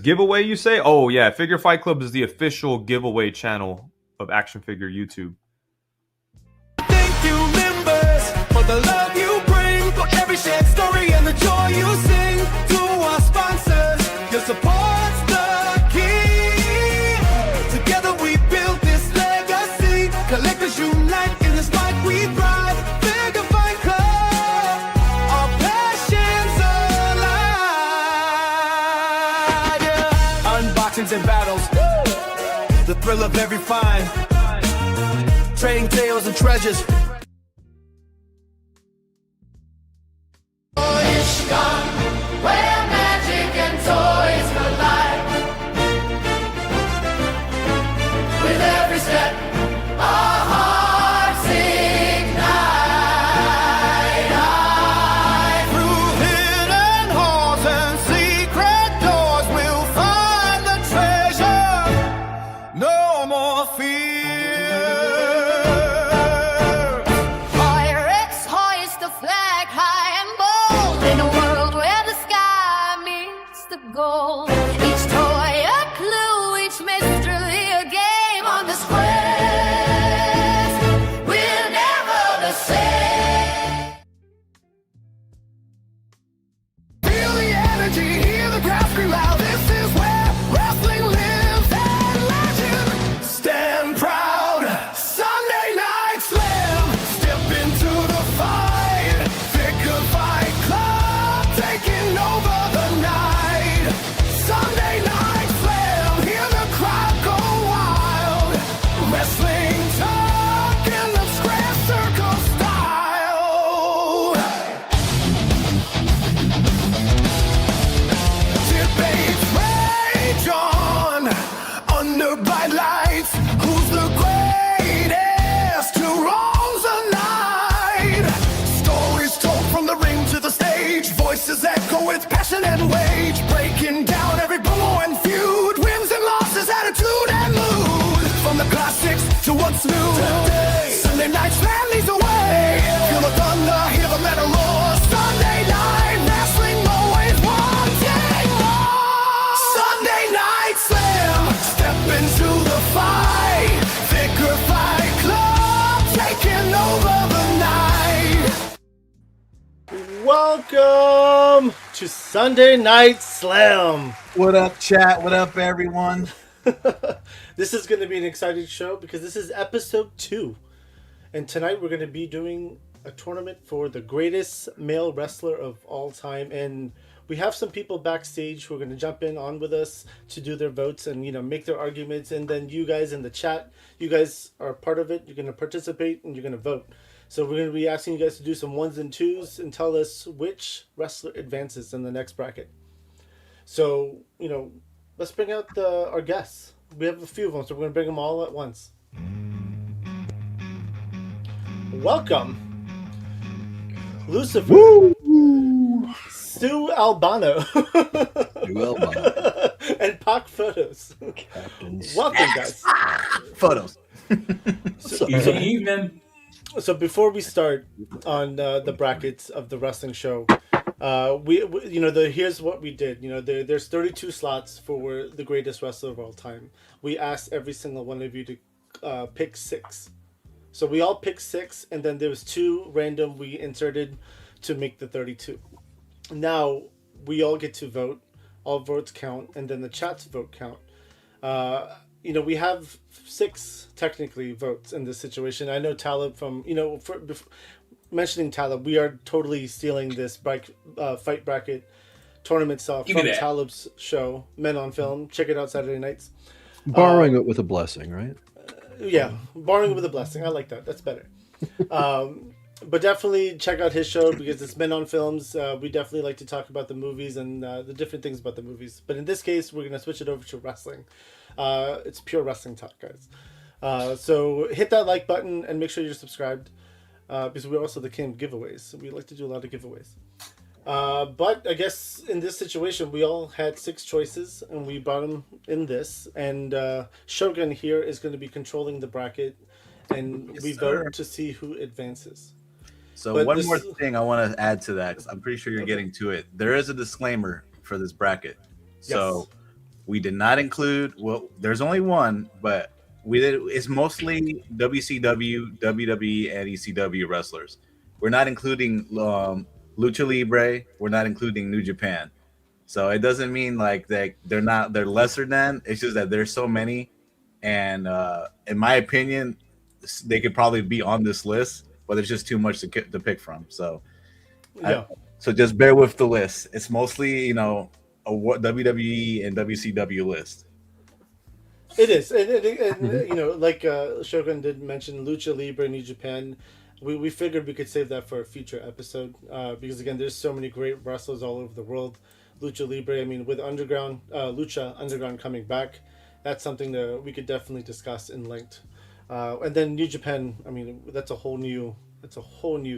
Giveaway, you say? Oh, yeah. Figure Fight Club is the official giveaway channel of Action Figure YouTube. Thank you, members, for the love you bring, for every shared story and the joy you sing. To our sponsors, your support's the key. Together we build this legacy. Collectors unite in this fight we thrive. Figure Fight Club, our passions alive. Yeah. Unboxings and battles, the thrill of every find. Trading tales and treasures. Toyish Gone, where magic and toys collide. With every step, our hearts ignite. Through hidden halls and secret doors, we'll find the treasure. No more fear. Pirates hoist the flag high and bold in a world where the sky meets the gold. Each toy a clue, each mystery a game on this quest. We're never the same. Feel the energy, hear the crowd scream out. This is where wrestling lives and legend. Stand proud. Sunday Night Slam. Step into the fight. Figure Fight Club taking over the night. Sunday Night Slam. Hear the crowd go wild. Wrestling talk in the square circle style. Debates rage on under bright lights. Who's the greatest? Who wrongs the night? Stories told from the ring to the stage. Voices echo with passion and rage. Breaking down every bumble and feud. Wins and losses, attitude and mood. From the classics to what's new. Sunday Night Slam leads the way. Feel the thunder, hear the metal roar. Sunday Night Wrestling always wanting more. Sunday Night Slam. Step into the fight. Figure Fight Club taking over the night. Welcome to Sunday Night Slam. What up, chat? What up, everyone? This is going to be an exciting show because this is episode 2. And tonight we're going to be doing a tournament for the greatest male wrestler of all time. And we have some people backstage who are going to jump in on with us to do their votes and, make their arguments. And then you guys in the chat, you guys are part of it. You're going to participate and you're going to vote. So we're going to be asking you guys to do some 1s and 2s and tell us which wrestler advances in the next bracket. So, let's bring out our guests. We have a few of them, so we're going to bring them all at once. Welcome, Lucifer, Stu Albano, and Pac Photos. Welcome, guys. Photos. Evening. So before we start on the brackets of the wrestling show, here's what we did. There's 32 slots for the greatest wrestler of all time. We asked every single one of you to pick 6. So we all picked 6, and then there was 2 random we inserted to make the 32. Now we all get to vote. All votes count, and then the chat's vote count. We have 6 technically votes in this situation. I know Talib from mentioning Talib, we are totally stealing this fight bracket tournament stuff from Talib's show, Men on Film. Check it out Saturday nights. Borrowing it with a blessing, right? Yeah, borrowing it with a blessing. I like that. That's better. But definitely check out his show because it's Men on Films. We definitely like to talk about the movies and the different things about the movies. But in this case, we're going to switch it over to wrestling. It's pure wrestling talk, guys. So hit that like button and make sure you're subscribed because we're also the king of giveaways. We like to do a lot of giveaways. But I guess in this situation, we all had 6 choices and we brought them in this. And Shogun here is going to be controlling the bracket and we vote to see who advances. So one more thing I want to add to that, 'cause I'm pretty sure you're getting to it. There is a disclaimer for this bracket. So We did not include. Well, there's only one, but we did. It's mostly WCW, WWE, and ECW wrestlers. We're not including Lucha Libre. We're not including New Japan. So it doesn't mean like they're lesser than. It's just that there's so many, and in my opinion, they could probably be on this list, but there's just too much to pick from. So Yeah. so just bear with the list. It's mostly a WWE and WCW list. It is, and like Shogun did mention, Lucha Libre, New Japan. We figured we could save that for a future episode because again, there's so many great wrestlers all over the world. Lucha Libre, I mean, with Lucha Underground coming back, that's something that we could definitely discuss in length. And then New Japan, I mean, that's a whole new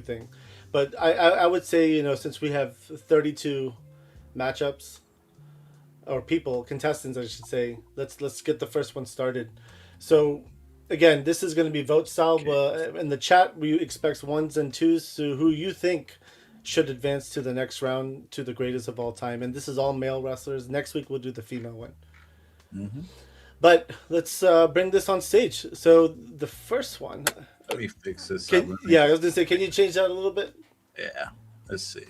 thing. But I would say since we have 32 matchups or contestants, I should say. Let's get the first one started. So, again, this is going to be vote style. In the chat, we expect ones and twos. So, who you think should advance to the next round to the greatest of all time? And this is all male wrestlers. Next week we'll do the female one. Mm-hmm. But let's bring this on stage. So the first one. Let me fix this. Yeah, I was gonna say, can you change that a little bit? Yeah. Let's see.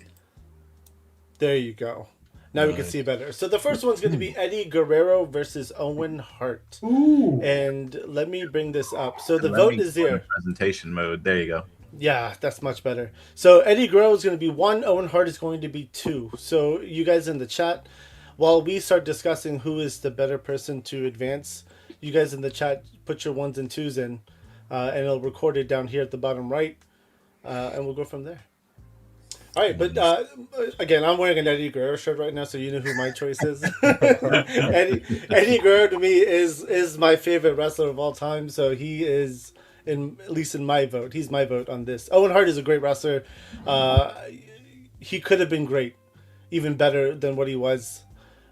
There you go. Now we can see better. So the first one's going to be Eddie Guerrero versus Owen Hart. Ooh. And let me bring this up. So the vote is here. Presentation mode. There you go. Yeah, that's much better. So Eddie Guerrero is going to be 1. Owen Hart is going to be 2. So you guys in the chat, while we start discussing who is the better person to advance, you guys in the chat put your 1s and 2s in, and it'll record it down here at the bottom right, and we'll go from there. All right, but again, I'm wearing an Eddie Guerrero shirt right now, so you know who my choice is. Eddie Guerrero to me is my favorite wrestler of all time, so he is, at least in my vote, he's my vote on this. Owen Hart is a great wrestler. He could have been great, even better than what he was.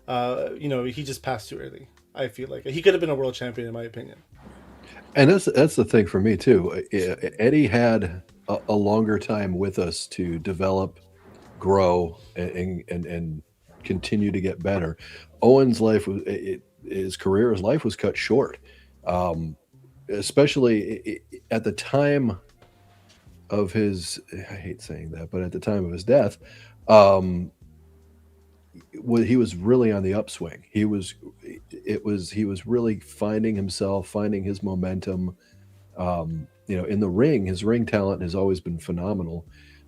He just passed too early. I feel like he could have been a world champion, in my opinion. And that's the thing for me too. Eddie had a longer time with us to develop, grow, and continue to get better. Owen's life his life was cut short, especially at the time of his. I hate saying that, but at the time of his death, he was really on the upswing. He was really finding himself, finding his momentum. In the ring, his ring talent has always been phenomenal.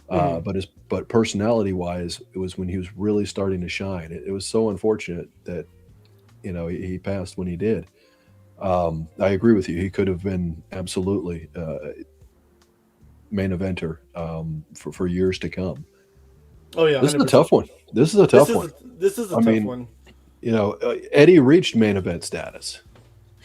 But personality wise, it was when he was really starting to shine. It was so unfortunate that, he passed when he did. I agree with you. He could have been absolutely main eventer for years to come. Oh yeah, 100%. This is a tough one. This is a tough one. This is a tough one. Eddie reached main event status.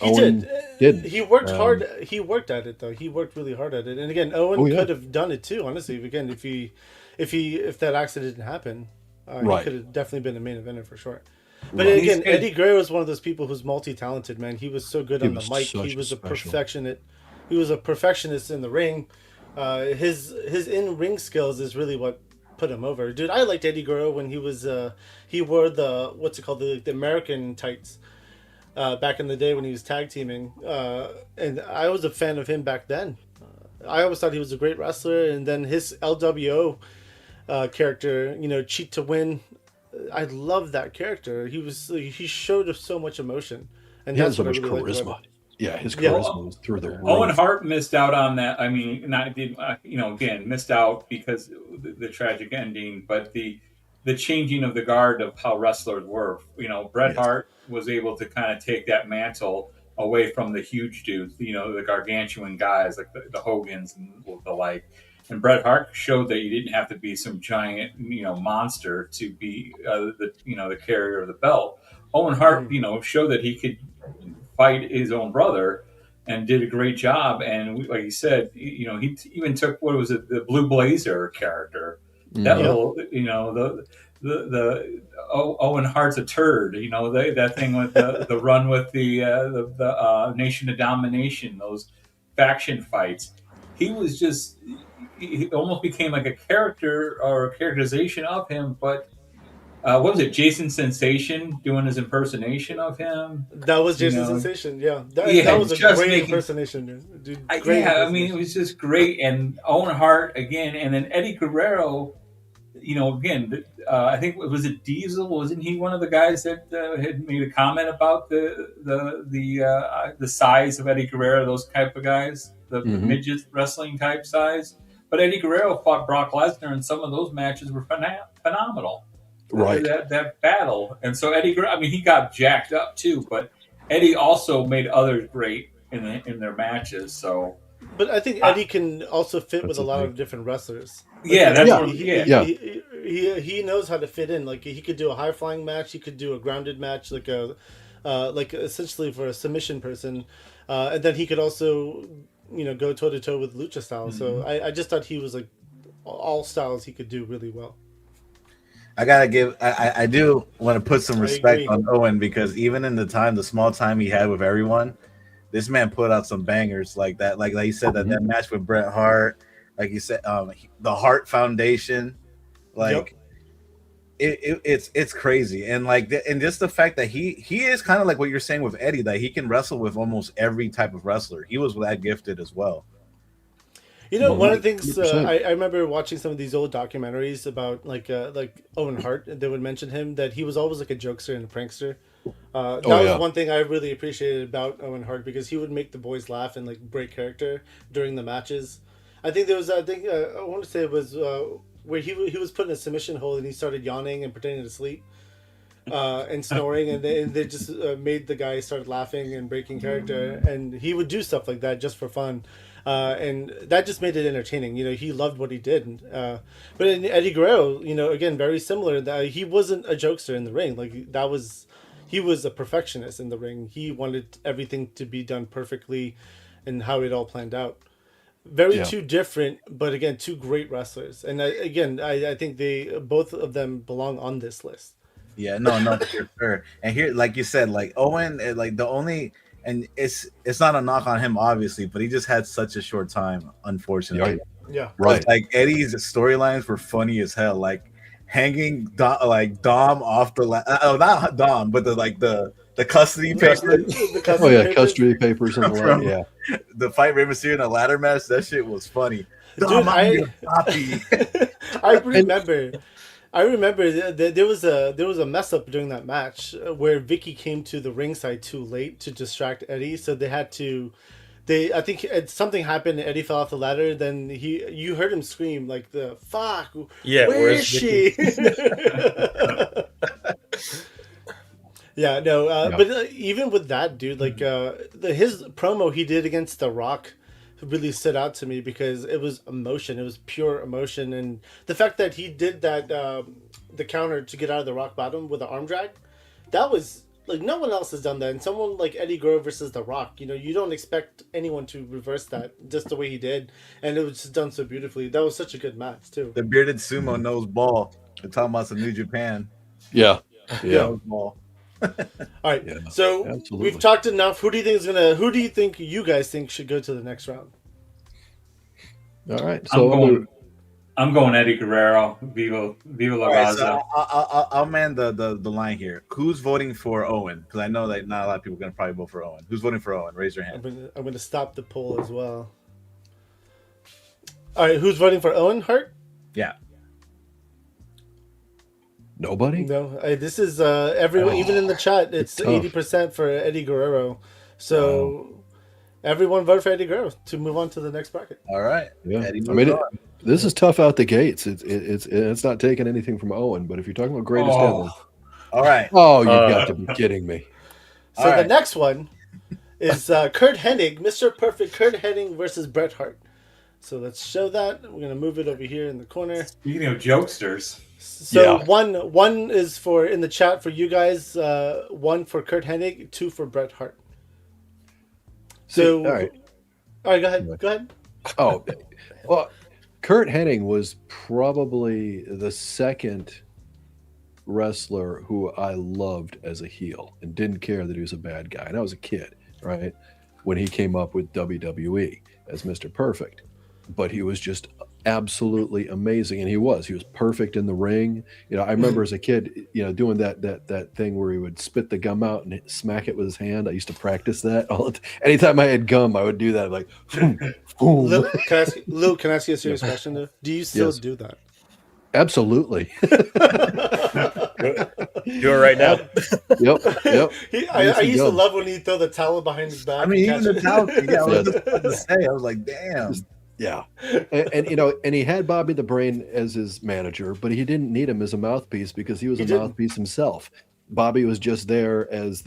Owen didn't. He worked hard. He worked at it though. He worked really hard at it. And again, Owen could have done it too. Honestly, again, if that accident didn't happen, he could have definitely been a main eventer for sure. But again, Eddie Guerrero is one of those people who's multi-talented. Man, he was so good on the mic. He was a perfectionist. He was a perfectionist in the ring. His in-ring skills is really what put him over. Dude, I liked Eddie Guerrero when he was he wore the the American tights back in the day when he was tag teaming, and I was a fan of him back then. I always thought he was a great wrestler, and then his LWO character, cheat to win, I love that character. He showed so much emotion, and he had that's so what much I really charisma. liked. Yeah, his charisma was through the roof. Owen Hart missed out on that. I mean, again, missed out because the tragic ending, but the changing of the guard of how wrestlers were. Bret Hart was able to kind of take that mantle away from the huge dudes, the gargantuan guys like the Hogans and the like. And Bret Hart showed that you didn't have to be some giant, monster to be the carrier of the belt. Owen Hart, showed that he could fight his own brother and did a great job. And like you said, he even took, the Blue Blazer character. That little, the Owen Hart's a turd. That thing with the run with the Nation of Domination, those faction fights. He almost became like a character or a characterization of him, but what was it? Jason Sensation doing his impersonation of him. That was You Jason know, Sensation. Yeah, yeah, that was a just great making. impersonation, dude. Great Yeah, I mean, it impersonation. was just great. And Owen Hart again, and then Eddie Guerrero. You know, again, I think was it Diesel? Wasn't he one of the guys that had made a comment about the size of Eddie Guerrero? Those type of guys, the midget wrestling type size. But Eddie Guerrero fought Brock Lesnar, and some of those matches were phenomenal. Right. That battle, and so Eddie Guerrero. I mean, he got jacked up too, but Eddie also made others great in their matches. So. But I think Eddie can also fit That's with a the lot thing. of different wrestlers. Yeah, that's Yeah. what, yeah. Yeah. He knows how to fit in. Like he could do a high flying match. He could do a grounded match, like essentially for a submission person, and then he could also go toe to toe with lucha style. So I just thought he was like all styles he could do really well. I gotta give. I do want to put some respect agree. on Owen because even in the small time he had with everyone, this man put out some bangers like that. Like you said, that match with Bret Hart, like you said, the Hart Foundation, like it's crazy, and and just the fact that he is kind of like what you're saying with Eddie, that he can wrestle with almost every type of wrestler. He was that gifted as well. One of the things 100%. I remember watching some of these old documentaries about like Owen Hart. They would mention him that he was always like a jokester and a prankster. That was one thing I really appreciated about Owen Hart because he would make the boys laugh and like break character during the matches. I think there was I want to say it was where he was put in a submission hold and he started yawning and pretending to sleep and snoring and they just made the guy start laughing and breaking character and he would do stuff like that just for fun. And that just made it entertaining. He loved what he did. But in Eddie Guerrero, again, very similar. That he wasn't a jokester in the ring. He was a perfectionist in the ring. He wanted everything to be done perfectly, and how it all planned out. Very two different, but again, two great wrestlers. And I think both of them belong on this list. Yeah, no, for sure. And here, like you said, like Owen, like the only. And it's not a knock on him, obviously, but he just had such a short time, unfortunately. Yeah. Right. Like Eddie's storylines were funny as hell, like hanging Dom off the not Dom, but the custody papers. Custody papers and the like. Yeah. The fight Rey Mysterio in a ladder match, that shit was funny. Dude, Dom, I'm your papi. I remember there was a mess up during that match where Vicky came to the ringside too late to distract Eddie, so they had to. I think something happened. And Eddie fell off the ladder. Then you heard him scream like the fuck. Yeah, where where's is she? Yeah, no. But even with that, dude, like his promo he did against The Rock really stood out to me because it was emotion. It was pure emotion, and the fact that he did that the counter to get out of the rock bottom with an arm drag, that was like no one else has done that. And someone like Eddie Guerrero versus The Rock, you don't expect anyone to reverse that just the way he did, and it was just done so beautifully. That was such a good match too. The bearded sumo knows ball. We're talking about some New Japan. Yeah. Knows ball. All right, Yeah, so absolutely. we've talked enough. Who do you think you guys think should go to the next round? All right. So I'm going Eddie Guerrero. Viva La All right, Raza. so I'll man the line here. Who's voting for Owen? Because I know that not a lot of people are going to probably vote for Owen. Who's voting for Owen? Raise your hand. I'm gonna stop the poll as well. All right, who's voting for Owen Hart? Yeah. nobody? No, this is everyone. Even in the chat, it's tough. 80% for Eddie Guerrero. So everyone vote for Eddie Guerrero to move on to the next bracket. All right. Yeah. Eddie I mean, moves on. this is tough out the gates. It's not taking anything from Owen, but if you're talking about greatest ever, All right. oh, you've got to be kidding me. So All the right. next one is Kurt Hennig, Mr. Perfect Kurt Hennig versus Bret Hart. So let's show that. We're gonna move it over here in the corner. Speaking of jokesters, So Yeah. one is for in the chat for you guys. One for Kurt Hennig, two for Bret Hart. So all right. Go ahead. Go ahead. Oh, well, Kurt Hennig was probably the second wrestler who I loved as a heel and didn't care that he was a bad guy. And I was a kid, right? When he came up with WWE as Mr. Perfect. But he was just absolutely amazing, and he was perfect in the ring. I remember as a kid, doing that thing where he would spit the gum out and smack it with his hand. I used to practice that anytime I had gum, I would do that, like boom, boom. Luke, can I ask you a serious question though? Do you still Yes. do that? Absolutely. Do it right now. Yep. I used to love when he'd throw the towel behind his back. I mean, and even catch the it. towel thing, yeah, I was Yes. just about to say, I was like, damn. Yeah, and and he had Bobby the Brain as his manager, but he didn't need him as a mouthpiece because he was He a didn't. mouthpiece himself. Bobby was just there as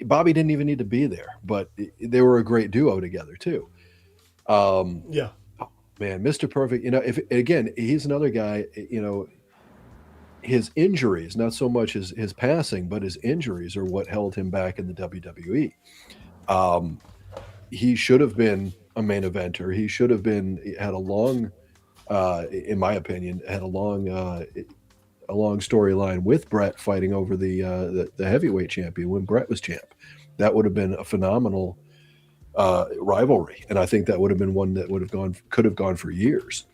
Bobby didn't even need to be there, but they were a great duo together too. Yeah. Man, Mr. Perfect, if again, he's another guy, his injuries, not so much his passing, but his injuries are what held him back in the WWE. He should have been a main eventer. He should have had a long, in my opinion, had a long storyline with Brett fighting over the heavyweight champion when Brett was champ. That would have been a phenomenal rivalry, and I think that would have been one that could have gone for years.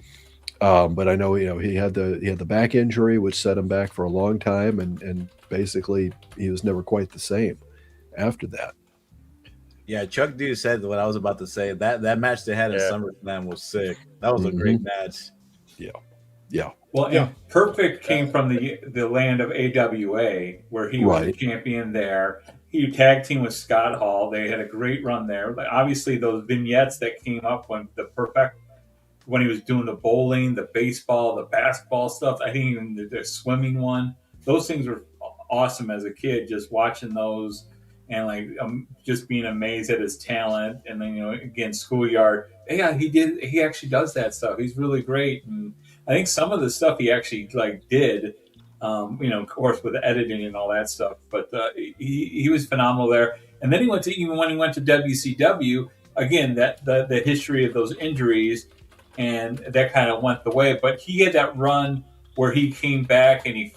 But I know he had the back injury, which set him back for a long time, and basically he was never quite the same after that. Yeah, Chuck D said what I was about to say. That match they had in SummerSlam was sick. That was a great match. Yeah. Well, and Perfect came from the land of AWA, where he was a champion there. He tag team with Scott Hall. They had a great run there. But obviously, those vignettes that came up when he was doing the bowling, the baseball, the basketball stuff. I think even the swimming one. Those things were awesome as a kid. Just watching those and like just being amazed at his talent. And then again, Schoolyard. Yeah, he actually does that stuff. He's really great. And I think some of the stuff he actually did, of course, with the editing and all that stuff. But he was phenomenal there. And then when he went to WCW, again, the history of those injuries, and that kind of went the way. But he had that run where he came back and he,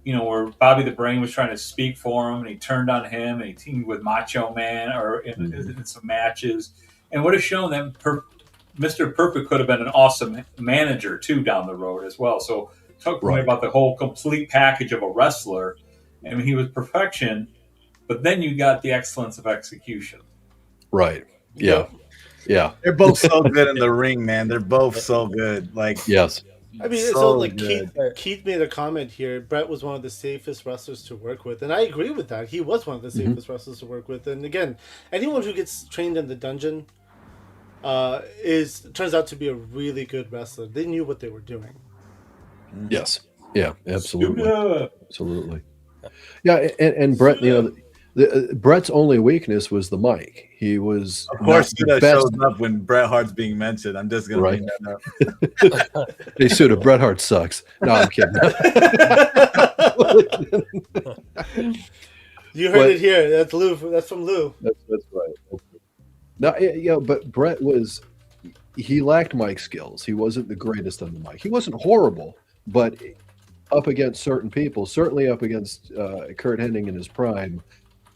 where Bobby the Brain was trying to speak for him, and he turned on him, and he teamed with Macho Man in some matches, and would have shown that Mr. Perfect could have been an awesome manager too down the road as well. So talk to me about the whole complete package of a wrestler. I mean, he was perfection, but then you got the excellence of execution. Right. Yeah. Yeah. They're both so good in the ring, man. They're both so good. Like, yes. I mean, so like Keith made a comment here. Brett was one of the safest wrestlers to work with, and I agree with that. He was one of the safest wrestlers to work with. And again, anyone who gets trained in the dungeon turns out to be a really good wrestler. They knew what they were doing. Yes. Yeah. Absolutely. Absolutely. Yeah, and Brett, Brett's only weakness was the mic. He was, of course, that shows up when Bret Hart's being mentioned. I'm just gonna bring that up. They sued him. Bret Hart sucks. No, I'm kidding. You heard it here. That's Lou. That's from Lou. That's right. No, but Brett he lacked mic skills. He wasn't the greatest on the mic. He wasn't horrible, but up against certain people, certainly up against Kurt Hennig in his prime,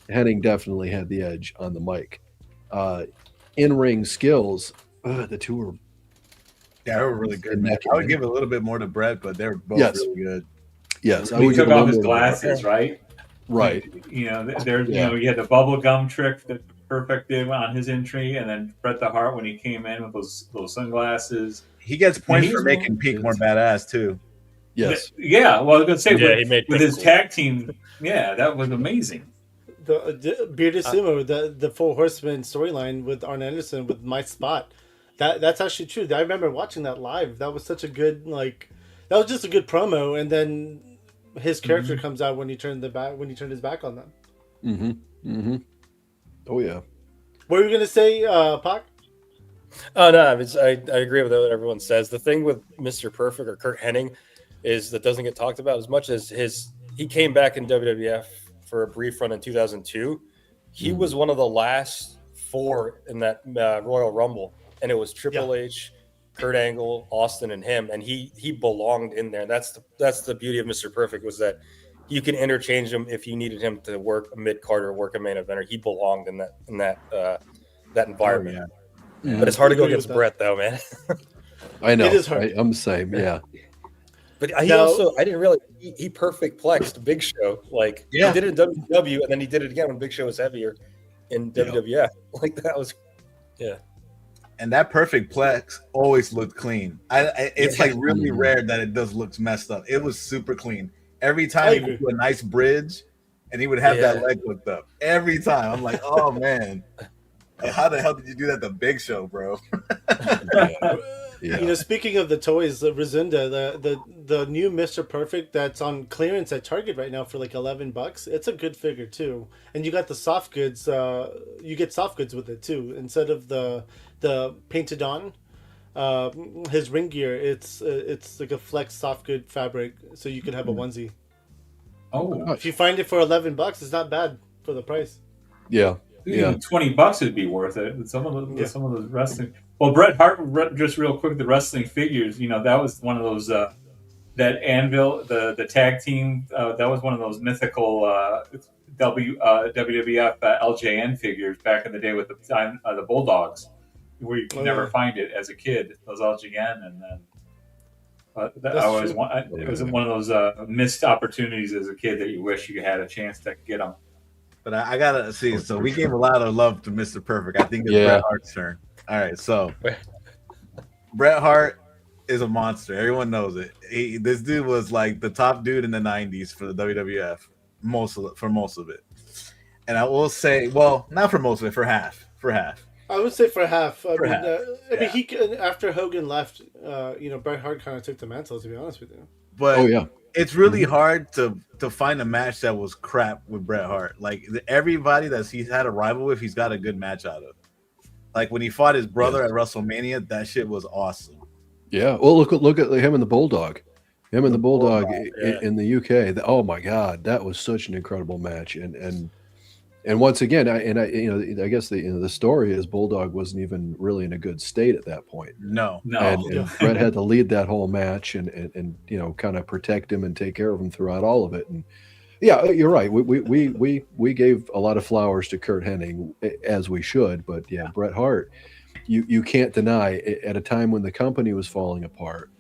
Hennig definitely had the edge on the mic. In-ring skills, the two were they were really good. I would give a little bit more to Brett, but they were both really good. Yes, he took off his glasses, right? Right. You had the bubble gum trick that Perfect did on his entry, and then Bret the Hart when he came in with those sunglasses. He gets points for making Peak more badass too. Yes. Yeah. Well, I was going to say he made with his tag team. Yeah, that was amazing. The Bearded Sumo, the Four Horsemen storyline with Arn Anderson with My Spot. That's actually true. I remember watching that live. That was such a good that was just a good promo, and then his character comes out when he turned his back on them. Mm-hmm. Mm-hmm. Oh yeah. What were you gonna say, Pac? Oh no, I agree with what everyone says. The thing with Mr. Perfect or Kurt Hennig is that doesn't get talked about as much as he came back in WWF for a brief run in 2002. He was one of the last four in that Royal Rumble, and it was Triple H, Kurt Angle, Austin, and him, and he belonged in there. That's the beauty of Mr. Perfect, was that you can interchange him if you needed him to work a mid card or work a main eventer. He belonged in that environment. Oh, But it's hard to go Agree against with that. Brett, though, man. I know. It is hard. I'm the same. Yeah. But he Now- also, I didn't realize he perfect plexed Big Show. Like, Yeah. he did it in WCW, and then he did it again when Big Show was heavier in WWF. Like, that was, And that perfect plex always looked clean. It's like really rare that it does look messed up. It was super clean. Every time he would do a nice bridge and he would have that leg hooked up. Every time. I'm like, oh man. How the hell did you do that to Big Show, bro? Yeah. You know, speaking of the toys, Rosunda, the new Mr. Perfect that's on clearance at Target right now for like $11. It's a good figure too, and you got the soft goods. You get soft goods with it too, instead of the painted on. His ring gear, it's like a flex soft good fabric, so you can have a onesie. Oh, If you find it for $11, it's not bad for the price. Yeah. Yeah. even $20 would be worth it. With some of those wrestling. Well, Bret Hart, just real quick, the wrestling figures. You know, that was one of those. That Anvil, the tag team, that was one of those mythical WWF LJN figures back in the day with the Bulldogs, where you could never find it as a kid. Those LJN, and then. It was one of those missed opportunities as a kid that you wish you had a chance to get them. But I gotta see. So we gave a lot of love to Mr. Perfect. I think it's Bret Hart's turn. All right, so Bret Hart is a monster. Everyone knows it. This dude was like the top dude in the '90s for the WWF, for most of it. And I will say, well, not for most of it, for half. I would say for half. I mean, half. he after Hogan left, Bret Hart kind of took the mantle. To be honest with you, But it's really hard to find a match that was crap with Bret Hart. Like everybody that he's had a rival with, he's got a good match out of. Like when he fought his brother at WrestleMania, that shit was awesome. Yeah. Well, look at him and the Bulldog. Him and the Bulldog in the UK. Oh my God, that was such an incredible match. And once again, I guess the story is Bulldog wasn't even really in a good state at that point. No. And Bret had to lead that whole match and kind of protect him and take care of him throughout all of it. And yeah, you're right. We gave a lot of flowers to Kurt Hennig, as we should, but Bret Hart, you can't deny at a time when the company was falling apart,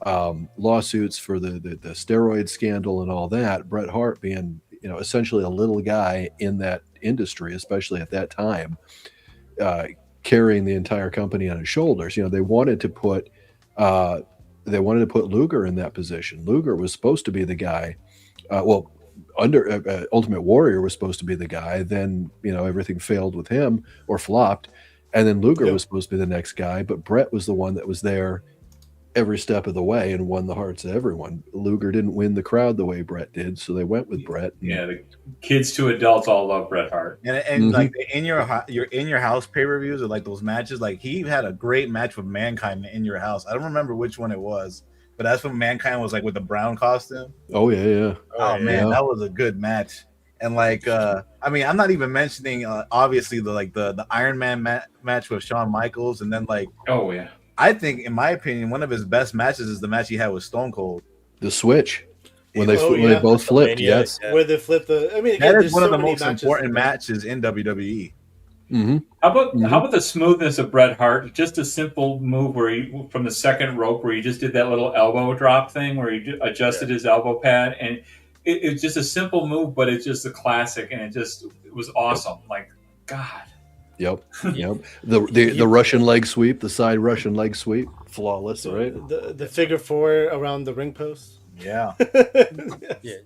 lawsuits for the steroid scandal and all that, Bret Hart being essentially a little guy in that industry, especially at that time, carrying the entire company on his shoulders. They wanted to put Luger in that position. Luger was supposed to be the guy. Under Ultimate Warrior was supposed to be the guy. Then everything failed with him or flopped, and then Luger was supposed to be the next guy. But Bret was the one that was there every step of the way and won the hearts of everyone. Luger didn't win the crowd the way Bret did, so they went with Bret. Yeah, the kids to adults all love Bret Hart. And like in your house pay-per-views or like those matches, like he had a great match with Mankind in your house. I don't remember which one it was, but that's when Mankind was like with the brown costume. Oh yeah. Oh man, that was a good match. And like I'm not even mentioning obviously the Iron Man match with Shawn Michaels, and then I think, in my opinion, one of his best matches is the match he had with Stone Cold. The switch when they both flipped. Yes, where they flipped the. I mean, again, that is one of the many most important matches in WWE. Mm-hmm. How about the smoothness of Bret Hart? Just a simple move where he from the second rope where he just did that little elbow drop thing where he adjusted his elbow pad, and it's just a simple move, but it's just a classic, and it was awesome. Like God. Yep. The Russian leg sweep, the side Russian leg sweep, flawless, right? The figure four around the ring post. Yeah. Yeah.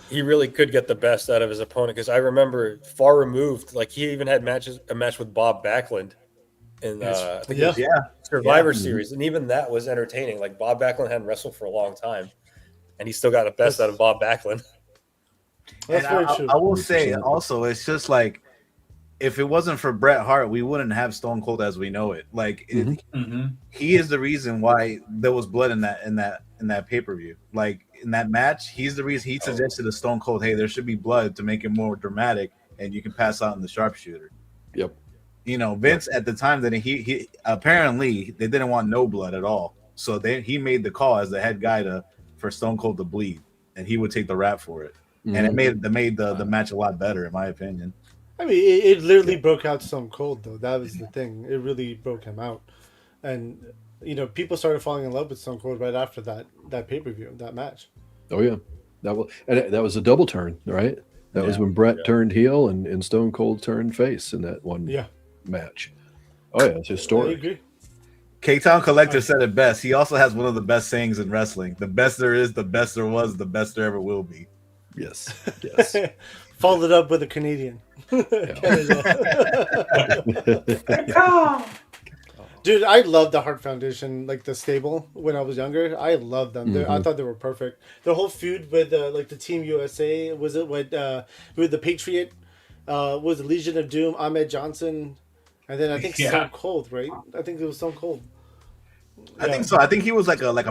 He really could get the best out of his opponent, because I remember far removed. Like he even had a match with Bob Backlund in I think it was Survivor Series, and even that was entertaining. Like Bob Backlund hadn't wrestled for a long time, and he still got the best out of Bob Backlund. That's very true. I will say also, it's just like, if it wasn't for Bret Hart, we wouldn't have Stone Cold as we know it. Like he is the reason why there was blood in that pay-per-view. Like in that match, he's the reason. He suggested to Stone Cold, hey, there should be blood to make it more dramatic, and you can pass out in the sharpshooter. Yep. Vince at the time, that he apparently they didn't want no blood at all, so he made the call as the head guy for Stone Cold to bleed, and he would take the rap for it, and it made the match a lot better, in my opinion. I mean, it literally broke out Stone Cold, though. That was the thing. It really broke him out, and people started falling in love with Stone Cold right after that pay per view, that match. Oh yeah, that was a double turn, right? That was when Brett turned heel and Stone Cold turned face in that one match. Oh yeah, it's I historic. agree. K-Town Collector said it best. He also has one of the best sayings in wrestling: "The best there is, the best there was, the best there ever will be." Yes, yes. Followed up with a Canadian. Dude, I loved the Hart Foundation, like the stable when I was younger. I loved them. I thought they were perfect. The whole feud with like the Team USA, was it with the Patriot, was the Legion of Doom, Ahmed Johnson, and then I think Stone Cold, right? I think it was Stone Cold. I think so. I think he was he was like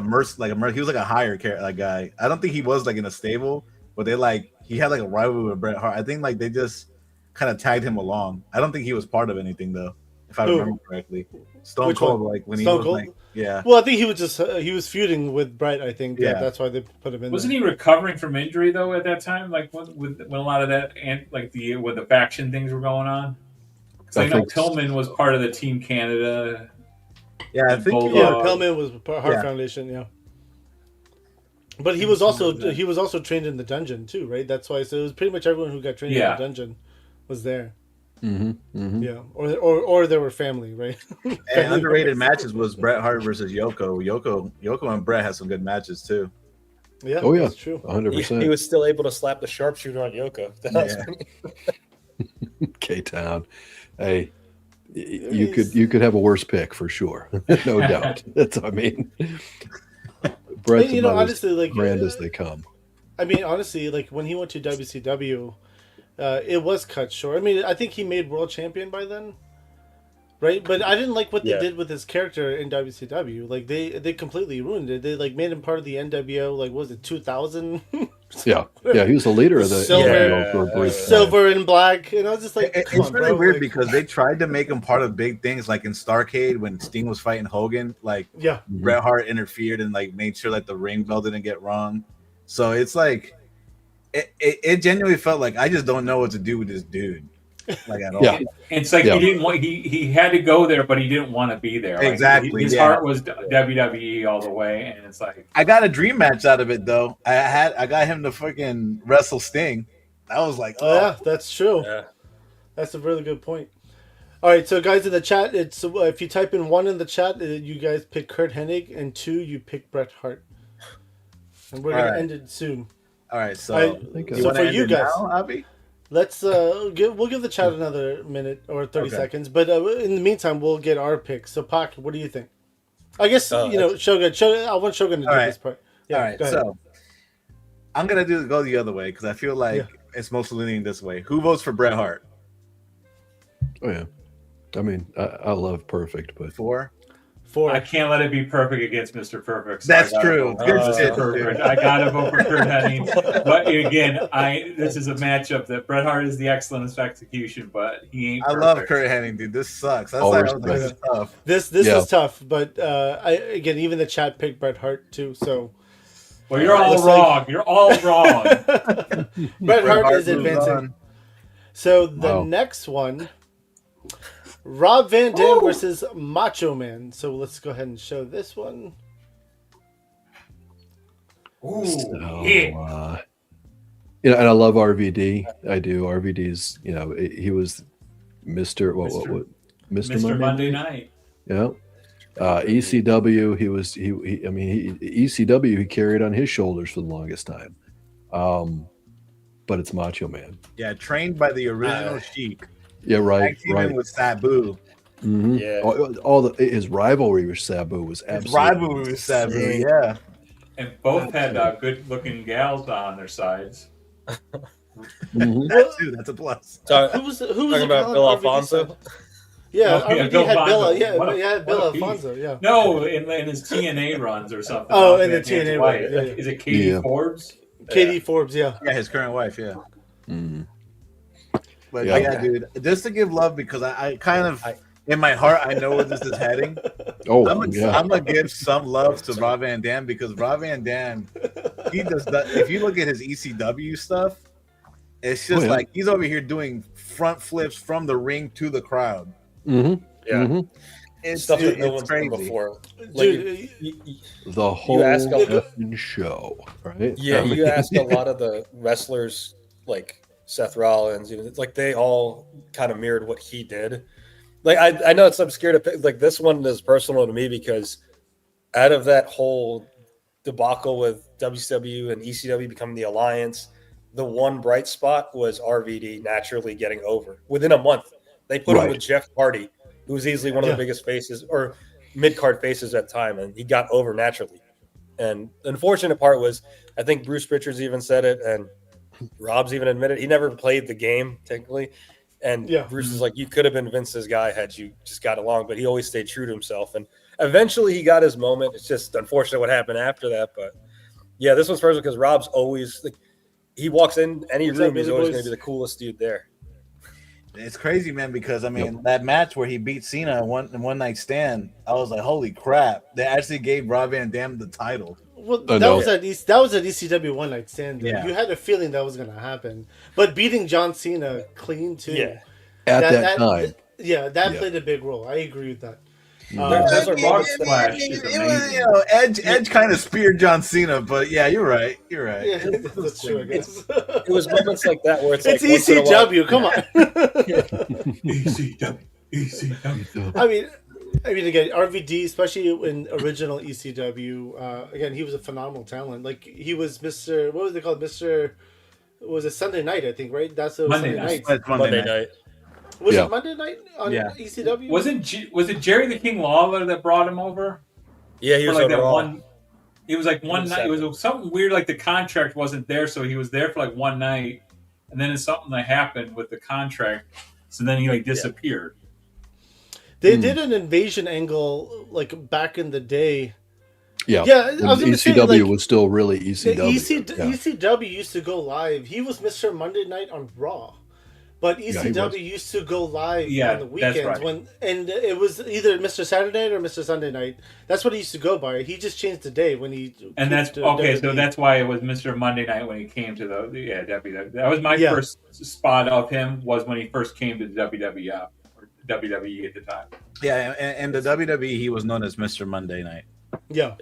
a higher guy. I don't think he was like in a stable, but he had like a rivalry with Bret Hart. I think like they just kind of tagged him along. I don't think he was part of anything though, if I remember correctly. Stone Cold, like when Stone he was Cold? like, yeah. Well, I think he was just he was feuding with Bret. I think that's why they put him in. Wasn't he recovering from injury though at that time? Like when a lot of that and like when the faction things were going on. Because I know Pillman was part of the Team Canada. Yeah, I think Pillman was Hart Foundation. Yeah, but he was also trained in the dungeon too, right? That's why. So it was pretty much everyone who got trained in the dungeon was there. Yeah, or they were family, right? And underrated matches was Bret Hart versus Yoko. Yoko and Bret had some good matches too. Yeah, oh yeah, that's true. 100%. He was still able to slap the sharpshooter on Yoko. K-Town, hey, you could have a worse pick for sure, no doubt. That's Bret's about honestly, like grand as they come. I mean, honestly, like when he went to WCW. It was cut short. I mean, I think he made world champion by then, right? But I didn't like what they did with his character in WCW. Like they completely ruined it. They like made him part of the NWO. Like, what was it 2000? yeah, he was the leader of the NWO for a brief time. Silver and black, and I was just like, it's really weird because they tried to make him part of big things, like in Starrcade when Sting was fighting Hogan. Like, Bret Hart interfered and like made sure that the ring bell didn't get wrong. So it's like. It genuinely felt like I just don't know what to do with this dude, like at all. Yeah. It's like he didn't want he had to go there, but he didn't want to be there. Like, exactly, his heart was WWE all the way, and it's like I got a dream match out of it though. I got him to fucking wrestle Sting. I was like, oh yeah, that's true. Yeah. That's a really good point. All right, so guys in the chat, it's if you type in 1 in the chat, you guys pick Kurt Hennig, and 2 you pick Bret Hart, and we're gonna end it soon. All right, so for you guys, now, Avi? let's we'll give the chat another minute or 30 seconds, but in the meantime, we'll get our picks. So, Pac, what do you think? I guess Shogun. I want Shogun to do this part. Yeah, all right, so I'm gonna go the other way because I feel like it's mostly leaning this way. Who votes for Bret Hart? Oh yeah, I mean, I love Perfect, but 4. I can't let it be perfect against Mr. Perfect. So that's true. I gotta vote for Kurt Hennig. But again, this is a matchup that Bret Hart is the excellent execution, but he ain't. I love Kurt Hennig, dude. This sucks. This is tough. This is tough, but even the chat picked Bret Hart too. So, well, you're all wrong. You're all wrong. Bret Hart is advancing. So the next one. Rob Van Dam versus Macho Man. So let's go ahead and show this one. And I love RVD. I do. RVD's, he was Mr. Mr. Monday Night. Yeah. ECW, ECW he carried on his shoulders for the longest time. But it's Macho Man. Yeah, trained by the original Sheik. Yeah, right. With Sabu. Mm-hmm. Yeah, his rivalry with Sabu was absolutely insane. Yeah, and both had good-looking gals on their sides. That too. That's a plus. So, who was talking about Bill Alfonso? Yeah, Bill Alfonso. Yeah. No, in his TNA runs or something. Oh, in the TNA run. Yeah. Is it Katie Forbes? Katie Forbes. Yeah. Yeah, his current wife. Yeah. Mm-hmm. But dude, just to give love because I kind of in my heart I know where this is heading. I'm gonna give some love to Rob Van Dam because Rob Van Dam, he does that. If you look at his ECW stuff, It's just yeah. like he's over here doing front flips from the ring to the crowd. Mm-hmm. Yeah. Mm-hmm. It's Stuff that no it's one's done crazy. before. Like, Dude, The whole ask a- effing show, right? Yeah, I mean, you ask a lot of the wrestlers, like Seth Rollins, it's like they all kind of mirrored what he did. Like I know it's obscure to pick. Like this one is personal to me because out of that whole debacle with WCW and ECW becoming the alliance, the one bright spot was RVD naturally getting over within a month. They put him Right. with Jeff Hardy, who was easily one of the biggest faces or mid card faces at the time, and he got over naturally. And the unfortunate part was, I think Bruce Richards even said it, and Rob's even admitted he never played the game technically. And Yeah. Bruce is like, you could have been Vince's guy had you just got along, but he always stayed true to himself. And eventually he got his moment. It's just unfortunate what happened after that. But yeah, this one's personal because Rob's always like, he walks in any What's up, room, he's Billy always Boys? going to be the coolest dude there. It's crazy, man, because I mean that match where he beat Cena in one night stand, I was like, holy crap! They actually gave Rob Van Dam the title. Well, I that know. was at ECW One Night Stand. Yeah. You had a feeling that was going to happen, but beating John Cena clean too. Yeah. at that time. Yeah, that Yeah. played a big role. I agree with that. There's a Rod Splash is It was, amazing. you know, Edge kind of speared John Cena, but yeah, you're right. You're right. Yeah, that's true. I guess It was moments like that where it's it's like once in a while- ECW. Come on. ECW, ECW. I mean, again, RVD, especially in original ECW, again, he was a phenomenal talent. Like he was Mr. What was they called? Mr. Was it Sunday Night? I think, right? That's what Monday Sunday night. night. It's Monday night. Was Yeah. it Monday night on Yeah. ECW? Was it Jerry the King Lawler that brought him over? Yeah, he For was like on that Raw. one. It was like one was night. It was something weird, like the contract wasn't there, so he was there for like one night, and then it's something that happened with the contract, so then he like disappeared. They did an invasion angle like back in the day. Yeah. Yeah, I When was gonna say, ECW like, was still really The ECW. yeah. ECW used to go live. He was Mr. Monday Night on Raw, but he ECW was. used to go live Yeah, on the that's weekends right. and it was either Mr. Saturday Night or Mr. Sunday Night. That's what he used to go by. He just changed the day when he And came that's to okay. So WWE. that's why it was Mr. Monday Night when he came to the WWE. That was my Yeah. first spot of him was when he first came to the WWF or WWE at the time. Yeah, and the WWE, he was known as Mr. Monday Night. yeah.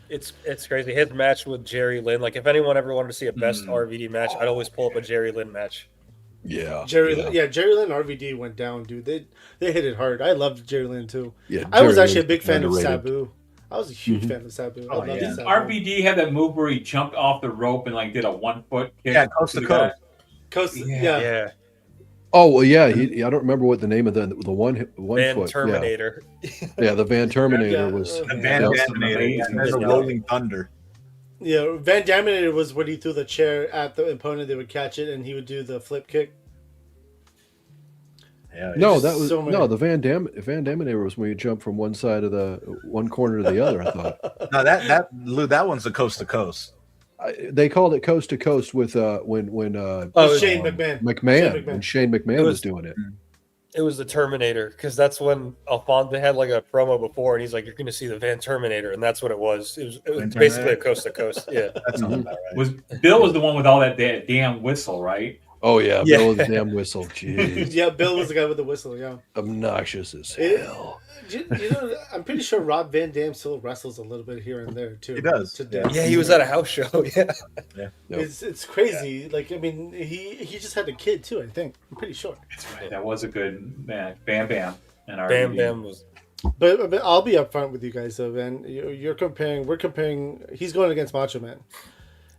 It's crazy. His match with Jerry Lynn. Like if anyone ever wanted to see a best Mm. RVD match, I'd always pull up a Jerry Lynn match. Yeah. Jerry yeah. Lynn RVD went down, dude. They hit it hard. I loved Jerry Lynn too. Yeah, I was Jerry actually a Lynn's big fan of underrated. Sabu. I was a huge fan of Sabu. I Oh, loved yeah. Sabu. RVD had that move where he jumped off the rope and like did a 1 foot kick. Yeah, coast to the guy. coast. Coast, Yeah. Yeah. Oh well, yeah. I don't remember what the name of the one Van foot. Terminator. Yeah, the Van Terminator Yeah, was. the The Yeah. Van yeah. Daminator, and there's a Yeah. Rolling Thunder. Yeah, Van Daminator was when he threw the chair at the opponent. They would catch it, and he would do the flip kick. Yeah, No, There's that was so many. no the Van Daminator was when you jump from one side of the one corner to the other. I thought no, that one's the coast to coast. they called it coast to coast with when Oh, Shane McMahon. McMahon McMahon. when Shane McMahon It was was- doing it. It was the Terminator because that's when Alphonse they had like a promo before, and he's like, "You're going to see the Van Terminator," and that's what it was. It was Van basically a Terminator? coast to coast. Yeah. That sounds about right. Was Bill was the one with all that damn whistle, right? Oh yeah, Yeah. Bill the damn whistle. Jeez, Yeah, Bill was the guy with the whistle. Yeah, obnoxious as It- hell. you know, I'm pretty sure Rob Van Dam still wrestles a little bit here and there too. He does, To yeah. dance. Yeah, he was at a house show. Yeah. Yep. It's crazy. Like I mean, he just had a kid too. I think I'm pretty sure. That's right. That was a good man. Bam Bam and RVD. Bam Bam was. But I'll be upfront with you guys though, man. You're comparing. We're comparing. He's going against Macho Man,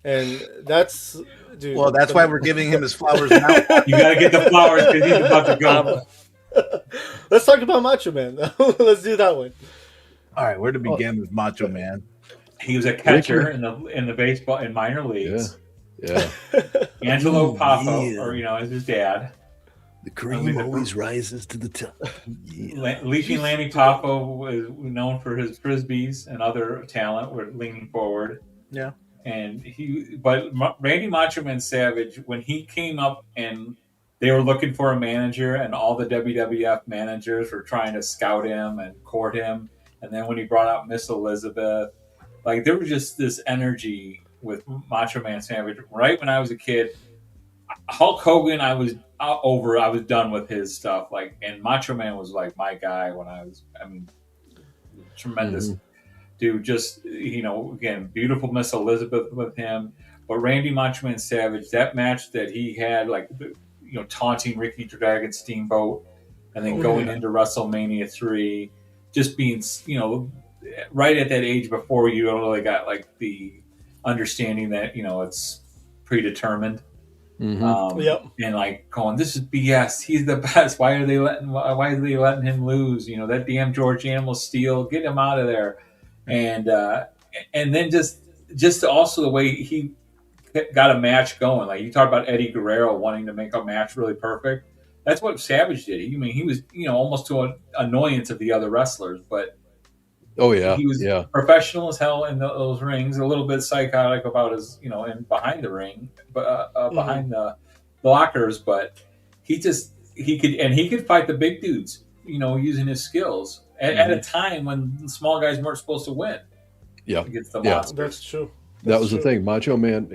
and that's dude. Well, that's why we're giving him his flowers now. You got to get the flowers because he's about to go. Let's talk about Macho Man. Though. Let's do that one. All right, where to begin with Macho Man? He was a catcher in the baseball in minor Yeah, leagues. yeah. Angelo Papa, yeah. or is his dad. The cream always rises to the top. Leaping Lanny Papa was known for his frisbees and other talent. Were leaning forward. Yeah. And Randy Macho Man Savage, when he came up and they were looking for a manager, and all the WWF managers were trying to scout him and court him, and then when he brought out Miss Elizabeth, like there was just this energy with Macho Man Savage. Right when I was a kid, Hulk Hogan, I was over. I was done with his stuff. Like, and Macho Man was like my guy when I was. I mean, tremendous dude. Just again, beautiful Miss Elizabeth with him. But Randy Macho Man Savage, that match that he had, like taunting Ricky Dragon Steamboat, and then going into WrestleMania 3, just being right at that age before you really got like the understanding that it's predetermined. Yep. And like going, this is BS. He's the best. Why are they letting him lose? That damn George Animal Steel, get him out of there. And then just also the way he got a match going. Like you talk about Eddie Guerrero wanting to make a match really perfect. That's what Savage did. He was almost to an annoyance of the other wrestlers, but Oh yeah, he was yeah. professional as hell in those rings. A little bit psychotic about his, in behind the ring, but behind the blockers. But he could fight the big dudes, using his skills at a time when the small guys weren't supposed to win. Yeah, Against the yeah. monsters. That's true. That was the thing. Macho Man,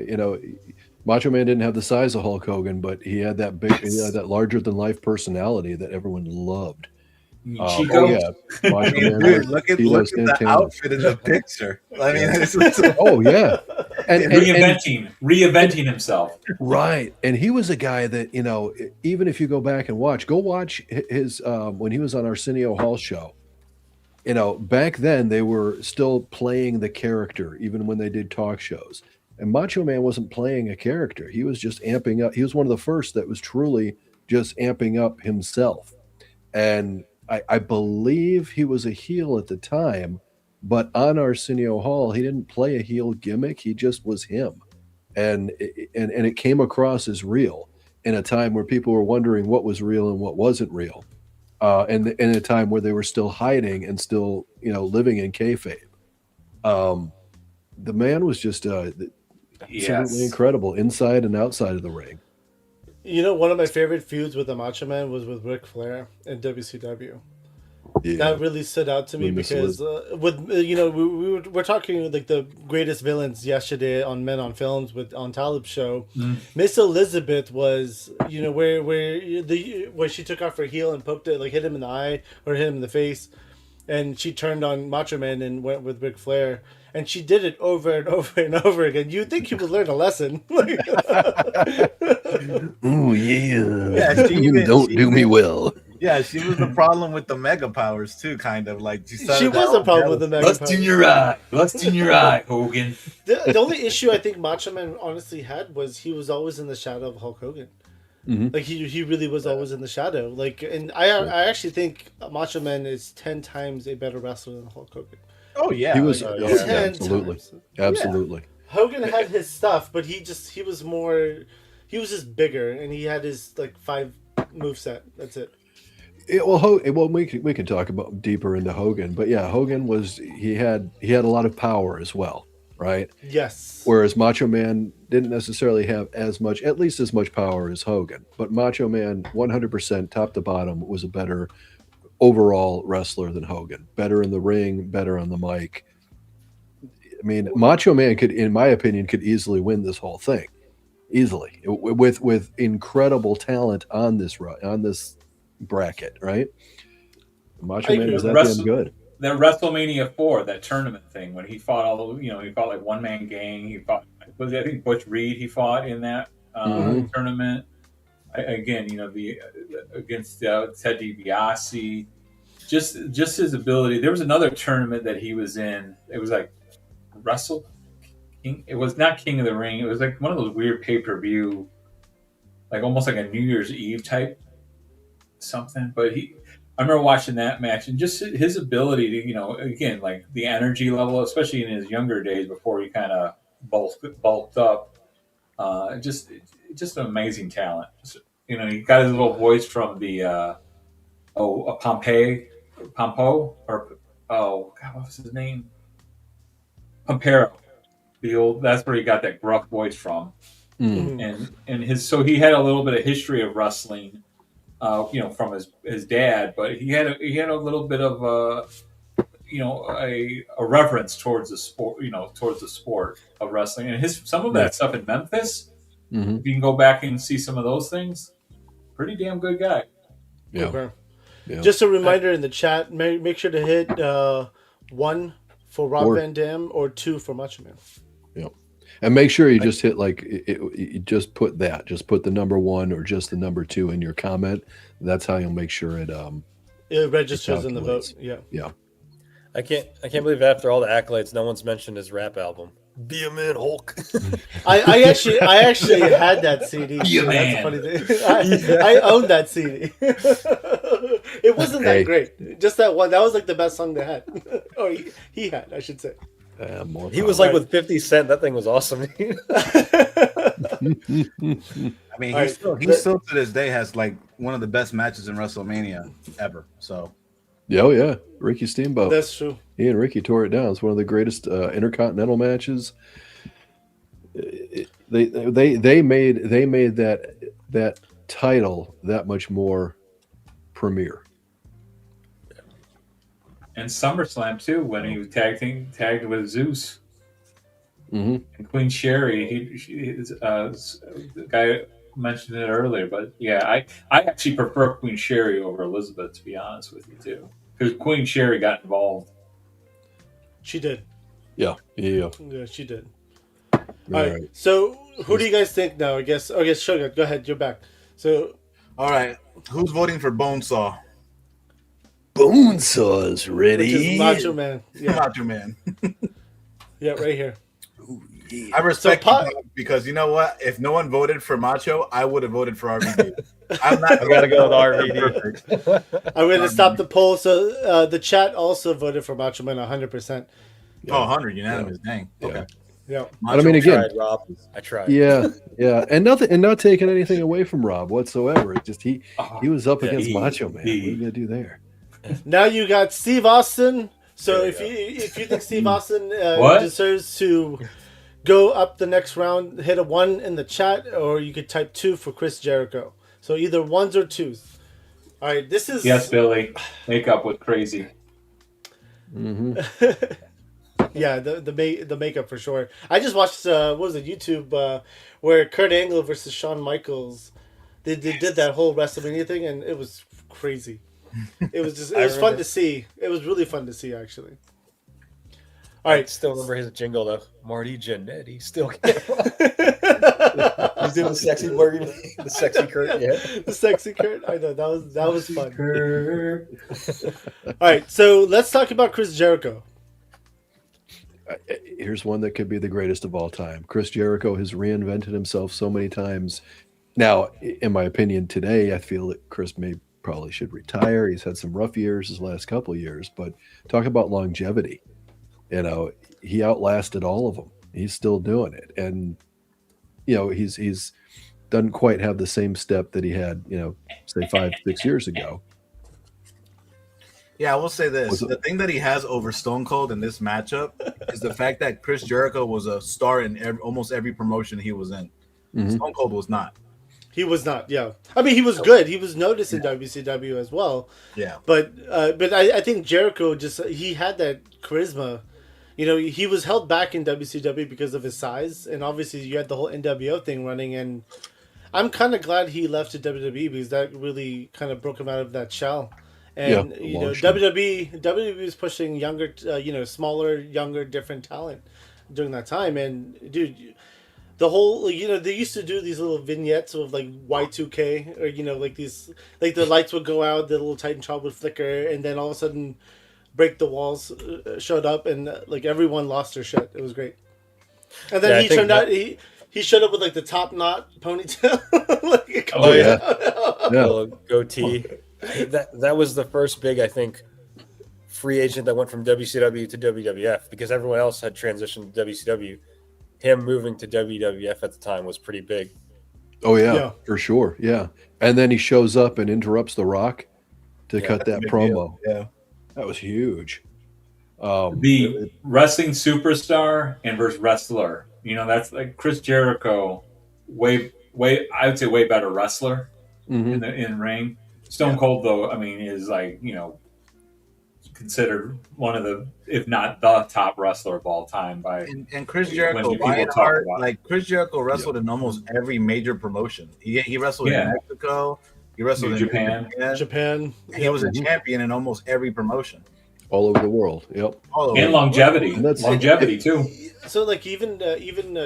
Macho Man didn't have the size of Hulk Hogan, but he had that that larger than life personality that everyone loved. Chico? Oh yeah, Macho Man. Dude, look at Tito the Santana. outfit in the picture. I mean, Oh yeah, and reinventing himself. right. And he was a guy that even if you go back and go watch his when he was on Arsenio Hall show. Back then they were still playing the character, even when they did talk shows. And Macho Man wasn't playing a character; he was just amping up. He was one of the first that was truly just amping up himself. And I believe he was a heel at the time, but on Arsenio Hall, he didn't play a heel gimmick. He just was him, and it came across as real in a time where people were wondering what was real and what wasn't real, and in a time where they were still hiding and still living in kayfabe. The man was just absolutely incredible inside and outside of the ring. One of my favorite feuds with the Macho Man was with Ric Flair in WCW. Yeah. That really stood out to me because we're talking like the greatest villains yesterday on Men on Films on Talib's show. Miss Elizabeth was where she took off her heel and poked it, like hit him in the eye or hit him in the face, and she turned on Macho Man and went with Ric Flair. And she did it over and over and over again. You'd think he would learn a lesson. Oh yeah, Yeah, you don't do me well. yeah, she was the problem with the mega powers too, kind of like She was a problem with the mega Lust in your eye. Lust in your eye, Hogan. The only issue I think Macho Man honestly had was he was always in the shadow of Hulk Hogan. Like he really was always in the shadow. Like, and I actually think Macho Man is 10 times a better wrestler than Hulk Hogan. Oh yeah, He was 10 absolutely, times. absolutely. Hogan had his stuff, but he was just bigger, and he had his like 5 moveset. That's it. We can talk about deeper into Hogan, but yeah, Hogan he had a lot of power as well, right? Yes. Whereas Macho Man didn't necessarily have at least as much power as Hogan. But Macho Man, 100% top to bottom, was a better overall wrestler than Hogan. Better in the ring, better on the mic. I mean, Macho Man in my opinion, could easily win this whole thing, easily, with incredible talent on this bracket, right? Macho Man is that damn good. That WrestleMania 4, that tournament thing, when he fought he fought like one man gang. He fought, I think Butch Reed. He fought in that tournament. Against Ted DiBiase. Just his ability. There was another tournament that he was in. It was like Wrestle King. It was not King of the Ring. It was like one of those weird pay-per-view, like almost like a New Year's Eve type something. But I remember watching that match and just his ability to, again, like the energy level, especially in his younger days before he kind of bulked up. Just an amazing talent. He got his little voice from the Pompo, or God, what was his name? Pompero. That's where he got that gruff voice from. And so he had a little bit of history of wrestling, from his dad, but he had a little bit of a reverence towards the sport, towards the sport of wrestling, and some of that stuff in Memphis Mhm. If you can go back and see some of those things, pretty damn good guy. Yeah. Okay. Yeah. Just a reminder in the chat, make sure to hit 1 for Rob Or- Van Dam or 2 for Macho Man. Yeah. And make sure you just hit you just put the number 1 or just the number 2 in your comment. That's how you'll make sure it It registers in the vote. calculates. Yeah. Yeah. I can't believe after all the accolades, no one's mentioned his rap album. Be a man, Hulk. I actually had that CD. Be a That's a man. funny thing. I owned that CD. It wasn't that Hey. great. Just that one. That was like the best song they had. Or he had, I should say. More He was power. like with 50 Cent. That thing was awesome. I mean, All right, he still to this day has like one of the best matches in WrestleMania ever. So Oh yeah, Ricky Steamboat. That's true. He and Ricky tore it down. It's one of the greatest intercontinental matches. They made that title that much more premier. And SummerSlam too, when he was tagged with Zeus Mm-hmm. and Queen Sherry. The guy mentioned it earlier, but yeah, I actually prefer Queen Sherry over Elizabeth, to be honest with you too, because Queen Sherry got involved. She did. Yeah. Yeah, she did. All All right. So who do you guys think now? I guess Sugar, go ahead. You're back. So all right, who's voting for Bonesaw? Bonesaw's which ready. is Macho Man. Yeah, Macho Man. yeah, right here. I respect So, you, because you know what? If no one voted for Macho, I would have voted for RVD. I'm not. I gotta go with RVD. I'm going to stop the poll. So the chat also voted for Macho Man 100%. Oh, 100 unanimous. Dang. Okay. Yeah. But I mean, again, Tried, Rob. I tried. yeah, and not taking anything away from Rob whatsoever. It's just he was up Yeah, against he- Macho Man. What are you gonna do there? Now you got Steve Austin. So There if we you think Steve Austin What? deserves to go up the next round, hit a 1 in the chat, or you could type 2 for Chris Jericho. So either 1s or 2s. All right, this is Yes, Billy, makeup was crazy. Mm-hmm. yeah, the makeup for sure. I just watched what was it, YouTube where Kurt Angle versus Shawn Michaels. They did that whole WrestleMania thing, and it was crazy. It was just it I was fun remember. to see. It was really fun to see actually. All I right, still remember his jingle though. Marty Jannetty still can't. He's doing the sexy Marty, the sexy Kurt. Yeah. the sexy Kurt. I know that was fun. All right, so let's talk about Chris Jericho. Here's one that could be the greatest of all time. Chris Jericho has reinvented himself so many times. Now, in my opinion, today I feel that Chris probably should retire. He's had some rough years his last couple of years, but talk about longevity. You know, he outlasted all of them. He's still doing it, and you know he's doesn't quite have the same step that he had, say 5-6 years ago. Yeah, I will say this. Was it- The thing that he has over Stone Cold in this matchup is the fact that Chris Jericho was a star in almost every promotion he was in. Mhm. Stone Cold was not. He was not. Yeah, I mean he was good. He was noticed in WCW as well. Yeah. But I think Jericho he had that charisma. You know, he was held back in WCW because of his size, and obviously you had the whole NWO thing running. And I'm kind of glad he left to WWE because that really kind of broke him out of that shell. And Yeah, launched him. WWE was pushing younger, smaller, younger, different talent during that time. And dude, the whole they used to do these little vignettes of like Y2K, or like these, like the lights would go out, the little Titantron would flicker, and then all of a sudden Break the Walls showed up, and like everyone lost their shit. It was great. And then Yeah, I he think turned out he showed up with like the top knot ponytail. Like, Oh, yeah. Yeah. Little goatee. That was the first big, I think, free agent that went from WCW to WWF, because everyone else had transitioned to WCW. Him moving to WWF at the time was pretty big. Oh yeah, Yeah. for sure. Yeah, and then he shows up and interrupts The Rock to cut that's a that big promo. deal. Yeah. That was huge. The wrestling superstar and versus wrestler. That's like Chris Jericho, way I would say way better wrestler Mhm. in ring. Stone Cold though, I mean, is like considered one of the, if not the top wrestler of all time by And Chris when Jericho, people by and talk heart, about it. like Chris Jericho wrestled in almost every major promotion. He wrestled Yeah. in Mexico. He wrestled New in Japan. Japan. He was a champion in almost every promotion. all over the world. Yep. All over. And longevity. And that's- Longevity, too. So like even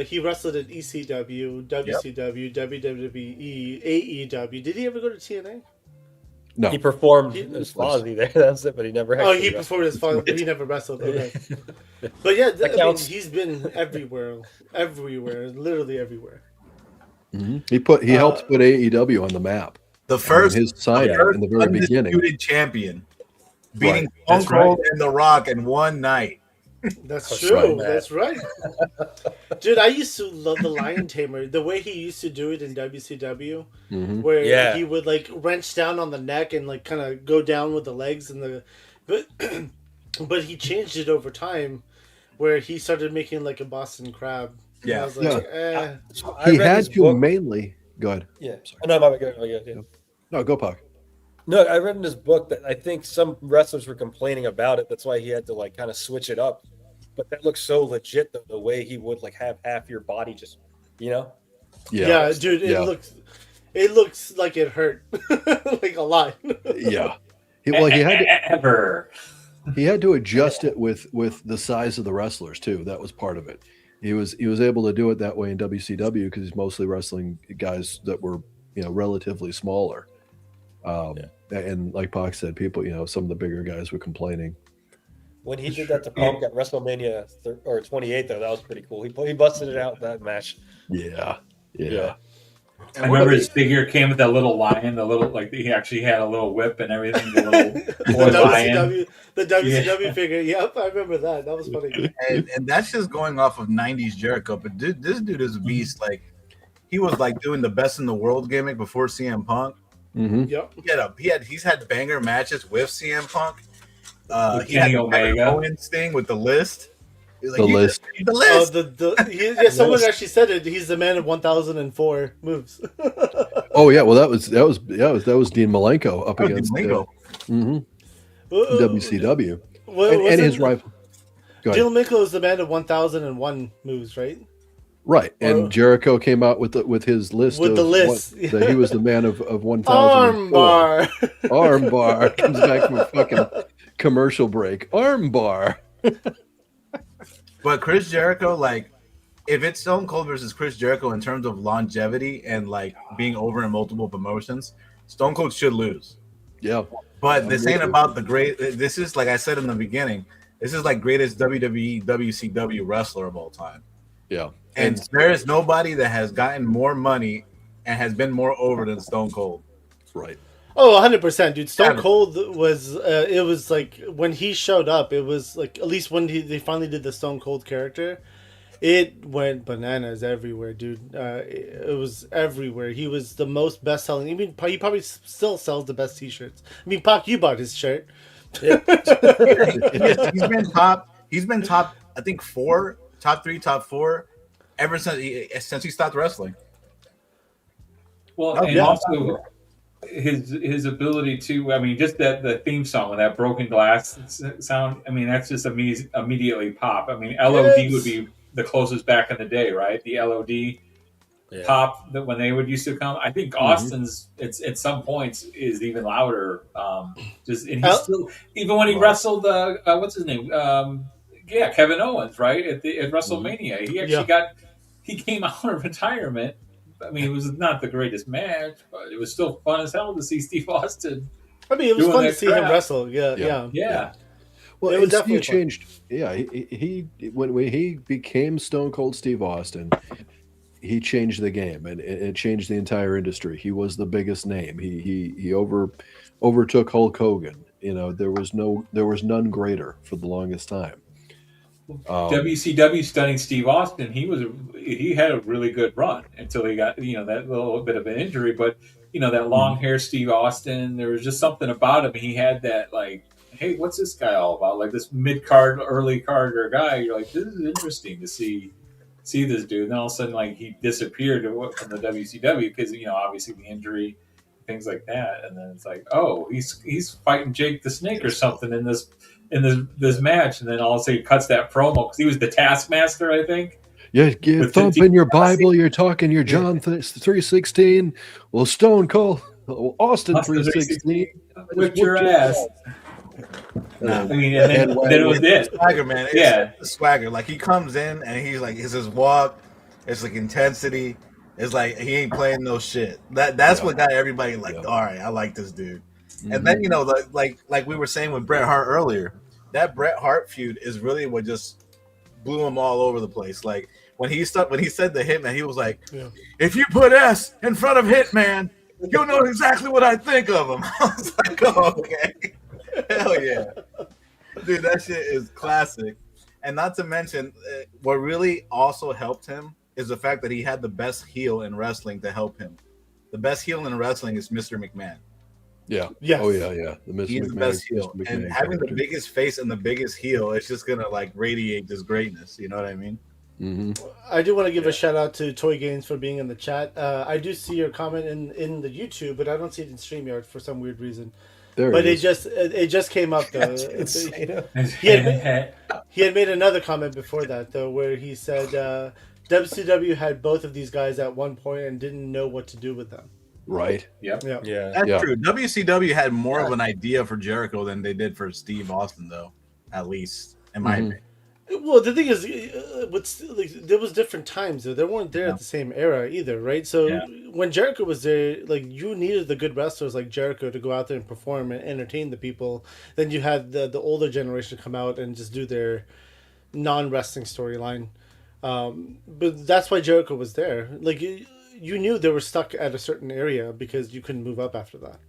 he wrestled at ECW, WCW, WWE, AEW. Did he ever go to TNA? No. He performed He- as Fozzy there. That's it, but he never. Oh, actually he wrestled. performed his father, but he never wrestled. Okay. But yeah, That I mean, counts. he's been everywhere, literally everywhere. He helped put AEW on the map. The first, his signing in the very beginning. undisputed champion, beating That's Stone Cold and The Rock in one night. That's That's true. right, man. That's right. Dude, I used to love the Lion Tamer. The way he used to do it in WCW, where Yeah. he would like wrench down on the neck and like kind of go down with the legs and the, but he changed it over time, where he started making like a Boston Crab. And Yeah. I was like, I He read had his to book. mainly. Go ahead. Yeah. Oh, no, my bad. Yeah. No, go Puck. No, I read in his book that I think some wrestlers were complaining about it. That's why he had to like kind of switch it up. But that looks so legit the way he would like have half your body just, yeah, Yeah. dude, Yeah. it looks like it hurt, like a lot. Yeah. He had to, Ever. he had to adjust it with the size of the wrestlers too. That was part of it. He was able to do it that way in WCW because he's mostly wrestling guys that were relatively smaller. And like Pac said, people some of the bigger guys were complaining. when he did that to Punk at WrestleMania 28, though, that was pretty cool. He busted it out in that match. Yeah. I remember his figure came with that little lion, he actually had a little whip and everything. The little the lion. WCW figure. Yep, I remember that. That was funny. And that's just going off of 90s Jericho. But this dude is a beast. Like, he was like doing the best in the world gimmick before CM Punk. Mm-hmm. Yep. He's had banger matches with CM Punk. With He had Kenny the Kevin Omega. Owens thing with the list. Like, The list. The list. Someone actually said it. He's the man of 1004 moves. Oh yeah, well that was Dean Malenko up against WCW and his rival. Go ahead. Dean Malenko is the man of 1001 moves, right? Right, and Jericho came out with his list With of the list. that he was the man of 1,000 Armbar. Armbar comes back from a fucking commercial break. Armbar. But Chris Jericho, like, if it's Stone Cold versus Chris Jericho in terms of longevity and like being over in multiple promotions, Stone Cold should lose. Yeah, But this ain't about the great. This is, like I said in the beginning, this is like greatest WWE WCW wrestler of all time. yeah. And there is nobody that has gotten more money and has been more over than Stone Cold. Right. Oh, 100%, dude. Stone Yeah. Cold was, it was like, when he showed up, it was like, at least when they finally did the Stone Cold character, it went bananas everywhere, dude. It was everywhere. He was the most best-selling. I mean, he probably still sells the best t-shirts. I mean, Pac, you bought his shirt. He's been top, I think top three, top four, ever since he stopped wrestling. Well, Oh, and yeah. also his ability to, I mean, just the theme song with that broken glass sound. I mean, that's just immediately pop. I mean, LOD would be the closest back in the day, right? The LOD pop that when they would used to come. I think Austin's at some points is even louder. And he's still, even when he wrestled what's his name? Kevin Owens, right? At WrestleMania. He actually he came out of retirement. I mean, it was not the greatest match, but it was still fun as hell to see Steve Austin. I mean, it was doing fun to that see him crap. wrestle. Yeah. Well, It was he definitely changed. Yeah, he when he became Stone Cold Steve Austin, he changed the game and it changed the entire industry. He was the biggest name. He overtook Hulk Hogan. There was none greater for the longest time. WCW stunning Steve Austin. He had a really good run until he got that little bit of an injury. But that long hair Steve Austin, there was just something about him. He had that like, hey, what's this guy all about? Like this mid card, early carder guy. You're like, this is interesting to see this dude. And then all of a sudden, like he disappeared from the WCW because obviously the injury. things like that. And then it's like, oh, he's fighting Jake the Snake or something in this match, and then all of a sudden he cuts that promo because he was the Taskmaster, I think. Yeah, you With thump 15 in your Bible, you're talking your John 3:16. Well, Stone Cold, Austin 3:16. Whip your ass. Nah. I mean, and then it was it. Swagger, man. It's Yeah. the swagger. Like he comes in and he's like, it's his walk, it's like intensity. It's like he ain't playing no shit. That's what got everybody like, all right, I like this dude. And then like we were saying with Bret Hart earlier, that Bret Hart feud is really what just blew him all over the place. Like when he said the Hitman, he was like, if you put S in front of Hitman, you'll know exactly what I think of him. I was like, oh, okay. Hell yeah. Dude, that shit is classic. And not to mention, what really also helped him is the fact that he had the best heel in wrestling to help him. The best heel in wrestling is Mr. McMahon. Yeah. Yes. Oh yeah. He's the best heel. And having the biggest face and the biggest heel, it's just gonna like radiate this greatness. You know what I mean? Mm-hmm. I do want to give a shout out to Toy Games for being in the chat. I do see your comment in the YouTube, but I don't see it in StreamYard for some weird reason. But it just came up though. He had made another comment before that though, where he said WCW had both of these guys at one point and didn't know what to do with them. Right. Yeah. That's true. WCW had more of an idea for Jericho than they did for Steve Austin, though. At least in my opinion. Well, the thing is, there was different times though. They weren't there at the same era either, right? So when Jericho was there, like you needed the good wrestlers like Jericho to go out there and perform and entertain the people. Then you had the older generation come out and just do their non-wrestling storyline. But that's why Jericho was there. Like you knew they were stuck at a certain area because you couldn't move up after that.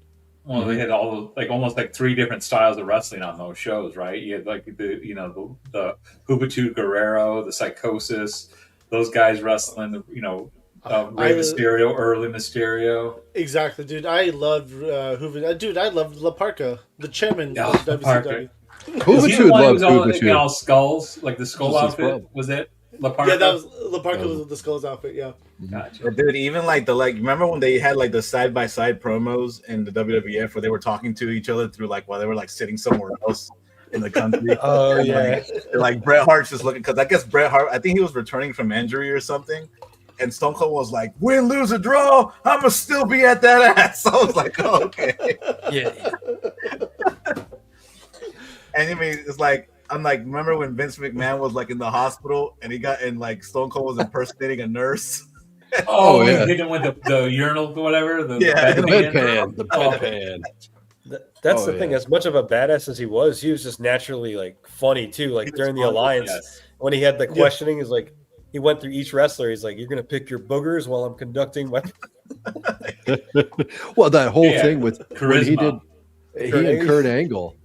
Well, they had almost like three different styles of wrestling on those shows, right? You had like the Juventud Guerrero, the Psychosis, those guys wrestling, Rey Mysterio, early Mysterio. Exactly, dude. I loved Dude, I loved La Parka, the chairman of WCW. Juventud loved Juventud. All skulls, like the skull outfit. Was it La Parka? Yeah, that was La Parka was with the skulls outfit. Yeah. Gotcha. But dude, even remember when they had like the side by side promos in the WWF where they were talking to each other through while they were like sitting somewhere else in the country? Oh yeah. Like Bret Hart's just looking because I guess Bret Hart, I think he was returning from injury or something, and Stone Cold was like, "Win, lose, or draw, I'ma still be at that ass." I was like, oh, okay. Yeah. And I mean, it's like. I'm like, remember when Vince McMahon was like in the hospital and like Stone Cold was impersonating a nurse? Oh, yeah. He hit him with the urinal, whatever. The bedpan. The bedpan. That's the thing. As much of a badass as he was just naturally like funny too. Like during the Alliance, when he had the questioning, is like he went through each wrestler. He's like, "You're gonna pick your boogers while I'm conducting my." Well, that whole thing with charisma. He and Kurt Angle.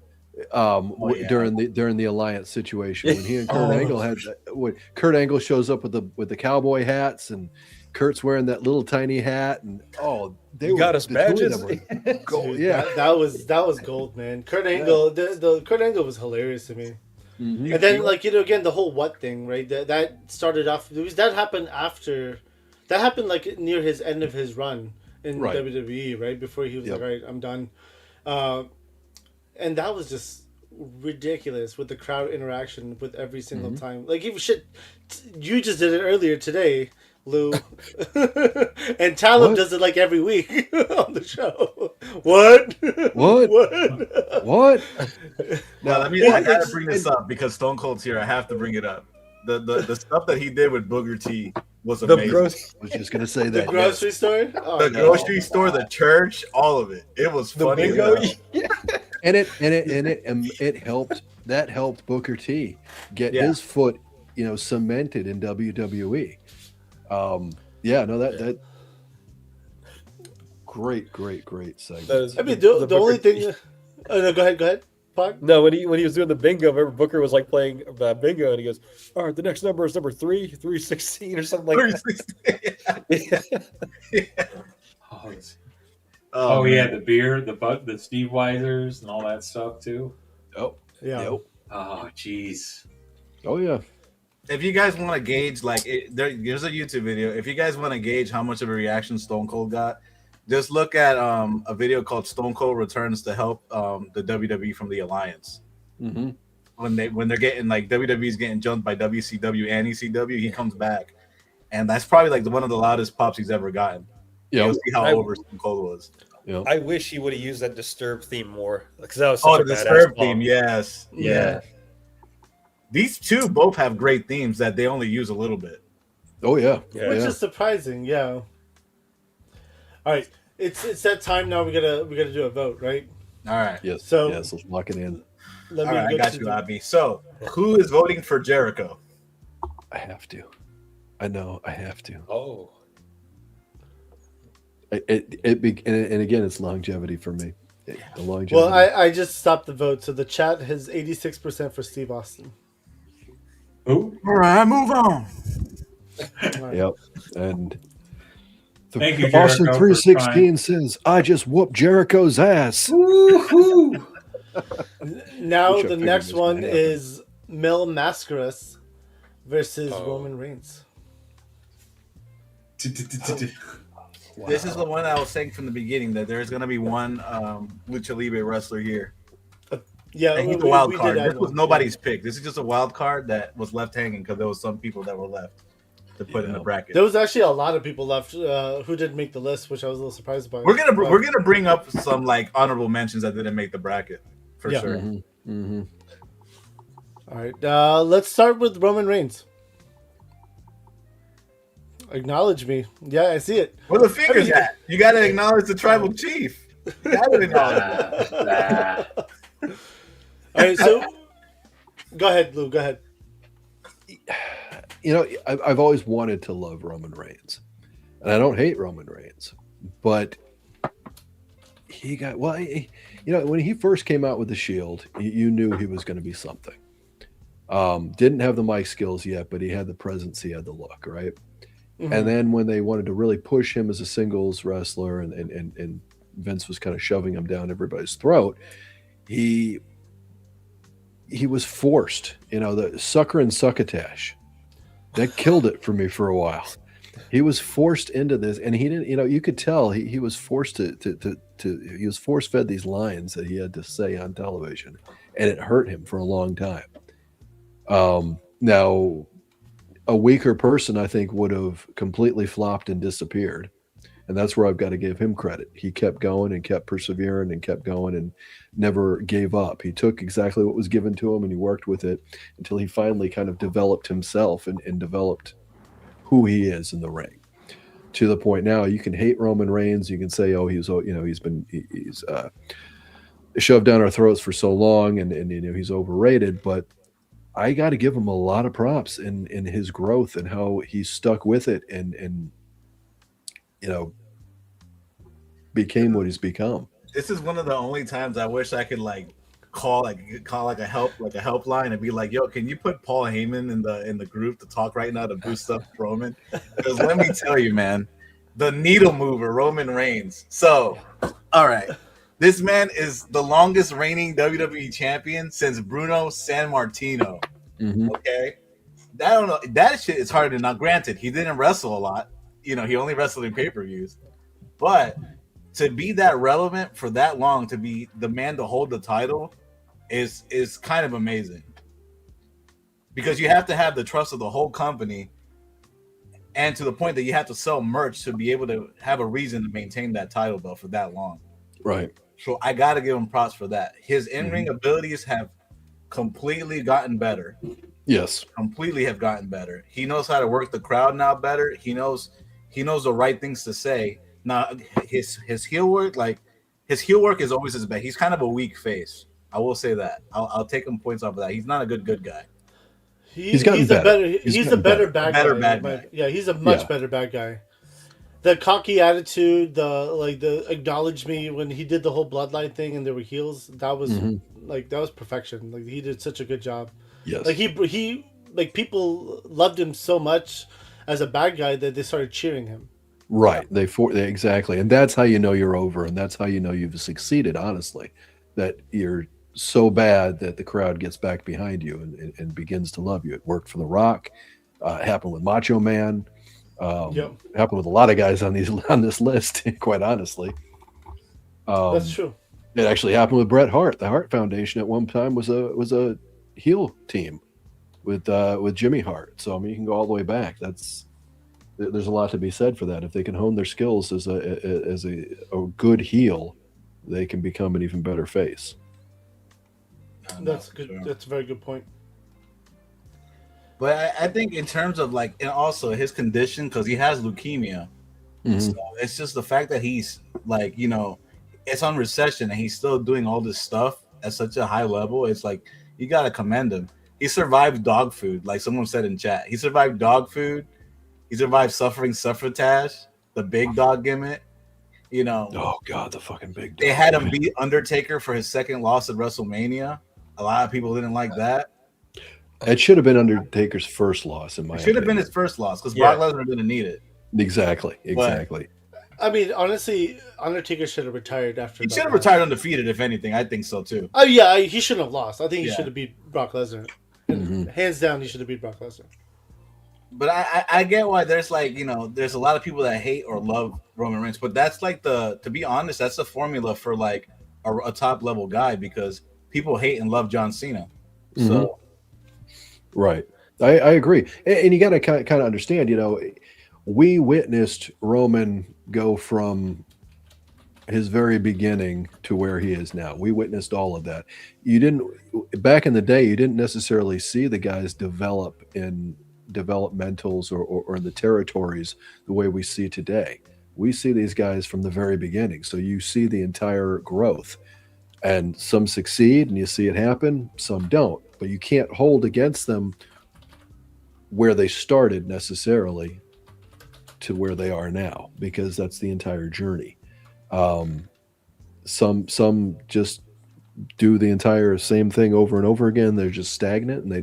During the Alliance situation when he and Kurt Angle had when Kurt Angle shows up with the cowboy hats and Kurt's wearing that little tiny hat and they got us badges. Gold. Dude, yeah, that was gold, man. Kurt Angle, the Kurt Angle was hilarious to me. Mm-hmm. And then again the whole what thing, right? That started off. That happened after. That happened like near his end of his run in WWE, right before he was like, all right, I'm done. And that was just ridiculous with the crowd interaction with every single time. Like, you just did it earlier today, Lou. And Talib does it like every week on the show. What? Now, I gotta bring this up because Stone Cold's here. I have to bring it up. The stuff that he did with Booker T was amazing. I was just gonna say that. The grocery store? Oh, grocery store, the church, all of it. It was funny. And it helped. That helped Booker T get his foot, cemented in WWE. That great segment. I mean, the only thing. Oh, no, go ahead. Pog? No, when he was doing the bingo, remember Booker was like playing bingo, and he goes, "All right, the next number is number 316 or something like that." He had the beer, the Steve Weisers, and all that stuff too. Oh, yeah. Oh, jeez. Oh, yeah. If you guys want to gauge, there's a YouTube video. If you guys want to gauge how much of a reaction Stone Cold got, Just look at a video called Stone Cold Returns to help the WWE from the Alliance. Mm-hmm. When they're getting like WWE's getting jumped by WCW and ECW, he comes back, and that's probably like one of the loudest pops he's ever gotten. Yeah. You'll see how over Stone Cold was. Yeah. I wish he would have used that Disturbed theme more because that was Oh, such the a badass Disturbed pop. theme, yes, yeah. These two both have great themes that they only use a little bit. Oh yeah. Yeah. Which is surprising, yeah. All right, it's that time now. We gotta do a vote, right? All right. Yes. So- yes, let's lock it in. Let All me right, go I got to you, the- Abby. So, who is voting for Jericho? I have to. I know. I have to. Oh, And again, it's longevity for me. The longevity. Well, I just stopped the vote, so the chat has 86% for Steve Austin. Who? All right, move on. All right. Yep. And the Thank you, Austin Jericho, for 316 says, "I just whooped Jericho's ass." Woohoo! Now Which I the figured next was gonna one happen. is Mil Mascaras versus Oh. Roman Reigns. This is the one I was saying from the beginning that there's going to be one Lucha Libre wrestler here. Yeah, And he's we- a wild we did card. add This was one. nobody's pick. This is just a wild card that was left hanging because there was some people that were left to put in the bracket. There was actually a lot of people left who didn't make the list, which I was a little surprised by. We're gonna bring up some like honorable mentions that didn't make the bracket for Yeah. sure. Mm-hmm. Mm-hmm. All right, let's start with Roman Reigns. Acknowledge me. Yeah, I see it. Where the fingers at? You gotta acknowledge the tribal chief. You gotta acknowledge that. All right, so go ahead, Lou. Go ahead. You know, I've always wanted to love Roman Reigns, and I don't hate Roman Reigns, but he got you know, when he first came out with the Shield, you knew he was going to be something. Didn't have the mic skills yet, but he had the presence, he had the look, right? Mhm. And then when they wanted to really push him as a singles wrestler, and Vince was kind of shoving him down everybody's throat, he was forced. You know, the sucker and succotash. That killed it for me for a while. He was forced into this, and he didn't. You know, you could tell he was forced to he was force fed these lines that he had to say on television, and it hurt him for a long time. Now, a weaker person, I think, would have completely flopped and disappeared, and that's where I've got to give him credit. He kept going and kept persevering and kept going and never gave up. He took exactly what was given to him and he worked with it until he finally kind of developed himself and developed who he is in the ring. To the point now, you can hate Roman Reigns. You can say, "Oh, he's shoved down our throats for so long, and you know he's overrated." But I got to give him a lot of props in his growth and how he stuck with it and you know became what he's become. This is one of the only times I wish I could call a helpline and be like, "Yo, can you put Paul Heyman in the group to talk right now to boost up Roman?" Because let me tell you, man, the needle mover Roman Reigns. So, all right, this man is the longest reigning WWE champion since Bruno Sammartino. Mm-hmm. Okay, I don't know, that shit is hard to not. Granted, he didn't wrestle a lot. You know, he only wrestled in pay-per-views, but to be that relevant for that long, to be the man to hold the title is kind of amazing, because you have to have the trust of the whole company, and to the point that you have to sell merch to be able to have a reason to maintain that title belt for that long. Right. So I got to give him props for that. His in-ring abilities have completely gotten better. Yes. Completely have gotten better. He knows how to work the crowd now better. He knows the right things to say. Now his heel work, his heel work is always his best. He's kind of a weak face. I will say that. I'll take him points off of that. He's not a good guy. He's gotten better. He's a better bad guy. Yeah, he's a much better bad guy. The cocky attitude, the acknowledge me when he did the whole bloodline thing and there were heels. That was that was perfection. Like, he did such a good job. Yes. Like he people loved him so much as a bad guy that they started cheering him. Right. They exactly. And that's how you know you're over, and that's how you know you've succeeded, honestly. That you're so bad that the crowd gets back behind you and begins to love you. It worked for The Rock. It happened with Macho Man. Yep. Happened with a lot of guys on this list, quite honestly. That's true. It actually happened with Bret Hart. The Hart Foundation at one time was a heel team with Jimmy Hart. So I mean, you can go all the way back. There's a lot to be said for that. If they can hone their skills as a good heel, they can become an even better face. That's good. Sure. That's a very good point. But I think in terms of like, and also his condition, because he has leukemia. Mhm. So it's just the fact that he's like, it's on recession and he's still doing all this stuff at such a high level. It's like, you got to commend him. He survived dog food, like someone said in chat. He survived dog food. He survived suffering suffrage, the big dog gimmick. Oh God, the fucking big dog. They had him beat Undertaker for his second loss at WrestleMania. A lot of people didn't like that. It should have been Undertaker's first loss, in my It should have been opinion. his first loss because Yeah. Brock Lesnar didn't need it. Exactly. I mean, honestly, Undertaker should have retired after. He that should have match. retired undefeated, if anything. I think so too. Oh yeah, he shouldn't have lost. I think he Yeah. should have beat Brock Lesnar. And hands down, he should have beat Brock Lesnar. But I get why there's like, there's a lot of people that hate or love Roman Reigns. But that's like to be honest, that's the formula for like a top level guy because people hate and love John Cena. So Right. I agree. And you got to kind of understand, we witnessed Roman go from his very beginning to where he is now. We witnessed all of that. Back in the day, you didn't necessarily see the guys develop in developmentals or in the territories the way we see today. We see these guys from the very beginning. So you see the entire growth. And some succeed and you see it happen, some don't. But you can't hold against them where they started necessarily to where they are now, because that's the entire journey. Some just do the entire same thing over and over again. They're just stagnant and they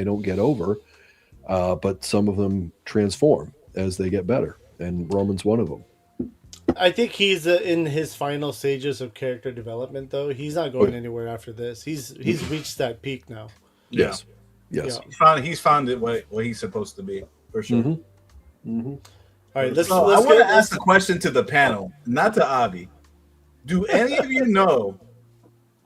don't get over. But some of them transform as they get better, and Roman's one of them. I think he's in his final stages of character development, though. He's not going anywhere after this. He's reached that peak now. Yes. Yeah. he's found it what he's supposed to be for sure. Mm-hmm. All right, let's. So let's I want to get- ask a question to the panel, not to Avi. Do any of you know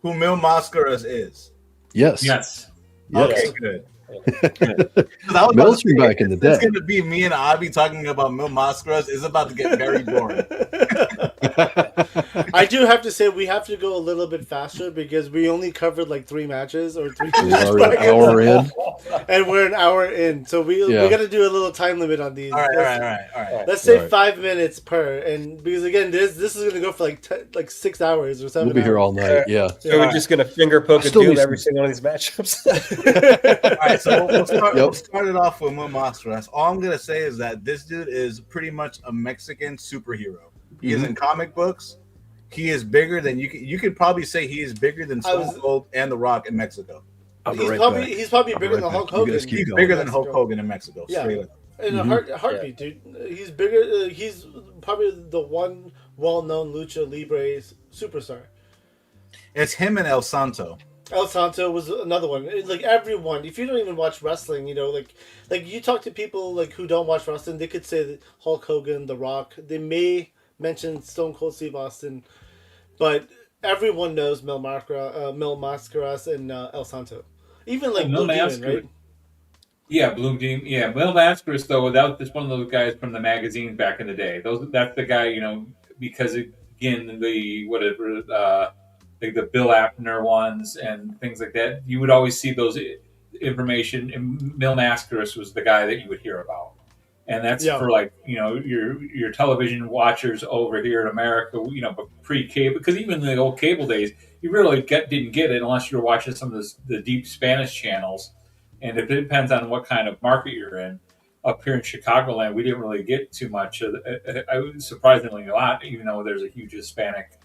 who Mil Mascaras is? Yes. Yes. Okay, good. 'Cause I was about Mills to from say, back in the if it's day. going to be me and Avi talking about Mil Mascaras. It's about to get very boring. I do have to say we have to go a little bit faster because we only covered like 3 matches or 3 We match are an brackets, hour in. and we're an hour in. So we Yeah. got to do a little time limit on these. All right. Let's say Right. 5 minutes per, and because again, this is going to go for like 6 hours or 7. We'll be here all night. Yeah. So we're just gonna finger poke a Still Doom need every some- single one of these matchups. All right, so we'll start, Yep. we'll start it off with Mil Mascaras. All I'm gonna say is that this dude is pretty much a Mexican superhero. He is in comic books. He is bigger than you could probably say he is bigger than Stone Cold and The Rock in Mexico. I'll be He's right probably back. he's probably I'll be bigger right than back. Hulk You Hogan. guys keep He's going. bigger than Hulk Hogan in Mexico. Yeah. Straight up. In a heartbeat, dude. He's bigger. He's probably the one well-known lucha libre superstar. It's him and El Santo. El Santo was another one. Like everyone, if you don't even watch wrestling, like you talk to people like who don't watch wrestling, they could say that Hulk Hogan, The Rock. They may mention Stone Cold Steve Austin, but everyone knows Mil Mascaras and El Santo. Even like Mil Blue Demon, Mascaras. right? Yeah, Blue Demon. Yeah, Mil Mascaras though, without this one of those guys from the magazines back in the day. That's the guy, because again like the Bill Apner ones and things like that. You would always see those information, and Mil Mascaras was the guy that you would hear about. And that's for like your television watchers over here in America, but pre-cable, because even in the old cable days, you really didn't get it unless you were watching some of the deep Spanish channels. And it depends on what kind of market you're in. Up here in Chicagoland, we didn't really get too much. Surprisingly, a lot, even though there's a huge Hispanic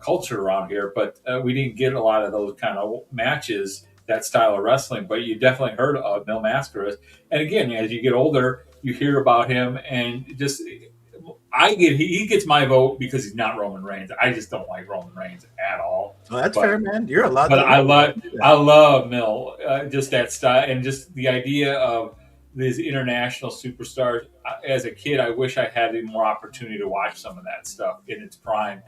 culture around here, but we didn't get a lot of those kind of matches, that style of wrestling. But you definitely heard of Mil Mascaras. And again, as you get older, you hear about him, and just he gets my vote because he's not Roman Reigns. I just don't like Roman Reigns at all. Oh, that's fair, man. You're allowed. But I love Mil, just that style and just the idea of these international superstars. As a kid, I wish I had more opportunity to watch some of that stuff in its prime.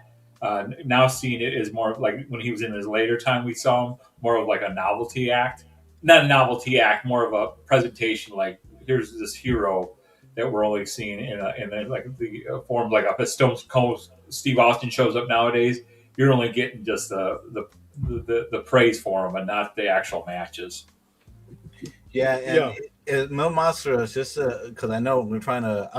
Now seeing it is more like when he was in his later time, we saw him more of like a novelty act, not a novelty act, more of a presentation. Like here's this hero that we're only seeing in like the form like if Stone Cold Steve Austin shows up nowadays, you're only getting just the praise for him, but not the actual matches. Yeah, and Mil Mascaras, just because I know we're trying to,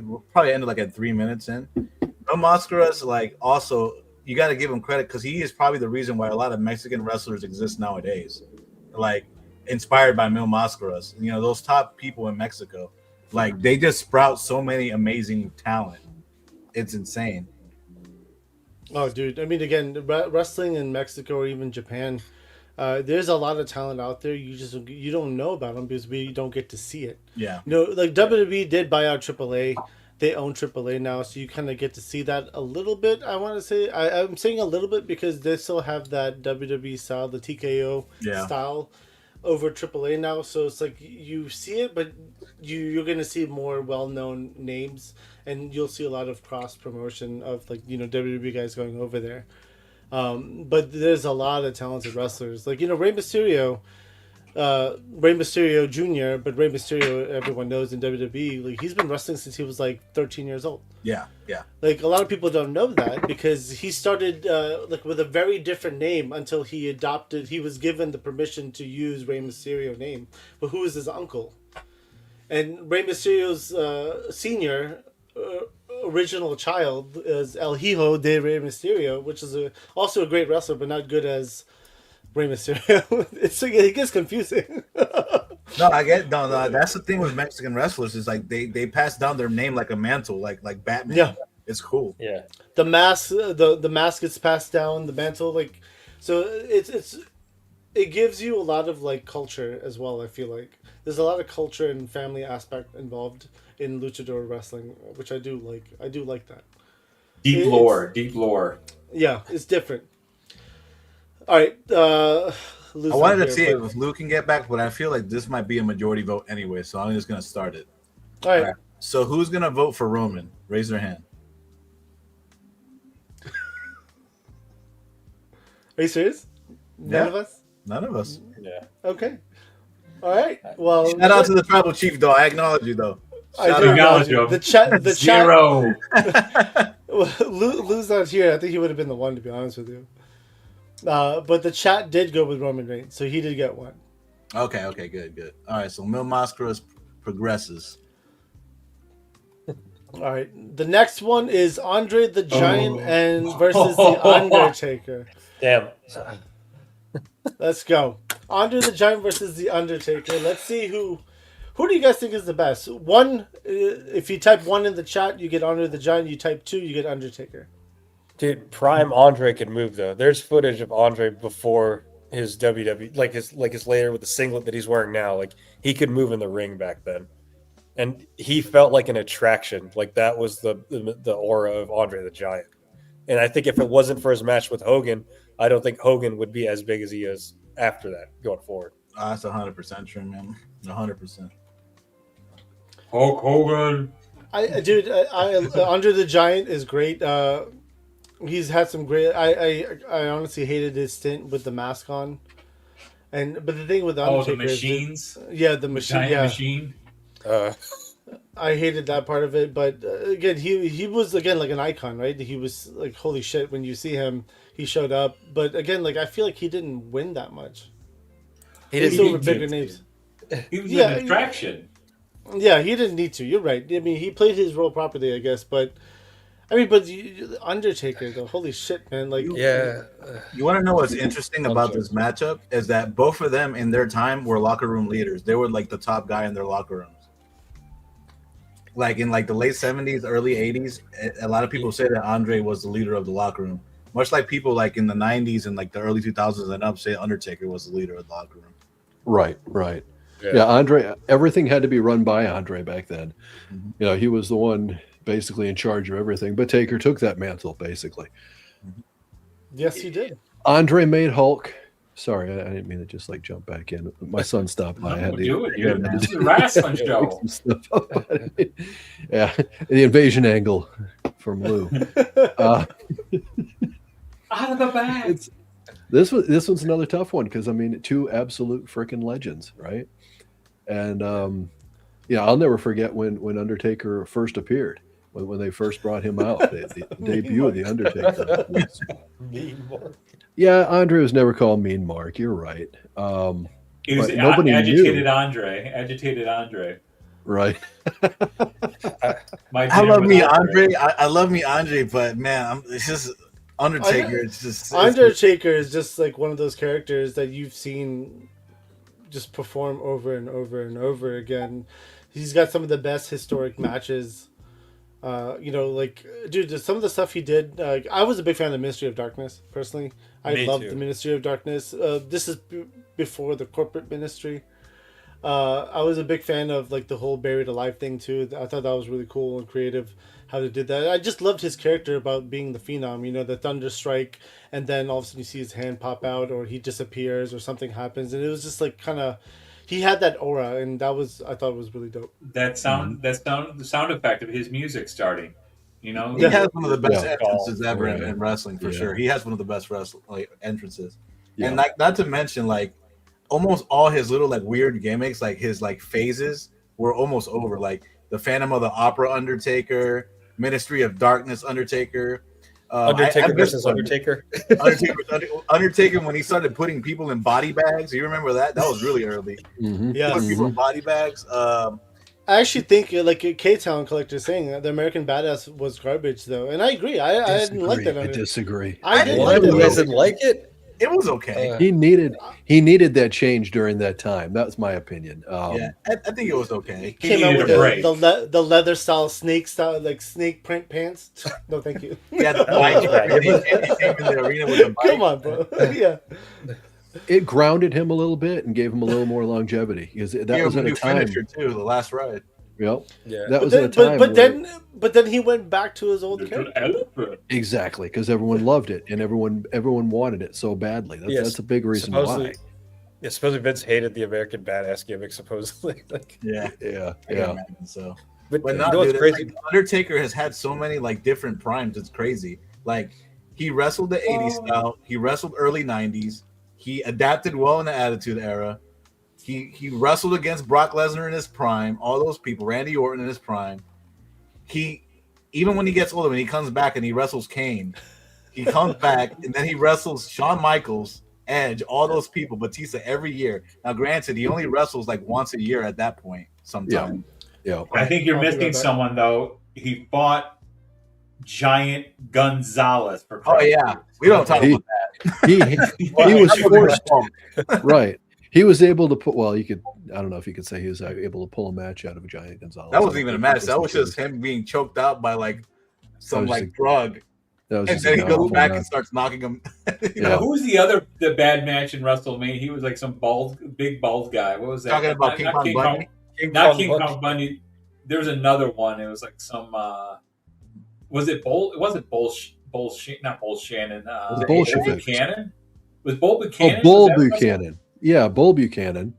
we'll probably end like at 3 minutes in. Mil Mascaras, like, also, you got to give him credit because he is probably the reason why a lot of Mexican wrestlers exist nowadays. Like, inspired by Mil Mascaras. You know, those top people in Mexico, like, they just sprout so many amazing talent. It's insane. Oh, dude. I mean, again, wrestling in Mexico or even Japan, there's a lot of talent out there. You don't know about them because we don't get to see it. Yeah. You know, like WWE did buy out AAA. They own AAA now, so you kind of get to see that a little bit. I want to say I'm saying a little bit because they still have that WWE style, the TKO style, over AAA now. So it's like you see it, but you're going to see more well-known names, and you'll see a lot of cross promotion of like WWE guys going over there. But there's a lot of talented wrestlers, like Rey Mysterio Jr., but Rey Mysterio, everyone knows in WWE, like he's been wrestling since he was like 13 years old. Yeah. Like a lot of people don't know that because he started like with a very different name until he was given the permission to use Rey Mysterio name. But who is his uncle? And Rey Mysterio's senior original child is El Hijo de Rey Mysterio, which is also a great wrestler, but not good as Rey Mysterio. It gets confusing. No, I get no. That's the thing with Mexican wrestlers is like they pass down their name like a mantle, like Batman. Yeah, it's cool. Yeah, the mask, the mask gets passed down, the mantle, like so it gives you a lot of like culture as well. I feel like there's a lot of culture and family aspect involved in luchador wrestling, which I do like. I do like that. Deep lore. Yeah, it's different. All right. I wanted to see if Lou can get back, but I feel like this might be a majority vote anyway, so I'm just going to start it. All right. So who's going to vote for Roman? Raise their hand. Are you serious? None of us? None of us. yeah. Okay. All right. Well, Shout out to the tribal chief, though. I acknowledge you, though. I do acknowledge you. The chat. Zero. Lou's not here. I think he would have been the one, to be honest with you. But the chat did go with Roman Reigns, so he did get one. Okay, good. All right, so Mil Mascaras progresses. All right, the next one is Andre the Giant versus the Undertaker. Damn. Let's go. Andre the Giant versus the Undertaker. Let's see who do you guys think is the best? One, if you type 1 in the chat, you get Andre the Giant. You type 2, you get Undertaker. Dude, prime Andre could move though. There's footage of Andre before his WWE, like his later with the singlet that he's wearing now. Like he could move in the ring back then, and he felt like an attraction. Like that was the aura of Andre the Giant. And I think if it wasn't for his match with Hogan, I don't think Hogan would be as big as he is after that going forward. That's 100% true, man. 100%. Hulk Hogan. Andre the Giant is great. He's had some great. I honestly hated his stint with the mask on, but the thing with the Undertaker, the machines. The machine, giant machine. I hated that part of it, but again, he was again like an icon, right? He was like holy shit when you see him. He showed up, but again, like I feel like he didn't win that much. He didn't over bigger names. He was an attraction. Yeah, he didn't need to. You're right. I mean, he played his role properly, I guess, but. Undertaker, though, holy shit, man! Like, you want to know what's interesting about this matchup is that both of them in their time were locker room leaders. They were like the top guy in their locker rooms. Like in like the late 70s, early 80s, a lot of people say that Andre was the leader of the locker room. Much like people like in the 90s and like the early 2000s and up say Undertaker was the leader of the locker room. Right. Yeah, Andre. Everything had to be run by Andre back then. Mm-hmm. He was the one basically in charge of everything, but Taker took that mantle basically. Yes, he did. Andre made Hulk. Sorry, I didn't mean to just like jump back in. My son stopped by. I No, had to do it, dude. had to This is a wrestling make show. some stuff up. Yeah, the invasion angle from Lou. Out of the bag. It's this one's another tough one because I mean, two absolute freaking legends, right? And yeah, I'll never forget when Undertaker first appeared. When they first brought him out, the debut of the Undertaker. Mean Mark. Yeah, Andre was never called Mean Mark. You're right. It was but nobody agitated knew. Andre. Agitated Andre. Right. My I jam love with me Andre. I love me Andre, but man, it's just Undertaker. It's just Undertaker is just like one of those characters that you've seen just perform over and over and over again. He's got some of the best historic matches. You know, like, dude, some of the stuff he did. I was a big fan of the Ministry of Darkness, personally. I Me loved too. the Ministry of Darkness. This is before the corporate ministry. I was a big fan of like the whole buried alive thing too. I thought that was really cool and creative how they did that. I just loved his character about being the phenom, you know, the thunder strike, and then all of a sudden you see his hand pop out, or he disappears, or something happens, and it was just like kind of, he had that aura, and I thought it was really dope. the sound effect of his music starting. You know, he has one of the best Yeah. entrances ever Yeah. in wrestling for Yeah. sure. He has one of the best entrances, Yeah. and like not to mention like almost all his little like weird gimmicks, like his like phases were almost over. Like the Phantom of the Opera Undertaker, Ministry of Darkness Undertaker. Undertaker I missed versus one. Undertaker. Undertaker when he started putting people in body bags. You remember that? That was really early. Mhm. Yeah. Putting people in body bags. I actually think, like K-Town Collector saying, the American Badass was garbage, though, and I agree. I didn't like that. I disagree. I didn't What? like You that. guys didn't like it? It was okay. He needed that change during that time. That's my opinion. Yeah, I think it was okay. He Came out needed with a break. the leather style, like snake print pants. No, thank you. Yeah, the bike. He came in the arena with the bike. Come on, bro. Yeah. It grounded him a little bit and gave him a little more longevity because that He was was a at a new time. finisher too. The last ride. Yep. Yeah. That But was at a then, time. but then he went back to his old character. Elephant. Exactly, because everyone loved it and everyone wanted it so badly. Yes. That's a big reason Supposedly- why. Yeah, supposedly Vince hated the American Badass gimmick, supposedly. Like, Yeah, Yeah, I can yeah. imagine so. but But you not know what's dude, crazy? like, Undertaker has had so many like different primes. It's crazy. Like he wrestled the '80s style. He wrestled early '90s. He adapted well in the Attitude Era. He wrestled against Brock Lesnar in his prime. All those people, Randy Orton in his prime. He even when he gets older, when he comes back and he wrestles Kane, he comes back and then he wrestles Shawn Michaels, Edge, all those people, Batista every year. Now, granted, he only wrestles like once a year at that point. Sometimes. Yeah. I think you're I'll be right missing back. someone though. He fought Giant Gonzalez for. Oh yeah, we don't talk He- about He was that. forced. Right. He was able to put. Well, you could. I don't know if you could say he was able to pull a match out of a Giant Gonzalez. That wasn't even a match. That was just him being choked out by like some That was like just drug, That was and just then he a goes powerful back match. and starts knocking him. Yeah. Who was the bad match in WrestleMania? He was like some big bald guy. What was that? Talking about King Kong Bundy? Not King Kong Bundy. There was another one. It was like some. Was it Bull? It wasn't Bull. Not Bull Shannon. Was it Bull Bolshevik? Buchanan. Was Bull Buchanan? Oh, Bull Was that Buchanan. Yeah, Bull Buchanan.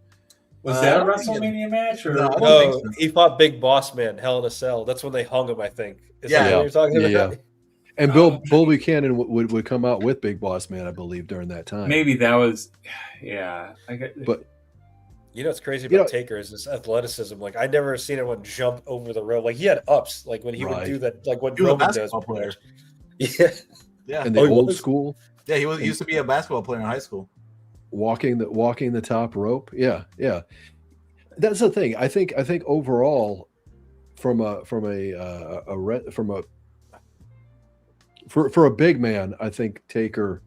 Was that a I don't think WrestleMania match? Or No, I don't No, think so. he fought Big Boss Man, Hell in a Cell. That's when they hung him, I think. Is Yeah. that what you're talking Yeah, about? And Bull Buchanan would come out with Big Boss Man, I believe, during that time. maybe that was. Yeah. But You know what's crazy You about know- Taker is his athleticism. Like I never seen anyone jump over the rope. Like he had ups. Like when he would Right. do that. Like what He was a Roman does. basketball player. Yeah. Yeah, in the Oh, he old was? school, yeah, he used to be a basketball player in high school. walking the top rope. Yeah, yeah. That's the thing. I think overall, for a big man, I think Taker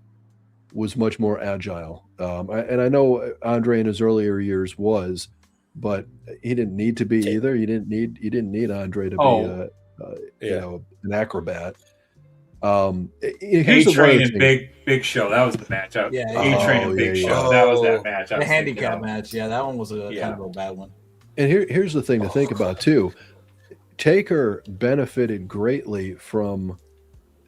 was much more agile. And I know Andre in his earlier years was, but he didn't need to be either. You didn't need Andre to be an acrobat. Here's the A-Train one and thing. Big Show. That was the match. Yeah, A-Train and Oh, Big yeah, Show. yeah. That was that match. I The was thinking handicap of. match. Yeah, that one was a Yeah. kind of a bad one. And here's the thing to think about too. Taker benefited greatly from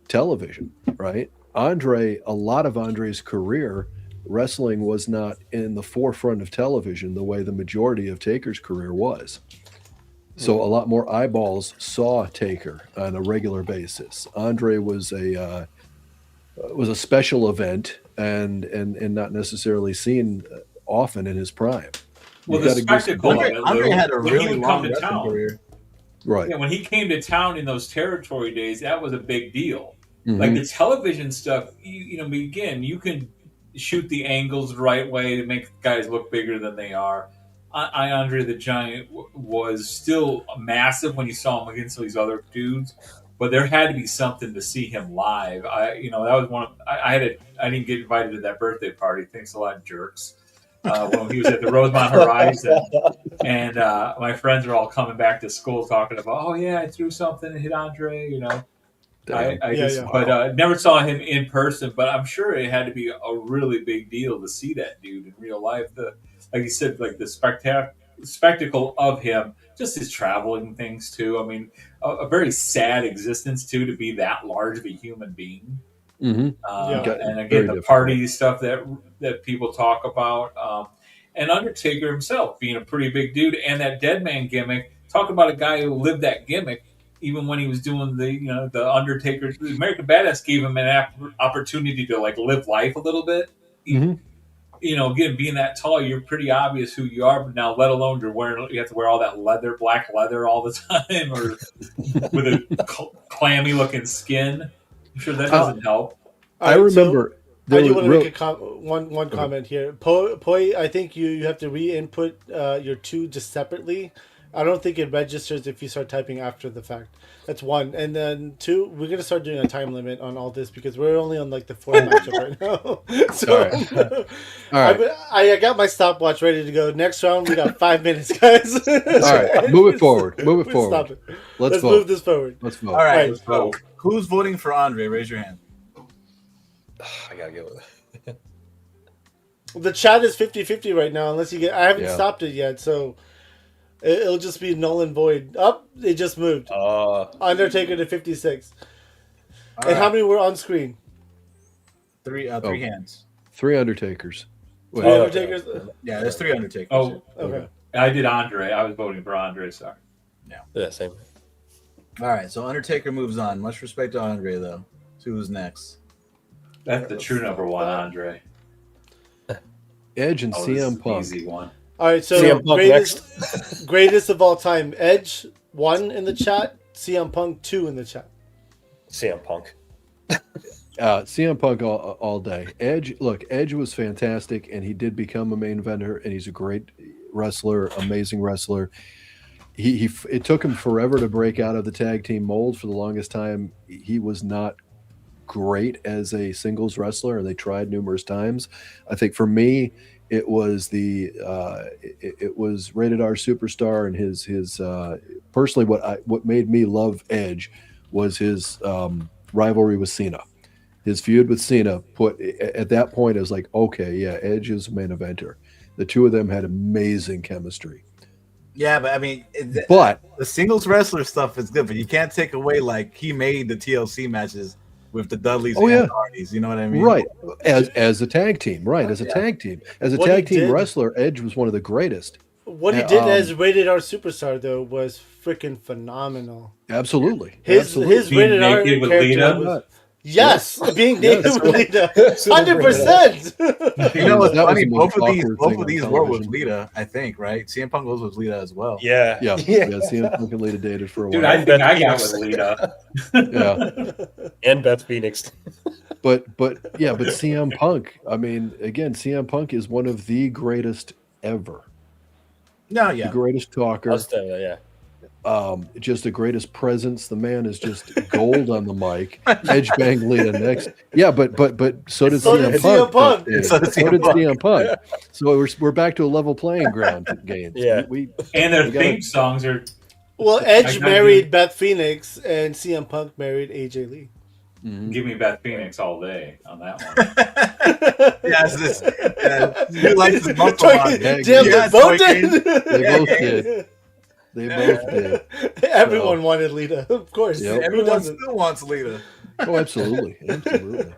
television, right? A lot of Andre's career wrestling was not in the forefront of television the way the majority of Taker's career was. So a lot more eyeballs saw Taker on a regular basis. Andre was a special event and not necessarily seen often in his prime. Well, You the gotta give some spectacle of credit. it, Andre Lou, had a when he really would long come to wrestling town. career. Right. Yeah, when he came to town in those territory days, that was a big deal. Mhm. Like the television stuff, again, you can shoot the angles the right way to make guys look bigger than they are. Andre the Giant was still massive when you saw him against these other dudes, but there had to be something to see him live. That was one of I didn't get invited to that birthday party. Thanks a lot, jerks. When he was at the Rosemont Horizon, and my friends are all coming back to school talking about, oh yeah, I threw something and hit Andre. Damn. But never saw him in person. But I'm sure it had to be a really big deal to see that dude in real life. Like you said, like the spectacle of him, just his traveling things too. I mean, a very sad existence too, to be that large of a human being. Mm-hmm. And again, the party stuff that people talk about, and Undertaker himself being a pretty big dude, and that dead man gimmick. Talk about a guy who lived that gimmick, even when he was doing the Undertaker. The American Badass gave him an opportunity to like live life a little bit. Mm-hmm. Again, being that tall, you're pretty obvious who you are. But now, let alone you have to wear all that black leather all the time, or with a clammy looking skin. I'm sure that doesn't help. I remember. I do want to make one comment here. Poi, I think you have to re-input your two just separately. I don't think it registers if you start typing after the fact. That's one. And then two, we're going to start doing a time limit on all this because we're only on like the fourth matchup right now. So, all right. I got my stopwatch ready to go. Next round, we got 5 minutes, guys. All right. Move it forward. Move it forward. Stop it. Let's vote. Move this forward. Let's vote. All right, Let's go. Who's voting for Andre? Raise your hand. I gotta go with it. The chat is 50-50 right now, unless you get. I haven't Yeah. stopped it yet, so it'll just be null and void. Up, it just moved. Undertaker to 56. All And right. how many were on screen? Three Oh. hands. 3 Undertakers. Wait, Three Undertakers. Yeah, there's 3 Undertakers. Oh, Okay. I did Andre. I was voting for Andre. Sorry. Yeah, same. All right, so Undertaker moves on. Much respect to Andre, though. So who's next? That's the true number one, Andre. Edge and Oh, this is CM an Punk. easy one. All right, so CM Punk greatest of all time. Edge 1 in the chat. CM Punk 2 in the chat. CM Punk. CM Punk all day. Edge was fantastic, and he did become a main eventer, and he's a great wrestler, amazing wrestler. It took him forever to break out of the tag team mold. For the longest time, he was not great as a singles wrestler, and they tried numerous times. I think for me, it was it was Rated R Superstar, and his personally what made me love Edge was his rivalry with Cena. His feud with Cena at that point, it was like, okay, yeah, Edge is a main eventer. The two of them had amazing chemistry. Yeah, but I mean, But the singles wrestler stuff is good, but you can't take away like he made the TLC matches with the Dudleys and the Hardys. You know what I mean? Right, as a tag team, right? As a tag team, as a What tag he team did- wrestler, Edge was one of the greatest. What he did as Rated R Superstar, though, was freaking phenomenal. Absolutely, His Rated R naked with character Lita? was... Yes, being naked Yes. with Lita. 100%. You know what's That was funny? the most Both awkward of thing these on were with television. Lita, I think, right? CM Punk was with Lita as well. Yeah. Yeah, CM Punk and Lita dated for a Dude, while. I think I got with Lita. Yeah, And Beth Phoenix. but CM Punk. I mean, again, CM Punk is one of the greatest ever. No, The yeah. greatest talker. Yeah. Just the greatest presence. The man is just gold on the mic. Edge bang Lita next. Yeah, but so did So CM did Punk. CM Punk. So did CM Punk. CM Punk. So we're back to a level playing ground game. Yeah. we And their We gotta- theme songs are. Well, I Edge gotta married do- Beth Phoenix, and CM Punk married AJ Lee. Give me Beth Phoenix all day on that one. He likes his muscle on. Yeah, Damn, yeah, they both so did. they both did. They both did. Everyone wanted Lita, of course. Yep. Who Everyone doesn't? still wants Lita. Oh, absolutely, absolutely.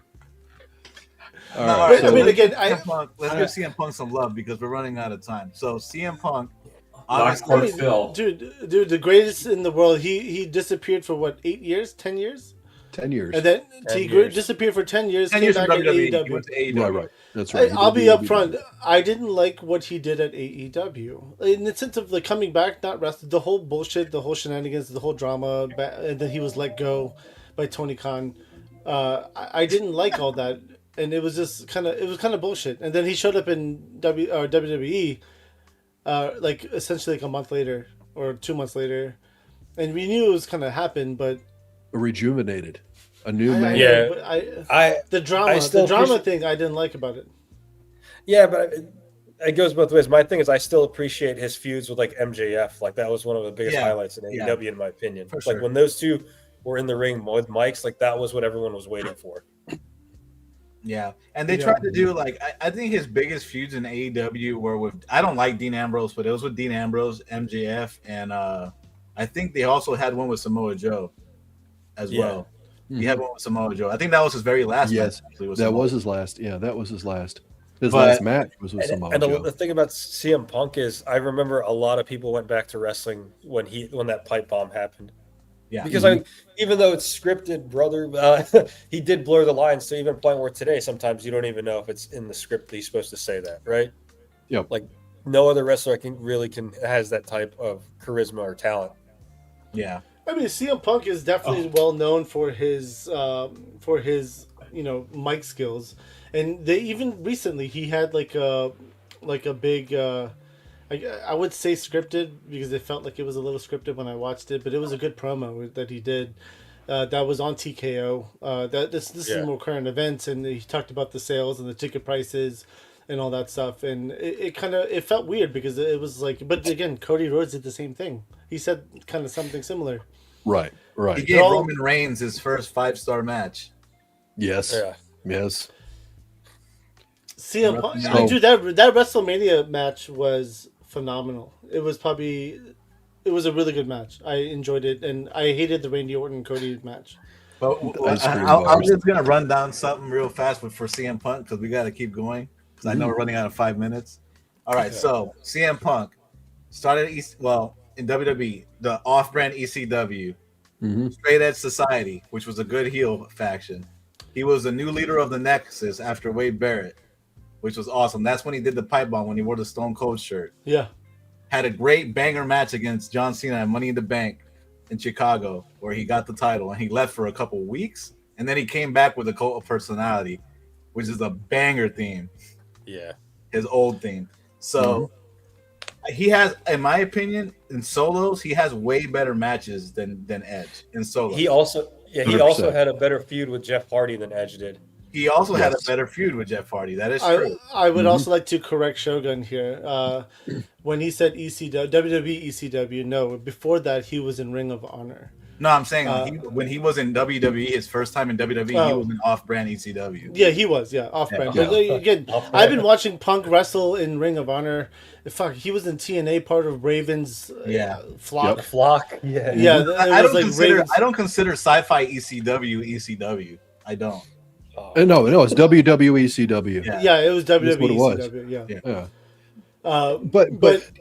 All No, right. all right, I mean, again, CM Punk, let's give CM Punk some love because we're running out of time. So CM Punk, Lockport obviously, Phil. dude, the greatest in the world. He disappeared for what, 8 years, 10 years, 10 years. and then 10 he years. disappeared for 10 years. 10 Came years from back at WWE, he AEW. went to AEW. Right. That's right. I'll be He did upfront. I didn't like what he did at AEW in the sense of like coming back, not wrestling. The whole bullshit, the whole shenanigans, the whole drama, and then he was let go by Tony Khan. I didn't like all that, and it was just kind of bullshit. And then he showed up in WWE, like essentially like a month later or 2 months later, and we knew it was kind of happened, but rejuvenated, a new I- man. Yeah. but I the drama still appreciate- thing I didn't like about it. Yeah, but it goes both ways. My thing is, I still appreciate his feuds with like MJF. Like that was one of the biggest Yeah, highlights in yeah. AEW, in my opinion. For Like sure. when those two were in the ring with mics, like that was what everyone was waiting for. Yeah, and they Yeah. tried to do like I think his biggest feuds in AEW were with I don't like Dean Ambrose, but it was with Dean Ambrose, MJF, and I think they also had one with Samoa Joe as Yeah. well. He had one with Samoa Joe. I think that was his very last Yes, match. Actually, with that Samoa was Joe. his last. Yeah, that was his last. His But- last match was with And, Samoa and Joe. the thing about CM Punk is, I remember a lot of people went back to wrestling when that pipe bomb happened. Yeah. Because even though it's scripted, brother, he did blur the lines to even a point where today sometimes you don't even know if it's in the script that he's supposed to say that, right? Yep. Like no other wrestler has that type of charisma or talent. Yeah. I mean, CM Punk is definitely well known for his mic skills, and they even recently he had like a big I would say scripted because it felt like it was a little scripted when I watched it, but it was a good promo that he did. That was on TKO. This is more current events, and he talked about the sales and the ticket prices and all that stuff, and it felt weird because it was like, but again, Cody Rhodes did the same thing. He said kind of something similar. Right. He gave Roman Reigns his first 5-star match. Yes. Yeah. Yes. CM Punk, So- dude, that WrestleMania match was phenomenal. It was a really good match. I enjoyed it, and I hated the Randy Orton Cody match. But Ice cream I'm bars. just gonna run down something real fast for CM Punk because we got to keep going because I know we're running out of 5 minutes. All right, so CM Punk started in WWE, the off-brand ECW, Straight Edge Society, which was a good heel faction. He was the new leader of the Nexus after Wade Barrett, which was awesome. That's when he did the pipe bomb when he wore the Stone Cold shirt. Yeah. Had a great banger match against John Cena at Money in the Bank in Chicago, where he got the title, and he left for a couple weeks, and then he came back with a Cult of Personality, which is a banger theme, Yeah. his old theme. So he has, in my opinion, in solos, he has way better matches than Edge in solos. He also 100%. had a better feud with Jeff Hardy than Edge did. He also had a Yes. better feud with Jeff Hardy. That is true. I would also like to correct Shogun here. When he said ECW, WWE ECW, no, before that he was in Ring of Honor. No, I'm saying when he was in WWE, his first time in WWE, he Oh. was in off-brand ECW. Yeah, he was. Yeah, off-brand. Yeah. But again, Off-brand. I've been watching Punk wrestle in Ring of Honor. Fuck, he was in TNA, part of Raven's flock. Yep. Flock. Yeah. Yeah, it I was don't consider Raven's- I don't consider sci-fi ECW. I don't. No, it's WWE CW. Yeah. Yeah, it was WWE That's what it was. ECW. Yeah. Yeah. Yeah. But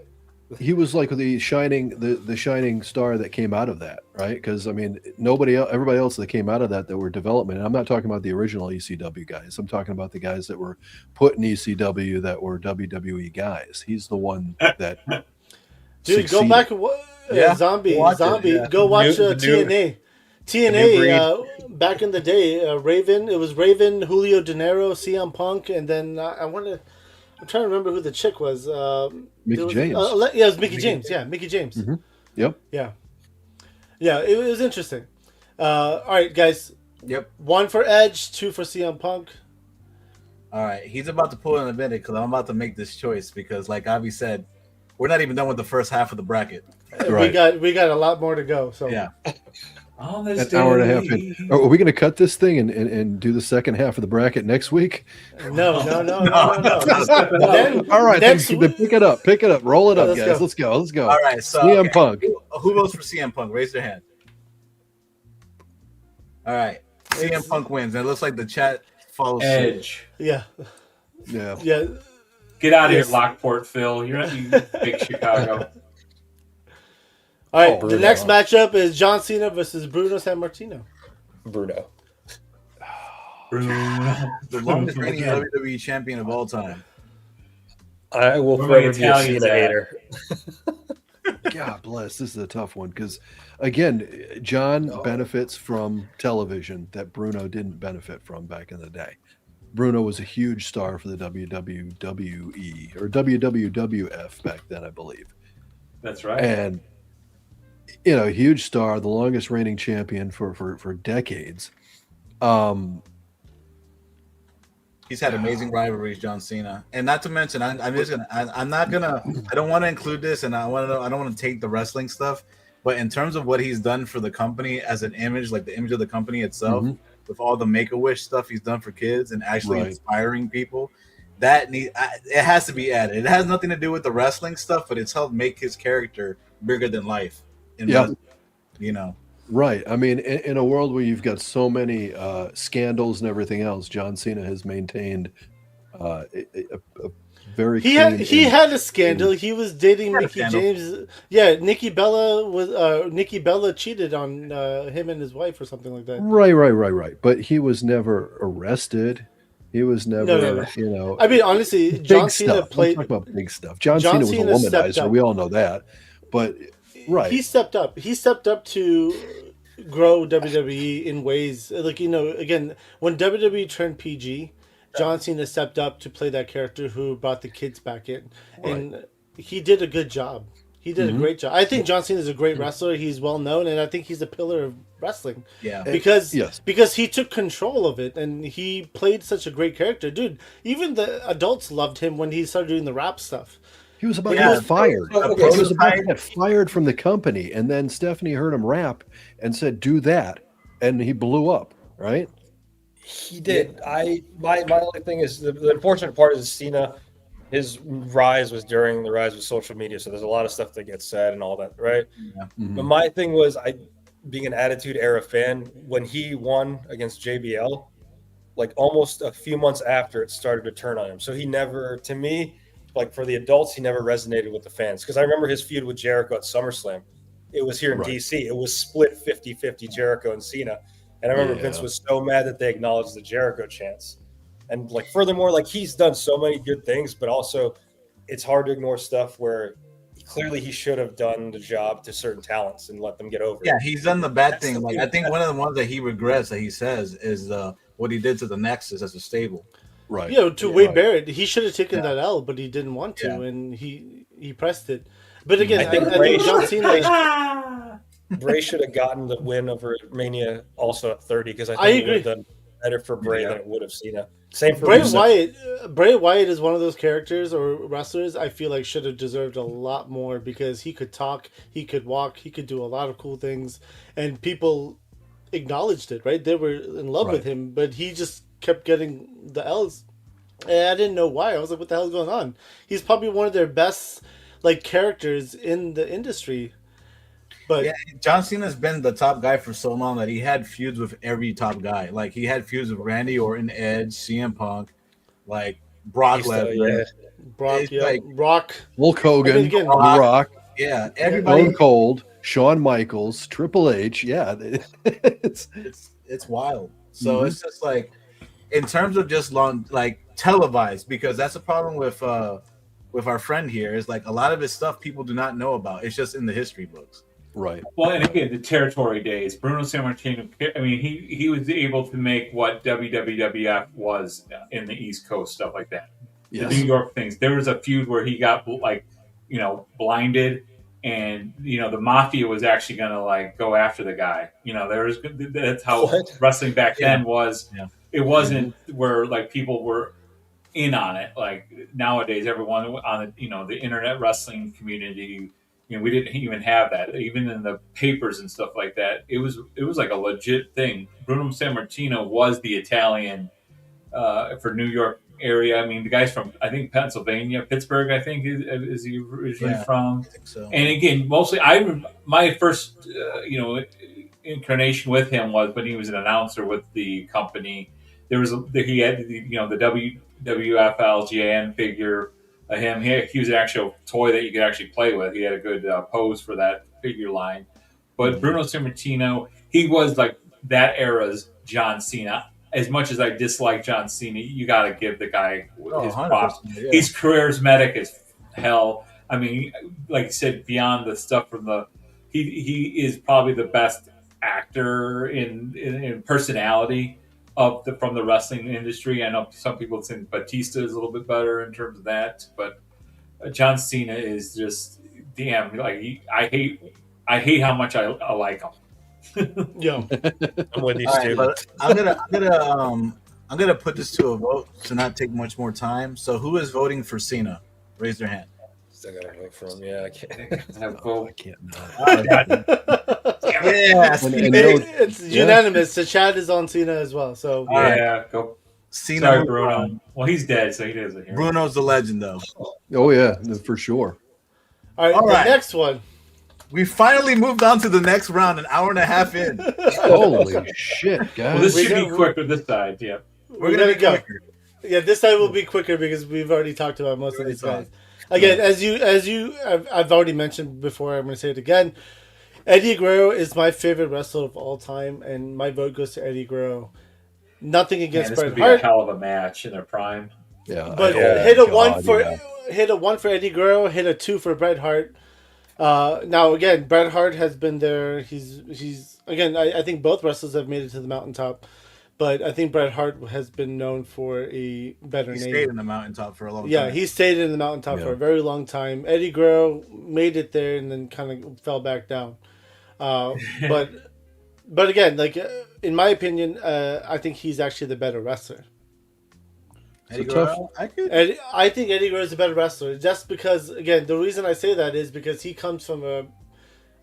he was like the shining star that came out of that, right? Because I mean, everybody else that came out of that were development. And I'm not talking about the original ECW guys. I'm talking about the guys that were put in ECW that were WWE guys. He's the one that. Dude, go succeeded. back. Yeah. Zombie. Watch it, yeah. Go watch The new- TNA. New TNA, back in the day, Raven. It was Raven, Julio De Niro, CM Punk, and then I'm trying to remember who the chick was. Mickey there was- James. Yeah, it was Mickey James. Yeah, Mickey James. Yep. Yeah. Yeah, it was interesting. All right, guys. Yep. 1 for Edge, 2 for CM Punk. All right. He's about to pull in a minute because I'm about to make this choice because, like Avi said, we're not even done with the first half of the bracket. Right. We got a lot more to go. So Yeah. On this An hour and a half day. in. Are we going to cut this thing and do the second half of the bracket next week? no. All right, Next then week- pick it up, roll it up, Let's guys. go. Let's go. All right. So CM okay. Punk. Who votes for CM Punk? Raise their hand. All right. CM Punk wins. And it looks like the chat follow suit. Edge. Yeah. Yeah. Yeah. Get out of Yes. here, Lockport Phil. You're not you big Chicago. All right. Oh, the Bruno. next matchup is John Cena versus Bruno Sammartino. Bruno. The longest reigning WWE champion of all time. I will Where forever my be a Italians Cena at? hater. God bless. This is a tough one because, again, John benefits from television that Bruno didn't benefit from back in the day. Bruno was a huge star for the WWE or WWF back then, I believe. That's right. And, huge star, the longest reigning champion for decades. He's had amazing rivalries, John Cena, and not to mention, I don't want to include this, and I don't want to take the wrestling stuff, but in terms of what he's done for the company as an image, like the image of the company itself, with all the Make-A-Wish stuff he's done for kids and actually inspiring people, it has to be added. It has nothing to do with the wrestling stuff, but it's helped make his character bigger than life. Right. I mean, in a world where you've got so many scandals and everything else, John Cena has maintained a very. He had a scandal. He was dating Mickey James. Yeah, Nikki Bella cheated on him and his wife or something like that. Right. But he was never arrested. He was never, No. I mean, honestly, John Cena played. Talk about big stuff. John Cena was a womanizer. We all know that. But he stepped up. He stepped up to grow WWE in ways like again, when WWE turned PG, John Cena stepped up to play that character who brought the kids back in, and he did a good job. He did a great job. I think John Cena is a great wrestler. He's well known, and I think he's a pillar of wrestling. Yeah, because he took control of it, and he played such a great character, dude. Even the adults loved him when he started doing the rap stuff. He was about to get fired. He was about to get fired from the company, and then Stephanie heard him rap and said, "Do that," and he blew up. Right? He did. My only thing is the unfortunate part is Cena. His rise was during the rise of social media, so there's a lot of stuff that gets said and all that, right? Yeah. But my thing was, being an Attitude Era fan, when he won against JBL, like almost a few months after, it started to turn on him. So he never, to me, like for the adults, he never resonated with the fans. Because I remember his feud with Jericho at SummerSlam. It was here in DC. It was split 50-50 Jericho and Cena. And I remember Vince was so mad that they acknowledged the Jericho chants. And like furthermore, like he's done so many good things, but also it's hard to ignore stuff where clearly he should have done the job to certain talents and let them get over it. Yeah, he's done the bad thing. Like I think one of the ones that he regrets that he says is what he did to the Nexus as a stable. Right. Wade Barrett, he should have taken that L, but he didn't want to, and he pressed it. But again, I think John Cena. Bray should have gotten the win over Mania also at 30 because I think it would have done better for Bray than it would have Cena. Same for Bray Wyatt. Bray Wyatt is one of those characters or wrestlers I feel like should have deserved a lot more because he could talk, he could walk, he could do a lot of cool things, and people acknowledged it. Right, they were in love with him, but he just kept getting the L's, and I didn't know why. I was like, "What the hell is going on?" He's probably one of their best characters in the industry. But John Cena's been the top guy for so long that he had feuds with every top guy. Like he had feuds with Randy Orton, Edge, CM Punk, like Brock Lesnar, Rock, Hulk Hogan, Rock, everybody, Stone Cold, Shawn Michaels, Triple H. Yeah, it's wild. So it's just like in terms of just televised, because that's the problem with our friend here is like a lot of his stuff people do not know about. It's just in the history books. Right. Well, and again, the territory days. Bruno Sammartino. I mean, he was able to make what WWF was in the East Coast, stuff like that. Yes. The New York things. There was a feud where he got blinded, and the mafia was actually going to go after the guy. That's how wrestling back then was. Yeah. It wasn't where people were in on it. Like nowadays, everyone on the internet wrestling community. We didn't even have that. Even in the papers and stuff like that, it was like a legit thing. Bruno Sammartino was the Italian for New York area. I mean, the guy's from Pennsylvania, Pittsburgh. I think is he originally from. I think so. And again, mostly my first incarnation with him was when he was an announcer with the company. he had the WWF GAN figure of him. He was an actual toy that you could actually play with. He had a good pose for that figure line. But Bruno Sammartino, he was like that era's John Cena. As much as I dislike John Cena, you got to give the guy his props. Yeah. He's charismatic as hell. I mean, like I said, beyond the stuff from he is probably the best actor in personality from the wrestling industry. I know some people think Batista is a little bit better in terms of that, but John Cena is just damn. Like I hate how much I like him. Yeah. I'm with you, All right, Stu. but I'm gonna put this to a vote to not take much more time. So who is voting for Cena? Raise their hand. Still gotta vote for him. Yeah, I can't. I can't not. Yes. And It's unanimous. The chat is on Cena as well. So Yeah, go. Cena. Sorry, Bruno. Well, he's dead, so he doesn't hear. Bruno's the legend, though. Oh yeah, for sure. all right, All right. the next one. We finally moved on to the next round, an hour and a half in. Holy shit, guys! Well, this We should be got- quicker this side. Yeah. We're gonna be go. quicker. Yeah, this time will be quicker because we've already talked about most of these Already guys. Again, I've already mentioned before. I'm going to say it again. Eddie Guerrero is my favorite wrestler of all time, and my vote goes to Eddie Guerrero. Nothing Man, against this Bret would be a Hart, hell of a match in their prime. Yeah, but hit a one for Eddie Guerrero, hit a 2 for Bret Hart. Now again, Bret Hart has been there. He's again. I think both wrestlers have made it to the mountaintop, but I think Bret Hart has been known for a better He name. stayed in the mountaintop for a long Yeah, time. he stayed in the mountaintop for a very long time. Eddie Guerrero made it there and then kind of fell back down. But again, like in my opinion, I think he's actually the better wrestler. Eddie So tough. Guerrero, I could. I think Eddie Guerrero is a better wrestler, just because again the reason I say that is because he comes from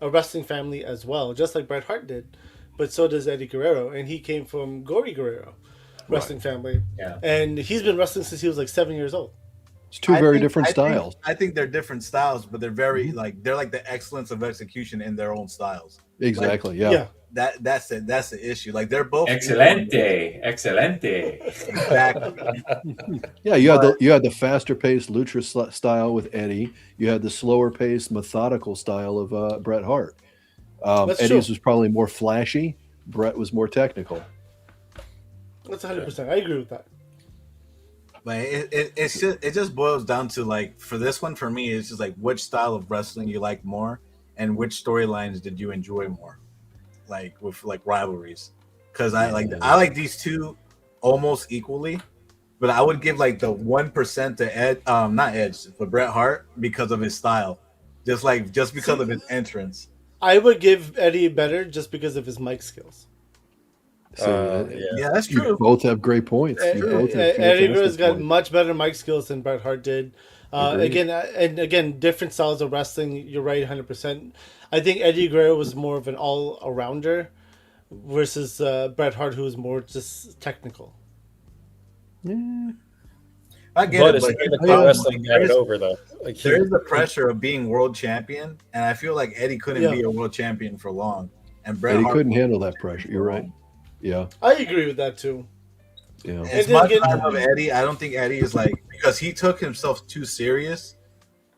a wrestling family as well, just like Bret Hart did, but so does Eddie Guerrero, and he came from Gory Guerrero wrestling family, Yeah. and he's been wrestling since he was like 7 years old. It's two very think- different I think- styles. I think they're different styles, but they're very they're like the excellence of execution in their own styles. Exactly. Yeah. Yeah. That's it. That's the issue. Like they're both Excelente. Exactly. Yeah, you had the faster paced lucha style with Eddie. You had the slower paced methodical style of Bret Hart. That's Eddie's true. was probably more flashy. Bret was more technical. That's 100%. I agree with that. But it just boils down to like for this one for me it's just like which style of wrestling you like more and which storylines did you enjoy more, like with like rivalries. Because I like these two almost equally, but I would give like the 1% to not Edge, but Bret Hart because of his style, just because of his entrance. I would give Eddie better just because of his mic skills. So, Yeah, that's you true. both have great points. You both have Eddie Guerrero's fantastic got points. much better mic skills than Bret Hart did. Agreed. Again, different styles of wrestling. You're right, 100%. I think Eddie Guerrero was more of an all-arounder versus Bret Hart, who was more just technical. I get But it, it's but the pro wrestling got it over though. Like there is the pressure of being world champion, and I feel like Eddie couldn't Yeah. be a world champion for long, and Bret Eddie Hart couldn't handle that pressure. You're right. Yeah. I agree with that too. Yeah. As And much then as I love Eddie, I don't think Eddie is like because he took himself too serious,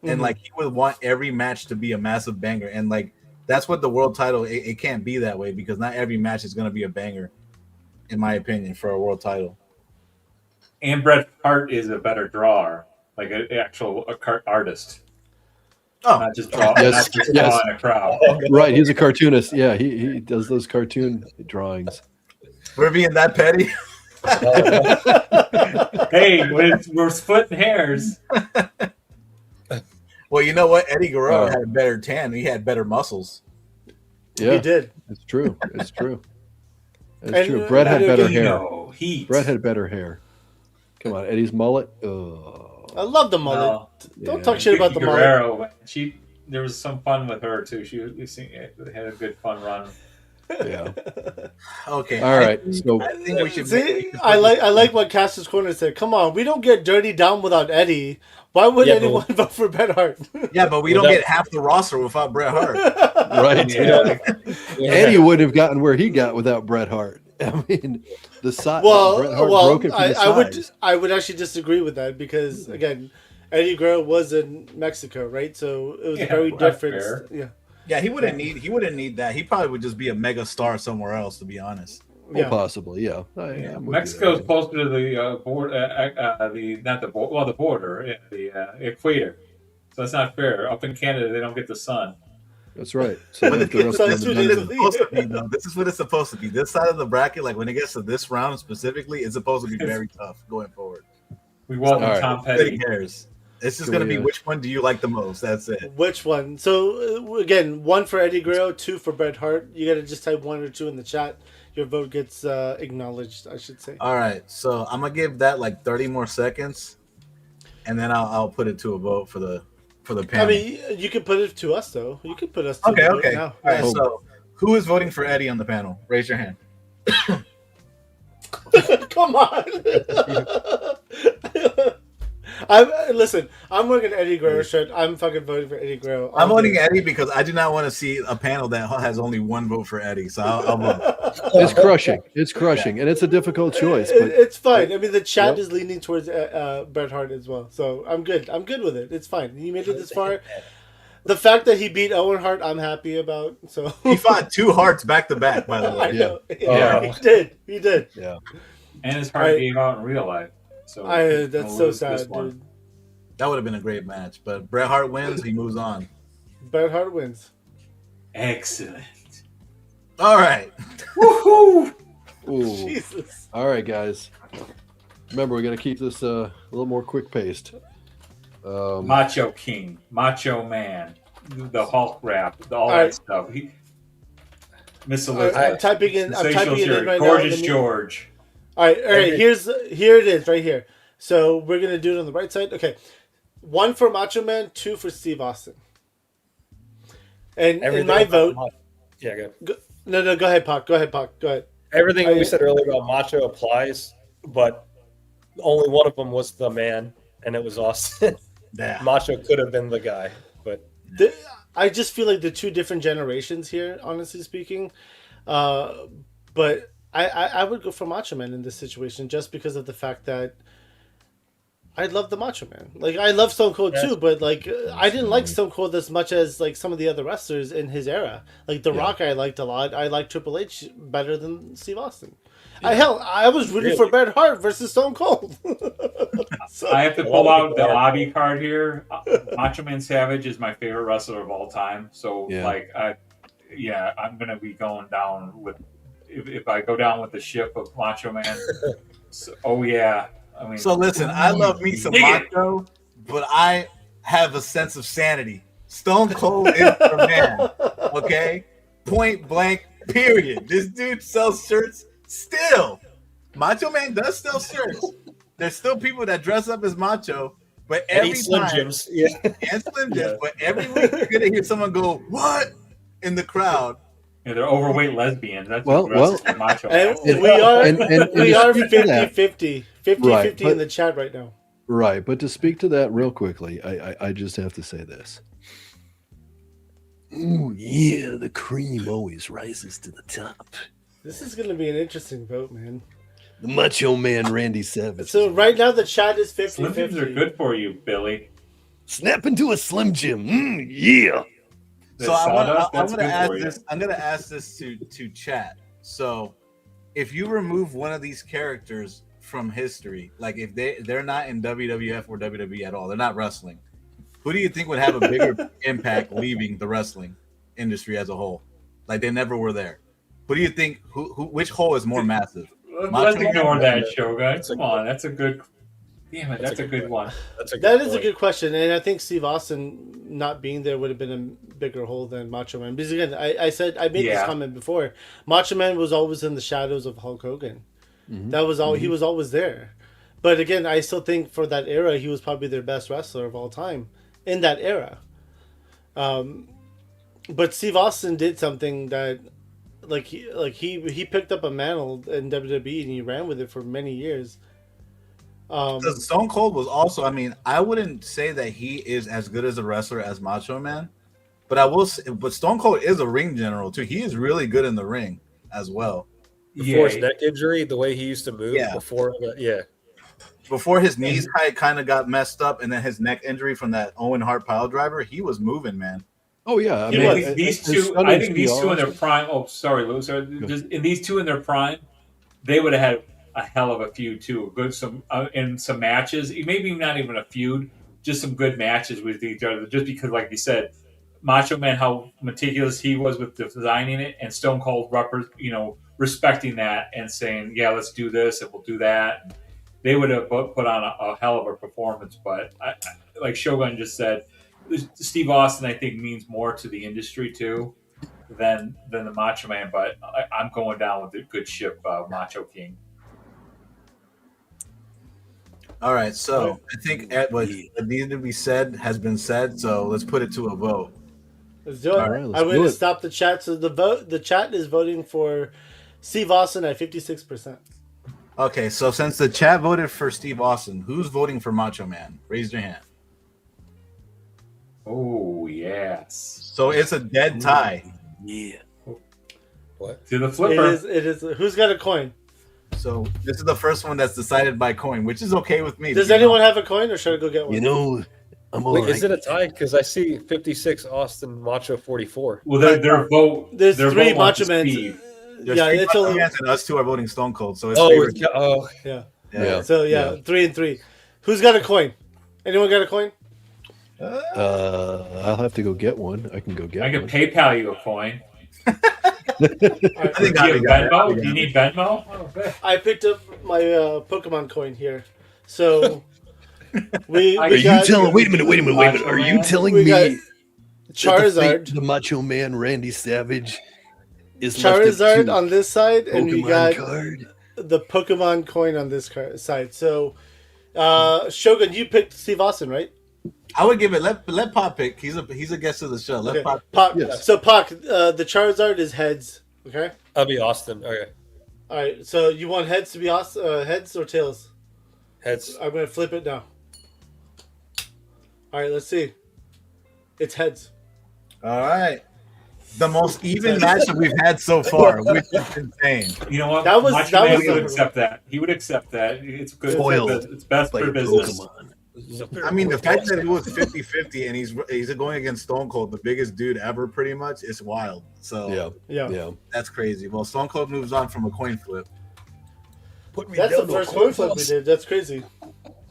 and like he would want every match to be a massive banger, and like that's what the world title. It can't be that way because not every match is going to be a banger, in my opinion, for a world title. And Bret Hart is a better drawer, like an actual artist, Oh, not just draw, Yes, not just yes. drawing a crowd. Right. He's a cartoonist. Yeah. He does those cartoon drawings. we're being that petty. Hey, we're splitting hairs. Well, you know what? Eddie Guerrero had a better tan. He had better muscles. Yeah. He did. It's true. It's true. It's And, true. Bret had better hair. No, heat. Bret had better hair. Come on, Eddie's mullet. Ugh. I love the mullet. No. Don't Yeah. talk shit about the mullet. Guerrero. There was some fun with her too. She had a good fun run. Yeah. Okay. All right. So I think we should. See, I like what Caster's Corner said. Come on, we don't get dirty down without Eddie. Why would Yeah, anyone vote for Bret Hart? Yeah, but we don't get half the roster without Bret Hart. right. Yeah. Eddie would have gotten where he got without Bret Hart. I mean, the size. Well, Bret Hart broke it for the I would size. I would actually disagree with that because again, Eddie Guerrero was in Mexico, right? So it was Yeah, very that's different. fair. Yeah, Yeah, he wouldn't need that. He probably would just be a mega star somewhere else, to be honest. yeah. Possibly, yeah. I'm with you Mexico's there. closer to the the border, yeah, the equator. So that's not fair. Up in Canada, they don't get the sun. That's right. So But if they're up So on it's the too Dungeon- late. supposed to be, though. This is what it's supposed to be. This side of the bracket, like when it gets to this round specifically, it's supposed to be very tough going forward. We welcome All right. Tom Nobody Petty. cares. It's just Can going to we, be which one do you like the most. That's it. Which one? So again, 1 for Eddie Guerrero, 2 for Bret Hart. You got to just type 1 or 2 in the chat. Your vote gets acknowledged, I should say. All right, so I'm gonna give that like 30 more seconds, and then I'll put it to a vote for the I panel. mean, you can put it to us though. You can put us to Okay, the vote okay. now. All right, Oh. so who is voting for Eddie on the panel? Raise your hand. Come on. Listen. I'm wearing an Eddie Guerrero shirt. I'm fucking voting for Eddie Guerrero. I'm voting Eddie because I do not want to see a panel that has only one vote for Eddie. So I'll vote. It's crushing. It's crushing, and it's a difficult choice. But It's fine. I mean, the chat Yep. is leaning towards Bret Hart as well, so I'm good. I'm good with it. It's fine. He made it this far. The fact that he beat Owen Hart, I'm happy about. So He fought 2 hearts back to back, by the I way. know. Yeah. He did. He did. yeah, And his heart I- gave out in real life. So That's he'll so lose this sad, one. dude. That would have been a great match, but Bret Hart wins. He moves on. Bret Hart wins. Excellent. All right. Woohoo! Ooh. Jesus. All right, guys. Remember, we got to keep this a little more quick paced. Macho King, Macho Man, the Hulk rap, all right. that stuff. Miss I'm Elizabeth, typing in. I'm Sensational typing it in Jerry, right Gorgeous now. George. All right. Here it is, right here. So we're gonna do it on the right side. Okay, 1 for Macho Man, 2 for Steve Austin. And in Everything my about vote, Macho- yeah, go. no, go ahead, Pac. Go ahead. Everything I- we said earlier about Macho applies, but only one of them was the man, and it was Austin. Yeah. Macho could have been the guy, but I just feel like the 2 different generations here, honestly speaking. But I would go for Macho Man in this situation just because of the fact that I love the Macho Man. Like I love Stone Cold too, but like I didn't like Stone Cold as much as like some of the other wrestlers in his era. Like The Rock, I liked a lot. I like Triple H better than Steve Austin. I was rooting for Bret Hart versus Stone Cold. So- I have to pull out the Avi card here. Macho Man Savage is my favorite wrestler of all time. So, Yeah. I'm gonna be going down with if I go down with the ship of Macho Man. Oh yeah, I mean. So listen, I love me some Dig it. Macho, but I have a sense of sanity. Stone Cold is the man. Okay? Point blank, period. This dude sells shirts still. Macho Man does sell shirts. There's still people that dress up as Macho, but and every eat Slim time Jims. Yeah. and Slim Jims, but every week you're gonna hear someone go, "What?" in the crowd. Yeah, they're overweight lesbians. That's Well, what dresses in Macho And Man. we are and we to are speak to that- 50-50. 50-50 Right, in but- the chat right now. right. But to speak to that real quickly, I just have to say this. Ooh, yeah, the cream always rises to the top. This is going to be an interesting vote, man. The Macho Man Randy Savage. So right now the chat is Slim Jims are 50-50. good for you, Billy. Snap into a Slim Jim. Yeah. The So I'm sawdust, that's gonna good ask for you. this. I'm gonna ask this to chat. So, if you remove one of these characters from history, like if they're not in WWF or WWE at all, they're not wrestling. Who do you think would have a bigger impact leaving the wrestling industry as a whole? Like they never were there. Who do you think? Which hole is more massive? Let's Macho ignore Man. that, Shogun. Come on, that's a good. Damn it, that's a good one. That's a That is a point. good question, and I think Steve Austin not being there would have been a bigger hole than Macho Man. Because again, I said I made this Yeah. comment before. Macho Man was always in the shadows of Hulk Hogan. That was all. He was always there. But again, I still think for that era, he was probably their best wrestler of all time in that era. But Steve Austin did something that, he picked up a mantle in WWE and he ran with it for many years. Because Stone Cold was also. I mean, I wouldn't say that he is as good as a wrestler as Macho Man, but I will. Say, but Stone Cold is a ring general too. He is really good in the ring as well. before his neck injury, the way he used to move Yeah. before his knees kind of got messed up, and then his neck injury from that Owen Hart pile driver, he was moving, man. Oh yeah, I You mean, know, these two. I think these two in their prime. Oh, sorry, Lou. Sorry, in these two in their prime, they would have had a hell of a feud too. Good in some matches. Maybe not even a feud, just some good matches with each other. Just because, like you said, Macho Man, how meticulous he was with designing it, and Stone Cold, respecting that and saying, "Yeah, let's do this and we'll do that." They would have put on a hell of a performance. But like Shogun just said, Steve Austin, I think, means more to the industry too than the Macho Man. But I'm going down with the good ship, Macho King. All right, so I think what needed to be said has been said. So let's put it to a vote. Let's do it. All right, let's I'm going do to it. stop the chat. So the chat is voting for Steve Austin at 56%. Okay, so since the chat voted for Steve Austin, who's voting for Macho Man? Raise your hand. Oh yes. So it's a dead tie. Yeah. what? To the flipper. It is. Who's got a coin? So this is the first one that's decided by coin, which is okay with me. Does anyone have a coin, or should I go get one? You know, I'm all Wait, right. is it a tie? Because I see 56 Austin, Macho 44. Well, their vote. There's their three vote went to Macho Men. Steve. There's Yeah, three it's Macho only Mans and us two are voting Stone Cold. So it's Oh, favored. yeah. Yeah. So yeah, 3 and 3. Who's got a coin? Anyone got a coin? I'll have to go get one. I can go get I can one. PayPal you a coin. I think Do you have got it. Venmo? Do you need Venmo? Oh, okay. I picked up my Pokemon coin here. So we Are Are you got telling? Wait a minute. Macho Are you Man? telling We got me Charizard, the Macho Man Randy Savage is left up Charizard to on this side, and we Pokemon got card? the Pokemon coin on this side. So Shogun, you picked Steve Austin, right? I would give it. Let Pop pick. He's a guest of the show. Let Okay. Pop. Pac, Yes. So Pac, the Charizard is heads. Okay. I'll be Austin. Okay. All right. So you want heads to be heads or tails? Heads. I'm gonna flip it now. All right. Let's see. It's heads. All right. The most even match that we've had so far, which is insane. You know what? That was- Macho that Man was would the- accept that. He would accept that. It's good. Foiled It's best By for a business. Pokemon. I mean, the fact that it was 50-50 and he's going against Stone Cold, the biggest dude ever, pretty much, it's wild. So Yeah. that's crazy. Well, Stone Cold moves on from a coin flip. Put me That's down the to first a coin flip we toss. did. That's crazy.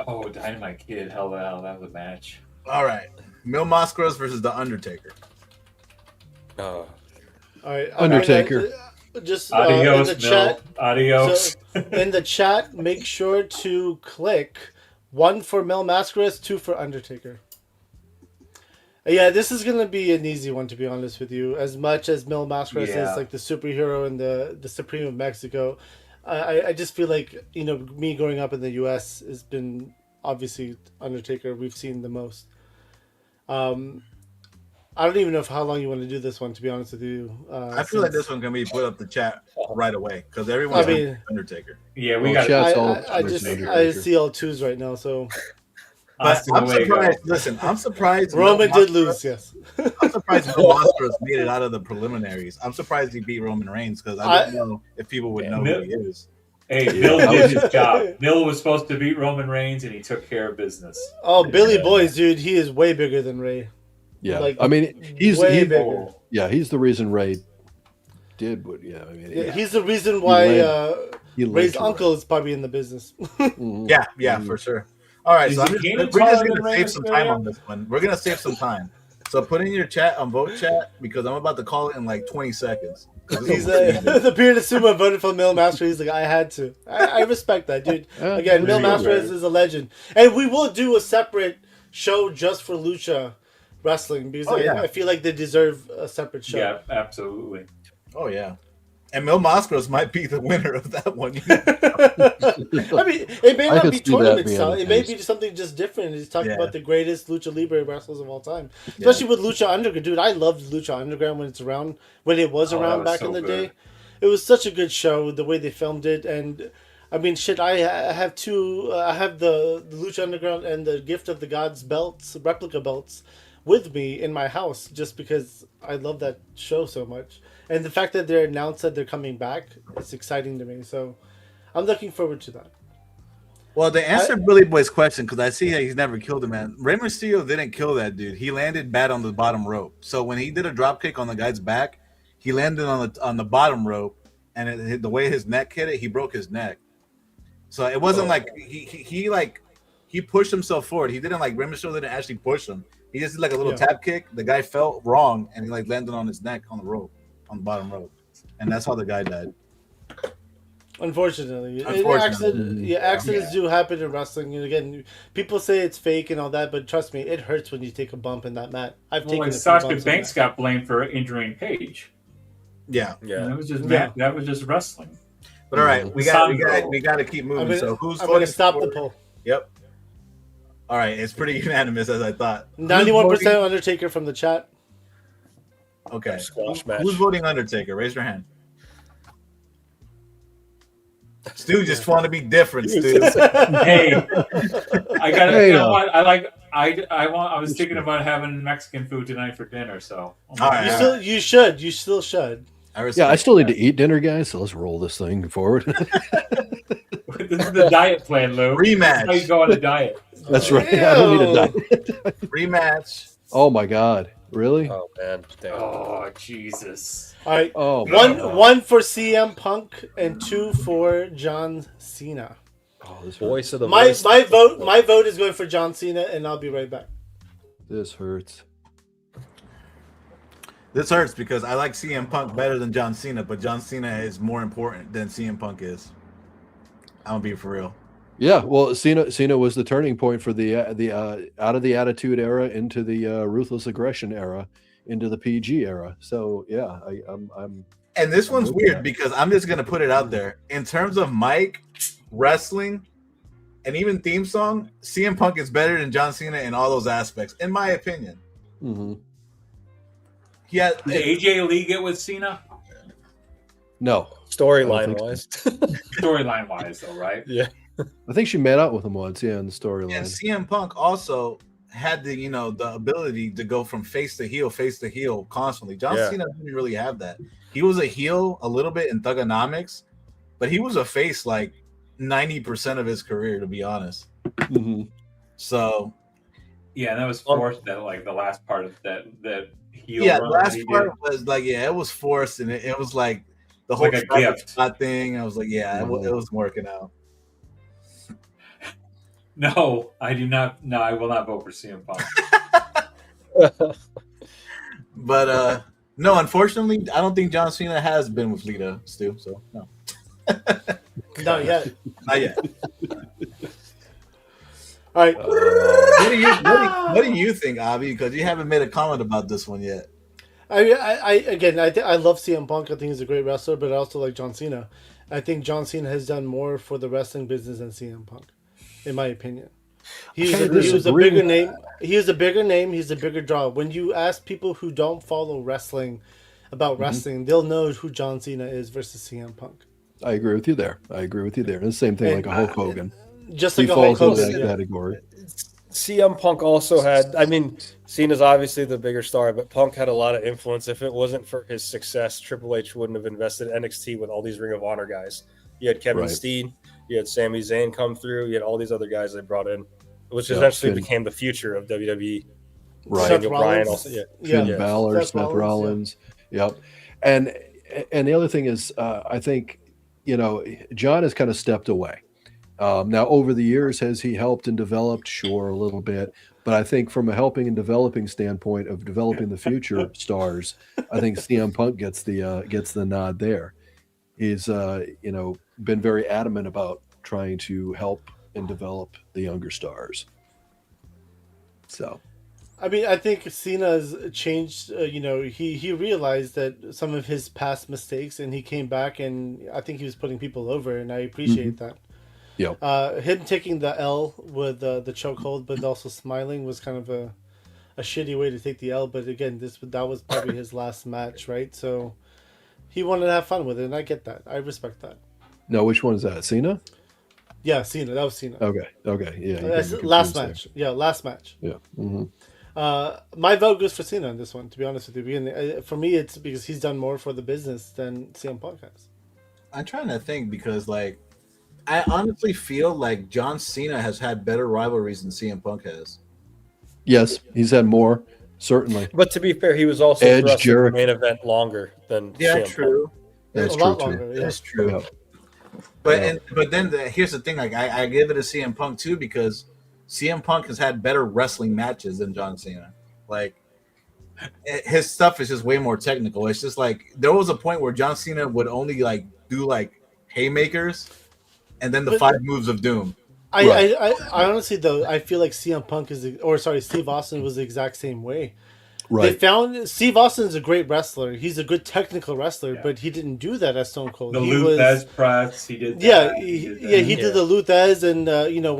Oh, Dynamite Kid. Hell, that was a match. All right. Mil Mascaras versus The Undertaker. All right. Undertaker. Just Adios, in the Mil. chat. Adios. So in the chat, make sure to click 1 for Mil Mascaras, 2 for Undertaker. Yeah, this is gonna be an easy one, to be honest with you. As much as Mil Mascaras Yeah. is like the superhero and the Supreme of Mexico, I just feel like, me growing up in the U.S. has been obviously Undertaker. We've seen the most. I don't even know how long you want to do this one, to be honest with you. I feel like this one can be put up the chat right away because everyone's I mean- Undertaker. Yeah, we Well, got chat- I, That's all I just Undertaker. I see all twos right now. So But Austin I'm Luego. surprised. Listen, I'm surprised. Roman Mil did Mascaras- lose, yes. I'm surprised Mil Mascaras made it out of the preliminaries. I'm surprised he beat Roman Reigns because I didn't know if people would know who he is. Hey, Bill did his job. Bill was supposed to beat Roman Reigns, and he took care of business. Oh, Billy Boys, dude, he is way bigger than Ray. Yeah, Like, I mean, he's way bigger. he's the reason Ray did what. Yeah, I mean, Yeah, he's the reason why he led Ray's to uncle is probably in the business. Mhm. Yeah, for sure. All right, Is so he Keenan we're just taller gonna than Rey save some time Mysterio? on this one. We're gonna save some time. So put in your chat on vote chat because I'm about to call it in like 20 seconds. 'Cause this He's is- the period of Sumo voted for Mil Master. He's like, I had to. I respect that, dude. Again, Mil Master is a legend, and we will do a separate show just for Lucha Wrestling because I feel like they deserve a separate show. Yeah, absolutely. oh yeah, and Mil Mascaras might be the winner of that one. I mean, it may I not could be see that tournament being style. the It may case. be something just different. He's talking Yeah. about the greatest Lucha Libre wrestlers of all time, especially with Lucha Underground. Dude, I loved Lucha Underground when it was Oh, that around was back so in the good. day. It was such a good show, the way they filmed it, and I mean, shit. I have two. I have the Lucha Underground and the Gift of the Gods belts, replica belts, with me in my house just because I love that show so much. And the fact that they're announced that they're coming back, it's exciting to me. So I'm looking forward to that. Well, to answer Billy Boy's question, because I see that he's never killed a man. Rey Mysterio didn't kill that dude. He landed bad on the bottom rope. So when he did a drop kick on the guy's back, he landed on the bottom rope, and the way his neck hit it, he broke his neck. So it wasn't like he pushed himself forward. He didn't like Rey Mysterio didn't actually push him. He just did like a little tap kick. The guy felt wrong, and he like landed on his neck on the rope, on the bottom rope, and that's how the guy died. Unfortunately. Accidents do happen in wrestling. And again, people say it's fake and all that, but trust me, it hurts when you take a bump in that mat. I've taken Sasha Banks got blamed for injuring Paige. Yeah. And that was just wrestling. But all right, we got to keep moving. I'm going to stop the poll. Yep. All right, it's pretty unanimous as I thought. 91% Undertaker from the chat. Okay. Squash match. Who's voting Undertaker? Raise your hand. Stu just want to be different, Stu. Hey, I got it. You know what? I was thinking about having Mexican food tonight for dinner. So you still should. I still need to eat dinner, guys. So let's roll this thing forward. This is the diet plan, Lou. Rematch. How you go on the diet? That's right. I don't need a diet. Rematch. Oh my God! Really? Oh man! Damn. Oh Jesus! All right. Oh, one for CM Punk and 2 for John Cena. Oh, this Voice hurts. of the My voice. my vote is going for John Cena, and I'll be right back. This hurts. This hurts because I like CM Punk better than John Cena, but John Cena is more important than CM Punk is. I'm gonna be for real. Yeah, well, Cena was the turning point for the out of the Attitude Era into the Ruthless Aggression era, into the PG era. So yeah, I'm. And this one's weird because I'm just gonna put it out there. In terms of mic, wrestling, and even theme song, CM Punk is better than John Cena in all those aspects, in my opinion. Mm-hmm. Yeah, Did AJ Lee get with Cena? No, Storyline wise. Storyline wise, though, right? Yeah. I think she met out with him once. Yeah, in the storyline. And CM Punk also had the the ability to go from face to heel constantly. John Cena didn't really have that. He was a heel a little bit in Thugonomics, but he was a face like 90% of his career, to be honest. Mm-hmm. So yeah, that was forced. That like the last part of that heel. Yeah, the last part was like it was forced, and it was like the whole like a gift thing. I was like, it was working out. No, I do not. No, I will not vote for CM Punk. But no, unfortunately, I don't think John Cena has been with Lita, Stu. So no, Not yet. not yet. All right. What do you think, Avi? Because you haven't made a comment about this one yet. I love CM Punk. I think he's a great wrestler, but I also like John Cena. I think John Cena has done more for the wrestling business than CM Punk, in my opinion. He was a bigger name. He is a bigger name. He's a bigger draw. When you ask people who don't follow wrestling about wrestling, they'll know who John Cena is versus CM Punk. I agree with you there. And the same thing like a Hulk Hogan. Just He like a Hulk falls into Hogan. that category. CM Punk also had, I mean, Cena's obviously the bigger star, but Punk had a lot of influence. If it wasn't for his success, Triple H wouldn't have invested in NXT with all these Ring of Honor guys. You had Kevin Steen, you had Sami Zayn come through, you had all these other guys they brought in, which eventually became the future of WWE. Right. Daniel Bryan also, Finn Balor, Seth Rollins. Yep. And the other thing is, I think, John has kind of stepped away. Now, over the years, has he helped and developed? Sure, a little bit. But I think from a helping and developing standpoint of developing the future stars, I think CM Punk gets the nod there. He's been very adamant about trying to help and develop the younger stars. So, I mean, I think Cena's changed. He realized that some of his past mistakes, and he came back, and I think he was putting people over, and I appreciate that. Yeah. Him taking the L with the chokehold, but also smiling was kind of a shitty way to take the L. But again, that was probably his last match, right? So he wanted to have fun with it, and I get that. I respect that. No, which one is that? Cena? Yeah, Cena. That was Cena. Okay. Yeah. Last match. Yeah, last match. Yeah. Mm-hmm. My vote goes for Cena on this one. To be honest with you, for me, it's because he's done more for the business than CM Punk has. I'm trying to think because like I honestly feel like John Cena has had better rivalries than CM Punk has. Yes, he's had more, certainly. But to be fair, he was also Edge, thrust in the Jericho. main event longer than Yeah, CM true. That's a true lot too. longer. Yeah. That's true. Yeah. But Yeah. but then here's the thing: like I give it to CM Punk too because CM Punk has had better wrestling matches than John Cena. Like his stuff is just way more technical. It's just like there was a point where John Cena would only like do like haymakers and then the But- 5 moves of doom. I honestly though I feel like CM Punk Steve Austin was the exact same way. They Right. found Steve Austin is a great wrestler. He's a good technical wrestler, but he didn't do that as Stone Cold. The he Luthez press, he did that. Yeah, he did he that. did the Luthez, and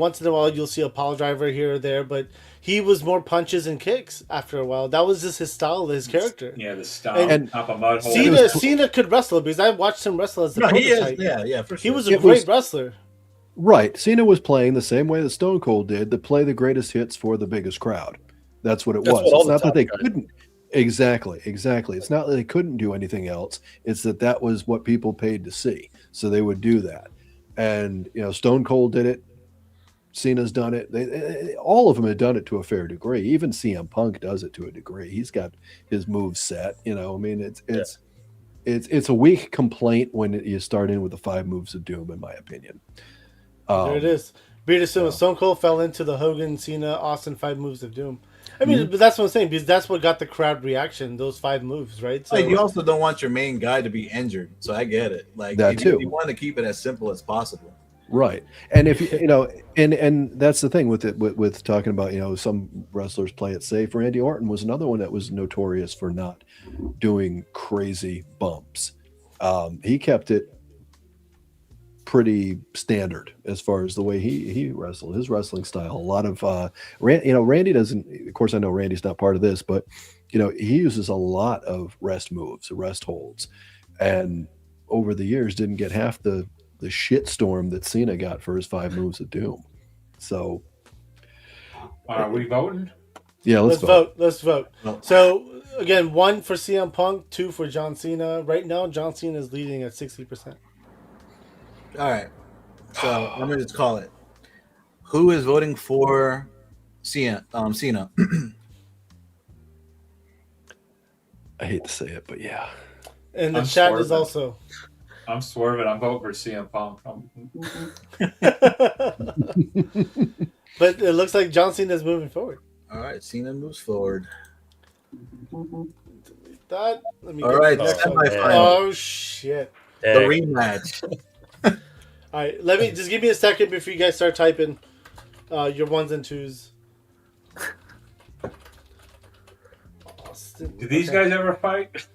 once in a while you'll see a pile driver here or there, but he was more punches and kicks after a while. That was just his style, his character. Yeah, the stomp, And top of mud hole. Cena could wrestle because I watched him wrestle as the No, he is. prototype. Yeah, for sure. He was a It great was- wrestler. Right. Cena was playing the same way that Stone Cold did, to play the greatest hits for the biggest crowd. That's what it That's was. what all It's the not that top they guys- couldn't. Exactly. It's not that they couldn't do anything else. It's that was what people paid to see. So they would do that. And, Stone Cold did it. Cena's done it. All of them have done it to a fair degree. Even CM Punk does it to a degree. He's got his moves set. I mean, it's a weak complaint when you start in with the 5 moves of doom, in my opinion. There it is. Pretty soon, Stone Cold fell into the Hogan, Cena, Austin 5 moves of doom. I mean, but that's what I'm saying because that's what got the crowd reaction. Those 5 moves, right? So Like, you also don't want your main guy to be injured, so I get it. Like That too. you want to keep it as simple as possible. Right. And if and that's the thing with talking about, some wrestlers play it safe. Randy Orton was another one that was notorious for not doing crazy bumps. He kept it pretty standard as far as the way he wrestled, his wrestling style. A lot of Randy doesn't, of course I know Randy's not part of this, but he uses a lot of rest moves, rest holds, and over the years didn't get half the shit storm that Cena got for his 5 moves of doom. So Are we voting? yeah, let's vote. Let's vote. Well- So again, 1 for CM Punk, 2 for John Cena. Right now, John Cena is leading at 60%. All right. So let me just call it. Who is voting for Cena? Cena. I hate to say it, but yeah. And the I'm chat swerving. is also. I'm swerving. I'm voting for CM Punk. But it looks like John Cena is moving forward. All right, Cena moves forward. Let me All get right, the next one. semifinal. Oh shit! The Dang. rematch. All right, let me just give me a second before you guys start typing your 1s and 2s. Austin. Do these Okay. guys ever fight?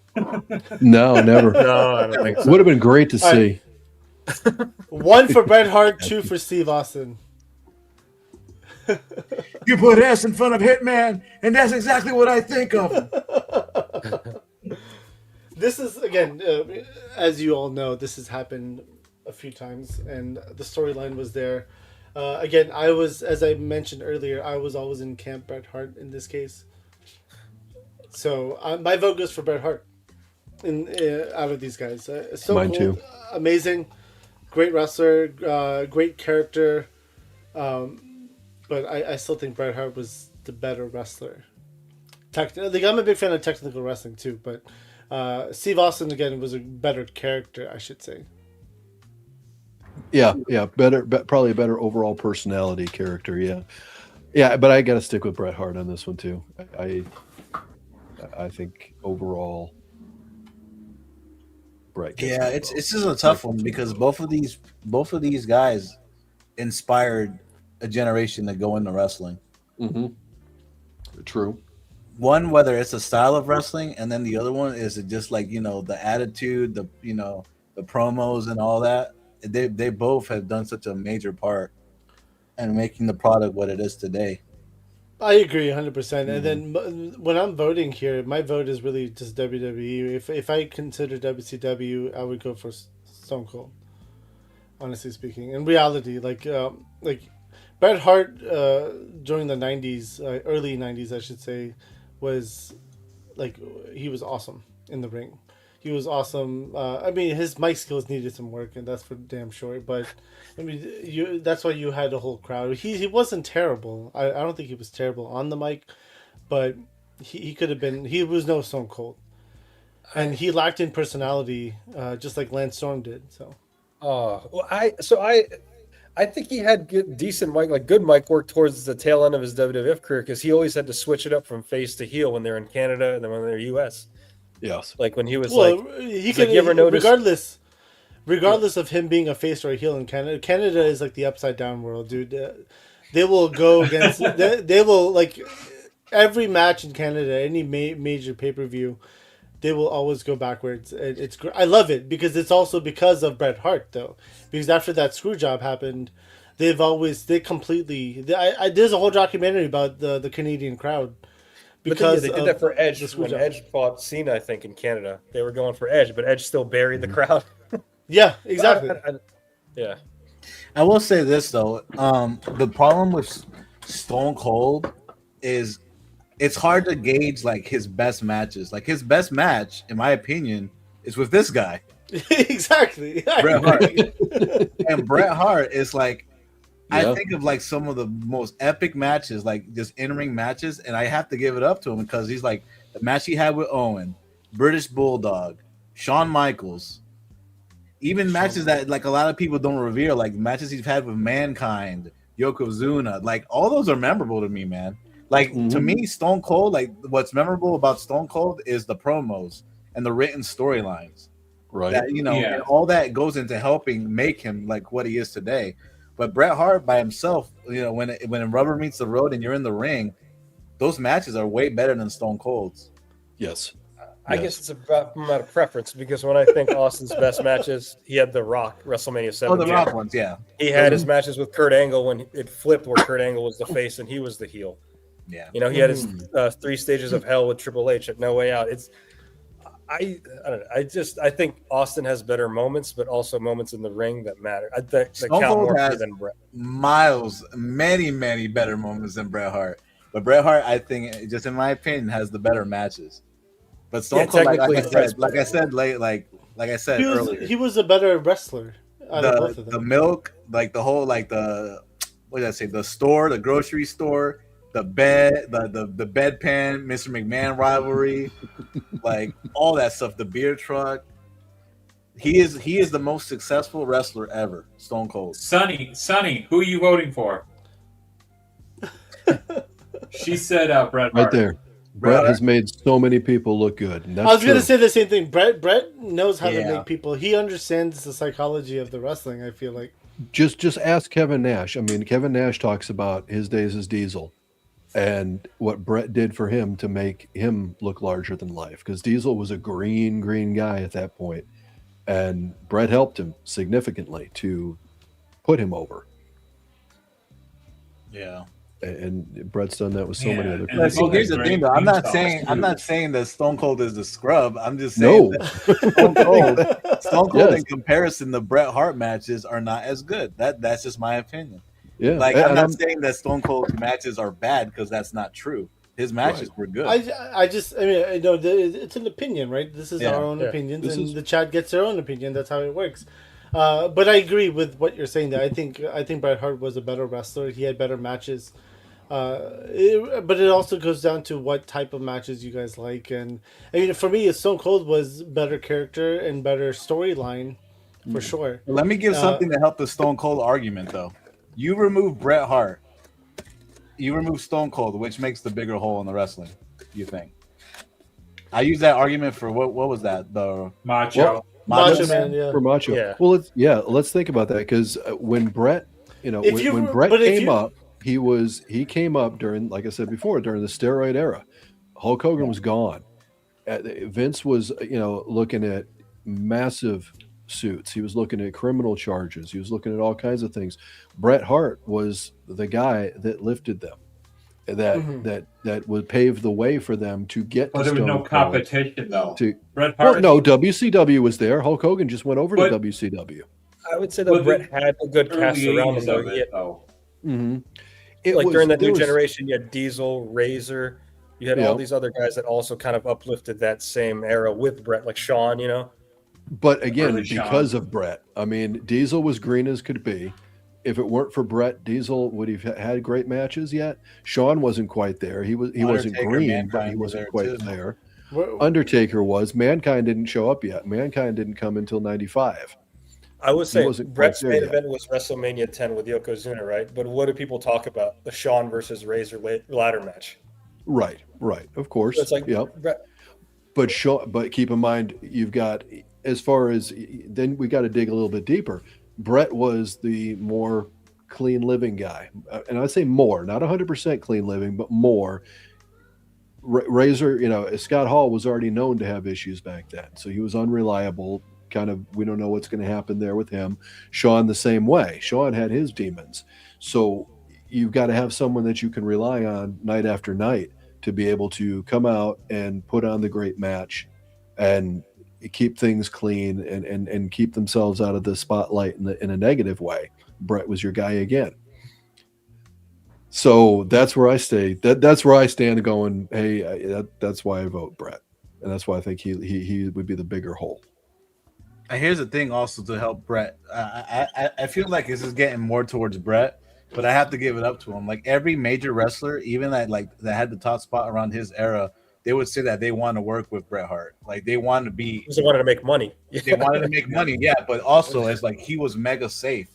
No, never. No, I don't think so. Would have been great to All see. right. 1 for Bret Hart, 2 for Steve Austin. You put S in front of Hitman, and that's exactly what I think of. This is again, as you all know, this has happened a few times, and the storyline was there. Again, as I mentioned earlier, I was always in camp Bret Hart in this case. So my vote goes for Bret Hart. Out of these guys, so Mine cool, too. amazing, great wrestler, great character. But I still think Bret Hart was the better wrestler. I'm a big fan of technical wrestling too, but Steve Austin again was a better character, I should say. Yeah, better, probably a better overall personality character. Yeah, but I got to stick with Bret Hart on this one too. I think overall, Bret. gets Yeah, the it's vote. just a tough one because both of these guys inspired a generation to go into wrestling. Mhm. True. One, whether it's a style of wrestling, and then the other one is just like the attitude, the promos and all that. They both have done such a major part in making the product what it is today. I agree 100%. And then when I'm voting here, my vote is really just WWE. If I consider WCW, I would go for Stone Cold. Honestly speaking, in reality, like Bret Hart during the '90s, early '90s, I should say, was like he was awesome in the ring. He was awesome. I mean, his mic skills needed some work, and that's for damn sure. But I mean, that's why you had a whole crowd. He wasn't terrible. I don't think he was terrible on the mic, but he could have been. He was no Stone Cold, and he lacked in personality, just like Lance Storm did. So. Well, I think he had decent mic, like good mic work towards the tail end of his WWF career because he always had to switch it up from face to heel when they're in Canada and then when they're US. Yes. Like when he was he could. like, you ever notice? Regardless of him being a face or a heel in Canada, Canada is like the upside down world, dude. They will go against. They will like every match in Canada, any major pay-per-view. They will always go backwards. It's I love it because it's also because of Bret Hart though. Because after that screw job happened, there's a whole documentary about the Canadian crowd. Because they did that for Edge when Edge fought Cena, I think in Canada. They were going for Edge, but Edge still buried the crowd. Yeah, exactly. Yeah. I will say this though, the problem with Stone Cold is it's hard to gauge like his best matches. Like his best match, in my opinion, is with this guy. Exactly. Bret Hart. And Bret Hart is like, Yeah. I think of like some of the most epic matches, like just in-ring matches, and I have to give it up to him because he's like the match he had with Owen, British Bulldog, Shawn Michaels, even matches that like a lot of people don't reveal, like matches he's had with Mankind, Yokozuna, like all those are memorable to me, man. Like to me, Stone Cold, like what's memorable about Stone Cold is the promos and the written storylines. Right. That, and all that goes into helping make him like what he is today. But Bret Hart by himself, when rubber meets the road and you're in the ring, those matches are way better than Stone Cold's. Yes. I guess it's about a matter of preference because when I think Austin's best matches, he had The Rock, WrestleMania 7. Oh, the Rock ones, yeah. He had his matches with Kurt Angle when it flipped where Kurt Angle was the face and he was the heel. Yeah. He had his 3 stages of hell with Triple H at No Way Out. I don't know. I think Austin has better moments, but also moments in the ring that matter. That Stone count Cold more has than Bret. many, many better moments than Bret Hart. But Bret Hart, I think, just in my opinion, has the better matches. But Stone Cold, like I said earlier, he was a better wrestler. Out of both of them. The milk, like the whole, like what did I say? The store, the grocery store, the bed, the bedpan, Mr. McMahon rivalry, like all that stuff. The beer truck. He is the most successful wrestler ever. Stone Cold. Sonny, who are you voting for? She said Bret Hart. Right there. Bret has made so many people look good. And that's I was going to true. say the same thing. Bret knows how to make people. He understands the psychology of the wrestling, I feel like. Just ask Kevin Nash. I mean, Kevin Nash talks about his days as Diesel and what Bret did for him to make him look larger than life. Because Diesel was a green guy at that point, and Bret helped him significantly to put him over. Yeah. And Bret's done that with so many other and people. So here's the thing, though. I'm not saying that Stone Cold is the scrub. I'm just saying that Stone Cold in comparison to Bret Hart matches are not as good. That's just my opinion. Yeah, like I'm not saying that Stone Cold matches are bad because that's not true. His matches were good. It's an opinion, right? This is our own opinions, and the chat gets their own opinion. That's how it works. But I agree with what you're saying there. I think Bret Hart was a better wrestler. He had better matches. But it also goes down to what type of matches you guys like. And I mean, for me, Stone Cold was better character and better storyline, for sure. Let me give something to help the Stone Cold argument, though. You remove Bret Hart, you remove Stone Cold, which makes the bigger hole in the wrestling. You think? I use that argument for what was that? The Macho. Macho Man, yeah. For Macho. Yeah. Well, let's think about that because when Bret, when Bret came up, he came up during, like I said before, during the steroid era. Hulk Hogan was gone. Vince was, looking at massive suits. He was looking at criminal charges. He was looking at all kinds of things. Bret Hart was the guy that lifted them. That would pave the way for them to get. Well, to there was Stone no competition though. Bret Hart. Well, no, WCW was there. Hulk Hogan just went over to WCW. I would say that Bret had a good cast around him. During that there new was- generation, you had Diesel, Razor, you had all Yeah. these other guys that also kind of uplifted that same era with Brett, like Sean, you know. But again, Early Sean. because of Brett, I mean, Diesel was green as could be. If it weren't for Brett, Diesel would have had great matches yet. Sean wasn't quite there. He wasn't Undertaker, green, but he Mankind were wasn't there, quite too. there. Where- Undertaker was. Mankind didn't show up yet. Mankind didn't come until '95. I would say wasn't quite Brett's there main yet. event was WrestleMania 10 with Yokozuna, right? But what do people talk about? The Shawn versus Razor ladder match. Right, of course. So it's like, yep. Brett, But keep in mind, you've got, as far as, then we got to dig a little bit deeper. Brett was the more clean living guy. And I say more, not 100% clean living, but more. Razor, Scott Hall was already known to have issues back then. So he was unreliable. Kind of, we don't know what's going to happen there with him. Sean, the same way. Sean had his demons. So you've got to have someone that you can rely on night after night to be able to come out and put on the great match and keep things clean and keep themselves out of the spotlight in a negative way. Brett was your guy again. So that's where I stay. That's where I stand going, hey, that's why I vote Brett. And that's why I think he would be the bigger hole. And here's the thing also to help Brett. I feel like this is getting more towards Brett, but I have to give it up to him. Like every major wrestler, even that had the top spot around his era, they would say that they want to work with Bret Hart. Like they want to be. they wanted to make money. They wanted to make money, yeah. But also, it's like he was mega safe,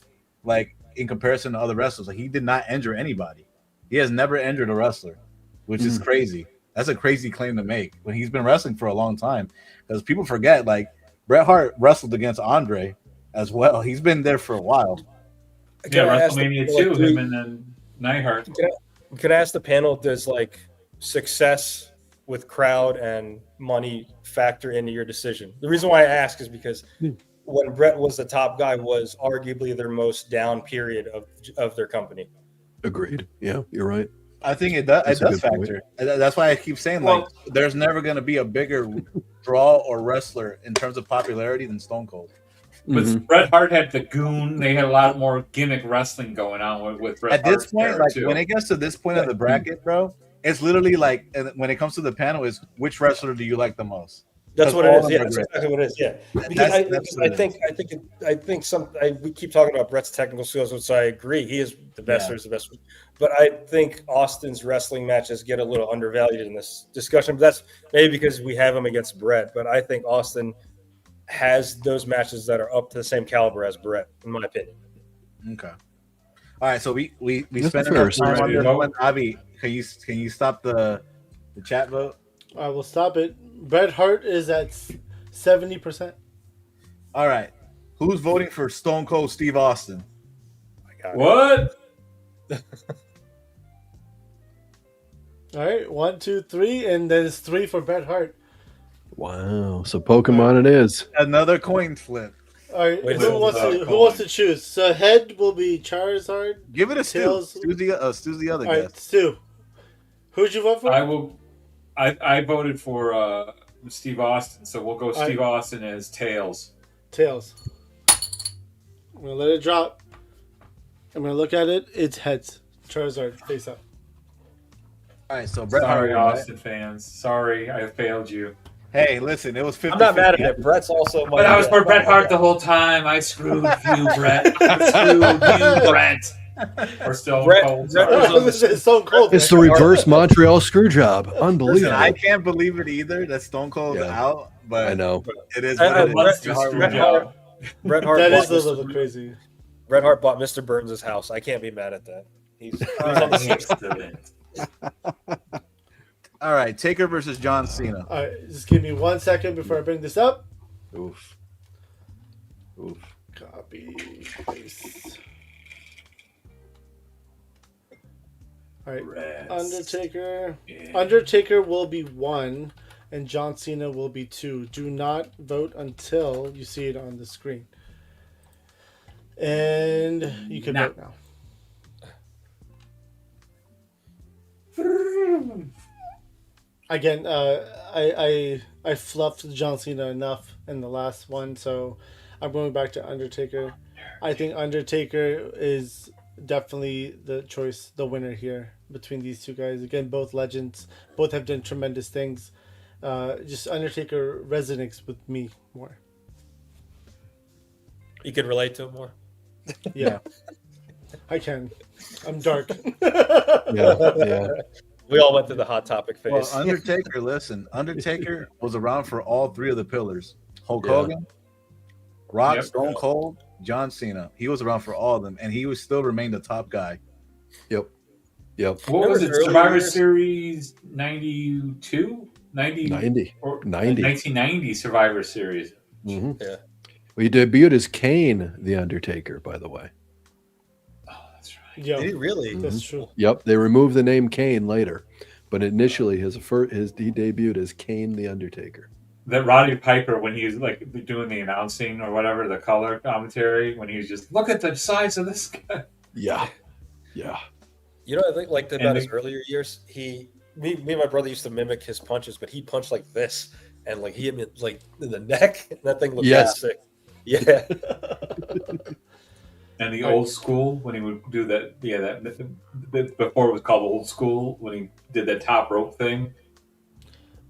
like in comparison to other wrestlers. Like he did not injure anybody. He has never injured a wrestler, which is crazy. That's a crazy claim to make when he's been wrestling for a long time. Because people forget, like Bret Hart wrestled against Andre as well. He's been there for a while. Yeah, I ask WrestleMania the- 2, like, him and then Neidhart. Could I ask the panel, does like success with crowd and money factor into your decision? The reason why I ask is because when Brett was the top guy was arguably their most down period of their company. Agreed. Yeah, you're right. I think it does. That's It a does good point. factor. That's why I keep saying like there's never going to be a bigger draw or wrestler in terms of popularity than Stone Cold. But Bret Hart had the goon. They had a lot more gimmick wrestling going on with Bret At this Hart's point, era, like too. when it gets to this point of the bracket, bro, it's literally like when it comes to the panel, is which wrestler do you like the most? That's what all it of is. them Yeah, are that's great. exactly what it is. Yeah, because That's what it we keep talking about Brett's technical skills, which I agree. He is the best. Yeah. There's the best. But I think Austin's wrestling matches get a little undervalued in this discussion. But that's maybe because we have him against Brett. But I think Austin has those matches that are up to the same caliber as Brett, in my opinion. Okay. All right, so we That's spent a fair enough time on this assessment. one. Abby, can you stop the chat vote? I will stop it. Bret Hart is at 70%. All right, who's voting for Stone Cold Steve Austin? What? All right, 1, 2, 3, and there's 3 for Bret Hart. Wow. So Pokemon it is. Another coin flip. All right, Wait, who so wants to choose? So head will be Charizard. Give it a Stu. Tails. Stu's the other All guy. right, Stu. Who'd you vote for? I voted for Steve Austin, so we'll go I- Steve Austin as Tails. Tails. I'm gonna let it drop. I'm gonna look at it. It's heads. Charizard face up. All right, so Bret Sorry, Hart. Austin fans. Sorry, I failed you. Hey, listen, it was 50. I'm not mad at it. Brett's also. But I was for Bret Hart the whole time. I screwed you, Brett. I screwed you, Brett. Or Stone Brett- Cold. Brett sorry. was on It's so cold. It's the reverse Montreal screw job. Listen, Unbelievable. I can't believe it either that Stone Cold's Yeah. out, but I know. it is I- what it is. Let's Bret just Hart screw won. job. Bret Hart. That bought is a Mr. little crazy. Bret Hart bought Mr. Burns' house. I can't be mad at that. He's on the same. All right, Taker versus John Cena. All right, just give me 1 second before I bring this up. Oof. Copy, paste. All right, Undertaker. Undertaker will be 1, and John Cena will be 2. Do not vote until you see it on the screen. And you can vote now. Again, I fluffed John Cena enough in the last one, so I'm going back to Undertaker. I think Undertaker is definitely the choice, the winner here between these two guys. Again, both legends, both have done tremendous things. Just Undertaker resonates with me more. You could relate to him more. Yeah, I can. I'm dark. Yeah. We all went through the hot topic phase. Well, Undertaker, listen, Undertaker was around for all three of the pillars: Hulk Yeah. Hogan, Rock, Yep. Stone Cold, John Cena. He was around for all of them, and he was still remained the top guy. Yep. What was it? Earlier Survivor years- Series 92? 90? 90. Or 90. 1990 Survivor Series. Mhm. Yeah. Well, he debuted as Kane, the Undertaker, by the way. Oh, that's right. Did he Yeah, really? that's true. Yep. They removed the name Kane later, but initially he debuted as Kane, the Undertaker. That Roddy Piper, when he was like doing the announcing or whatever, the color commentary, when he was just, look at the size of this guy. Yeah. Yeah. You know, I think like about And his earlier years, me and my brother used to mimic his punches, but he punched like this, and like he hit me like in the neck, and that thing looked Yes. sick. Yeah, And the old school, when he would do that, before it was called old school, when he did that top rope thing.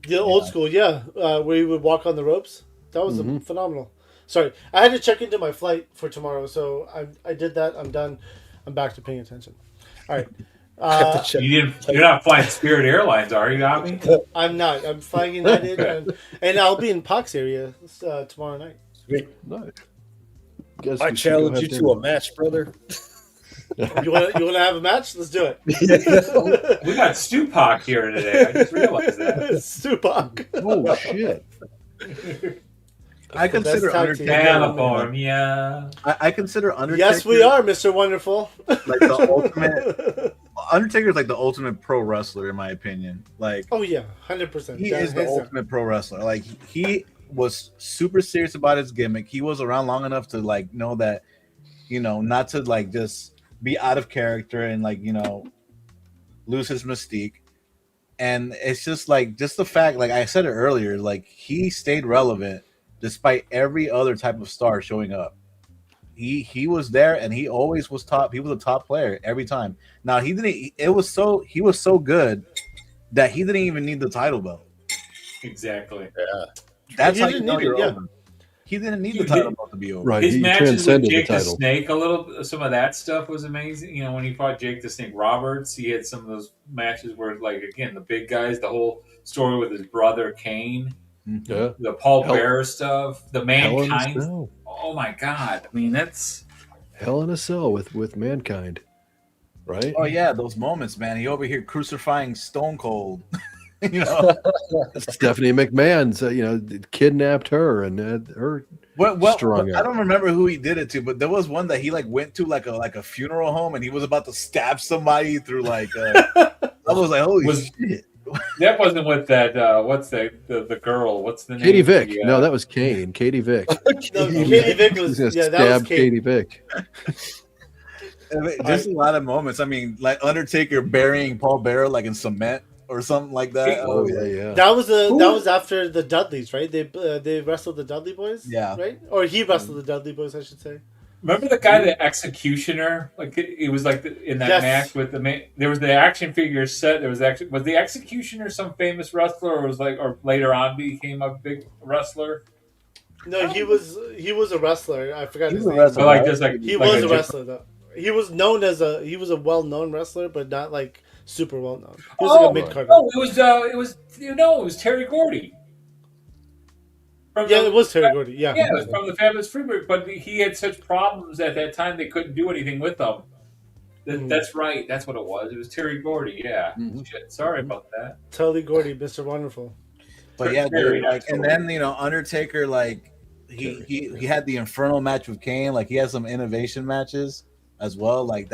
The old school, yeah, where you would walk on the ropes. That was phenomenal. Sorry, I had to check into my flight for tomorrow, so I did that. I'm done. I'm back to paying attention. All right. You're not flying Spirit Airlines, are you, Abby? I'm not. I'm flying United, and I'll be in Pox area tomorrow night. Nice. Guess I we should go challenge have you to dinner. a match, brother. You want to have a match? Let's do it. We got Stupak here today. I just realized that. Stupak. Oh, shit. I consider tag team. Undertaker. California. I consider Undertaker. Yes, we are, Mr. Wonderful. Like the ultimate. Undertaker is like the ultimate pro wrestler, in my opinion. Like Oh yeah, 100%. he is the ultimate pro wrestler. Like he was super serious about his gimmick. He was around long enough to like know that, not to like just be out of character and like lose his mystique. And it's just the fact, like I said it earlier, like he stayed relevant despite every other type of star showing up. He was there, and he always was top. He was a top player every time. Now he was so good that he didn't even need the title belt. Exactly. That's He how you didn't know need you're it, yeah. over. He didn't need He the title did- belt to be over. Right. His He matches with transcended the Jake the title. Snake, some of that stuff was amazing. When he fought Jake the Snake Roberts, he had some of those matches where, like, again, the big guys, the whole story with his brother Kane, Yeah. the Paul Hell- Bearer stuff, the Hell in a Mankind. Cell. Oh my God! I mean, that's Hell in a Cell with Mankind. Right? Oh yeah, those moments, man. He over here crucifying Stone Cold. Stephanie McMahon, kidnapped her and had her strung I out. don't remember who he did it to, but there was one that he like went to like a funeral home, and he was about to stab somebody through like. I was like, holy shit! that wasn't with that. What's the girl? What's the name? Katie Vick. The, No, that was Kane. Katie Vick. No, Katie Vick was He's gonna that was stab Kate. Katie Vick. I mean, just a lot of moments. I mean, like Undertaker burying Paul Bearer like in cement or something like that. Oh yeah. That was after the Dudleys, right? They wrestled the Dudley Boys, Yeah. right? Or he wrestled the Dudley Boys, I should say. Remember the guy, the Executioner? Like it was like in that Yes. match with there was the action figure set. There was the Executioner some famous wrestler, or later on became a big wrestler. No, he was a wrestler. I forgot He his was a name. wrestler. But like just like He like was a wrestler though. He was a well-known wrestler, but not like super well-known. He was like a mid-carder. No, it was Terry Gordy. From Yeah, the- it was Terry Gordy. Yeah. Yeah, it was from the Fabulous Freebird, but he had such problems at that time they couldn't do anything with them. That's right. That's what it was. It was Terry Gordy. Yeah. Mhm. Shit. Sorry about that. Telly Gordy, Mr. Wonderful. But yeah, Very dude, like, and natural. then Undertaker, like he had the Infernal match with Kane. Like he had some innovation matches as well. Like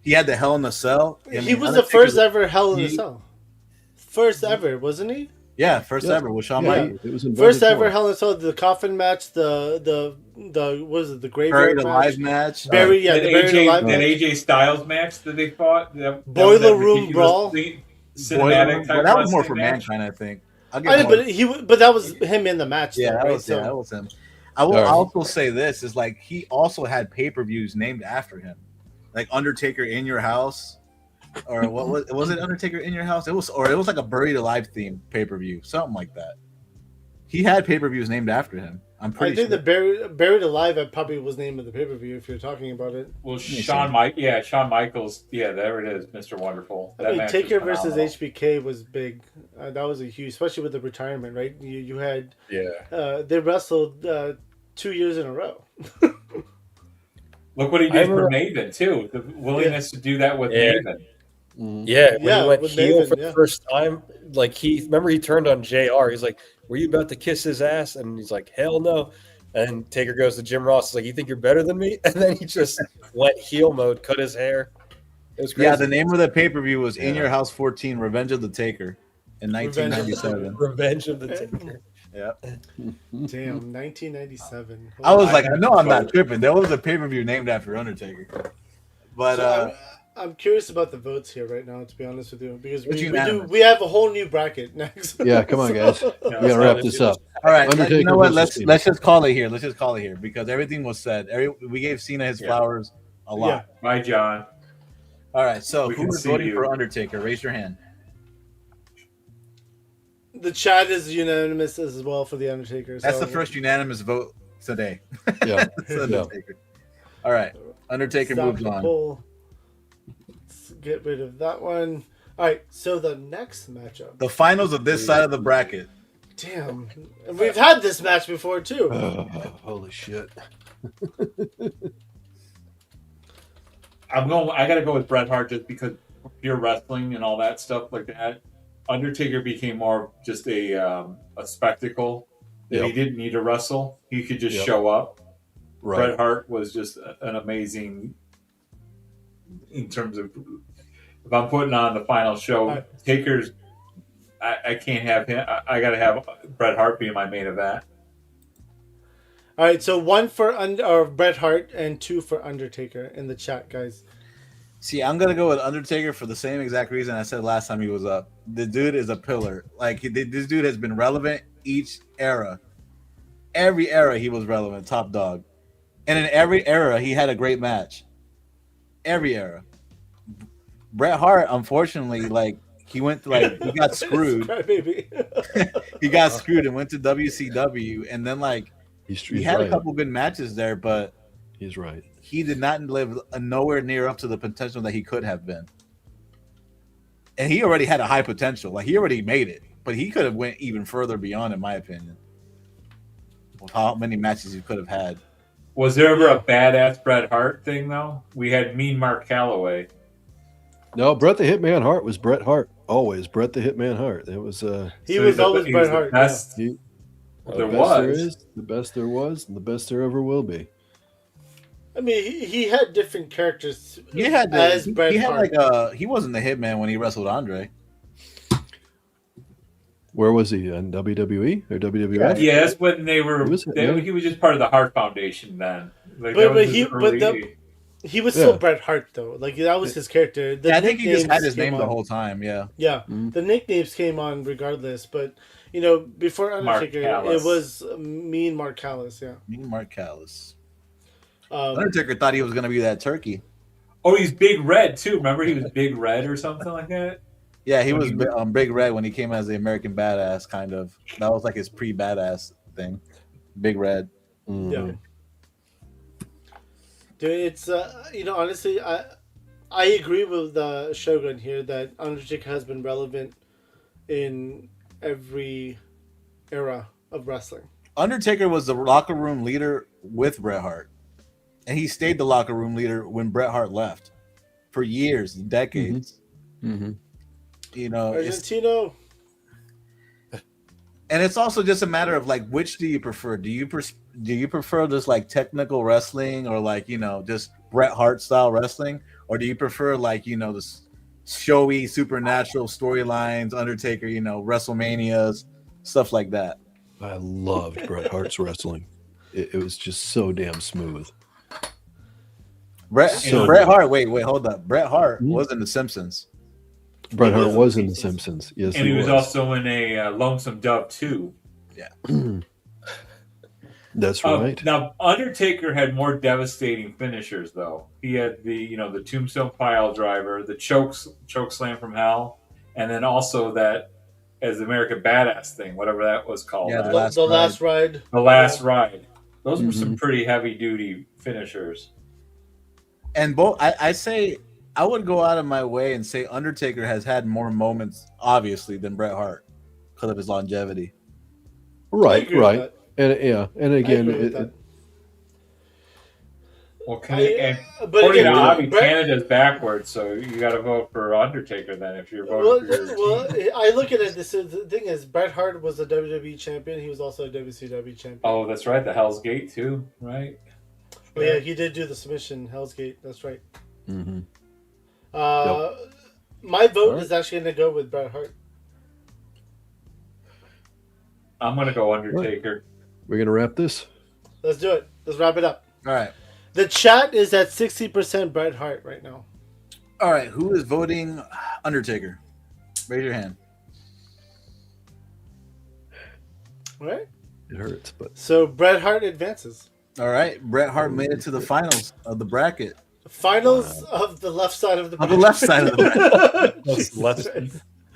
he had the Hell in a Cell. He was the first ever Hell in a Cell. First ever, wasn't he? Yeah, first Yeah. ever with Shawn Yeah, Michaels. it was invented First ever for- Hell in a Cell, the coffin match, the what was it, the Buried graveyard Alive match? match. Buried, yeah, That the buried alive that match. AJ Styles match that they fought. That Boiler was that room ridiculous brawl. Cinematic type But that was more for wrestling match. Mankind, I think. I know, but that was him in the match. Yeah, though, that right? was So- that was him. I will All right. also say this is like he also had pay-per-views named after him. like Undertaker in Your House, or what was it? Undertaker in Your House? It was like a Buried Alive themed pay-per-view, something like that. He had pay-per-views named after him. I'm I pretty think sure. the Buried Alive probably was the name of the pay per view if you're talking about it. Well, Shawn Michaels. Yeah, there it is, Mr. Wonderful. I mean, match Taker was versus phenomenal. HBK was big. That was a huge, especially with the retirement, right? You had Yeah. they wrestled 2 years in a row. Look what he I did for remember- Maven too. The willingness to do that with Yeah. Maven. Yeah, when Yeah, he went with heel Maven, for the yeah. first time, like he turned on JR. He's like, "Were you about to kiss his ass?" And he's like, "Hell no." And Taker goes to Jim Ross. He's like, "You think you're better than me?" And then he just went heel mode, cut his hair. It was crazy. Yeah, the name of the pay-per-view was In Yeah. Your House 14: Revenge of the Taker in 1997. Revenge of the Taker. Yeah. Damn, 1997. I was like, I know I'm not tripping. There was a pay-per-view named after Undertaker. But So I'm curious about the votes here right now, to be honest with you, because It's we unanimous. have a whole new bracket next. Yeah, come on, guys. No, We it's gotta not wrap as this good up. as- all right, Undertaker you know what? versus Cena. Let's just call it here. Let's just call it here because everything was said. We gave Cena his flowers a lot. Bye, John. All right, so We who can is see voting you. for Undertaker? Raise your hand. The chat is unanimous as well for the Undertaker. That's so the first unanimous vote today. Yeah. It's Undertaker. All right, Undertaker stop moves the on. poll. Let's get rid of that one. All right, so the next matchup. The finals of this side of the bracket. Damn, and we've had this match before too. Holy shit. I gotta go with Bret Hart just because pure wrestling and all that stuff like that. Undertaker became more of just a spectacle that he Yep. didn't need to wrestle. He could just Yep. show up. Right. Bret Hart was just an amazing in terms of if I'm putting on the final show, Right. Taker's I can't have him. I gotta have Bret Hart being my main event. All right, so one for Bret Hart and two for Undertaker in the chat, guys. See, I'm gonna go with Undertaker for the same exact reason I said last time he was up. The dude is a pillar. Like this dude has been relevant each era. Every era he was relevant, top dog, and in every era he had a great match. Every era. Bret Hart, unfortunately, like he went he got screwed. Baby. He got screwed and went to WCW, and then like He's he had right. a couple good matches there, but He's right. he did not live nowhere near up to the potential that he could have been. And he already had a high potential. Like he already made it, but he could have went even further beyond, in my opinion, with how many matches he could have had. Was there ever a badass Bret Hart thing though? We had Mean Mark Calloway. No, Bret the Hitman Hart was Bret Hart. Always Bret the Hitman Hart. It was He was always he Bret was the Hart. best he, there the best was. there is, the best there was, and the best there ever will be. I mean, he had different characters. He had as Bret he had Hart. he wasn't the Hitman when he wrestled Andre. Where was he? On WWE or WWF? Yeah, that's when they were. He was- He was just part of the Hart Foundation then. Like, But- that was but his early- He was still Yeah. Bret Hart though. Like that was his character. The Yeah, I think he just had nicknames his name came the on. whole time. Yeah. Yeah, Mhm. the nicknames came on regardless. But you know, before Mark Undertaker, Callis. it was Mean Mark Callis. Yeah. Me and Mark Callis. Um, Undertaker thought he was gonna be that turkey. Oh, he's Big Red too. Remember, he was Big Red or something like that. Yeah, he was Big Red when he came as the American Badass, kind of. That was like his pre-badass thing. Big Red. Mhm. Yeah. Dude, it's you know, honestly, I agree with Shogun here that Undertaker has been relevant in every era of wrestling. Undertaker was the locker room leader with Bret Hart, and he stayed the locker room leader when Bret Hart left for years, decades. Mhm. You know, Argentino. and it's also just a matter of like, which do you prefer? Do you prefer this like technical wrestling, or like just Bret Hart style wrestling, or do you prefer like this showy supernatural storylines, Undertaker, WrestleManias, stuff like that? I loved Bret Hart's wrestling. It was just so damn smooth. Bret So- Hart. Wait, hold up. Bret Hart Mhm. was in The Simpsons. Bret He Hart was was in in The The Simpsons. Yes, And he was also in a Lonesome Dove too. That's right. Now, Undertaker had more devastating finishers, though. He had the Tombstone Pile Driver, the choke slam from hell, and then also that as American Badass thing, whatever that was called. Yeah, The last ride. The last ride. Those were Mm-hmm. some pretty heavy duty finishers. And both, I say, I would go out of my way and say Undertaker has had more moments, obviously, than Bret Hart because of his longevity. Right, agree with right. that. And yeah, and again, agree with that. Well, But according to again, Hobby, Bret- Canada's backwards, so you got to vote for Undertaker then if you're voting for your Well, team. I look at it. The thing is, Bret Hart was a WWE champion. He was also a WCW champion. Oh, that's right, the Hell's Gate too, right? Oh, yeah, he did do the submission Hell's Gate. That's right. Mm-hmm. My vote All right. is actually going to go with Bret Hart. I'm gonna go Undertaker. We're gonna wrap this. Let's do it. Let's wrap it up. All right. The chat is at 60% Bret Hart right now. All right. Who is voting Undertaker? Raise your hand. All right. It hurts, but So Bret Hart advances. All right. Bret Hart made it to the finals of the bracket. Finals of the left side of the On the left side of the bracket. That's left.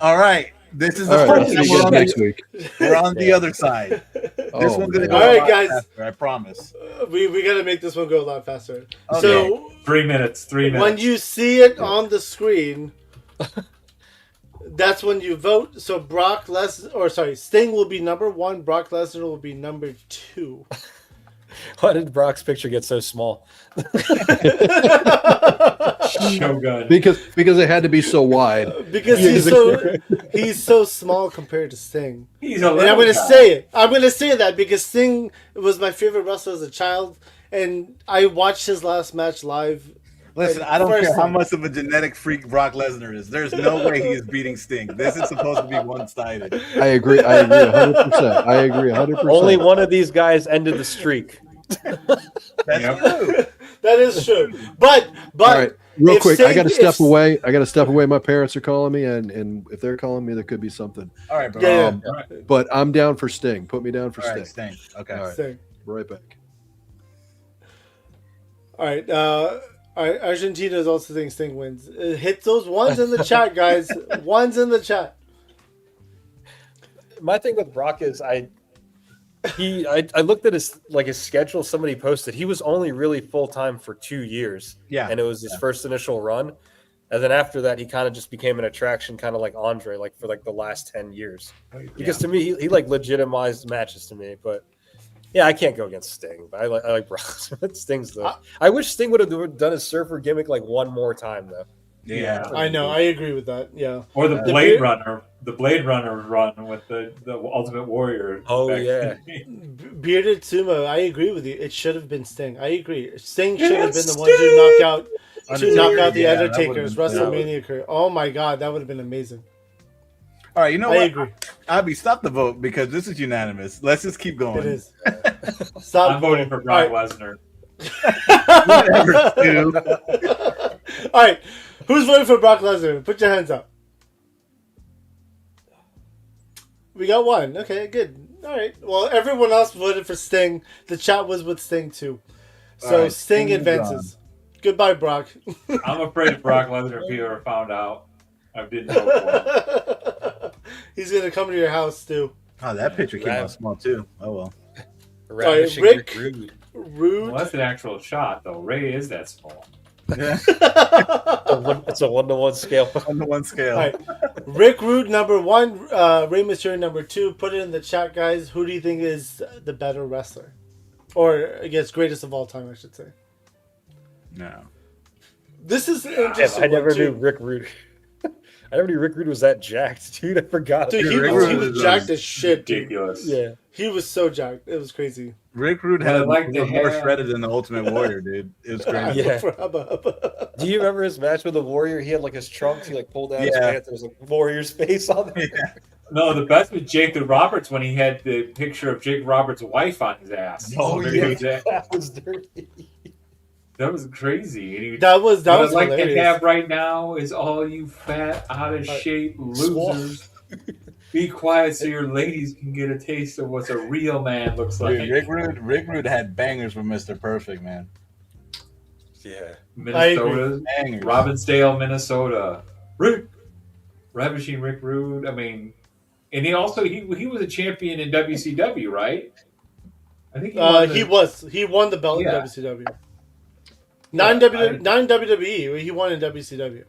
All right. This is the all right. I'll first see time you we're guys on, next week. we're on the other side. This Oh, one's gonna man. go All a right, lot guys. faster, I promise. We got to make this one go a lot faster. Okay. So 3 minutes. 3 minutes. when you see it on the screen, that's when you vote. So Sting will be number 1. Brock Lesnar will be number 2. Why did Brock's picture get so small? Shogun. Because it had to be so wide. Because he's so small compared to Sting. He's a And little I'm going to guy. say it. I'm going to say that because Sting was my favorite wrestler as a child, and I watched his last match live. Listen, I don't First care how thing. much of a genetic freak Brock Lesnar is. There's no way he is beating Sting. This is supposed to be one-sided. I agree 100%. I agree 100%. Only one of these guys ended the streak. That's Yep. true. That is true. But All right, real if quick, Sting- I got to if- step away. My parents are calling me, and if they're calling me, there could be something. All right, bro. Yeah, But I'm down for Sting. Put me down for All right, Sting. Sting. Okay. All right. Sting. Right back. All right. Argentina is also saying Sting wins. Hit those ones in the chat, guys. Ones in the chat. My thing with Brock is I looked at his schedule somebody posted. He was only really full time for 2 years. Yeah. And it was his first initial run. And then after that he kind of just became an attraction, kind of like Andre, for the last 10 years. Because to me he legitimized matches to me, but yeah, I can't go against Sting. But I like Brock. Sting's though. I wish Sting would have done his surfer gimmick one more time though. Yeah. I know. I agree with that. Yeah. Or the The Blade beard- Runner. The Blade Runner run with the Ultimate Warrior. Oh, back yeah. in the day. Bearded Sumo. I agree with you. It should have been Sting. I agree. Sting should have It's been the one to knock out the Yeah, that Undertaker's would've been- WrestleMania career. Oh my God, that would have been amazing. All right, you know I what? agree. Abby, stop the vote because this is unanimous. Let's just keep going. It is. Stop. I'm voting for Brock All right. Lesnar. Whatever, dude. All right. Who's voting for Brock Lesnar? Put your hands up. We got one. Okay, good. All right. Well, everyone else voted for Sting. The chat was with Sting too. So All right, Sting Sting is advances. Goodbye, Brock. I'm afraid of Brock Lesnar if he ever found out I didn't vote for him. He's gonna come to your house too. Oh, that picture came out small too. Oh well. Ravishing Rick. Rude. Rude. Well, that's an actual shot, though. Ray is that small. Yeah. It's a 1-to-1 scale. On the one scale. All right. Rick Rude number 1, Rey Mysterio number 2. Put it in the chat, guys. Who do you think is the better wrestler? Or I guess greatest of all time, I should say. No. This is an interesting. I never one, knew too. Rick Rude. I never knew Rick Rude was that jacked, dude. I forgot. Dude, Rick he Rude was is jacked as shit, dude. Ridiculous. Yeah. He was so jacked. It was crazy. Rick Rude Well, I had like the more hair. shredded than the Ultimate Warrior, dude. It was crazy. Yeah. Hubba. Do you remember his match with the Warrior? He had his trunks. He pulled down his Yeah. pants. There was a Warrior's face on there. No, the best was Jake the Roberts when he had the picture of Jake Roberts' wife on his ass. Oh, Remember yeah. that? That was dirty. That was crazy. And he, That was what I'd like hilarious. to have right now is all you fat, out of shape losers. Be quiet so your ladies can get a taste of what a real man looks like. Dude, Rick Rude had bangers with Mr. Perfect, man. Yeah. Minnesota, Bangers. Robbinsdale, Minnesota. Ravishing Rick Rude. I mean, and he also he was a champion in WCW, right? I think he won the belt Yeah. in WCW. Not WWE. He won in WCW.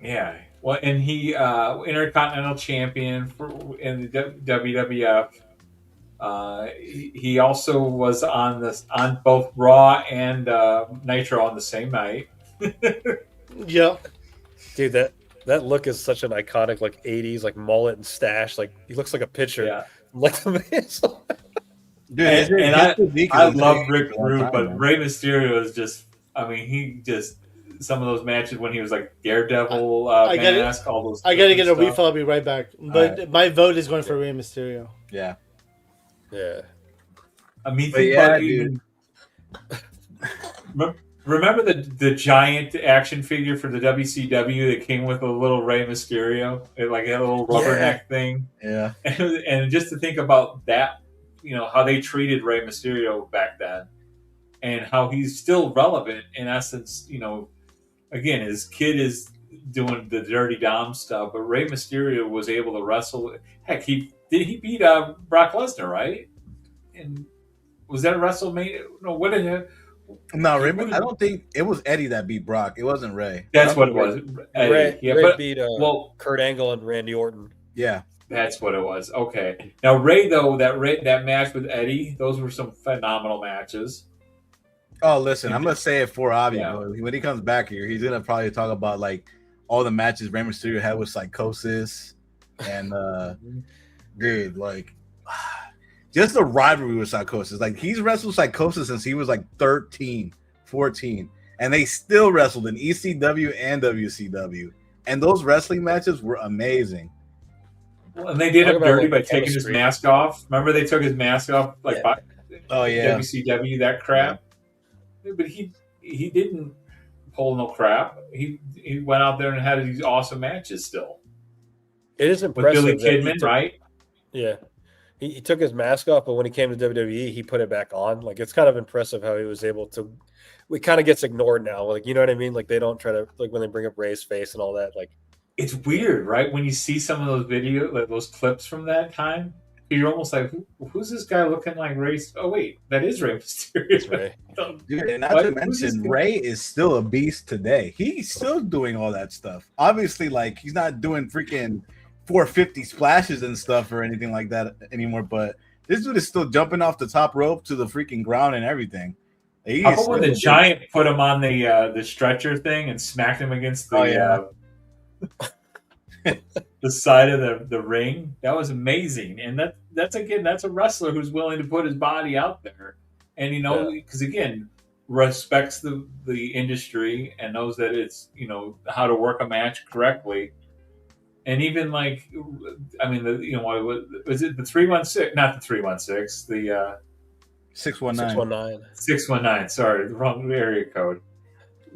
Yeah. Well, and he Intercontinental Champion in the WWF. He also was on both Raw and Nitro on the same night. Yeah. Dude, that look is such an iconic, like 80s, like mullet and stash. Like he looks like a pitcher. Yeah. Like the man. Dude, And I love Rick Rude, but man. Rey Mysterio is just. I mean, he just some of those matches when he was like Daredevil mask, all those. I gotta get a stuff. refill. I'll be right back. But Alright. my vote is going for Rey Mysterio. Yeah. Yeah. I mean, But think yeah, about dude. Remember the giant action figure for the WCW that came with a little Rey Mysterio, it like a little rubberneck thing, Yeah. and just to think about that, how they treated Rey Mysterio back then, and how he's still relevant in essence. Again, his kid is doing the Dirty Dom stuff, but Rey Mysterio was able to wrestle. Heck, he beat Brock Lesnar, right? And was that a WrestleMania? No, what did he? No, I don't think it was Eddie that beat Brock. It wasn't Ray. That's what it was. Ray beat well, Kurt Angle and Randy Orton. Yeah. that's what it was. Okay. Now Ray, though, that match with Eddie, those were some phenomenal matches. Oh, listen, I'm gonna say it for Avi. Yeah. But when he comes back here, he's gonna probably talk about like all the matches Rey Mysterio had with Psychosis, and dude, like just the rivalry with Psychosis. Like he's wrestled Psychosis since he was like 13, 14, and they still wrestled in ECW and WCW, and those wrestling matches were amazing. Well, and they did Talk him about, dirty like, by taking his chemistry. mask off. Remember they took his mask off by Oh yeah, WCW, that crap. But he didn't pull no crap. He went out there and had these awesome matches still It is with impressive. Billy that he Kidman, took- right? Yeah. He took his mask off, but when he came to WWE, he put it back on. Like, it's kind of impressive how he was able to. It kind of gets ignored now. Like, you know what I mean? Like, they don't try to, like, when they bring up Ray's face and all that. Like, It's weird, right? When you see some of those videos, like those clips from that time, you're almost like, who's this guy looking like Ray? Oh, wait, that is Rey Mysterio. it's Ray. dude, and not What? to Who's this mention, guy? Ray is still a beast today. He's still doing all that stuff. Obviously, like he's not doing freaking 450 splashes and stuff or anything like that anymore. But this dude is still jumping off the top rope to the freaking ground and everything. He How is about when still the a Giant put him on the stretcher thing and smacked him against the the side of the ring? That was amazing, and that's a wrestler who's willing to put his body out there, and because again respects the industry and knows that it's how to work a match correctly, and even like I mean what was it, the 316, not the 316, the 619. 619. 619. Sorry, the wrong area code.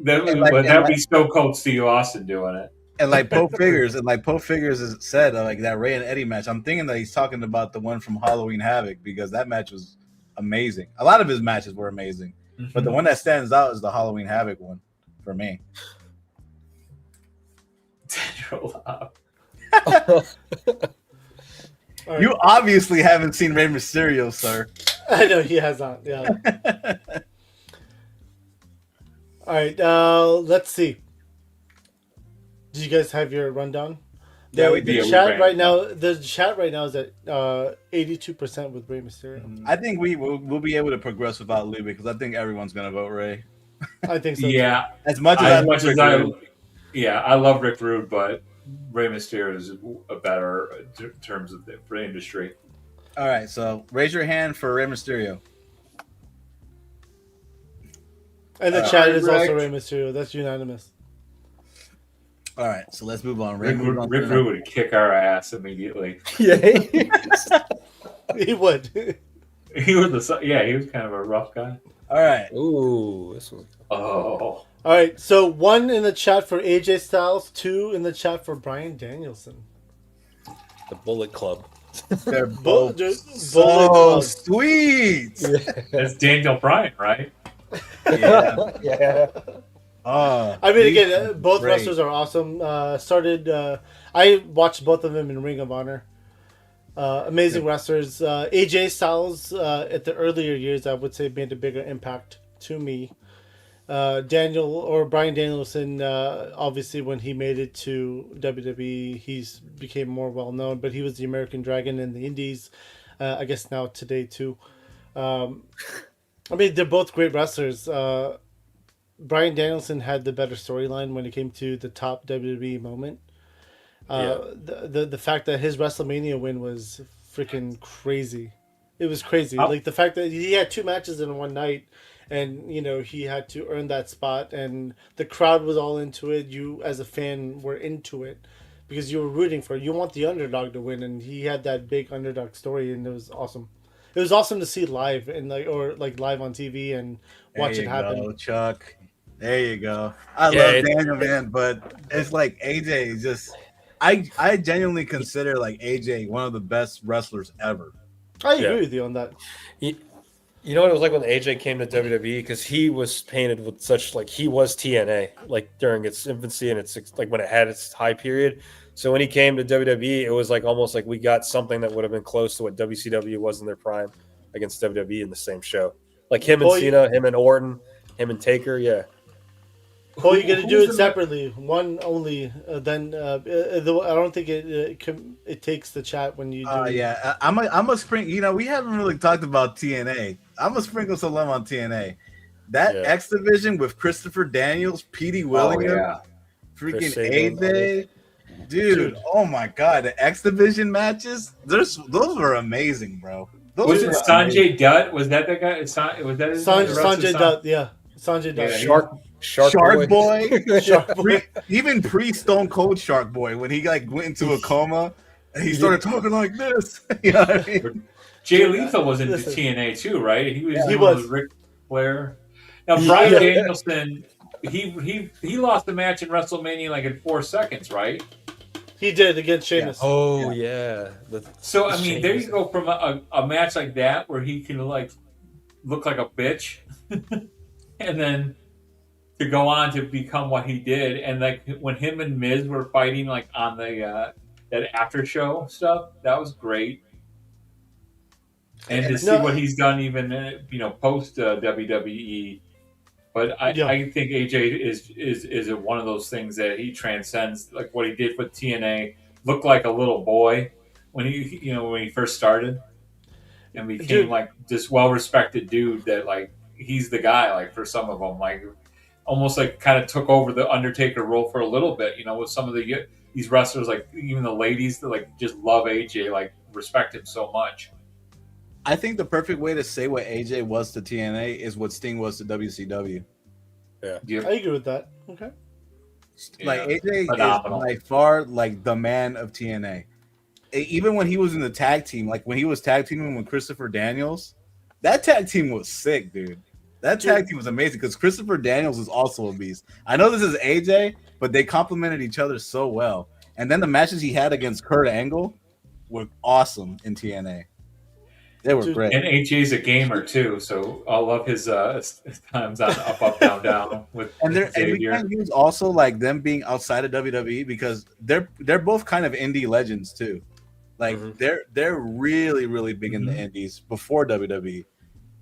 That And like- would be Stone Cold Steve Austin doing it. And like Poe Figures, has said like that Ray and Eddie match. I'm thinking that he's talking about the one from Halloween Havoc because that match was amazing. A lot of his matches were amazing, but the one that stands out is the Halloween Havoc one for me. All right. You obviously haven't seen Rey Mysterio, sir. I know he has not. Yeah. All right. Let's see. Did you guys have your rundown? Yeah, we the did. chat right now. The chat right now is at 82% with Rey Mysterio. I think we'll be able to progress without Lou because I think everyone's gonna vote Ray. I think so. Yeah, As much as as I much love as Rick I, Rude. I love Rick Rude, but Rey Mysterio is a better in terms of the industry. All right, so raise your hand for Rey Mysterio. And the chat is also Rick. Rey Mysterio. That's unanimous. All right, so let's move on. Rick moves on to Rude the- would kick our ass immediately. Yeah. He would. He was he was kind of a rough guy. All right, Ooh, this one. Oh, All right. So 1 in the chat for AJ Styles, 2 in the chat for Bryan Danielson. The Bullet Club. They're Bullet both so Club. sweet. That's Daniel Bryan, right? Yeah. Yeah. Oh, I mean, these again, are both great. wrestlers are awesome. I watched both of them in Ring of Honor. Amazing wrestlers. AJ Styles, at the earlier years, I would say made a bigger impact to me. Brian Danielson, obviously when he made it to WWE, he's became more well known, but he was the American Dragon in the Indies. I guess now today too. I mean, they're both great wrestlers. Brian Danielson had the better storyline when it came to the top WWE moment. The fact that his WrestleMania win was freaking crazy. It was crazy. Like the fact that he had 2 matches in one night, and he had to earn that spot, and the crowd was all into it. You as a fan were into it because you were rooting for it. You want the underdog to win, and he had that big underdog story, and it was awesome. It was awesome to see live and live on TV and watch it happen. Go, Chuck. There you go. I love Daniel, man, but it's like AJ is just. I genuinely consider like AJ one of the best wrestlers ever. I agree with you on that. You know what it was like when AJ came to WWE, because he was painted with such he was TNA during its infancy and its when it had its high period. So when he came to WWE, it was almost like we got something that would have been close to what WCW was in their prime against WWE in the same show. Like him and Cena, him and Orton, him and Taker, yeah. Well, you got to do it separately, one only. Then I don't think it takes the chat when you do. Yeah, I'm a sprinkle. We haven't really talked about TNA. I'm gonna sprinkle some love on TNA. That X Division with Christopher Daniels, Petey Williams, freaking AJ, dude. Oh my God, the X Division matches. Those were amazing, bro. Was it Sanjay Dutt? Was that the guy? Was that his name? Sanjay Dutt? Yeah, Sanjay Dutt. Shark Boy. Even pre Stone Cold Shark Boy, when he went into a coma and he started talking like this. You know what I mean? Jay Lethal was in TNA too, right? He was Ric Flair. Now Brian Danielson, he lost the match in WrestleMania in 4 seconds, right? He did against Sheamus. Oh yeah. So I mean, there you go from a match like that where he can look like a bitch, and then to go on to become what he did, and when him and Miz were fighting on the that after show stuff, that was great. And to see what he's done even post WWE, but I think AJ is one of those things that he transcends, like what he did with TNA. Looked like a little boy when he first started, and became this well respected dude that he's the guy for some of them almost kind of took over the Undertaker role for a little bit, with some of these wrestlers, even the ladies that just love AJ, respect him so much. I think the perfect way to say what AJ was to TNA is what Sting was to WCW. Yeah. I agree with that. Okay. AJ is by far the man of TNA. Even when he was in the tag team, when he was tag teaming with Christopher Daniels, that tag team was sick, dude. That tag team was amazing because Christopher Daniels is also a beast. I know this is AJ, but they complemented each other so well. And then the matches he had against Kurt Angle were awesome in TNA. They were great. And AJ's a gamer too, so I love his times on up, down, down with and we can use also them being outside of WWE because they're both kind of indie legends too. They're really, really big in the indies before WWE.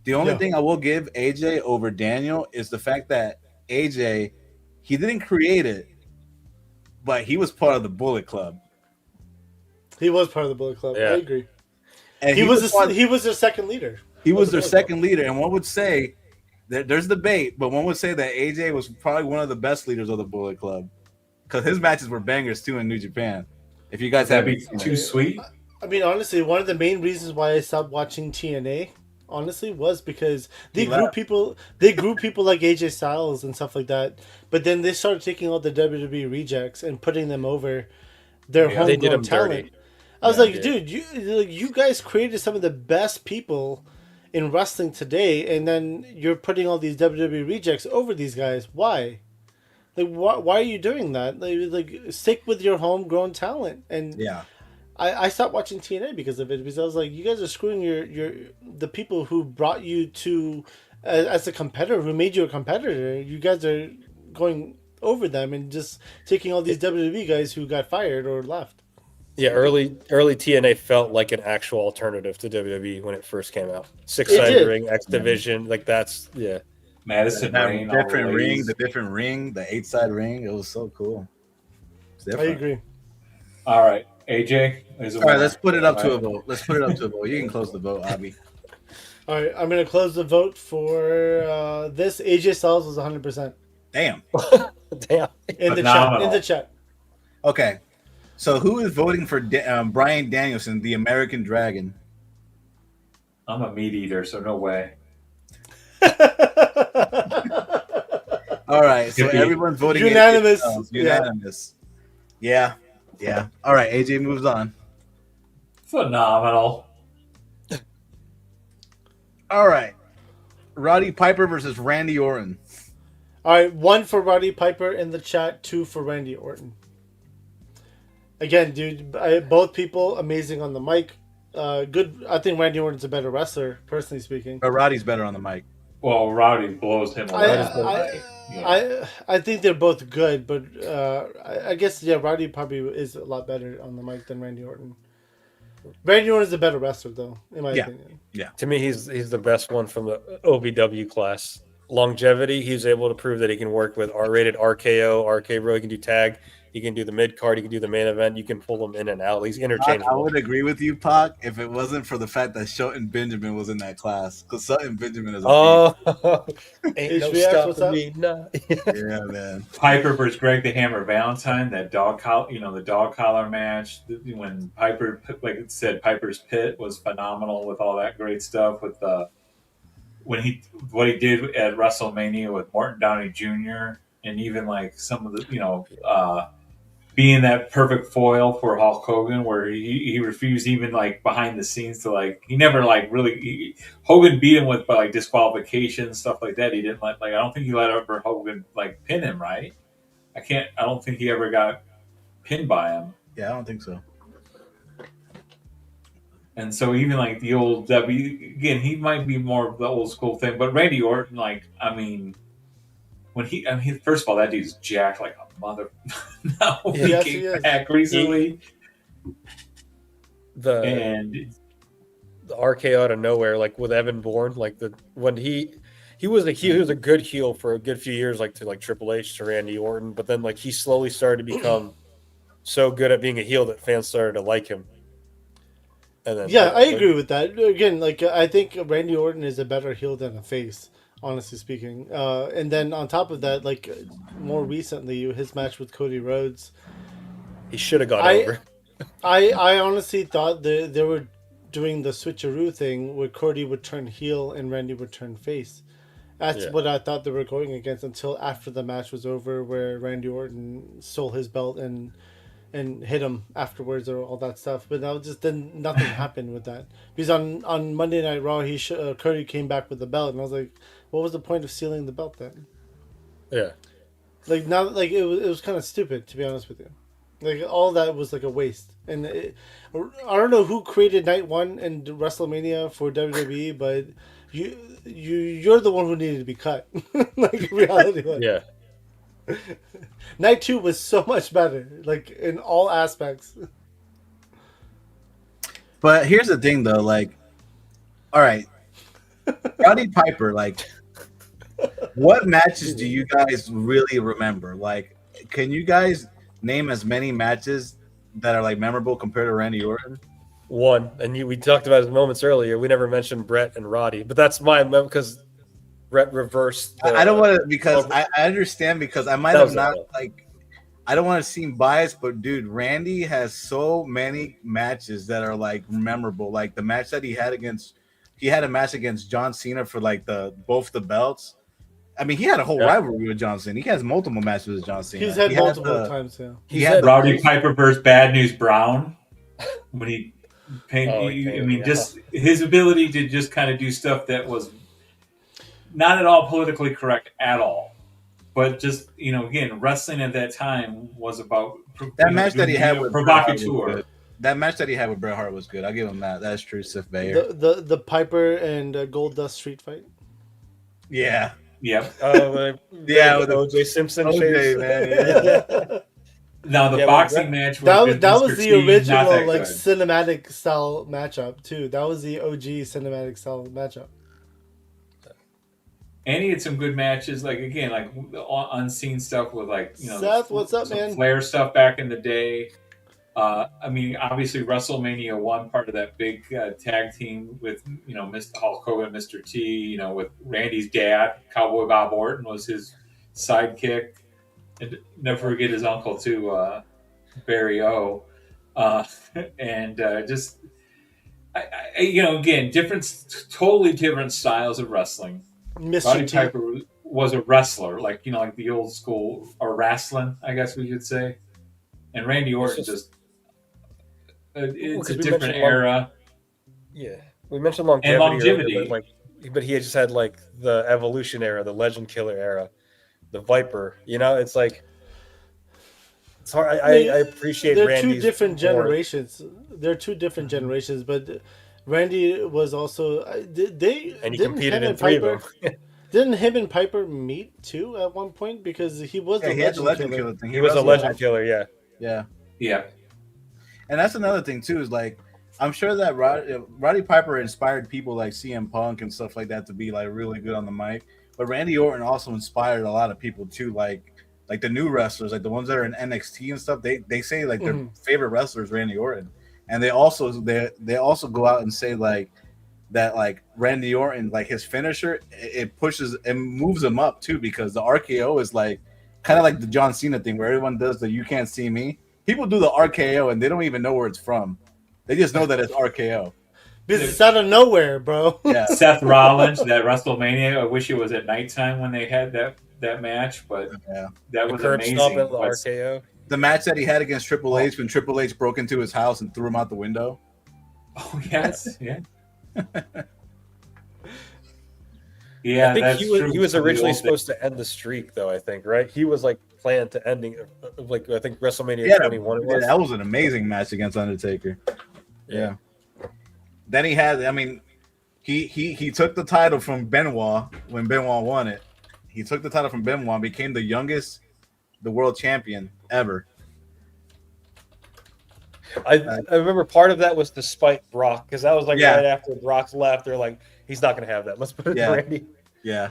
The only thing I will give AJ over Daniel is the fact that AJ, he didn't create it, but he was part of the Bullet Club. He was part of the Bullet Club. Yeah. I agree. And he was their second leader. He was their second leader, and one would say that there's debate, but one would say that AJ was probably one of the best leaders of the Bullet Club because his matches were bangers too in New Japan. If you guys haven't seen too sweet. I mean, honestly, one of the main reasons why I stopped watching TNA, honestly, was because they grew people like AJ Styles and stuff like that. But then they started taking all the WWE rejects and putting them over their homegrown talent. Dirty. I was dude, you guys created some of the best people in wrestling today, and then you're putting all these WWE rejects over these guys. Why? Why are you doing that? Stick with your homegrown talent. And I stopped watching TNA because of it, because I was like, you guys are screwing the people who brought you to as a competitor, who made you a competitor. You guys are going over them and just taking all these WWE guys who got fired or left. Yeah, early TNA felt like an actual alternative to WWE when it first came out. 6-sided ring, X Division, like that's Madison That Rain, different ring, the the different ring, the 8-side ring. It was so cool. I agree. All right, AJ. All right, let's put it up to a vote. Let's put it up to a vote. You can close the vote, Abby. All right, I'm gonna close the vote for this. AJ Styles was 100%. Damn. Damn. In the chat. Okay, so who is voting for Bryan Danielson, the American Dragon? I'm a meat eater, so no way. All right, so everyone's voting unanimous. Unanimous. Yeah. All right, AJ moves on. Phenomenal. All right, Roddy Piper versus Randy Orton. All right, 1 for Roddy Piper in the chat, 2 for Randy Orton. Again, dude, both people amazing on the mic. Good. I think Randy Orton's a better wrestler, personally speaking. But Roddy's better on the mic. Well, Rowdy blows him away. I think they're both good, but I guess Roddy probably is a lot better on the mic than Randy Orton. Randy Orton is a better wrestler, though, in my opinion. Yeah. To me, he's the best one from the OVW class. Longevity, he's able to prove that he can work with R-rated RKO, RK Bro. He can do tag. He can do the mid card. He can do the main event. You can pull him in and out. He's interchangeable. I would agree with you, Pac, if it wasn't for the fact that Shelton Benjamin was in that class. Because Shelton Benjamin is ain't no HBX, stopping me. Nah. Yeah, man. Piper versus Greg the Hammer Valentine, that dog collar, the dog collar match. When Piper, like it said, Piper's Pit was phenomenal with all that great stuff. With what he did at WrestleMania with Morton Downey Jr. and even like some of the being that perfect foil for Hulk Hogan, where he refused even like behind the scenes to like he never like really Hogan beat him with like disqualification stuff like that. He didn't I don't think he let ever Hogan like pin him, right? I don't think he ever got pinned by him. Yeah, I don't think so. And so even like the old W again, he might be more of the old school thing, but Randy Orton, when first of all, that dude's jacked like a mother. Now he came back recently. The RKO out of nowhere, like with Evan Bourne, when he was a good heel for a good few years, like to like Triple H to Randy Orton, but then like he slowly started to become so good at being a heel that fans started to like him. And then, I agree with that. Again, I think Randy Orton is a better heel than a face, honestly speaking. And then on top of that, more recently, his match with Cody Rhodes, he should have got over. I honestly thought they were doing the switcheroo thing where Cody would turn heel and Randy would turn face. That's what I thought they were going against until after the match was over, where Randy Orton stole his belt and hit him afterwards or all that stuff. But that was just then nothing happened with that, because on Monday Night Raw Cody came back with the belt, and I was like, what was the point of stealing the belt then? Yeah, it was kind of stupid, to be honest with you. Like all that was like a waste. And I don't know who created Night 1 and WrestleMania for WWE, but you're the one who needed to be cut. Like reality. Yeah. Night 2 was so much better, like in all aspects. But here's the thing, though. Like, all right, Roddy Piper. Like, what matches do you guys really remember? Like, can you guys name as many matches that are like memorable compared to Randy Orton? One, and we talked about his moments earlier. We never mentioned Brett and Roddy, but that's my because Brett reversed. I don't want to, because I understand, because I might have not I don't want to seem biased, but dude, Randy has so many matches that are like memorable. Like the match that he had a match against John Cena for like both the belts. I mean, he had a whole rivalry with John Cena. He has multiple matches with John Cena. He's had multiple times. Yeah. He had Roddy Piper versus Bad News Brown when he painted. Just his ability to just kind of do stuff that was not at all politically correct at all, but just again, wrestling at that time was about that match that he had with provocateur. that match that he had with Bret Hart was good. I'll give him that. That's true, Sif Bayer. The Piper and Gold Dust street fight. Yeah. Yep. Yeah, with the OJ Simpson OJ, chase. man. Yeah. Now the Yeah, boxing match That with was Mr. the T, not original that like good. cinematic style matchup too. That was the OG cinematic style matchup. And he had some good matches, like again, like unseen stuff with like Seth, what's up, some man? Flair stuff back in the day. I mean, obviously WrestleMania 1, part of that big tag team with Mr. Hulk Hogan, Mr. T, with Randy's dad, Cowboy Bob Orton was his sidekick, and never forget his uncle too, Barry O, and just again, totally different styles of wrestling. Mr. Roddy T. Piper was a wrestler, like like the old school, or wrestling, I guess we could say. And Randy Orton it's a different era. Yeah, we mentioned longevity, And longevity. earlier, but he just had like the Evolution era, the Legend Killer era, the Viper. It's like it's hard. I appreciate They're Randy's two different more- generations. They're two different generations, but Randy was also and he didn't competed him in and 3 of Piper- them. Didn't him and Piper meet too at one point because he was Yeah, the he had the legend legend killer. killer thing. He was a wrestled- Legend Killer, yeah. Yeah. Yeah. And that's another thing too, is like I'm sure that Roddy Piper inspired people like CM Punk and stuff like that to be like really good on the mic. But Randy Orton also inspired a lot of people too, like the new wrestlers, like the ones that are in NXT and stuff. They say like their favorite wrestler is Randy Orton, and they also go out and say like that like Randy Orton, like his finisher, it pushes and moves him up too, because the RKO is like kind of like the John Cena thing where everyone does the "you can't see me." People do the RKO and they don't even know where it's from. They just know that it's RKO. Because it's out of nowhere, bro. Yeah. Seth Rollins, that WrestleMania. I wish it was at nighttime when they had that match, but Yeah. that The was curb amazing. stomp and the But- RKO. The match that he had against Triple H when Triple H broke into his house and threw him out the window. Oh yes, yeah. Yeah, I think that's he was, true. he was Some of the originally old supposed to end the streak, though. I think, right? He was like planned to ending, like I think WrestleMania Yeah, 21. It was. that was an amazing match against Undertaker. Yeah. Then he had, I mean, he took the title from Benoit when Benoit won it. He took the title from Benoit and became the youngest, the world champion ever. I remember part of that was to spite Brock, because that was like Yeah. right after Brock left. They're like, he's not going to have that. Let's put it Yeah. to Randy. Yeah.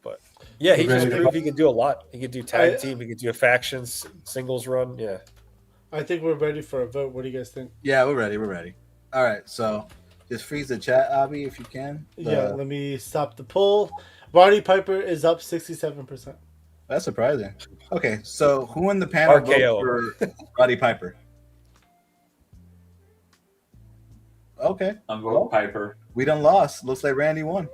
But yeah, he just Randy- proved he could do a lot. He could do tag team. He could do a factions, singles run. Yeah. I think we're ready for a vote. What do you guys think? Yeah, we're ready. We're ready. All right. So just freeze the chat, Abby, if you can. Yeah, let me stop the poll. Roddy Piper is up 67%. That's surprising. Okay. So who in the panel RKO. voted for Roddy Piper? Okay. I'm going Piper. We done lost. Looks like Randy won.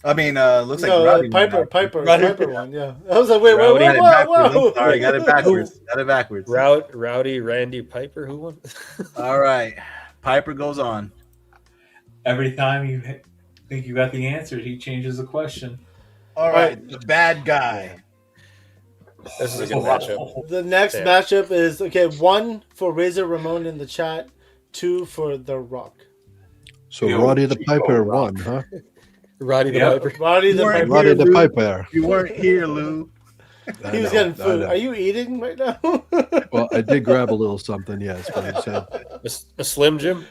I mean, looks like No, Roddy Piper Roddy- won. Yeah, I was like, wait, Roddy Got it whoa, backwards. whoa. I'm sorry, got it backwards. Got it backwards. Rowdy Randy Piper, who won? All right. Piper goes on. Every time you think you got the answer, he changes the question. All right. The bad guy. This is a good matchup. The next Yeah. matchup is 1 for Razor Ramon in the chat, 2 for The Rock. So Yo, Roddy the Chico Piper Rock. won, huh? Roddy the Yep. Piper. Roddy the Right. Piper. Roddy the Lou. Piper. You weren't here, Lou. He was getting food. Are you eating right now? Well, I did grab a little something, yes, but I said, A Slim Jim.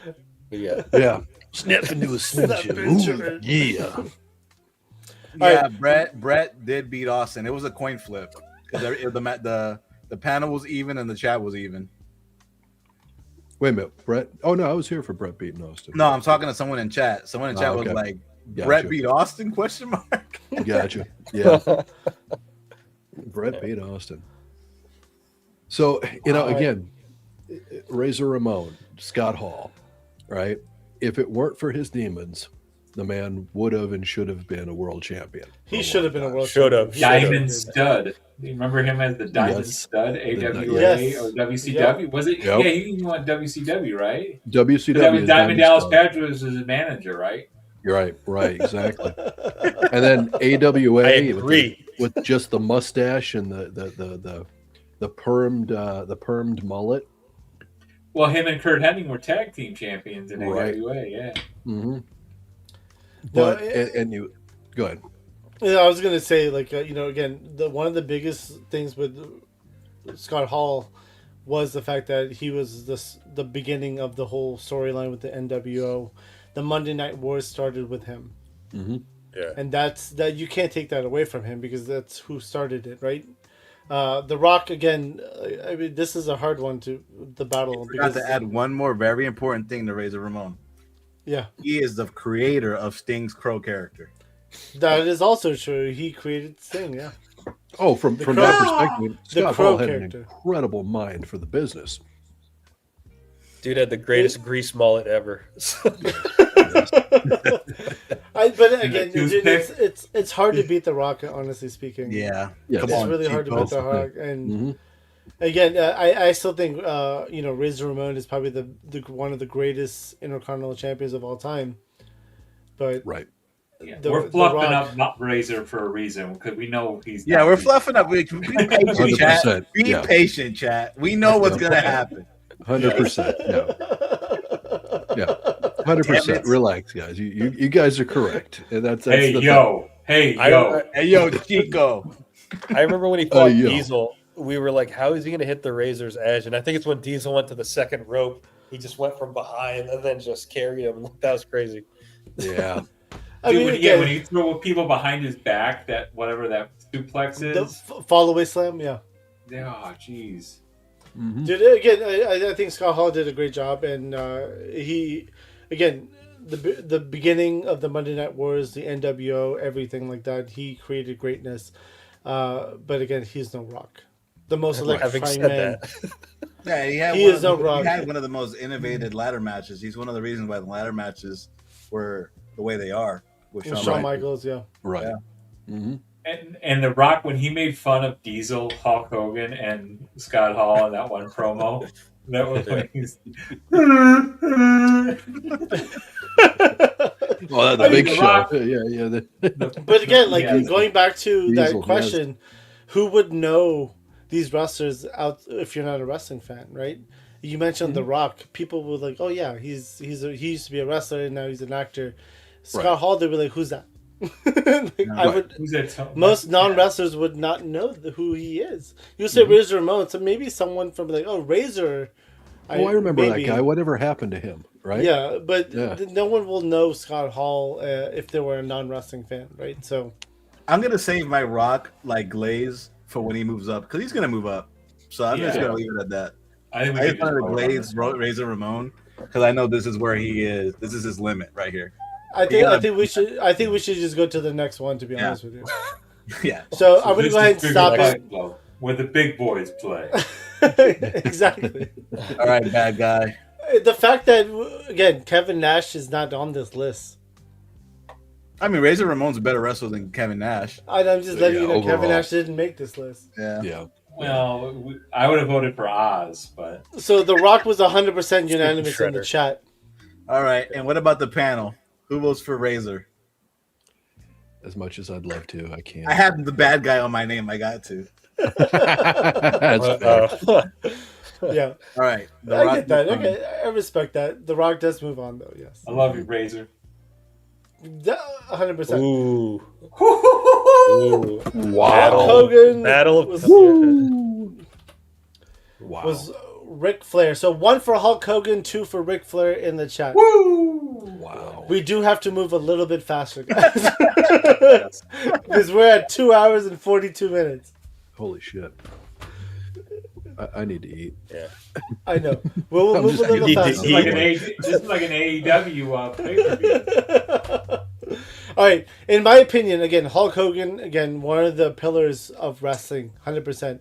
Yeah. yeah. Snap into a Slim Snap Jim. into Ooh, it. yeah. Yeah, Brett did beat Austin. It was a coin flip because the panel was even and the chat was even. Wait a minute, Brett. Oh no, I was here for Brett beating Austin. No, I'm talking to someone in chat. Someone in chat okay. was like, Gotcha. "Brett beat Austin?" Question mark. Gotcha. Yeah. Brett beat Austin. So, again, Razor Ramon, Scott Hall, right? If it weren't for his demons, the man would have and should have been a world champion. He should have been a world Should have. champion. Diamond Stud. Do you remember him as the Diamond Yes. Stud? AWA Yes. or WCW? Was it? Yep. Yeah, you went WCW, right? WCW. That was is Diamond Dallas Stud. Patrick was his manager, right? You're right, exactly. And then AWA I agree. with just the mustache and the permed mullet. Well, him and Kurt Hennig were tag team champions in Right. AWA. Yeah. Mm-hmm. No, But and you go ahead. Yeah, I was gonna say, like, again, one of the biggest things with Scott Hall was the fact that he was the beginning of the whole storyline with the NWO. The Monday Night Wars started with him, Mm-hmm. Yeah. and that you can't take that away from him because that's who started it, right? The Rock again. I mean, this is a hard one the battle Forgot because to add one more very important thing to Razor Ramon. yeah, He is the creator of Sting's Crow character. that is also true. He created Sting, yeah. Oh, from Crow- that perspective, the Scott Crow Hall had character. an incredible mind for the business. Dude had the greatest grease mullet ever. But again, dude, Toothpick. it's hard to beat The Rock, honestly speaking. Yeah, Yes. come It's on, really hard to beat Chico. The Rock, and Mm-hmm. again, I still think Razor Ramon is probably the one of the greatest Intercontinental champions of all time. But Right. Yeah. The- We're the fluffing Rock- up not Razor for a reason because we know he's. Yeah, not we're Razor. fluffing up. Be patient, chat. 100%, Be yeah. patient, chat. We know what's gonna happen. 100%. Yeah. Yeah. 100%. Damn it. Relax, guys. You guys are correct. And that's Hey the yo, hey yo. Hey, yo, Chico. I remember when he fought yeah. Diesel, we were like, how is he going to hit the Razor's edge? And I think it's when Diesel went to the second rope, he just went from behind and then just carried him. That was crazy. Yeah. I Dude, mean, when, again, when you throw people behind his back, that whatever that suplex the is. fall away slam, yeah. Oh, jeez. Mhm. Dude, again, I think Scott Hall did a great job, and he, again, the beginning of the Monday Night Wars, the NWO, everything like that, he created greatness. But again, he's no Rock. The most Having electrifying said man. Yeah, He is no Rock. He had one of the most innovative ladder matches. He's one of the reasons why the ladder matches were the way they are with With Shawn Shawn Michaels. Michaels, yeah. Right. Yeah. Mm-hmm. And The Rock, when he made fun of Diesel, Hulk Hogan, and Scott Hall in that one promo, that was when he's. Well, the I mean, big The show. Rock- Yeah. But again, like Yeah. going back to Diesel, that yes. question, who would know these wrestlers out if you're not a wrestling fan, right? You mentioned The Rock. People were like, "Oh yeah, he used to be a wrestler and now he's an actor." Scott Right. Hall, they'd be like, "Who's that?" Like, I Right. would. Who's that? Most non-wrestlers would not know who he is. You say Razor Ramon, so maybe someone from like, "Oh, Razor." Oh, I remember maybe. that guy. Whatever happened to him, right? Yeah, but Yeah. no one will know Scott Hall if they were a non-wrestling fan, right? So. I'm gonna save my Rock like glaze for when he moves up because he's gonna move up. So I'm just Yeah. gonna leave it at that. I think we I should just wanted to vote on glaze this one. Razor Ramon because I know this is where he is. This is his limit right here. I think gotta- I think we should just go to the next one. To be Yeah. honest with you. Yeah. So I'm gonna This go ahead is and stop Bigger it. Fight Club, where the big boys play. Exactly. All right, bad guy. The fact that again Kevin Nash is not on this list. I mean, Razor Ramon's a better wrestler than Kevin Nash. I'm just letting Yeah, you know Kevin overall. Nash didn't make this list. Yeah. Yeah. Well, I would have voted for Oz, but So The Rock was 100% unanimous in the Shredder. chat. All right. And what about the panel? Who votes for Razor? As much as I'd love to, I can't. I have the bad guy on my name. I got to. That's fair. Yeah, All right. The I Rock get that. moves on. Okay, I respect that. The Rock does move on though. Yes, I love you, Razor. 100%. Ooh. Ooh. Wow. Hogan Battle of was, Wow. was Ric Flair. So 1 for Hulk Hogan, 2 for Ric Flair in the chat. Wow. We do have to move a little bit faster, guys, because we're at 2 hours and 42 minutes. Holy shit. I need to eat. Yeah. I know. We'll I'm move a just- little You- This is faster. like this is like an AEW pay-per-view. All right. In my opinion, again, Hulk Hogan, again, one of the pillars of wrestling, 100%.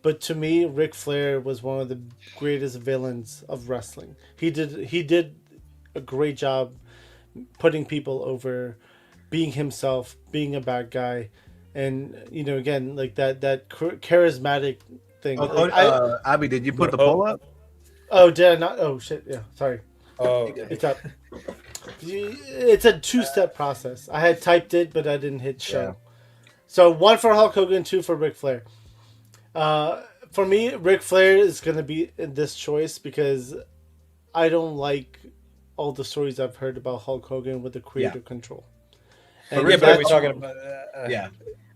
But to me, Ric Flair was one of the greatest villains of wrestling. He did a great job putting people over, being himself, being a bad guy, and again, like that charismatic thing. Like, Abby, did you put the poll up? oh, did I not? Oh shit! Yeah, sorry. Oh, It's up. It's a 2-step process. I had typed it, but I didn't hit show. Yeah. So 1 for Hulk Hogan, 2 for Ric Flair. For me, Ric Flair is going to be in this choice because I don't like all the stories I've heard about Hulk Hogan with the creative control. And Yeah, but are we that's- talking about? Yeah,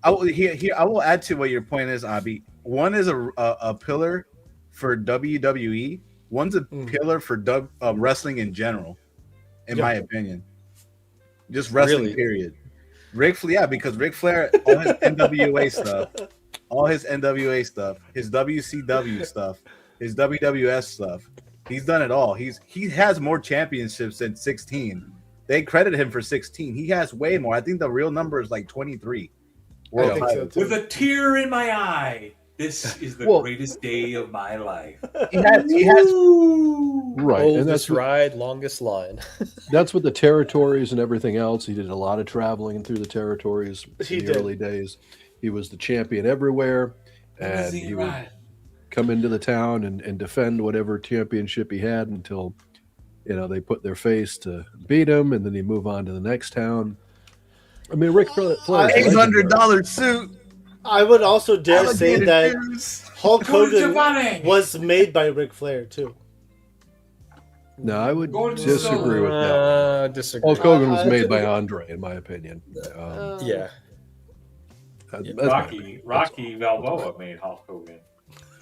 I will here. I will add to what your point is, Abi. One is a pillar for WWE. One's a pillar for wrestling in general, in my opinion. Just wrestling, Really? period. Ric Flair, yeah, because Ric Flair, all his NWA stuff, his WCW stuff, his WWF stuff, he's done it all. He has more championships than 16. They credit him for 16. He has way more. I think the real number is like 23. I think so too. With a tear in my eye, this is the Well- greatest day of my life. He has Right, and Oldest ride, longest line. that's what the territories and everything else. He did a lot of traveling through the territories He in the did. early days. He was the champion everywhere, and he would come into the town and defend whatever championship he had until they put their face to beat him, and then he'd move on to the next town. I mean, Ric Flair. $800 suit. I would also dare say alligator that shoes. Hulk Go to Hogan Giovanni. was made by Ric Flair too. No, I would Go to the disagree with that. Disagree. Hulk Hogan was I made think- by Andre, in my opinion. Yeah. That's my opinion. Rocky Balboa made Hulk Hogan.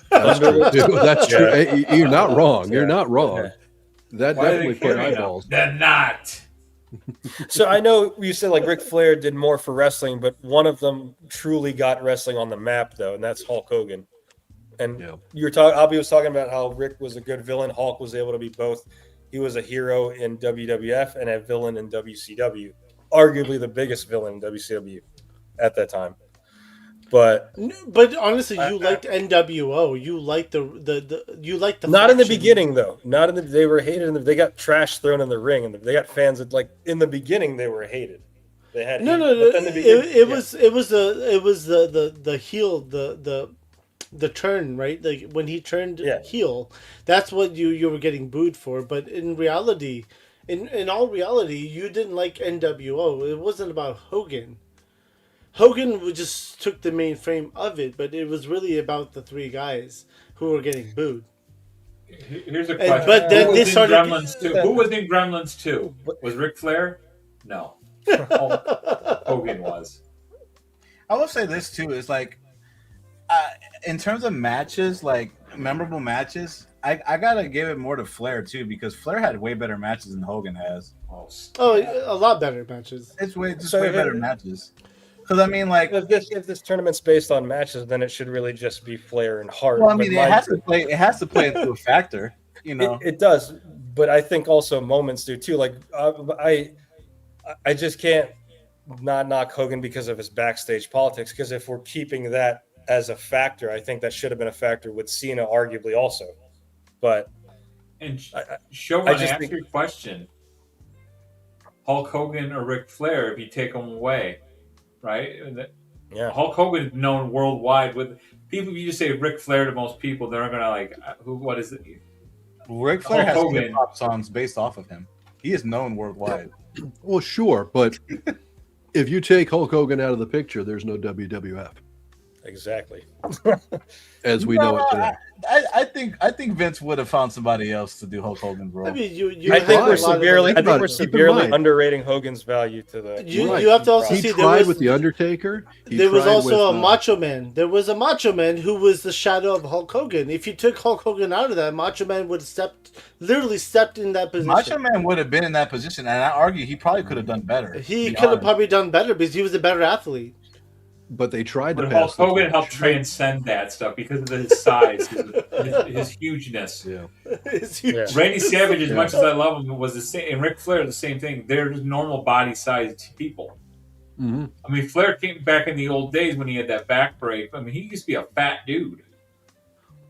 That's true. Too. That's true. Hey, you're not wrong. You're Yeah. not wrong. Yeah. That Why are definitely they put carrying him? eyeballs. They're not. So I know you said like Ric Flair did more for wrestling, but one of them truly got wrestling on the map, though, and that's Hulk Hogan. And Yeah. you were talking. Albie was talking about how Rick was a good villain. Hulk was able to be both. He was a hero in WWF and a villain in WCW, arguably the biggest villain in WCW at that time. But But honestly, you liked NWO. You liked you liked the not in the faction. beginning, though. Not in the. They were hated, and they got trash thrown in the ring, and they got fans that like in the beginning they were hated. They had No, hate, no, but then the beginning- it was the heel the turn, right? Like when he turned heel, that's what you were getting booed for. But in reality, in all reality, you didn't like NWO. It wasn't about Hogan. Hogan just took the mainframe of it, but it was really about the three guys who were getting booed. Here's a And- question. but then Who they was in started- Gremlins 2? Who was in Gremlins 2? Was Ric Flair? No. Hulk Hogan was. I will say this too is like, in terms of matches, like memorable matches, I gotta give it more to Flair too because Flair had way better matches than Hogan has. Oh, a lot better matches. It's way So way if better it- matches. Because I mean, like, If this tournament's based on matches, then it should really just be Flair and Hart. well, I But mean, my- it has to play into a factor, you know. It does, but I think also moments do too. Like I just can't not knock Hogan because of his backstage politics. Because if we're keeping that as a factor, I think that should have been a factor with Cena, arguably also. But And I Shogun, just ask think- your question. Hulk Hogan or Ric Flair if you take them away, right? yeah, Hulk Hogan is known worldwide. With people, if you just say Ric Flair to most people, they're gonna like, who? What is it? Ric Flair has Hogan. hip hop songs based off of him. He is known worldwide. Well, sure, but if you take Hulk Hogan out of the picture, there's no WWF exactly. as we know it today. I think Vince would have found somebody else to do Hulk Hogan's role. I mean, you I had think a we're lot of severely. I other- think we're Keep in severely mind- underrating Hogan's value to the. You, Right. you have to also He see there tried was with the Undertaker. He there was tried also with, a Macho Man. There was a Macho Man who was the shadow of Hulk Hogan. If you took Hulk Hogan out of that, Macho Man would have literally stepped in that position. Macho Man would have been in that position, and I argue he probably could have done better. He to be could have honest. probably done better because he was a better athlete. but they tried to But pass Hulk the Hogan torch. helped transcend that stuff because of his size, his hugeness. Yeah, It's huge. Yeah. Randy Savage, as Yeah. much as I love him, was the same, and Ric Flair the same thing. They're just normal body sized people. hmm I mean, Flair came back in the old days when he had that back break. I mean, he used to be a fat dude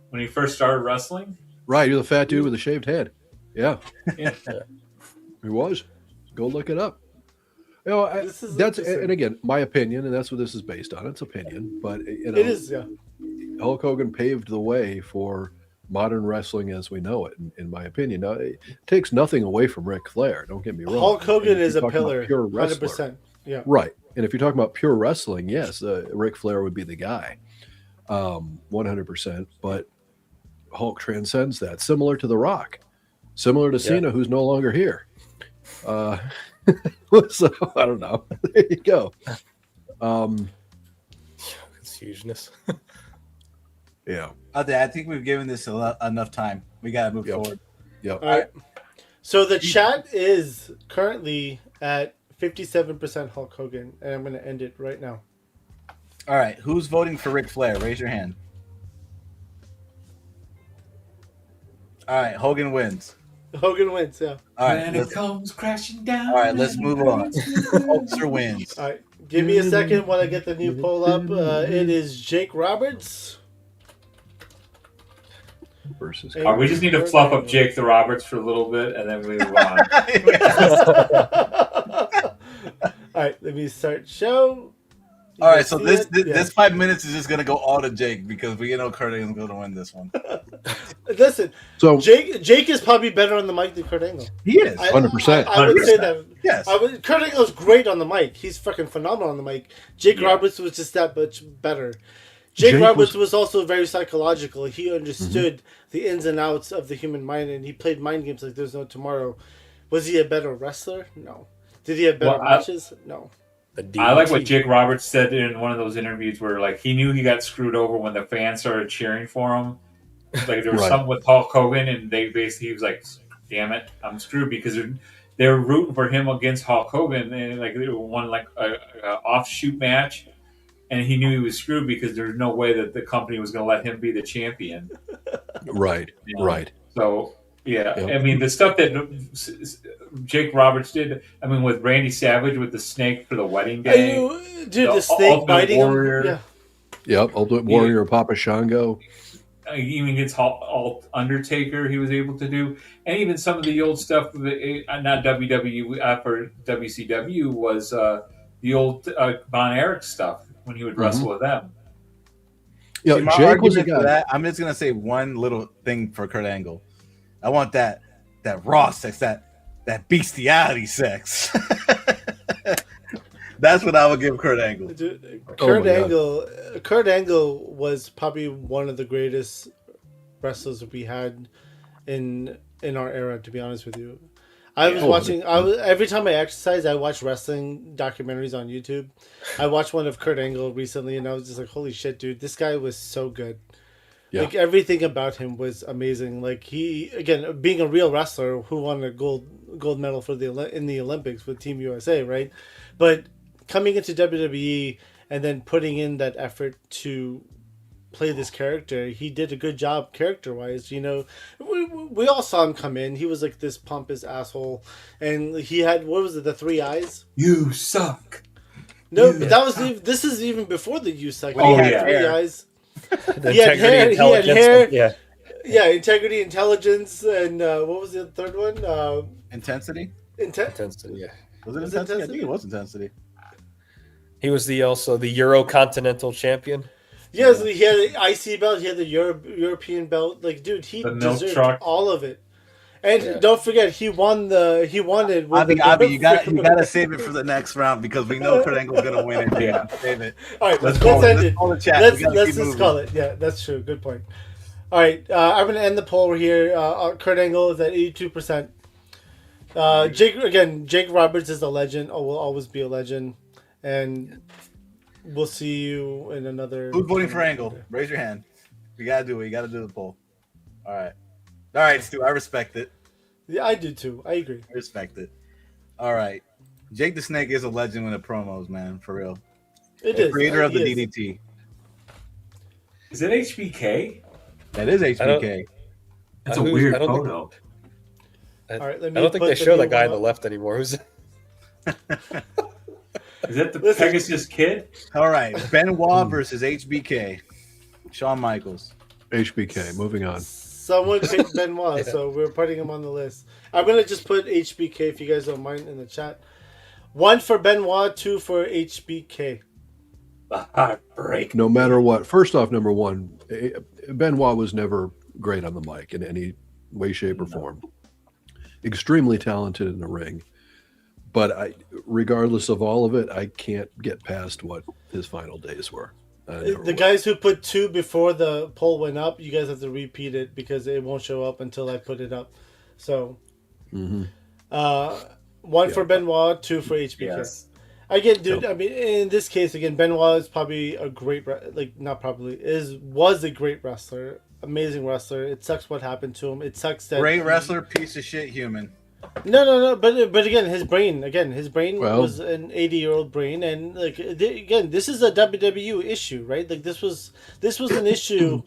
when he first started wrestling. right. You're the fat dude with a shaved head. Yeah, Yeah. he was. Go look it up. You know, This is that's interesting. and again my opinion, and that's what this is based on. It's opinion, but you know, It is, yeah. Hulk Hogan paved the way for modern wrestling as we know it, in my opinion. Now, it takes nothing away from Ric Flair. Don't get me wrong. Hulk Hogan And if is you're a talking about pillar, pure 100%. wrestler, Yeah. right? And if you're talking about pure wrestling, yes, Ric Flair would be the guy, 100%. But Hulk transcends that, similar to The Rock. similar to Cena, who's no longer here. So I don't know. There you go. It's hugeness. Yeah. I think we've given this enough time. We gotta move forward. Yep. All right. So the chat is currently at 57% Hulk Hogan, and I'm going to end it right now. All right, who's voting for Ric Flair? Raise your hand. All right, Hogan wins. Hogan wins, yeah. All right, And it comes crashing down. all right, let's move on. Hulkster wins. All right. Give me a second while I get the new poll up. It is Jake Roberts. Versus. We just need to fluff up Jake the Roberts for a little bit, and then we move on. All right, let me start show. You All right, guys so see this it? this 5 minutes is just gonna go all to Jake because we know Kurt Angle's gonna win this one. Listen, So Jake is probably better on the mic than Kurt Angle. He is. 100%. I would say that. Yes. Kurt Angle's great on the mic. He's fucking phenomenal on the mic. Jake Roberts was just that much better. Jake Roberts was also very psychological. He understood the ins and outs of the human mind, and he played mind games like there's no tomorrow. Was he a better wrestler? No. Did he have better matches? No. I like what Jake Roberts said in one of those interviews where, like, he knew he got screwed over when the fans started cheering for him. Like, there was Right. something with Hulk Hogan, and he was like, "Damn it, I'm screwed," because they were rooting for him against Hulk Hogan, and like they won like a offshoot match, and he knew he was screwed because there's no way that the company was going to let him be the champion. right, You know? right. So. Yeah, Yep. I mean, the stuff that Jake Roberts did, I mean, with Randy Savage with the snake for the wedding day. Dude, The the snake Ultimate biting Warrior. him. Yeah. Yep. Ultimate Warrior, Papa Shango. Even against Undertaker, he was able to do. And even some of the old stuff, not WWE, for WCW, was the old Von Erich stuff when he would wrestle with them. Yeah, See, my Jake was a argument for guy. that, I'm just gonna say one little thing for Kurt Angle. I want that raw sex, that bestiality sex. That's what I would give Kurt Angle. Dude, Oh my God. Kurt Angle was probably one of the greatest wrestlers we had in our era, to be honest with you. I was watching. Every time I exercise, I watch wrestling documentaries on YouTube. I watched one of Kurt Angle recently, and I was just like, "Holy shit, dude! This guy was so good. Yeah. Like everything about him was amazing. Like he, again, being a real wrestler who won a gold medal for in the Olympics with Team USA, right? But coming into WWE and then putting in that effort to play this character, he did a good job character wise. You know, we all saw him come in. He was like this pompous asshole, and he had, what was it, the 3 eyes? You suck. No, but that was this is even before the use. Like Oh, he had yeah. 3 eyes. The He had integrity, hair- he had intelligence, hair. yeah. Yeah, integrity, intelligence, and what was the third one? Intensity? Intensity, yeah. Was it Was it intensity? I think intensity? it was intensity. He was also the Euro-Continental champion. Yes, he had the IC belt. He had the European belt. Like, dude, he The milk deserved truck. all of it. And Yeah. don't forget, he won it. With Abby, you gotta save it for the next round because we know Kurt Angle's gonna win it. Yeah. Save it. All right, Let's let's call it- end let's it. call the chat. Let's We gotta let's keep just moving. call it. Yeah, that's true. Good point. All right, I'm gonna end the poll here. Kurt Angle is at 82%. Jake Roberts is a legend. Oh, will always be a legend, and we'll see you in another. Who's voting for Angle? Raise your hand. You gotta do it. You gotta do the poll. All right, Stu. I respect it. Yeah, I do too. I agree. I respect it. All right, Jake the Snake is a legend with the promos, man. For real. It The is creator of the He is. DDT. Is it HBK? That is HBK. That's I a don't- weird I don't think- photo. All right, let I me don't think put they show new that guy on one the up. left anymore. Who's it? Is that the Listen. Pegasus Kid? All right, Benoit versus HBK. Shawn Michaels. HBK. Moving on. Someone picked Benoit, so we're putting him on the list. I'm gonna just put HBK if you guys don't mind in the chat. 1 for Benoit, 2 for HBK. The heartbreak. No matter what. First off, number one, Benoit was never great on the mic in any way, shape, or form. Extremely talented in the ring. But regardless of all of it, I can't get past what his final days were. The guys who put 2 before the poll went up, you guys have to repeat it because it won't show up until I put it up. So, Mm-hmm. one for Benoit, two for HBK. Yes. Again, dude. I mean, in this case, again, Benoit is probably a great, not probably was a great wrestler, amazing wrestler. It sucks what happened to him. It sucks that Great wrestler, piece of shit human. No. But again, his brain Well- was an 80-year-old brain, and like again, this is a WWE issue, right? Like this was an issue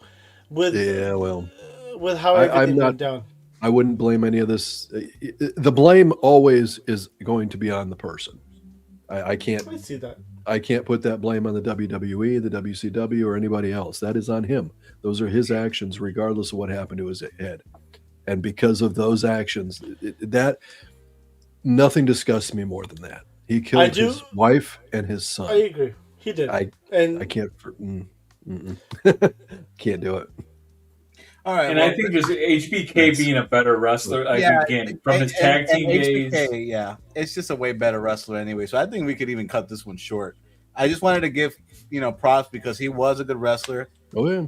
with Yeah, well, with how I'm everything not- went down. I wouldn't blame any of this. The blame always is going to be on the person. I can't I see that. I can't put that blame on the WWE, the WCW, or anybody else. That is on him. Those are his actions, regardless of what happened to his head. And because of those actions, that nothing disgusts me more than that. He killed his wife and his son. I agree. He did. I and can't. Can't do it. All right, And I think just HBK being a better wrestler, again, from his tag team days. HBK, yeah, it's just a way better wrestler anyway. So I think we could even cut this one short. I just wanted to give props because he was a good wrestler. Oh yeah,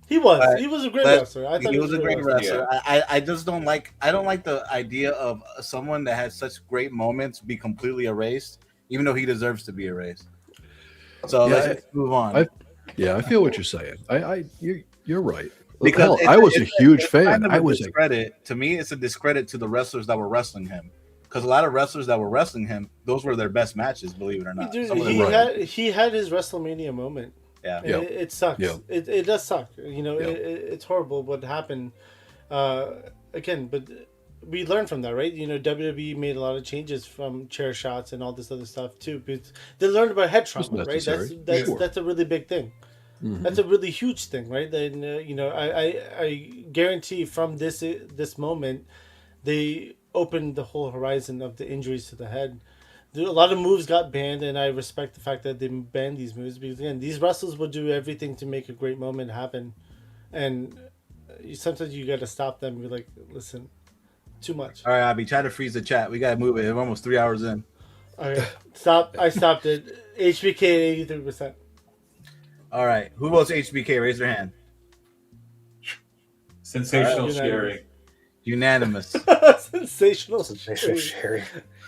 he was a great wrestler. I thought he was a great wrestler. Yeah. I just don't like the idea of someone that has such great moments be completely erased, even though he deserves to be erased. So let's move on. I feel what you're saying. You're right. Because I was a huge fan. Kind of I was to me. It's a discredit to the wrestlers that were wrestling him, because a lot of wrestlers that were wrestling him, those were their best matches. Believe it or not, Dude, Some of them he had his WrestleMania moment. yeah. And it sucks. Yeah. It does suck. Yeah. It's horrible what happened. Again, but we learned from that, right? WWE made a lot of changes from chair shots and all this other stuff too. But they learned about head trauma, right? That's a really big thing. Mm-hmm. That's a really huge thing, right? And I guarantee from this moment, they opened the whole horizon of the injuries to the head. A lot of moves got banned, and I respect the fact that they banned these moves because again, these wrestlers will do everything to make a great moment happen, and sometimes you got to stop them. You're like, listen, too much. All right, Abby, try to freeze the chat. We gotta move it. We're almost 3 hours in. Okay, stop. I stopped it. HBK 83%. All right, who votes HBK? Raise your hand. Sensational Sherry. Unanimous. Sensational. Sherry.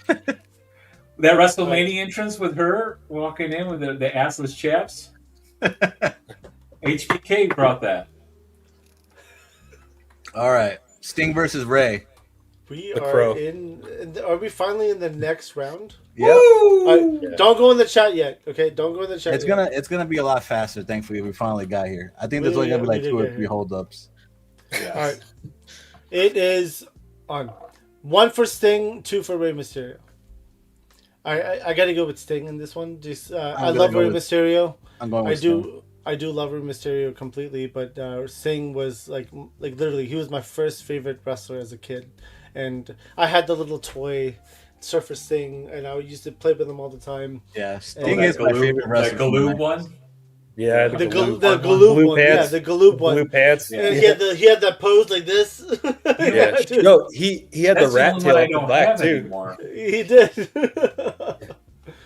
That WrestleMania entrance with her walking in with the assless chaps. HBK brought that. All right, Sting versus Ray. We The are Crow. Are we finally in the next round? Yep. Don't go in the chat yet. Okay, don't go in the chat. It's gonna be a lot faster. Thankfully, we finally got here. I think there's only gonna be like 2 or 3 holdups. All right. It is on 1 for Sting, 2 for Rey Mysterio. I got to go with Sting in this one. Just I love Rey Mysterio. I'm going with Sting. I do love Rey Mysterio completely, but Sting was like literally he was my first favorite wrestler as a kid, and I had the little toy Surfer Sting, and I used to play with him all the time. Yeah, Sting is my favorite wrestler. That Galoob one. Yeah, The Galoob blue one, pants. yeah, the Galoob one. Blue pants. And he had that pose like this. Yeah, dude. no, he had That's the rat one tail I up the don't back have too. anymore. He did.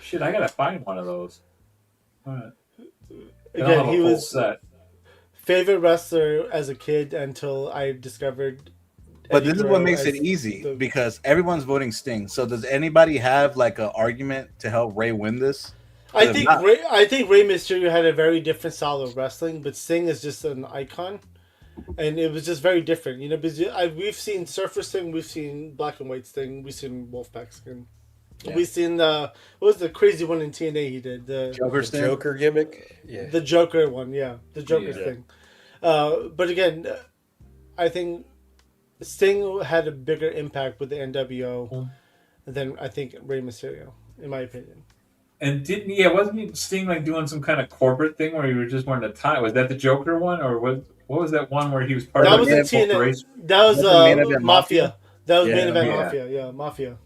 Shit, I gotta find one of those. All right. I'll Again, have a he full was set. favorite wrestler as a kid until I discovered. But Eddie this is what Guerrero makes it as easy the- because everyone's voting Sting. So does anybody have like an argument to help Ray win this? I think Rey Mysterio had a very different style of wrestling, but Sting is just an icon, and it was just very different. Because we've seen Surfer Sting, we've seen Black and White Sting, we've seen Wolfpack Sting, we've seen what was the crazy one in TNA he did the Joker Sting? Joker gimmick. Yeah. the Joker one, the Joker thing. But again, I think Sting had a bigger impact with the NWO than I think Rey Mysterio, in my opinion. And wasn't Sting like doing some kind of corporate thing where he was just wearing a tie? Was that the Joker one, or what was that one where he was part That of was the in TNA. corporation? That was Main Event Mafia. That was Main Event Yeah. Mafia. Yeah, Mafia.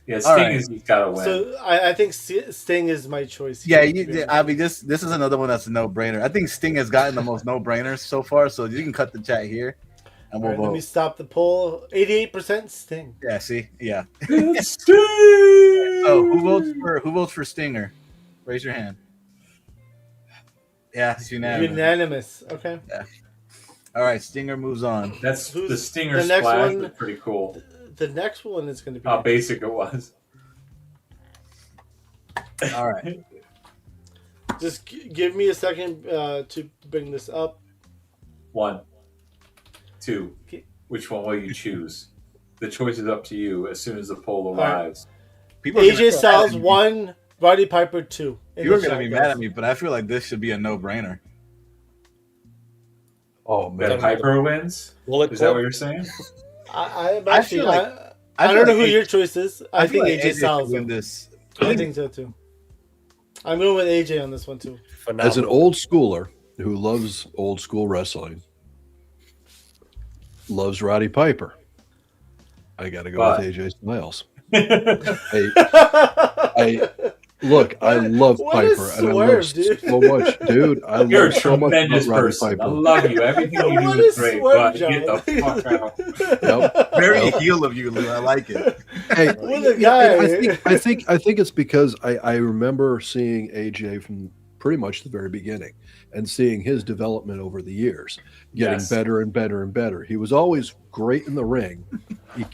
Yeah, Sting right. he's got to win. So I think Sting is my choice. Yeah, here, to be honest. I mean, this is another one that's a no-brainer. I think Sting has gotten the most no-brainers so far, so you can cut the chat here, and All we'll right, let me vote. stop the poll. 88% Sting. Yeah, see, yeah. Sting! So who votes for Stinger? Raise your hand. Yeah, it's unanimous. Unanimous. Okay. All right, Stinger moves on. That's Who's the Stinger the next splash one? was pretty cool. The next one is going to be How basic it was. All right. Just give me a second to bring this up. 1, 2. Which one will you choose? The choice is up to you as soon as the poll right. arrives. People are gonna AJ be mad Styles at me. 1, Roddy Piper 2. You're going to be mad at me, but I feel like this should be a no-brainer. Oh That man, Piper wins? Bullet Is that Club? what you're saying? I'm I actually. feel like- I don't feel know like who A- your choice is. I feel think like AJ Styles. should win though. this. I think so too. I'm going with AJ on this one too. Phenomenal. as an old schooler who loves old school wrestling, loves Roddy Piper, I got to go But- with AJ Styles. I look, I love What a Piper, and I love swerve, dude. so much, dude. I You're a love so much tremendous about Roddy person. I Piper. love you. Everything you What do is a great, swerve, but get the John. fuck out. Yep. Very heel of you, Lou. I like it. Hey, What a yeah, guy. I think it's because I remember seeing AJ from pretty much the very beginning and seeing his development over the years, getting Yes. better and better and better. He was always great in the ring.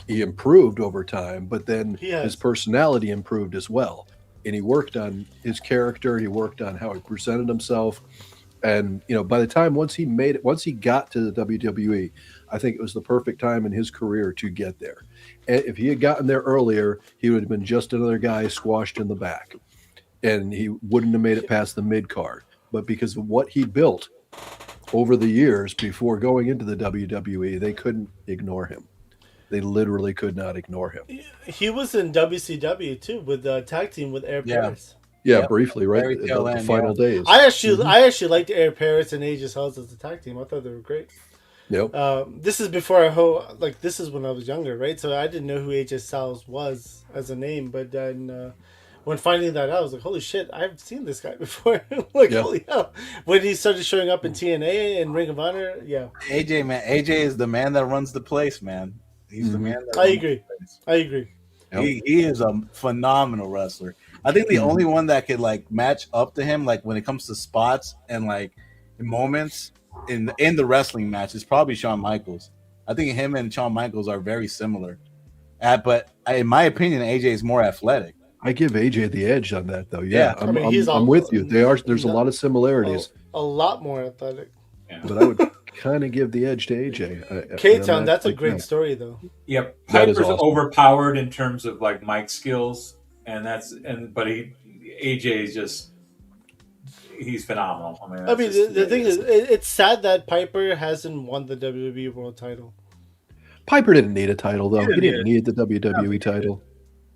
He improved over time, but then He has. his personality improved as well. And he worked on his character. He worked on how he presented himself. And by the time once he got to the WWE, I think it was the perfect time in his career to get there. And if he had gotten there earlier, he would have been just another guy squashed in the back, and he wouldn't have made it past the mid card. But because of what he built over the years before going into the WWE, they couldn't ignore him. They literally could not ignore him. He was in WCW too with the tag team with Air Yeah. Paris. Yeah, Yep. briefly, right? Very The tail end, final days. I actually liked Air Paris and AJ Styles as a tag team. I thought they were great. Yep. This is before this is when I was younger, right? So I didn't know who AJ Styles was as a name, but then when finding that out, I was like, "Holy shit! I've seen this guy before!" Yeah. Holy hell! When he started showing up in TNA and Ring of Honor, yeah, AJ, man. AJ is the man that runs the place, man. He's the man that I runs agree. the place. I agree. Yep. He is a phenomenal wrestler. I think the only one that could match up to him, when it comes to spots and moments in the wrestling match, is probably Shawn Michaels. I think him and Shawn Michaels are very similar. But in my opinion, AJ is more athletic. I give AJ the edge on that, though. Yeah, Yeah. I'm with you. There's a lot of similarities, A lot more athletic. but I would kind of give the edge to AJ. K-Town, that's a great story though. Yep, That is Piper's awesome. overpowered in terms of mic skills, but AJ is just he's phenomenal. I mean, I mean, the thing is, it's sad that Piper hasn't won the WWE World Title. Piper didn't need a title, though. He didn't didn't need the WWE title.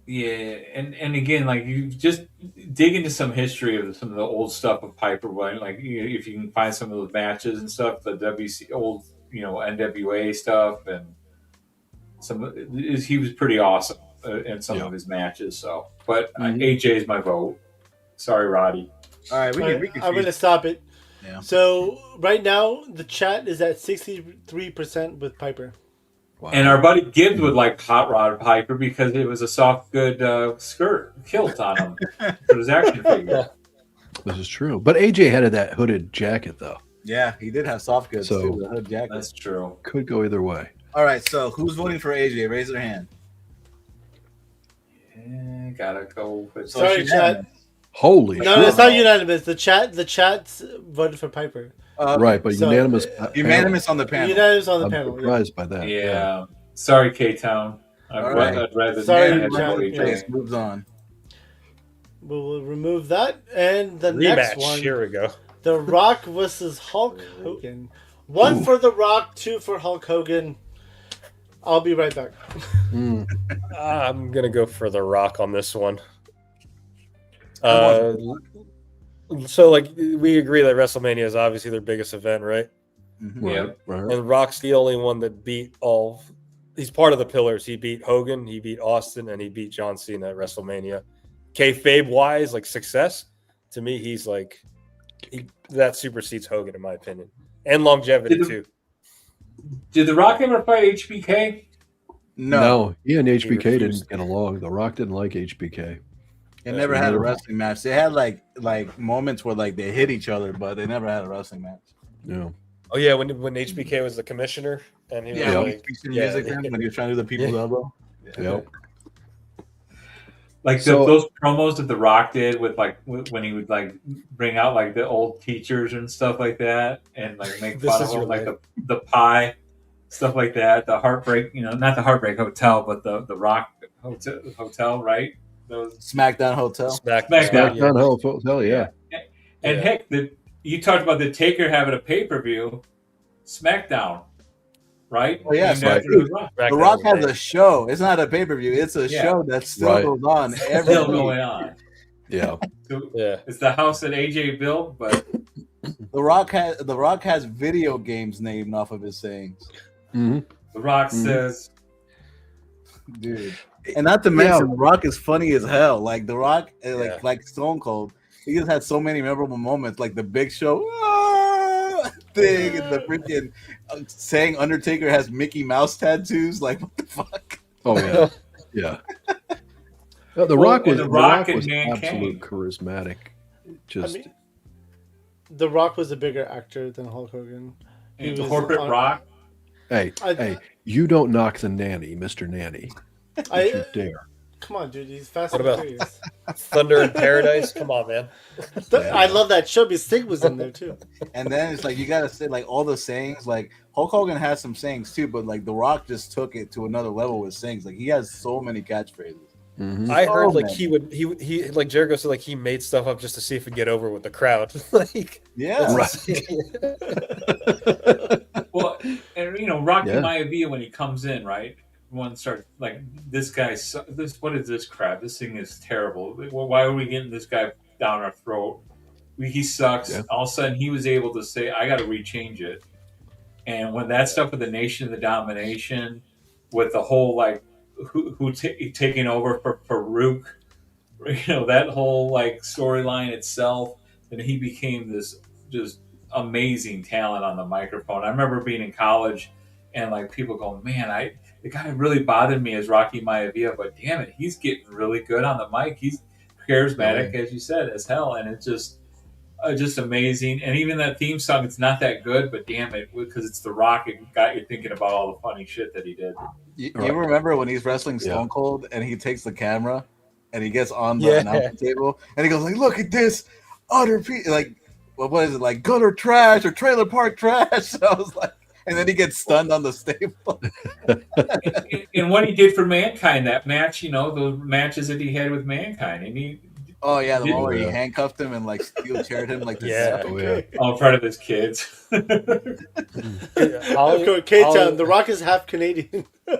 yeah, and again, you just dig into some history of some of the old stuff of Piper, right? If you can find some of those matches and stuff, the old NWA stuff, and he was pretty awesome in some of his matches. So, but AJ is my vote. Sorry, Roddy. All right, we can I'm going to stop it. Yeah. So right now, the chat is at 63% with Piper. Wow. And our buddy Gibbs would like Hot Rod Piper because it was a soft, good kilt on him for his action figure. This is true. But AJ had that hooded jacket, though. Yeah, he did have soft goods So- too. The hood jacket. That's true. Could go either way. All right, so who's voting for AJ? Raise their hand. Yeah, gotta go with. So Sorry, she's chat. unanimous. Holy No, shit. it's not unanimous. The chat's voted for Piper. Right, but So- unanimous. Unanimous on the panel. Unanimous on the I'm panel. Yeah. surprised by that. Yeah. Sorry, K-Town. All right. I'd rather Sorry, than John. AJ. Chase moves on. We'll remove that. And the Rematch. next one, Here we go. The Rock versus Hulk Hogan. One for The Rock, two for Hulk Hogan. I'll be right back. I'm gonna go for The Rock on this one. So we agree that WrestleMania is obviously their biggest event, right? Mm-hmm. Yeah. Right. And Rock's the only one that beat all. He's part of the pillars. He beat Hogan, he beat Austin, and he beat John Cena at WrestleMania. Kayfabe wise, success to me, he's that supersedes Hogan in my opinion, and longevity too. Did The Rock ever fight HBK? No, he and HBK refused. didn't get along. The Rock didn't like HBK. they never had a wrestling match. They had like moments where they hit each other, but they never had a wrestling match. Yeah. Oh yeah, when HBK was the commissioner and he was Yeah, like, music when he was trying to do the people's elbow. Yep. Like So- those promos that The Rock did with like when he would like bring out like the old teachers and stuff like that, and like make This fun of is them, your like life. the pie, stuff like that. The Heartbreak, not the Heartbreak Hotel, but the Rock Hotel, right? Those SmackDown Hotel. SmackDown. SmackDown Hell yeah. And Yeah. heck, you talked about the Taker having a pay-per-view, SmackDown, right? Oh, yeah, Named after dude. The Rock. The Rock has a show. It's not a pay per view. It's a Yeah. show that still Right. goes on every Still week. going on. Yeah. So Yeah. it's the house that AJ built, but The Rock has video games named off of his sayings, hmm The Rock Mhm. says, dude. And not to mention, The Rock is funny as hell. Like The Rock, Yeah. like Stone Cold, he just had so many memorable moments, like the Big Show thing, and the freaking saying Undertaker has Mickey Mouse tattoos. Like what the fuck? Oh yeah. Yeah. No, the Well, Rock and was The The Rock Rock and was Mankind. absolute charismatic. Just I mean, The Rock was a bigger actor than Hulk Hogan. He the was corporate on- Rock. hey, you don't knock the nanny, Mr. Nanny. Don't you dare. Come on, dude. He's Fast What and about- Furious. Thunder in Paradise. Come on, man. I love that show because Sting was in there too. And then it's like you gotta say like all the sayings. Like Hulk Hogan has some sayings too, but like The Rock just took it to another level with sayings. Like he has so many catchphrases. Mhm. I heard Oh, like man. he like Jericho said like he made stuff up just to see if he'd get over with the crowd. Like Yeah, Well, and Rocky Yeah. Maivia when he comes in, right? One starts like this guy. What is this crap? This thing is terrible. Why are we getting this guy down our throat? He sucks. Yeah. All of a sudden, he was able to say, "I got to rechange it." And when that stuff with the Nation of the Domination, with the whole like who taking over for Farouk, that whole like storyline itself, and he became this just amazing talent on the microphone. I remember being in college and like people going, "Man, the guy really bothered me as Rocky Maivia, but damn it, he's getting really good on the mic. He's charismatic, as you said, as hell, and it's just amazing." And even that theme song, it's not that good, but damn it, because it's The Rock, it got you thinking about all the funny shit that he did. you Right. remember when he's wrestling Stone Yeah. Cold and he takes the camera and he gets on the Yeah. announce table and he goes like, "Look at this utter piece, like what is it, like gutter trash or trailer park trash?" I was like, and then he gets stunned on the stable. And what he did for Mankind, that match, those matches that he had with Mankind, and he Oh yeah, the one where he Yeah. handcuffed him and like steel chaired him like this. Yeah. Oh yeah. all in front of his kids. Holly- Of course, K-Town, Holly- The Rock is half Canadian. He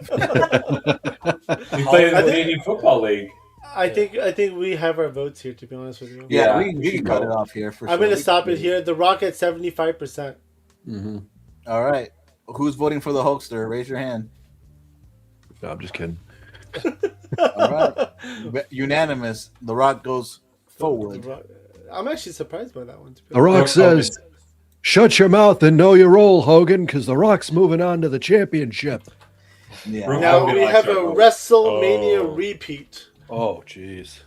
played in the Canadian Football League. I think we have our votes here. To be honest with you, Yeah, Yeah. we can cut it off here for I'm sure. gonna stop it here. The Rock at 75%. hmm All right, who's voting for the Hulkster? Raise your hand. No, I'm just kidding. All right, unanimous. The Rock goes forward. The Rock- I'm actually surprised by that one. To be The Rock Hulk says, "Shut your mouth and know your role, Hogan, because The Rock's moving on to the championship." Yeah. Hulk Now Hogan we likes have a our vote. WrestleMania Oh. repeat, Oh, jeez.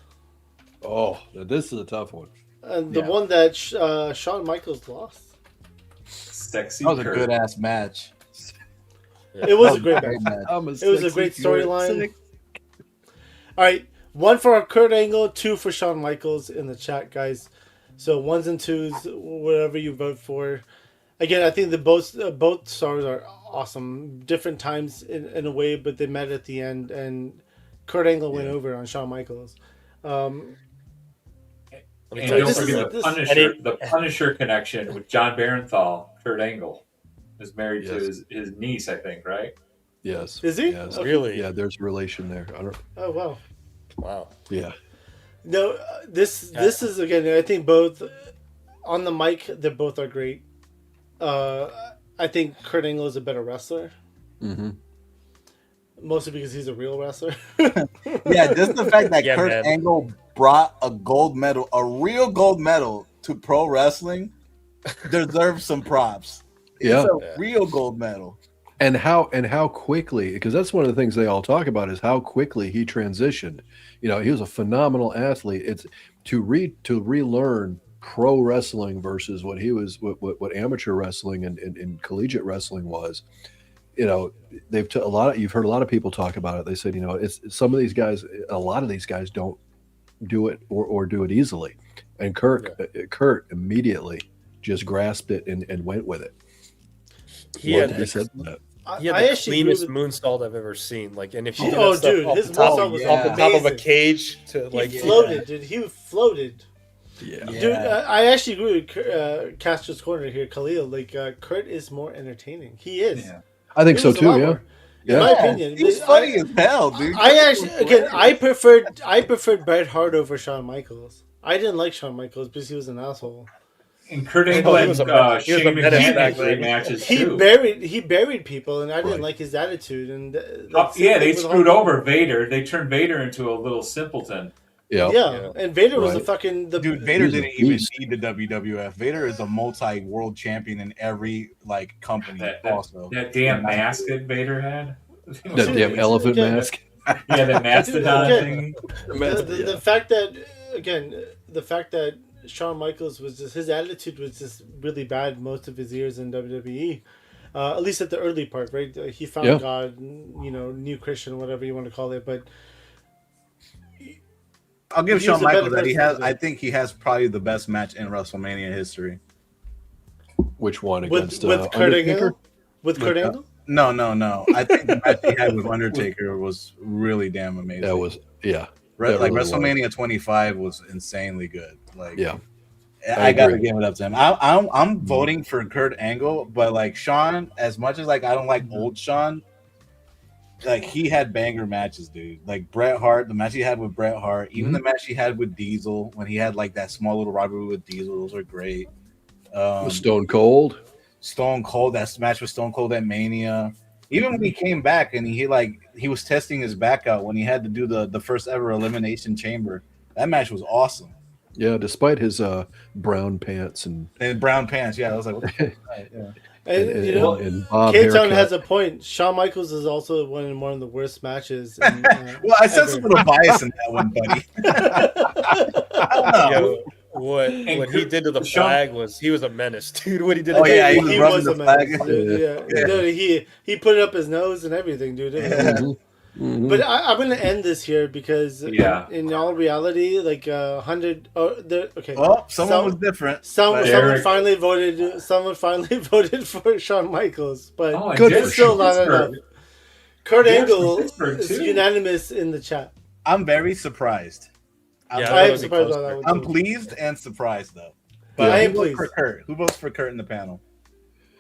Oh, this is a tough one. and the Yeah. one that Shawn Michaels lost. Sexy That was a Kurt. good ass match. It was a great match. match. It was a great storyline. All right, one for Kurt Angle, two for Shawn Michaels in the chat, guys. So ones and twos, whatever you vote for. Again, I think both stars are awesome. Different times in a way, but they met at the end, and Kurt Angle went over on Shawn Michaels. And tell you don't something. forget the Punisher connection with John Barenthal. Kurt Angle is married to Yes. his niece, I think, right? Yes. Is he? Yes. Okay. Really? Yeah, there's a relation there. I don't. Oh wow. Wow. Yeah. No, this is again. I think both on the mic, they both are great. I think Kurt Angle is a better wrestler, Mm-hmm. mostly because he's a real wrestler. Yeah, just the fact that Yeah, Kurt man. Angle brought a gold medal, a real gold medal, to pro wrestling deserves some props. Yeah. It's a real gold medal. And how quickly, because that's one of the things they all talk about is how quickly he transitioned. He was a phenomenal athlete. It's to relearn pro wrestling versus what he was, what amateur wrestling and collegiate wrestling was. You know, you've heard a lot of people talk about it. They said, you know, it's some of these guys, a lot of these guys don't do it or do it easily. And Kurt immediately just grasped it and went with it. He had He said that. He had I the actually agree cleanest moonsault I've ever seen. Like, and if you Oh, did that dude, stuff his off the top, moonsault was off the top of a amazing. cage to like He floated, dude. He floated. Yeah. Dude, I actually agree with Castro's corner here, Khalil. Like, Kurt is more entertaining. He is. Yeah. I think He so was a too. lot Yeah. more. In Yeah. my opinion, He's funny as hell, dude. I actually, again, I preferred Bret Hart over Shawn Michaels. I didn't like Shawn Michaels because he was an asshole. And Kurt Angle he and was a Shane menace McMahon back had great then. matches He too. buried people, and I didn't Right. like his attitude. And Yeah, they screwed over Vader. They turned Vader into a little simpleton. Yeah. Yeah, and Vader was Right. the fucking Dude, Vader He's a didn't even beast. need the WWF. Vader is a multi-world champion in every like company. Also, That damn mask that Vader had. That damn elephant Yeah. mask. Yeah, that mastodon Again, thing. the fact that the fact that Shawn Michaels was just his attitude was just really bad most of his years in WWE. At least at the early part, right? He found Yeah. God, you know, new Christian, whatever you want to call it. But I'll give He was Shawn a better Michaels that he person has. than- I think he has probably the best match in WrestleMania history. Which one with against with Kurt Undertaker? Angle, with Kurt Angle, No. I think the match he had with Undertaker was really damn amazing. That was that Like really was. WrestleMania 25 was insanely good. Like, Yeah. I gotta agree. give it up to him. I'm voting for Kurt Angle, but like Sean, as much as like I don't like old Sean, like he had banger matches, dude. Like Bret Hart, the match he had with Bret Hart, even the match he had with Diesel when he had like that small little rivalry with Diesel, those are great. With Stone Cold. Stone Cold, that match with Stone Cold at Mania. Even when he came back and he was testing his back out when he had to do the first ever Elimination Chamber. That match was awesome. Yeah, despite his brown pants and Brown pants, yeah. I was like, what the fuck is that? Yeah. and you know, and Bob K-Town haircut. has a point. Shawn Michaels is also one of the worst matches. In, Well, I sense a ever. little bias in that one, buddy. I don't know. Yo, what he did to the Shawn- flag was he was a menace, dude. What he did. Oh, to yeah, the he he rubbing was the a menace, flag. dude. Yeah. Dude, he put it up his nose and everything, dude. It was- But I'm going to end this here because Yeah. in all reality, like 100. Oh, okay. Well, someone was different. Someone Derek- finally voted. Someone finally voted for Shawn Michaels, but Oh, Good and for it's still not Pittsburgh. enough. Kurt Derek's from Angle Pittsburgh, is too. unanimous in the chat. I'm very surprised. Yeah, I that am would be surprised close by that there. one. I'm too. pleased and surprised though. But I am who votes pleased. for Kurt? Who votes for Kurt in the panel?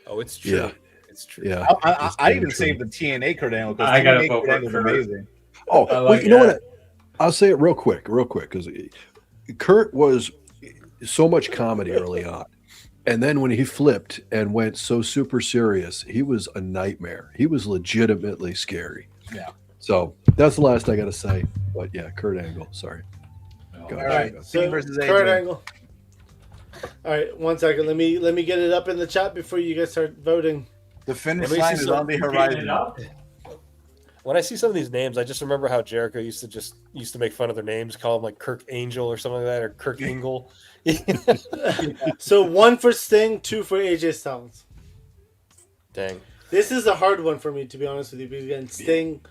Oh, it's true. Yeah. It's true. Yeah. I even saved the TNA Kurt Angle because I gotta TNA vote Kurt for Angle's Kurt. amazing. Oh, I well, like you know that. what? I'll say it real quick, because Kurt was so much comedy early on. And then when he flipped and went so super serious, he was a nightmare. He was legitimately scary. Yeah. So that's the last I got to say. But yeah, Kurt Angle. Sorry. Go All ahead. right, So, Sting versus Kurt AJ. Angle. All right, 1 second. Let me get it up in the chat before you guys start voting. The finish Let me line see is some- on the Getting it horizon. up? When I see some of these names, I just remember how Jericho used to make fun of their names, call them like Kirk Angel or something like that, or Kirk Angle. So 1 for Sting, 2 for AJ Styles. Dang. This is a hard one for me, to be honest with you, because again, Sting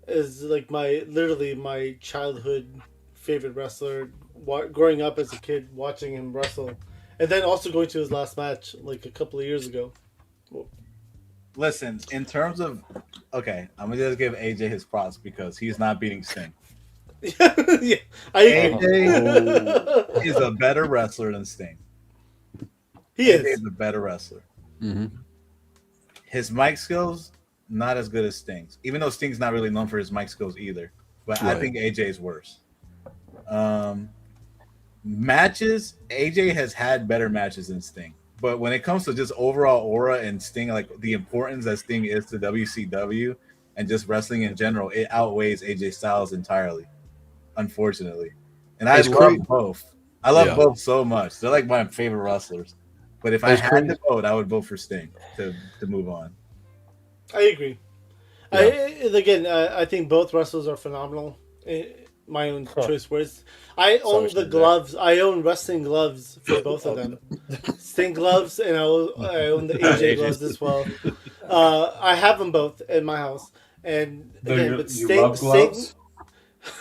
is like literally my childhood favorite wrestler. Growing up as a kid, watching him wrestle, and then also going to his last match like a couple of years ago. Listen, in terms of I'm gonna just give AJ his props because he's not beating Sting. Yeah, I agree. AJ is a better wrestler than Sting. He AJ is. is a better wrestler. Mm-hmm. His mic skills not as good as Sting's, even though Sting's not really known for his mic skills either. But I Right. think AJ's worse. Matches, AJ has had better matches than Sting. But when it comes to just overall aura and Sting, like the importance that Sting is to WCW and just wrestling in general, it outweighs AJ Styles entirely, unfortunately. And I It's love crazy. both. I love Yeah. both so much. They're like my favorite wrestlers. But if I It's had crazy. to vote, I would vote for Sting to move on. I agree. I think both wrestlers are phenomenal. my own choice words. I own the gloves. I own wrestling gloves for both of them. Sting gloves, and I own the AJ gloves as well. I have them both in my house. And again, but You love gloves?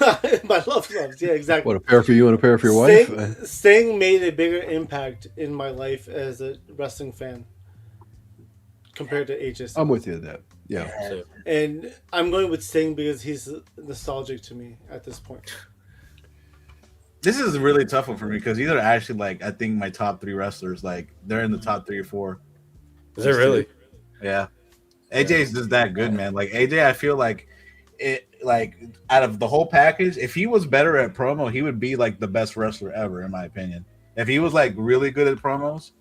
my love gloves, yeah, exactly. What, a pair for you and a pair for your wife? Sting made a bigger impact in my life as a wrestling fan compared to AJ. I'm with you on that. Yeah. And I'm going with Sting because he's nostalgic to me at this point. This is a really tough one for me because these are actually like I think my top 3 wrestlers. Like they're in the top 3 or 4. Is it really? Yeah. AJ's just that good, man. Like AJ, I feel like it. Like out of the whole package, if he was better at promo, he would be like the best wrestler ever, in my opinion. If he was like really good at promos,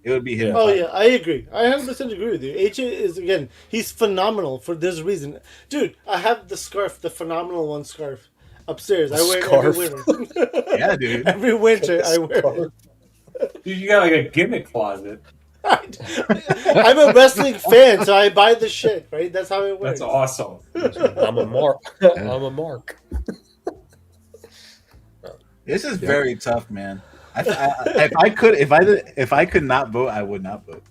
it would be him. Oh yeah, I agree. I 100% agree with you. AJ is again, he's phenomenal for this reason, dude. I have the scarf, the phenomenal one scarf, upstairs. I wear it every winter. Yeah, dude. Every winter I wear it. Dude, you got like a gimmick closet. I'm a wrestling fan, so I buy the shit. Right? That's how it works. That's awesome. I'm a mark. I'm a mark. This is very tough, man. If I could not vote, I would not vote.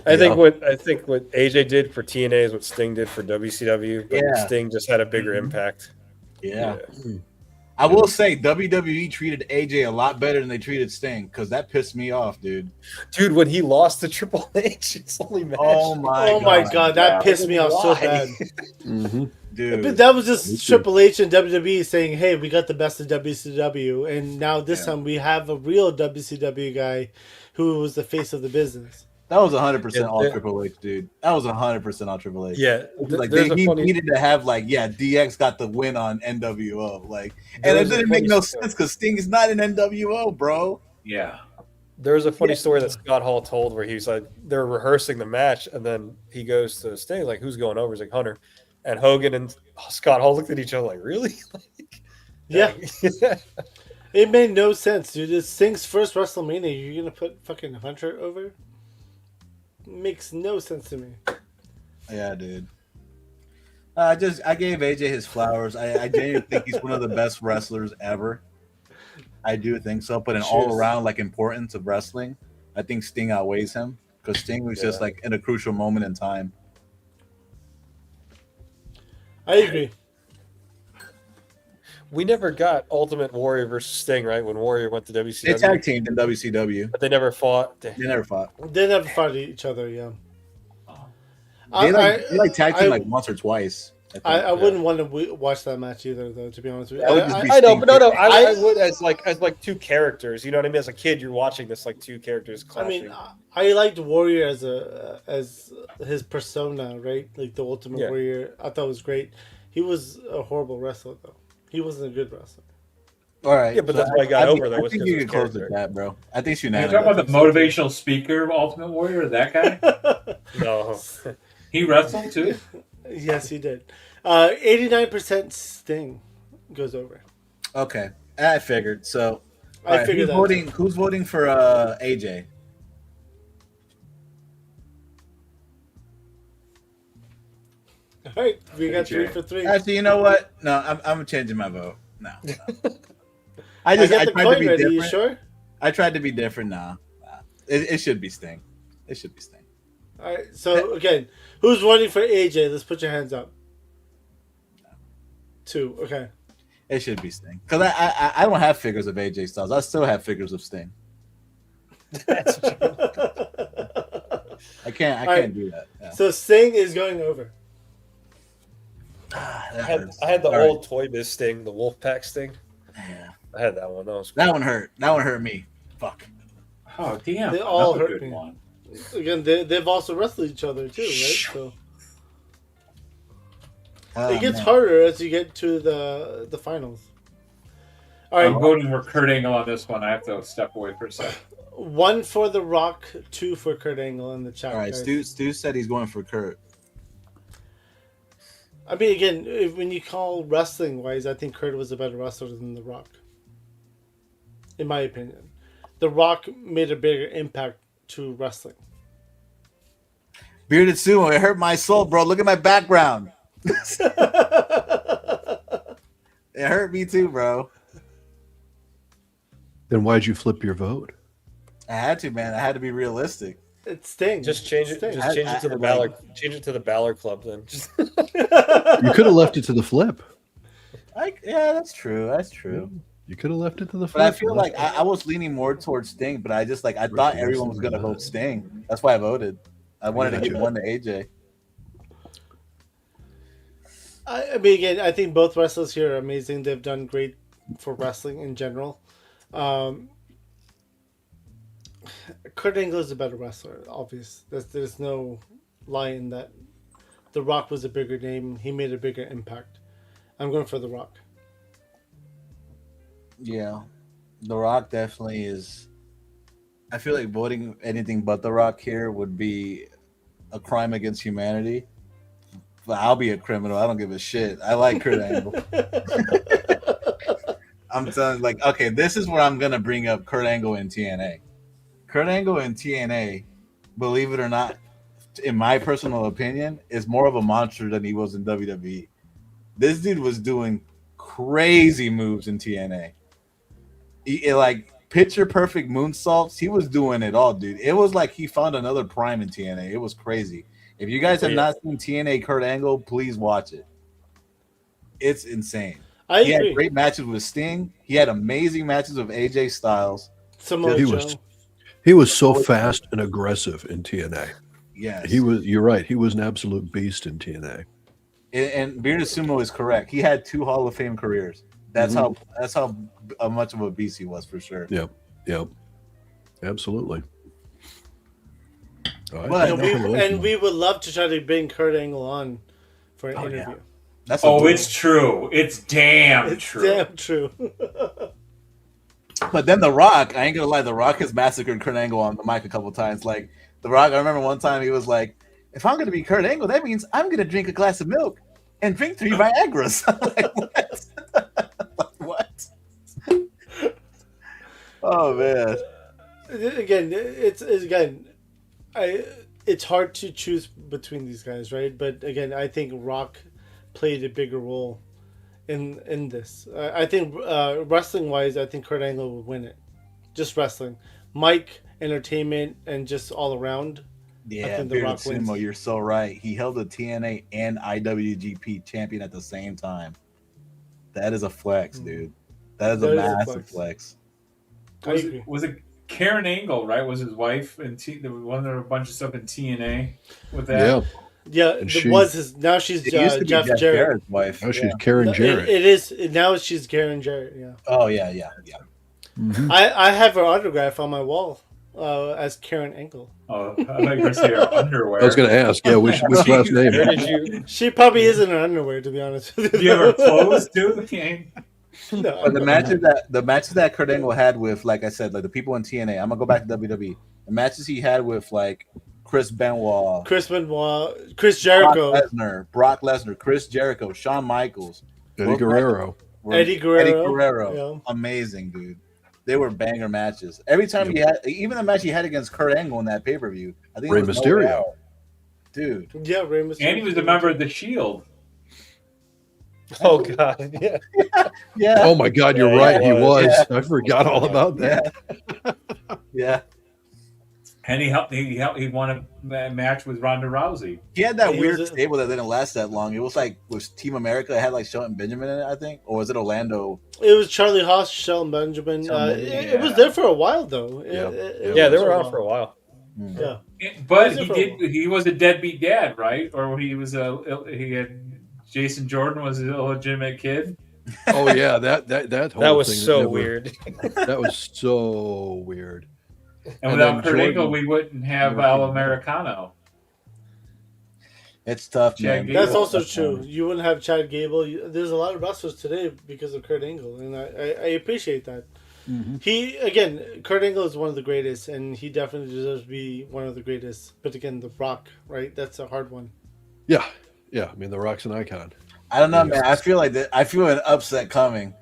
I think what AJ did for TNA is what Sting did for WCW, but Sting just had a bigger impact. Yeah. I will say WWE treated AJ a lot better than they treated Sting because that pissed me off, dude. Dude, when he lost to Triple H, it's only match. Oh my god, that pissed me off so bad. Dude. But that was just Triple H and WWE saying, "Hey, we got the best of WCW," and now this time we have a real WCW guy who was the face of the business. That was 100% all Triple H, dude. That was 100% all Triple H. Yeah, like he needed to have DX got the win on NWO, and it didn't make no sense because Sting is not an NWO, bro. Yeah. There was a funny story that Scott Hall told where he's like, they're rehearsing the match, and then he goes to Sting, like, who's going over? He's like, Hunter. And Hogan and Scott Hall looked at each other like, really? Yeah. It made no sense, dude. It's Sting's first WrestleMania. You're going to put fucking Hunter over? Makes no sense to me. Yeah, dude. I gave AJ his flowers. I genuinely think he's one of the best wrestlers ever. I do think so. But in all around importance of wrestling, I think Sting outweighs him because Sting was just in a crucial moment in time. I agree. We never got Ultimate Warrior versus Sting, right? When Warrior went to WCW. They tag teamed in WCW. But they never fought. They never fought. They never fought each other, yeah. They tag teamed once or twice. I wouldn't want to watch that match either, though, to be honest with you. I know, but no. I would as two characters. You know what I mean? As a kid, you're watching this two characters clashing. I mean, I liked Warrior as his persona, right? Like the Ultimate Warrior. I thought it was great. He was a horrible wrestler, though. He wasn't a good wrestler. All right. Yeah, but that's why I got over though. I think you can close with that, bro. I think you're talking about the motivational speaker of Ultimate Warrior, that guy? No. He wrestled too? Yes, he did. 89% Sting goes over. Okay. I figured. So I figured who's voting for AJ? All right, we got 3 for 3. Actually, you know what? No, I'm changing my vote. No. I tried to be different. You sure? I tried to be different. Nah. It should be Sting. It should be Sting. All right. So again, who's voting for AJ? Let's put your hands up. 2. Okay. It should be Sting because I don't have figures of AJ Styles. I still have figures of Sting. That's true. I can't do that. Yeah. So Sting is going over. I had the old Toy Biz Sting, the Wolfpack Sting. Yeah. I had that one. That one hurt. That one hurt me. Fuck. Oh damn! They all Another hurt good me. one. Again, they've also wrestled each other too, right? So it gets harder as you get to the finals. All right, I'm voting for Kurt Angle on this one. I have to step away for a second. 1 for The Rock, 2 for Kurt Angle in the chat. All right, Stu said he's going for Kurt. I mean, again, when you call wrestling wise, I think Kurt was a better wrestler than The Rock. In my opinion, The Rock made a bigger impact to wrestling. Bearded Sumo, it hurt my soul, bro. Look at my background. It hurt me too, bro. Then why'd you flip your vote? I had to, man. I had to be realistic. It's Sting. Just change it. Sting. Just change it to the Balor. Change it to the Balor Club then. You could have left it to the flip. Yeah, that's true. That's true. You could have left it to the flip. But I feel like I was leaning more towards Sting, but I just I thought everyone was gonna vote Sting. That's why I voted. I wanted to give one to AJ. I mean, again, I think both wrestlers here are amazing. They've done great for wrestling in general. Kurt Angle is a better wrestler, obvious. There's no lie in that. The Rock was a bigger name. He made a bigger impact. I'm going for The Rock. Yeah, The Rock definitely is. I feel like voting anything but The Rock here would be a crime against humanity. But I'll be a criminal. I don't give a shit. I like Kurt Angle. I'm telling okay, this is where I'm gonna bring up Kurt Angle in TNA. Kurt Angle in TNA, believe it or not, in my personal opinion, is more of a monster than he was in WWE. This dude was doing crazy moves in TNA. Picture perfect moonsaults. He was doing it all, dude. It was like he found another prime in TNA. It was crazy. If you guys have not seen TNA Kurt Angle, please watch it. It's insane. He had great matches with Sting. He had amazing matches with AJ Styles. He was so fast and aggressive in TNA. Yes. You're right. He was an absolute beast in TNA. And Bearded Sumo is correct. He had 2 Hall of Fame careers. That's how much of a beast he was, for sure. Yep. Absolutely. But, we would love to try to bring Kurt Angle on for an interview. Yeah. It's true. It's damn true. Damn true. But then The Rock, I ain't gonna lie, The Rock has massacred Kurt Angle on the mic a couple times. The Rock, I remember one time he was like, "If I'm gonna be Kurt Angle, that means I'm gonna drink a glass of milk and drink 3 Viagra's." What? What? Oh man. Again, it's hard to choose between these guys, right? But again, I think Rock played a bigger role in this. I think wrestling wise, I think Kurt Angle would win it. Just wrestling, Mike, entertainment, and just all around. Yeah, I think The Rock wins. Sumo, you're so right. He held the TNA and IWGP champion at the same time. That is a flex, dude. That is a massive flex. Was it Karen Angle, right? Was his wife, and there was a bunch of stuff in TNA with that. Yeah, now she's Jeff Jarrett's wife. Now she's Karen Jarrett. It is now she's Karen Jarrett. Yeah. Oh yeah. Mm-hmm. I have her autograph on my wall as Karen Angle. Oh, I thought you were going to say her underwear. I was going to ask. Yeah, which last name? She probably is in her underwear, to be honest with you. Do you have her clothes too? No, but the matches that Kurt Angle had with, like I said, the people in TNA. I'm gonna go back to WWE. The matches he had with Chris Benoit, Chris Jericho, Brock Lesnar, Chris Jericho, Shawn Michaels, Eddie Guerrero. Yeah. Amazing, dude. They were banger matches. Every time he had, even the match he had against Kurt Angle in that pay-per-view, I think Rey Mysterio. Dude. Yeah, Rey Mysterio. And he was a member of the Shield. Oh God, yeah. Yeah. Oh my God, you're right. He was. Yeah. I forgot all about that. Yeah. And he won a match with Ronda Rousey. He had that weird stable that didn't last that long. It was with Team America. It had Shelton Benjamin in it, I think, or was it Orlando? It was Charlie Haas, Shelton Benjamin. It was there for a while though. They were on for a while. Yeah, but he was a deadbeat dad, right? Or he had Jason Jordan was his illegitimate kid. Oh yeah, that was so weird. That was so weird. And without Kurt Angle, we wouldn't have Al Americano. It's tough, man. That's also true. You wouldn't have Chad Gable. There's a lot of wrestlers today because of Kurt Angle, and I appreciate that. Mm-hmm. Kurt Angle is one of the greatest, and he definitely deserves to be one of the greatest. But again, The Rock, right? That's a hard one. Yeah. I mean, The Rock's an icon. I don't know, man. I feel I feel an upset coming.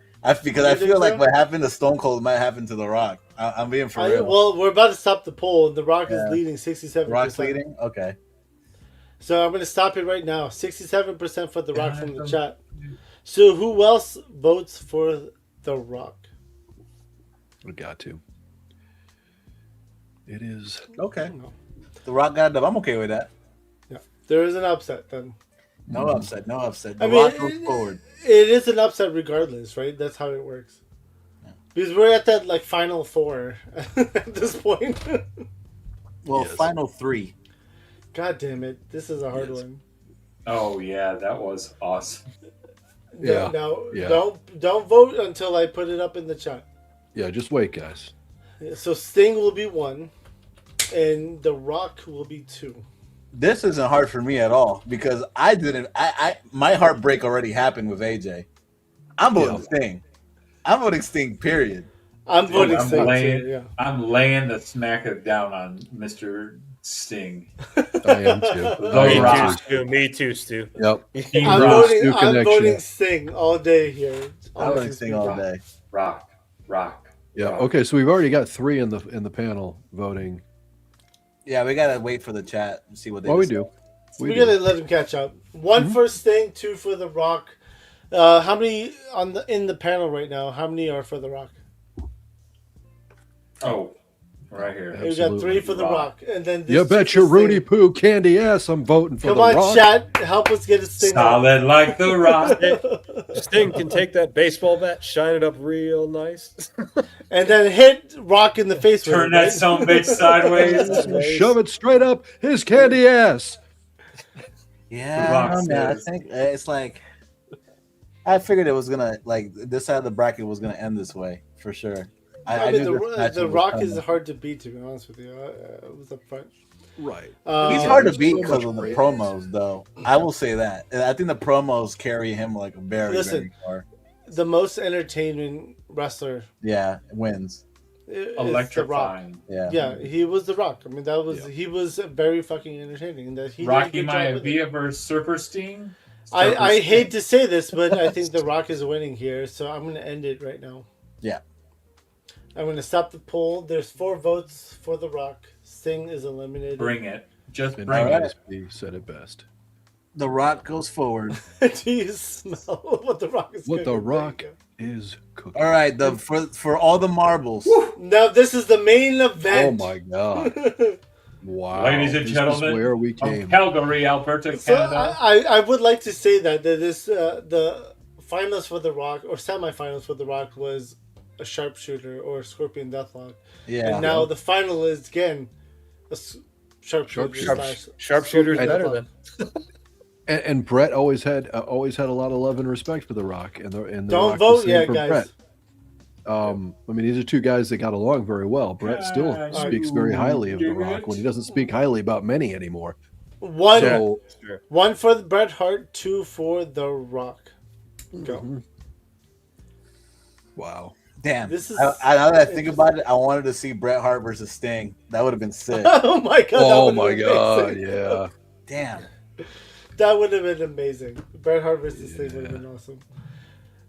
Because I feel like what happened to Stone Cold might happen to The Rock. I'm being for real. Well, we're about to stop the poll. The Rock is leading 67%. Rock's leading? Okay. So I'm going to stop it right now. 67% for The Rock from the chat. So who else votes for The Rock? We got to. It is. Okay. No. The Rock got it. I'm okay with that. Yeah. There is an upset then. No upset. No upset. The I mean, Rock goes forward. It is an upset regardless, right? That's how it works. Because we're at that like final four at this point. Well, Yes. final three. God damn it. This is a hard Yes. one. Oh yeah, that was awesome. Yeah. Now, Yeah. don't vote until I put it up in the chat. Yeah, just wait, guys. So Sting will be 1, and The Rock will be 2. This isn't hard for me at all because I didn't. My heartbreak already happened with AJ. I'm voting Sting. I'm voting Sting. Period. I'm voting I'm Sting laying, too. Yeah. I'm laying the smack it down on Mr. Sting. I am too. The I am Rock. too. Me too, Stu. Yep. Team I'm Rock, voting. New I'm connection. voting Sting all day here. I'm voting Sting all day. Rock. Yeah. Rock. Okay, so we've already got 3 in the panel voting. Yeah, we gotta wait for the chat and see what they. Well, we decide. do. We do. gotta let him catch up. 1 for Sting, 2 for The Rock. How many in the panel right now? How many are for The Rock? Oh, right here. We got Absolutely. 3 for The Rock, and then You bet your Rudy Poo candy ass I'm voting for Come the on, Rock. chat, help us get a Sting. Solid like the Rock. Sting can take that baseball bat, shine it up real nice. And then hit Rock in the face with Turn it, that right? son bitch sideways. Shove it straight up his candy ass. Yeah, Rock I don't know, I says- think it's like I figured it was gonna like this side of the bracket was gonna end this way for sure. I mean, knew this matchup the was Rock coming. is hard to beat, to be honest with you. It was up front. Right. He's hard to there's beat so because much of the great- promos, though. I will say that. And I think the promos carry him like very, Listen. very far. The most entertaining wrestler Yeah, wins. is The Rock. Electrifying. Yeah. Yeah, he was The Rock. I mean, that was Yeah. he was very fucking entertaining. And that he did a Rocky good job with it. Maivia versus Surfer Sting. I hate to say this, but I think The Rock is winning here, so I'm going to end it right now. Yeah. I'm going to stop the poll. There's 4 votes for The Rock. Sting is eliminated. Bring it. Just And bring it. ISP said it best. The Rock goes forward. Do you smell what The Rock is What the cooking? Rock There is cooking. All right, for all the marbles. you go. Now, this is the main Oh event. my god. Wow. Ladies and This is gentlemen, where we From came. Calgary, Alberta, So Canada. I would like to say that this the finals for The Rock or semifinals for The Rock was a sharpshooter or scorpion deathlock, Yeah. and now the final is again a sharpshooter. Sharpshooter. Sharpshooter's Scorpion better deathlock. than. And Brett always had a lot of love and respect for The Rock, and the Don't Rock vote the same yet, for guys. Brett. I mean, these are 2 guys that got along very well. Brett still speaks very highly of The Rock when he doesn't speak highly about many anymore. One So Sure. one for Bret Hart, 2 for The Rock. Go. Mhm. Wow. Damn. This is- now that I think about it, I wanted to see Bret Hart versus Sting. That would have been sick. Oh my god! that Oh would've my been god, amazing. yeah. Damn. That would have been amazing. Bret Hart versus Sting would have been awesome.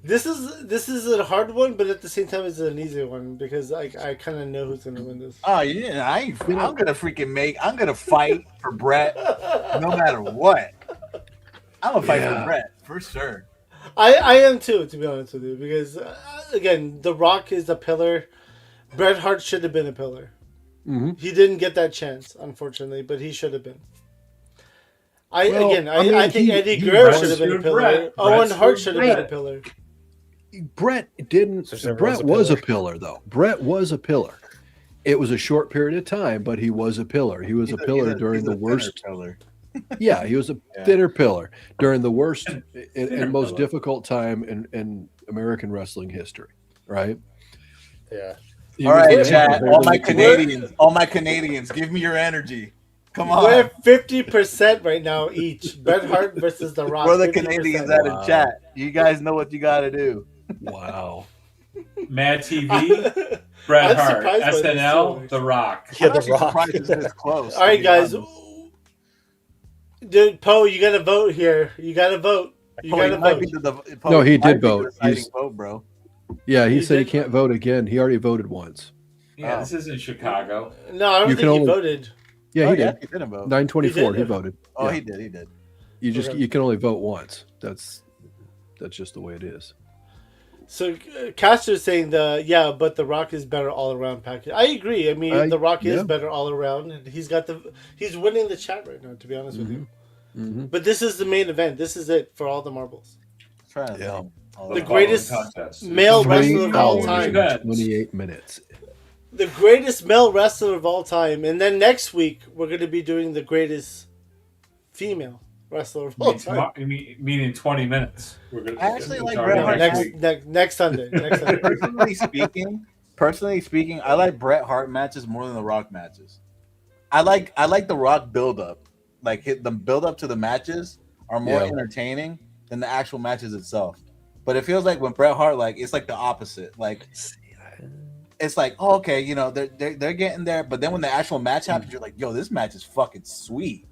This is a hard one, but at the same time, it's an easy one because I kind of know who's gonna win this. Oh yeah, I'm gonna fight for Brett no matter what. I'm gonna fight Yeah. for Brett for sure. I am too, to be honest with you, because again, The Rock is a pillar. Bret Hart should have been a pillar. Mhm. He didn't get that chance, unfortunately, but he should have been. Well, I think he- Eddie he Guerrero was- should have been a Brett. pillar. Owen Brett's Hart good should have been a Brett. pillar. Brett didn't. So there Brett was a pillar, though. Brett was a pillar. It was a short period of time, but he was a pillar. He was a pillar during He's the a worst. pillar. Yeah, he was a Yeah. thinner pillar during the worst Thinner and most pillar. difficult time in American wrestling history. Right. Yeah. He All was right, the chat. anchor All my holding the- Canadians, give me your energy. Come on. We're 50% right now each. Bret Hart versus The Rock. Where the 50%. Canadians at Wow. in chat? You guys know what you got to do. Wow. Mad TV, Bret I'm Hart, surprised by this SNL, too, The Rock. Yeah, I'm The actually Rock. surprised it's this close. All right, to be guys. honest. Dude, Poe, you gotta vote here. You gotta vote. You Poe, gotta might vote. be No, he you might did be the vote. deciding He's- vote, bro. Yeah, he You said he did- can't vote again. He already voted once. Yeah, Oh. this isn't Chicago. No, I don't You think can he only- voted. Yeah, Oh, he did. He didn't vote. 924. He He did? voted. Oh, Yeah. he did. He did. You just Okay. you can only vote once. That's That's just the way it is. So Caster's saying but The Rock is better all around package. I agree. I mean, The Rock is better all around, and he's winning the chat right now. To be honest with you, but this is the main event. This is it for all the marbles. Yeah. The greatest male wrestler of all 3 time. hours and 28 minutes. The greatest male wrestler of all time, and then next week we're going to be doing the greatest female wrestler of all time. Meaning 20 minutes. We're gonna, I actually like Bret Hart. Next Sunday. Next Sunday. Personally speaking, I like Bret Hart matches more than the Rock matches. I like the Rock build up. Like the build up to the matches are more entertaining than the actual matches itself. But it feels like when Bret Hart, like it's like the opposite. Like it's like, oh, okay, you know, they're getting there, but then when the actual match happens, you're like, yo, this match is fucking sweet.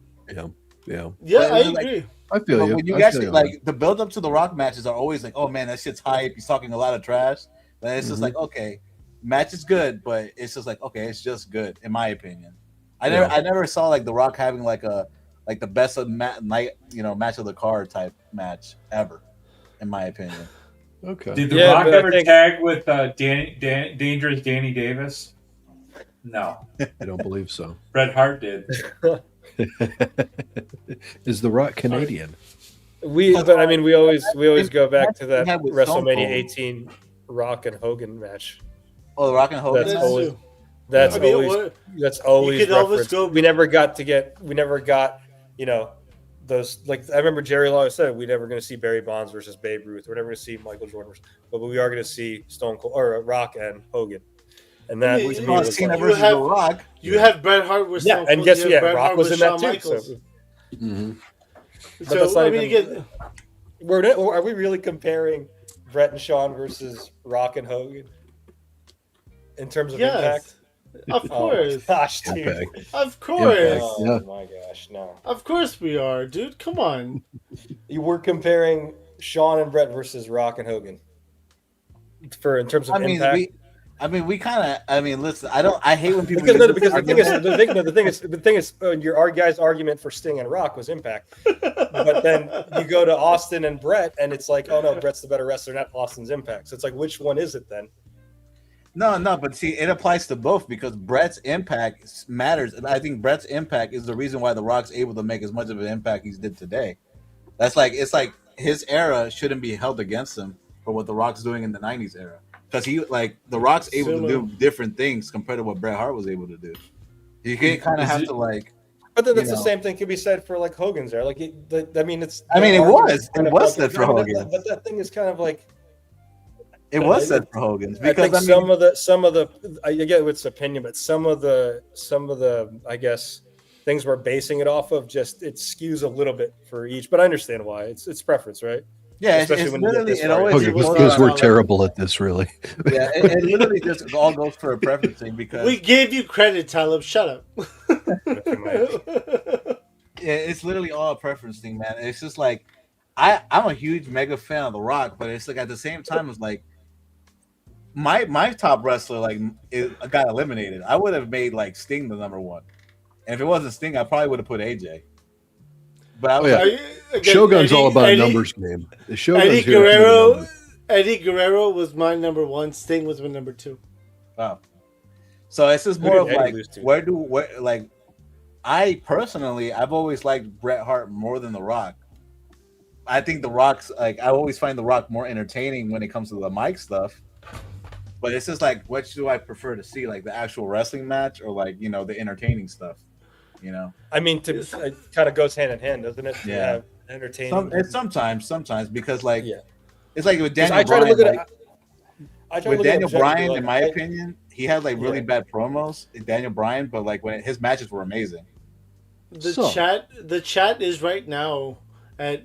Yeah, But I like, agree. I feel you. When you I actually feel like the build up to the Rock matches are always like, oh man, that shit's hype. He's talking a lot of trash. But it's just like, okay, match is good, but it's just like, okay, it's just good in my opinion. I never saw like the Rock having like the best of night, you know, match of the card type match ever, in my opinion. Okay. Did The Rock ever tag with Dangerous Danny Davis? No. I don't believe so. Bret Hart did. Is The Rock Canadian? We always go back to that Yeah, with WrestleMania Stone Cold. 18 Rock and Hogan match. Oh, the Rock and Hogan. That's That's always true. that's I mean, always that's always you could always referenced. go- We never got you know those, like I remember Jerry Lawler said we're never going to see Barry Bonds versus Babe Ruth. We're never going to see Michael Jordan, but we are going to see Stone Cold or Rock and Hogan. And that You to me know, was Cena like, versus The Rock. You have Bret Hart with yeah, Stone and Cold, guess you have Bret Rock Hart was with in that Shawn too. Michaels. So, So, that's not I mean, even- are we really comparing Bret and Shawn versus Rock and Hogan in terms of impact? yes, of course, Oh, gosh, dude. Impact. of course, Impact. Oh Yeah. my gosh, no. of course we are, dude. Come on. You were comparing Shawn and Bret versus Rock and Hogan in terms of I mean, impact. we kind of. I mean, listen. I hate when people. Because use this the thing is, your guy's argument for Sting and Rock was impact, but then you go to Austin and Bret, and it's like, oh no, Bret's the better wrestler, not Austin's impact. So it's like, which one is it then? No, but see, it applies to both because Bret's impact matters, and I think Bret's impact is the reason why The Rock's able to make as much of an impact he did today. It's like his era shouldn't be held against him for what The Rock's doing in the '90s era, because The Rock's able to do different things compared to what Bret Hart was able to do. You kind of have to like. But then that's You the know. same thing could be said for like Hogan's era. Like, I mean, it's. I mean, it was said for Hogan. Hogan. But that thing is kind of like. It was said for Hogan's I because think some of the I get it's opinion, but some of the I guess things we're basing it off of just it skews a little bit for each. But I understand why it's preference, right? yeah, especially it's when you get literally this it far. always Okay, boils because down we're to, terrible at this, really. Yeah, it literally just all goes for a preference thing because We gave you credit, Talib. Shut up. it's literally all a preference thing, man. It's just like I'm a huge mega fan of The Rock, but it's like at the same time, it's like my top wrestler got eliminated. I would have made like Sting the number one, and if it wasn't Sting, I probably would have put AJ. But I was Oh, yeah. like, Shogun's all about a numbers game. The Shogun's Eddie here to play the Guerrero. numbers. Eddie Guerrero was my number one. Sting was my number two. wow. So it's just Who more did of Eddie like lose to? where like I personally I've always liked Bret Hart more than The Rock. I think The Rock's like I always find The Rock more entertaining when it comes to the mic stuff. But it's just like, which do I prefer to see, like the actual wrestling match or like the entertaining stuff, I mean, it kind of goes hand in hand, doesn't it? Yeah. Entertaining. It's sometimes because like Yeah. it's like with 'Cause Daniel I try to Bryan. look at Like, it. I try to with look at it Daniel Bryan, objectively, in my like, opinion, he had like really Yeah. bad promos. Daniel Bryan, but like when his matches were amazing. The chat is right now at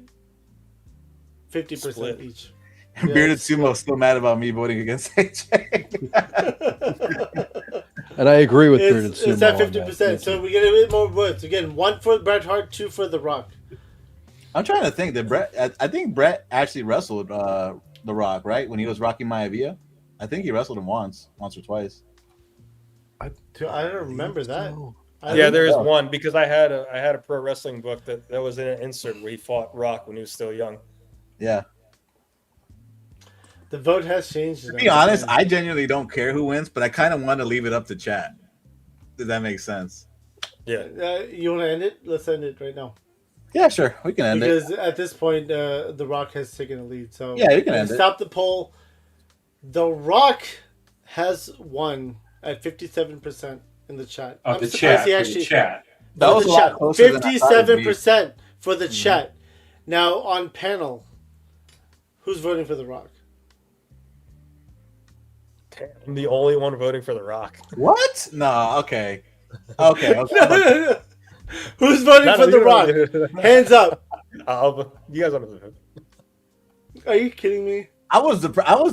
50% Split. each. Bearded Sumo still mad about me voting against AJ. And I agree with Bearded It's Sumo. at on 50%. that. So we get a bit more votes. Again, 1 for Bret Hart, 2 for The Rock. I'm trying to think that Brett. I think Brett actually wrestled The Rock, right? When he was Rocky Maivia, I think he wrestled him once or twice. I don't remember that. Yeah, there is one because I had a pro wrestling book that was in an insert where he fought Rock when he was still young. Yeah. The vote has changed. To be honest, I genuinely don't care who wins, but I kind of want to leave it up to chat. Does that make sense? Yeah. You want to end it? Let's end it right now. Yeah, sure. We can end Because it. at this point, The Rock has taken a lead. So Yeah, we can end it. Stop the poll. The Rock has won at 57% in the chat. Oh, I'm the surprised chat. he For actually the chat. That was the a lot chat. closer than I thought it'd be. 57% for the chat. Now on panel, who's voting for The Rock? I'm the only one voting for The Rock. What? No, okay. Okay. Who's voting for The Rock? Hands up. You guys want to vote? Are you kidding me? I was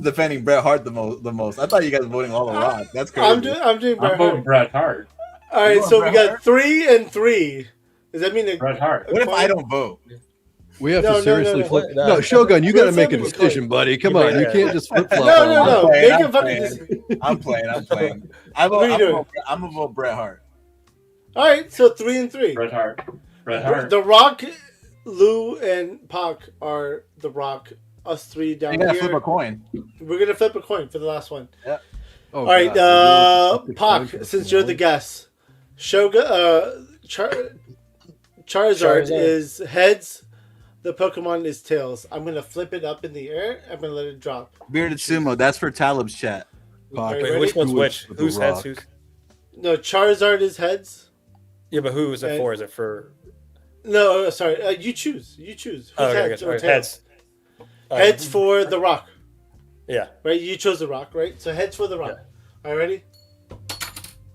defending Bret Hart the most. I thought you guys were voting all the Rock. That's crazy. I'm doing Bret I'm voting Hart. Bret Hart. All right, You so want we Bret got 3 and 3. Does that mean a Bret Hart. What if I don't vote? We have No, to no, seriously no. flip. No. No, Shogun, you got to We're make a flipping a decision, coin. buddy. Come You on, you made can't it. just flip flop. No. I'm playing, Make I'm a fucking playing. decision. I'm playing. What are you doing? I'm gonna vote Bret Hart. All right, so 3 and 3. Bret Hart. Bret Hart. The Rock, Lou, and Pac are The Rock. Us 3 down You gotta here. flip a coin. We're gonna flip a coin for the last one. Oh, All right, God. We're gonna flip the coin Pac, for since you're the guest, Shogun, Charizard is heads. The Pokemon is tails. I'm gonna flip it up in the air. I'm gonna let it drop. Bearded Sumo. That's for Talib's chat. Pac. Wait, Wait, which one's Who is which? The Who's heads? Rock? Who's? No, Charizard is heads. Yeah, but who is it And- for? Is it for? No, sorry. You choose. Who's Oh, okay, heads okay. or All right, tails? heads. Heads for The Rock. Yeah. Right? You chose The Rock, right? So heads for The Rock. All right, ready?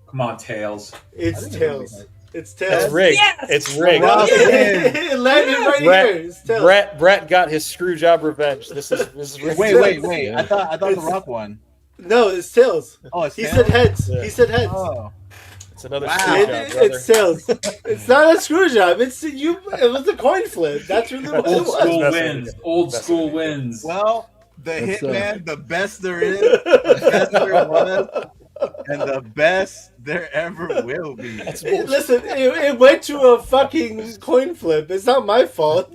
Come on, Tails. It's tails. It's It's tails. rigged. It's rigged. Wow. It landed right Brett- here. It's tails. Brett got his screw job revenge. This is rigged. Wait. Yeah. I thought the It's- Rock won. No, it's tails. Oh, it's He Tails? said heads. Yeah. He said heads. Oh. It's another Wow. screw job, brother. It's tails. It's not a screw job. It's you. It was a coin flip. That's really what it Old was. school That's wins. what it is. Old That's school what it is. wins. Well, the That's, Hitman, the best there is, the best there was, and the best there ever will be. Listen, it went to a fucking coin flip. It's not my fault.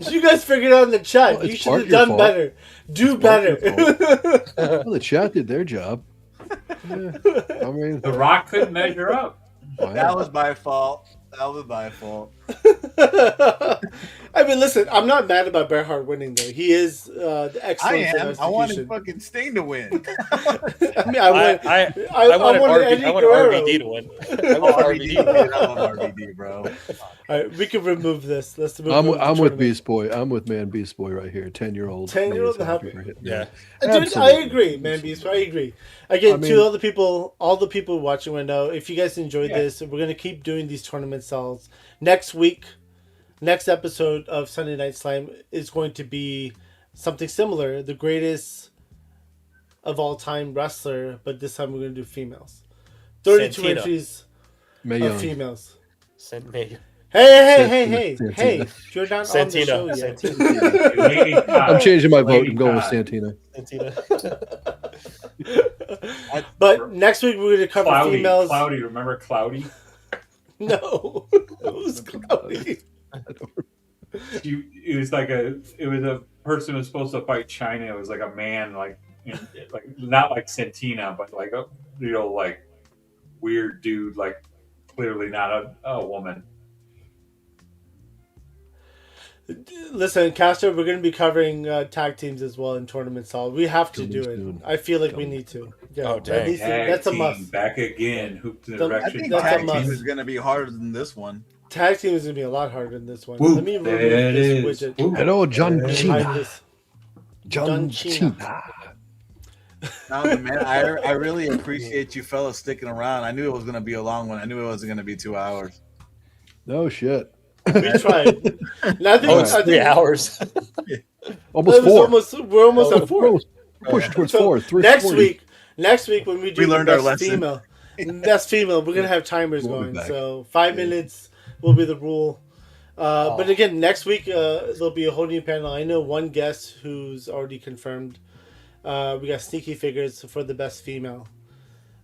You guys figured it out in the chat. Well, You it's should part have your done fault. better. Do part your better. Well, the chat did their job. Yeah, I mean, The Rock couldn't measure up. That was my fault. I mean, listen, I'm not mad about Bret Hart winning, though. He is the I excellence in am. I wanted execution. fucking Sting to win. I mean, I wanted wanted RV Eddie I wanted Guerrero. RVD to win. I want RVD to win. I love RVD, bro. All right, we can remove this. Let's move. I'm on to the with tournament. Beast Boy. I'm with Man Beast Boy right here. 10-year-old. 10-year-old amazing happy. for hitting Yeah. that. Dude, I Absolutely. agree, man. Beast, I agree. Again, I mean- to all the people watching right now, if you guys enjoyed this, we're gonna keep doing these tournament styles. Next week, next episode of Sunday Night Slime is going to be something similar, the greatest of all time wrestler, but this time we're gonna do females. 32 Santina. entries Mae of Young. females. Send me. Hey! Santina. You're not on the show Santina. yet. Santina. Lady Todd. I'm changing my vote. Lady I'm going with Todd. Santina. Santina. But next week we're gonna cover Cloudy. females. Cloudy. Remember Cloudy? No, who's Cloudy? It was a person who was supposed to fight China. It was like a man, like not like Santina, but like a real like weird dude, like clearly not a woman. Listen, Castor, we're going to be covering tag teams as well in tournament style. We have to do Coming it. soon. I feel like we need to. Yeah, Oh, dang. that's a Tag must. team, back again. Hoop to the The- I direction. think That's a tag must. team is gonna be harder than this one. Tag team is going to be a lot harder than this one. Woo, Let me remove there it this is. widget. Woo. Hello, John Hide Cena. this. John Cena. Cena. No, man, I really appreciate you fellas sticking around. I knew it was gonna be a long one. I knew it wasn't gonna be 2 hours. No shit. We tried. Now, I think, Oh, it's 3 hours. Almost four. We're almost at We're 4. almost pushing towards So, 4. next 3:40. week when we do We the learned our best lesson. best female, we're gonna have timers We'll be going. back. So 5 minutes will be the rule. But again, next week there'll be a whole new panel. I know one guest who's already confirmed. We got sneaky figures for the best female.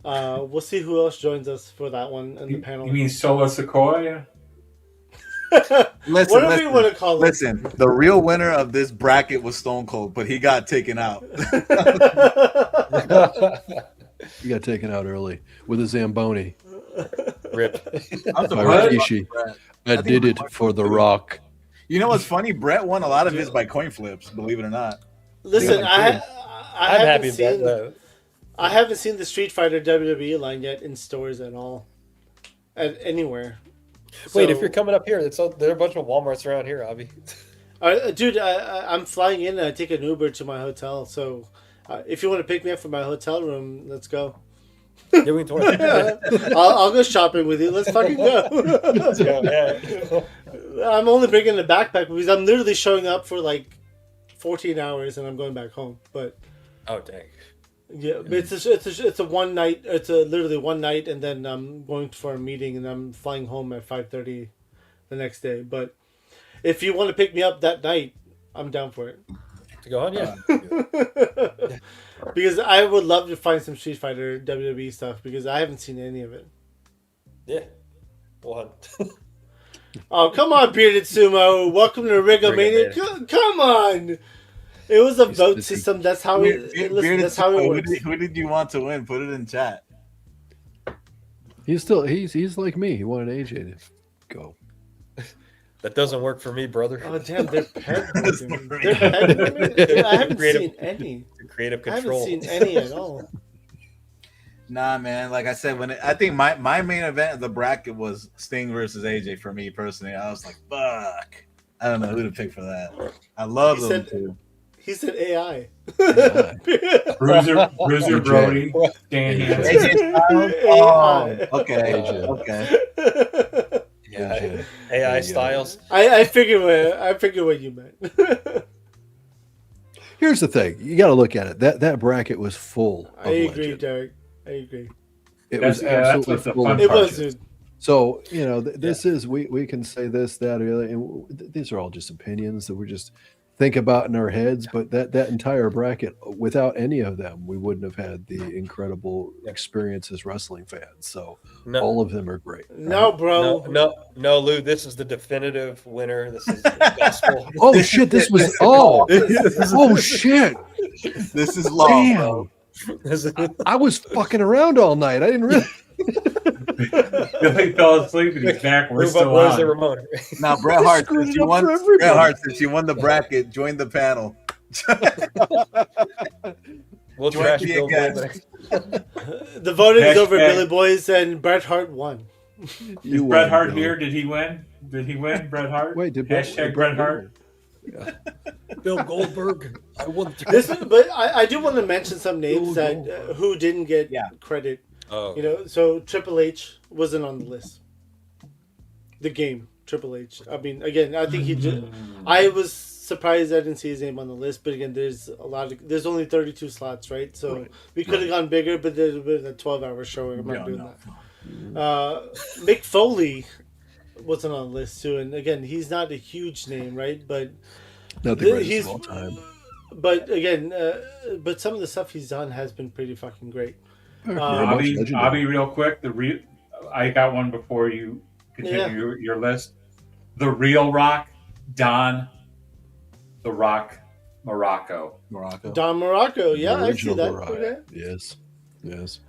We'll see who else joins us for that one in the panel. You mean Sola Sequoia? Listen, Whatever you want to call it. listen. The real winner of this bracket was Stone Cold, but he got taken out. He got taken out early with a Zamboni. Rip. I'm By surprised. Rikishi. I think did it for The Rock. You know what's funny? Brett won a lot of his by coin flips. Believe it or not. Listen, I'm happy haven't about seen. that. I haven't seen the Street Fighter WWE line yet in stores at all, at anywhere. Wait, So- if you're coming up here, there are a bunch of Walmarts around here, Avi. Dude, I'm flying in and I take an Uber to my hotel. So if you want to pick me up from my hotel room, let's go. Yeah, we can I'll go shopping with you. Let's fucking go. I'm only bringing a backpack because I'm literally showing up for like 14 hours and I'm going back home. But Oh, dang. yeah, but it's a one night. It's a literally one night, and then I'm going for a meeting, and I'm flying home at 5:30 the next day. But if you want to pick me up that night, I'm down for it. To go on, yeah. Because I would love to find some Street Fighter WWE stuff because I haven't seen any of it. Yeah. One. Oh, come on, Bearded Sumo. Welcome to Rigomania. Come on. It was a vote system. That's how it listen, that's how it works. Who did you want to win? Put it in chat. He's like me. He wanted AJ to go. That doesn't work for me, brother. Oh, damn. They're pet moving. They're pet moving? Dude, I haven't seen any. Creative I control. haven't seen any at all. Nah, man. Like I said, I think my main event of the bracket was Sting versus AJ for me personally. I was like, fuck. I don't know who to pick for that. I love He them said- two. He said AI. Bruiser Brody, Dan Hansen. AJ Styles? Oh, okay. AJ. Okay. Yeah. AJ. AI There you go. Styles. I figured what you meant. Here's the thing: you got to look at it. That bracket was full. Of I agree, legend. Derek. I agree. It That's- was yeah, that's absolutely what's the full. fun Of It part. was, legends. dude. So this is we can say this, that, or the other, and these are all just opinions that we're just think about in our heads. But that entire bracket, without any of them, we wouldn't have had the incredible experience as wrestling fans. So No, all of them are great. No, bro. no, Lou. This is the definitive winner. This is gospel. Oh shit! This was oh shit! This is law, bro. This is- I was fucking around all night. I didn't really. Billy fell asleep and he's back. We're Move up still Rose the on. Ramon. Now, Bret Hart, Screwed since it you up won, for everybody. Bret Hart, since you won the bracket, join the panel. We'll Join trash me Bill again. Goldberg. The voting is over, Hashtag- Billy Boys, and Bret Hart won. Is You Bret won, Hart Billy. here? Did he win? Did he win, Bret Hart? Wait, did Hashtag Bret Hart. Bill Goldberg. I won. But I do want to mention some names that who didn't get Yeah. credit. Oh, You know, so Triple H wasn't on the list. The game, Triple H. I mean, again, I think he just. I was surprised I didn't see his name on the list, but again, there's there's only 32 slots, right? So we could have gone bigger, but there's been a 12-hour show. I'm not doing that. Mick Foley wasn't on the list too, and again, he's not a huge name, right? But Not the greatest of all time. But again, but some of the stuff he's done has been pretty fucking great. Very much Abby, legendary. real quick. I got one before you continue your list. The Real Rock, Don, the Rock, Morocco. Morocco. Don Morocco, yeah, The I see original that. Mariah. Okay. Yes.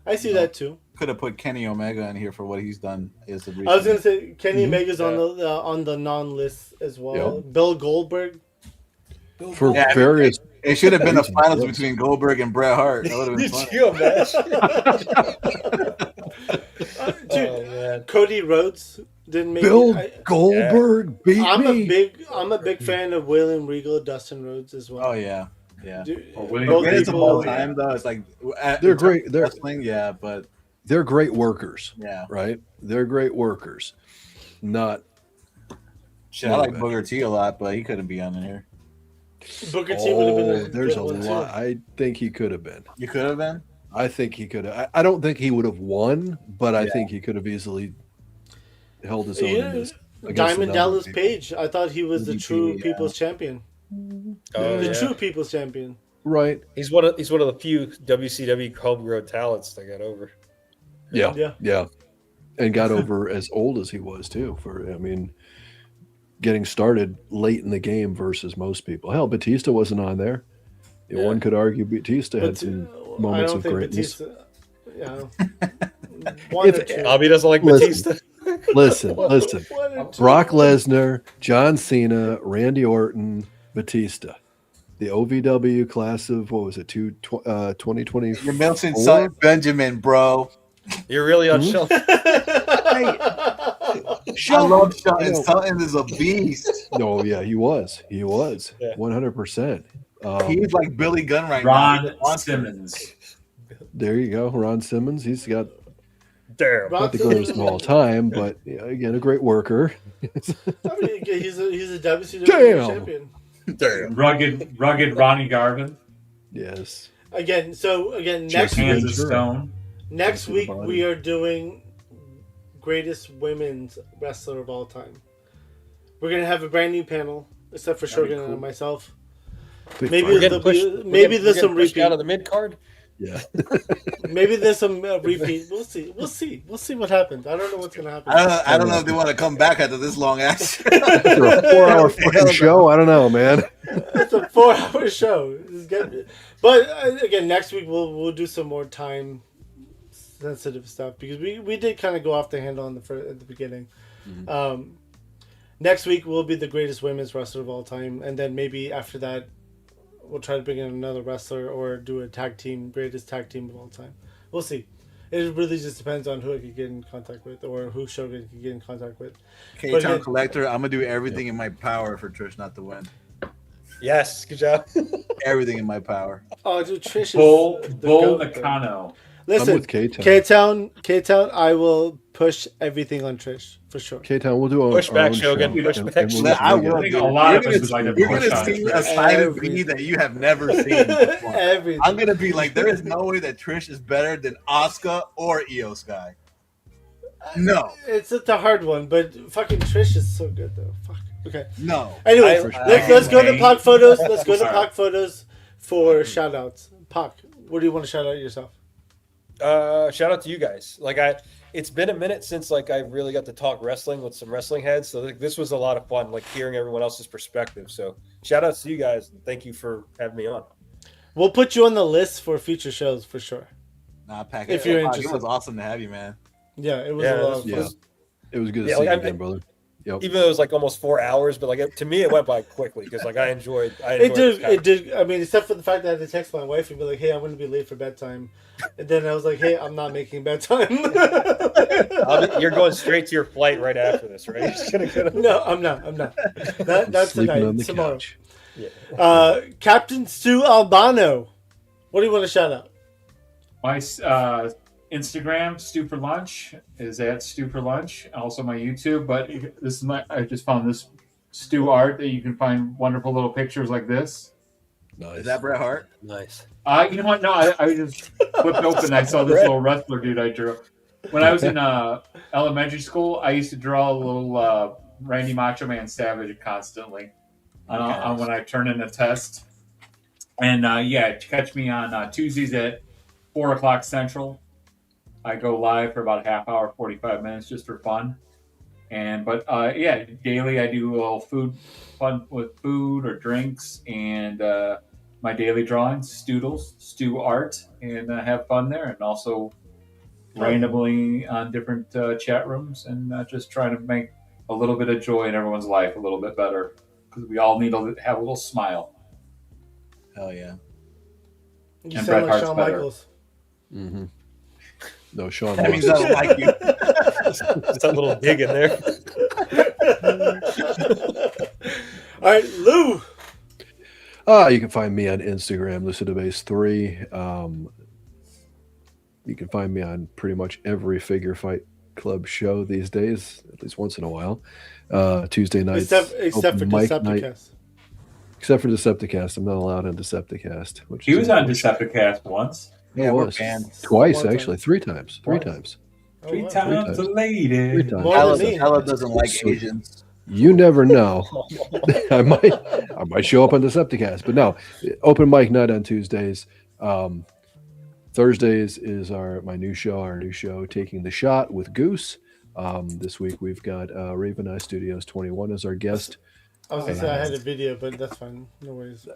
I see that too. Could have put Kenny Omega in here for what he's done. I was gonna say Kenny Omega's Yeah. on the non-list as well. Bill Goldberg. For Yeah, various. It should have been a finals Yes. between Goldberg and Bret Hart. That would have been Did fun. you imagine? Dude, Oh, man. Cody Rhodes didn't make Bill it. Goldberg beat I'm me. a big fan of William Regal, Dustin Rhodes as well. Oh yeah, yeah. Dude, Oh, William both Greatest of people- all time, though. It's like They're great. They're wrestling, yeah, but they're great workers, yeah. right? They're great workers. Not Shit, I like Booker T a lot, but he couldn't be on here. Booker T would have been. Oh, there's a good one, too. lot. I think he could have been. You could have been. I think he could have. I don't think he would have won, but I Yeah. think he could have easily held his own. Yeah, in this, against a Diamond number of Dallas people. Page. I thought he was the MVP, true yeah. people's champion. Oh, The yeah. true people's champion. Right. He's one of the few WCW homegrown talents that got over. Yeah. Yeah. Yeah. And got over as old as he was too. getting started late in the game versus most people. Hell, Batista wasn't on there. Yeah. One could argue Batista had But some I moments don't of think greatness. Batista. Yeah. One If- or two. Bobby doesn't like Listen. Batista. Listen. One or two. Brock Lesnar, John Cena, Randy Orton, Batista. The OVW class of, what was it, 2020? You're missing Sutton Benjamin, bro. You're really on shelf. I love Sutton. Sutton is a beast. No, yeah, he was. He was. Yeah. 100%. He's like Billy Gunn right now. Ron Simmons. There you go. Ron Simmons. He's got Damn. not the greatest of all time, but yeah, again, a great worker. I mean, he's a WCW Damn. champion. Damn. Rugged Ronnie Garvin. Yes. Again, next Jesse Hands of Ventura. Stone. next to the week body. we are doing greatest women's wrestler of all time. We're gonna have a brand new panel, except for Shogun and myself. Maybe We're getting there'll pushed. be, maybe there's some pushed repeat. out of the mid card. Yeah. Maybe there's some repeat. We'll see. We'll see what happens. I don't know what's gonna happen. I don't know if they want to come back after this long ass. After a 4-hour fucking show, I don't know, man. It's a 4-hour show. But again, next week we'll do some more time sensitive stuff because we did kind of go off the handle at the beginning. Mm-hmm. Next week will be the greatest women's wrestler of all time, and then maybe after that we'll try to bring in another wrestler or do a greatest tag team of all time. We'll see. It really just depends on who I could get in contact with or who Shogun could get in contact with. K-Town Collector, I'm gonna do everything in my power for Trish not to win. Yes, good job. Everything in my power. Oh, dude, Trish is Bull the goat, though. Nakano. Listen, I'm with K-Town. K-Town, I will push everything on Trish for sure. K-Town, we'll do our Push back, own Shogun, show, push and- back. and we'll I just make will. it- think a lot of us would like to You're push gonna on see it. a side of me that you have never seen before. Everything. I'm gonna be like, there is no way that Trish is better than Asuka or Io Sky. No, It's a hard one, but fucking Trish is so good though. Fuck. Okay. no. Anyways, let's go to I- Pac photos. Let's go to Sorry. Pac photos for shout outs. Pac, what do you want to shout out yourself? Shout out to you guys. It's been a minute since I really got to talk wrestling with some wrestling heads. So this was a lot of fun, hearing everyone else's perspective. So shout outs to you guys. Thank you for having me on. We'll put you on the list for future shows for sure. Nah, Pac. If you're Pac, interested. it was awesome to have you, man. Yeah, it was Yeah, a lot of it fun. was- It was good to Yeah, see you I'm- again, brother. Yep. Even though it was almost 4 hours, but to me it went by quickly because I enjoyed. It this did. It did. I mean, except for the fact that I had to text my wife and be like, "Hey, I'm going to be late for bedtime," and then I was like, "Hey, I'm not making bedtime." You're going straight to your flight right after this, right? You're just gonna go to- No, I'm not. That's Sleeping tonight. on the Tomorrow. couch. Captain Stu Albano. What do you want to shout out? My Instagram, Stew for Lunch, is at Stew for Lunch. Also my YouTube, but this is I just found this stew art that you can find wonderful little pictures like this. Nice. Is that Bret Hart? Nice. You know what? No, I just flipped open. I saw this little wrestler dude I drew. When I was in elementary school, I used to draw a little Randy Macho Man Savage constantly on when I turn in a test. And catch me on Tuesdays at 4:00 Central. I go live for about a half hour, 45 minutes, just for fun. Daily I do a little fun with food or drinks, and my daily drawings, stew art, and have fun there, and also randomly on different chat rooms, and just trying to make a little bit of joy in everyone's life a little bit better, because we all need to have a little smile. Hell yeah. You And sound Bret like Hart's Shawn better. Michaels. Mm-hmm. No, Sean. That means lost. I don't like you. Just a little dig in there. All right, Lou. You can find me on Instagram, LucidaBase3. You can find me on pretty much every Figure Fight Club show these days, at least once in a while. Tuesday nights, Except for open mic night. Decepticast. Except for Decepticast. I'm not allowed on Decepticast. Which He is was on unfortunate. Decepticast once. Yeah, I we're was. banned. Twice, One time. actually. Three times. Twice. Oh, Three wow. times a Three lady. times. More Ella, than me. Ella doesn't like So- Asians. You never know. I might show up on Decepticast, but no. Open mic night on Tuesdays. Thursdays is our new show, Taking the Shot with Goose. This week we've got Raven Eye Studios 21 as our guest. I was gonna say I had a video, but that's fine. No worries.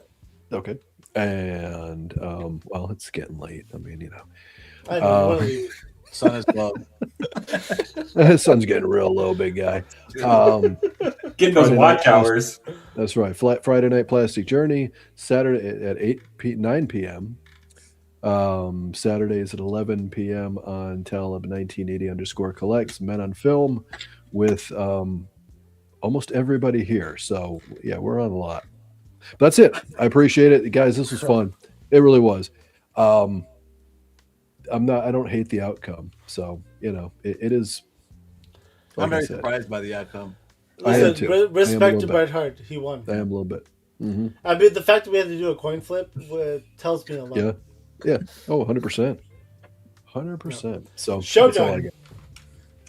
Okay. And well, it's getting late. I mean, I know. You wanna leave. Sun is low. the sun's getting real low, big guy. Getting those Friday watch night hours. That's right. Friday Night Plastic Journey, Saturday at 9 p.m. Saturdays at 11 p.m. on Talib 1980_collects Men on Film with almost everybody here. So yeah, we're on a lot. That's it. I appreciate it, guys. This was fun. It really was. I don't hate the outcome. So it is. I'm very surprised by the outcome. I am too. Respect to Bret Hart. He won. I am a little bit. Mm-hmm. I mean, the fact that we had to do a coin flip tells me a lot. Yeah. Yeah. Oh, 100%. 100%. So Showtime. that's all I got.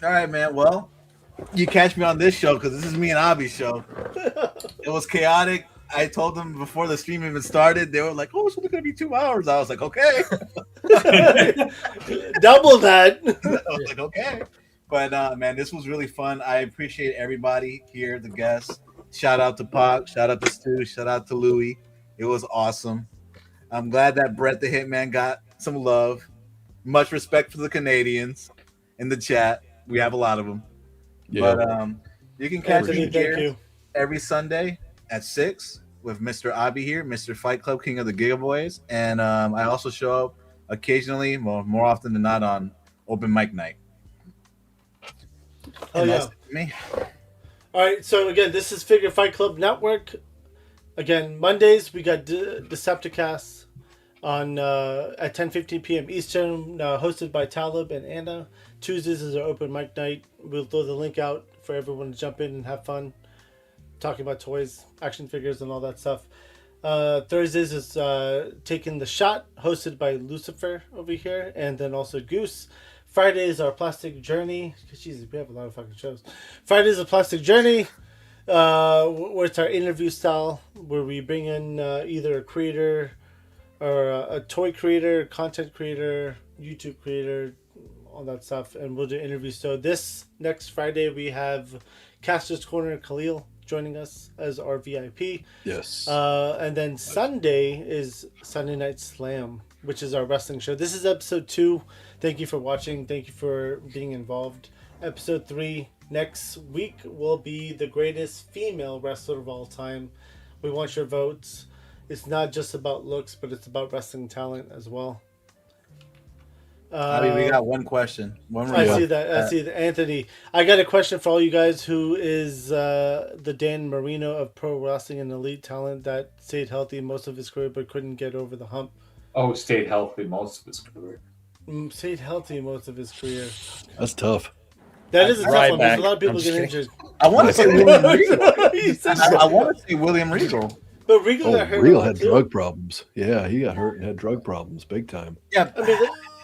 All right, man. Well, you catch me on this show because this is me and Abi's show. It was chaotic. I told them before the stream even started. They were like, "Oh, it's only going to be 2 hours." I was like, "Okay." Double that. I was like, "Okay." But man, this was really fun. I appreciate everybody here, the guests. Shout out to Pac. Shout out to Stu. Shout out to Louie. It was awesome. I'm glad that Brett the Hitman got some love. Much respect for the Canadians in the chat. We have a lot of them. Yeah. But you can catch Anthony, me thank here you. every Sunday at 6 with Mr. Abi here, Mr. Fight Club King of the Gigaboys. And I also show up occasionally, more often than not, on open mic night. Oh, And yeah. that's me. All right, so again, this is Figure Fight Club Network. Again, Mondays we got Decepticast on at 10:15 p.m. Eastern, hosted by Talib and Anna. Tuesdays is our open mic night. We'll throw the link out for everyone to jump in and have fun, talking about toys, action figures, and all that stuff. Thursdays is Taking the Shot, hosted by Lucifer over here, and then also Goose. Friday is our Plastic Journey. Jesus, we have a lot of fucking shows. Friday is a Plastic Journey, where it's our interview style, where we bring in either a creator or a toy creator, content creator, YouTube creator, all that stuff, and we'll do interviews. So this next Friday we have Caster's Corner Khalil joining us as our VIP. Yes. And then Sunday is Sunday Night Slam, which is our wrestling show. This is episode 2. Thank you for watching. Thank you for being involved. Episode 3 next week will be the greatest female wrestler of all time. We want your votes. It's not just about looks, but it's about wrestling talent as well. Abi, we got one question. I see that. I see that. Anthony, I got a question for all you guys. Who is the Dan Marino of pro wrestling and elite talent that stayed healthy most of his career but couldn't get over the hump? Oh, stayed healthy most of his career. Stayed healthy most of his career. That's tough. That is a tough one. There's a lot of people I'm get just injured. I want to say William Regal. He said I want to say William Regal. But Regal got Oh, hurt. Real a lot, had too. drug problems. Yeah, he got hurt and had drug problems big time. Yeah, I mean,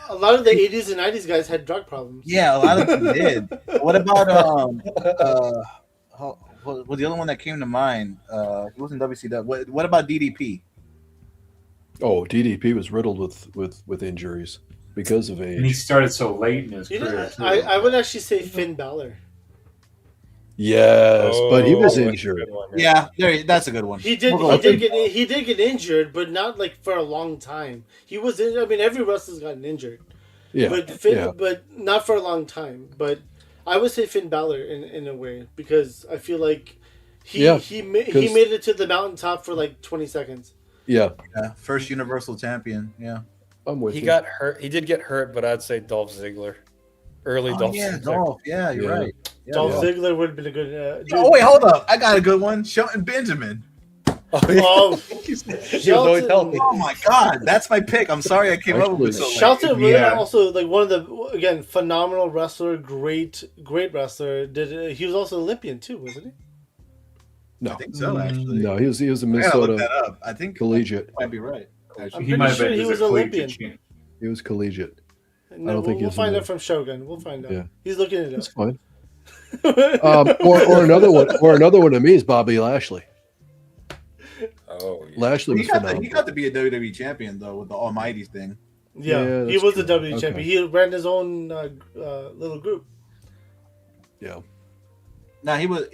a lot of the 80s and 90s guys had drug problems. yeah, a lot of them did. What about well, the other one that came to mind? He wasn't WCW. What about DDP? Oh, DDP was riddled with injuries because of And he age. started so late in his You career. know, too. I would actually say Finn Balor. Yes, but he was Oh, injured. Yeah, that's a good one. He did. We'll go with it. He did get injured, but not like for a long time. He was in. I mean, every wrestler's gotten injured, Yeah, but Finn, yeah. but not for a long time. But I would say Finn Balor in a way, because I feel like he Yeah, he made it to the mountaintop for like 20 seconds. Yeah, Yeah, first Universal Champion. Yeah. I'm with He you. got hurt. He did get hurt, but I'd say Dolph Ziggler. Early Dolph yeah, Ziggler. Dolph. Yeah, you're Yeah. right. Yeah, Dolph yeah. Ziggler would have been a good. Oh wait, hold up! I got a good one. Shelton Benjamin. Oh, He was always Shelton, healthy. Oh my God, that's my pick. I'm sorry I came up with it so late. Shelton was Yeah. also like one of the, again, phenomenal wrestler, great wrestler. He was also Olympian too, wasn't he? No, I think so, actually. no, he was a I gotta look Minnesota that up. I think collegiate. might be right. I'm Actually. He might have pretty been sure he as was a Olympian. collegiate champion. He was collegiate. No, I don't think we'll he's find in out the- from Shogun. We'll find out. Yeah. He's looking it That's up. fine. Or another one. Or another one to me is Bobby Lashley. Oh, yeah. Lashley He was got, phenomenal. he got to be a WWE champion though with the Almighty's thing. Yeah, Yeah, he that's was the true. W champion. Okay. He ran his own little group. Yeah. No, he was.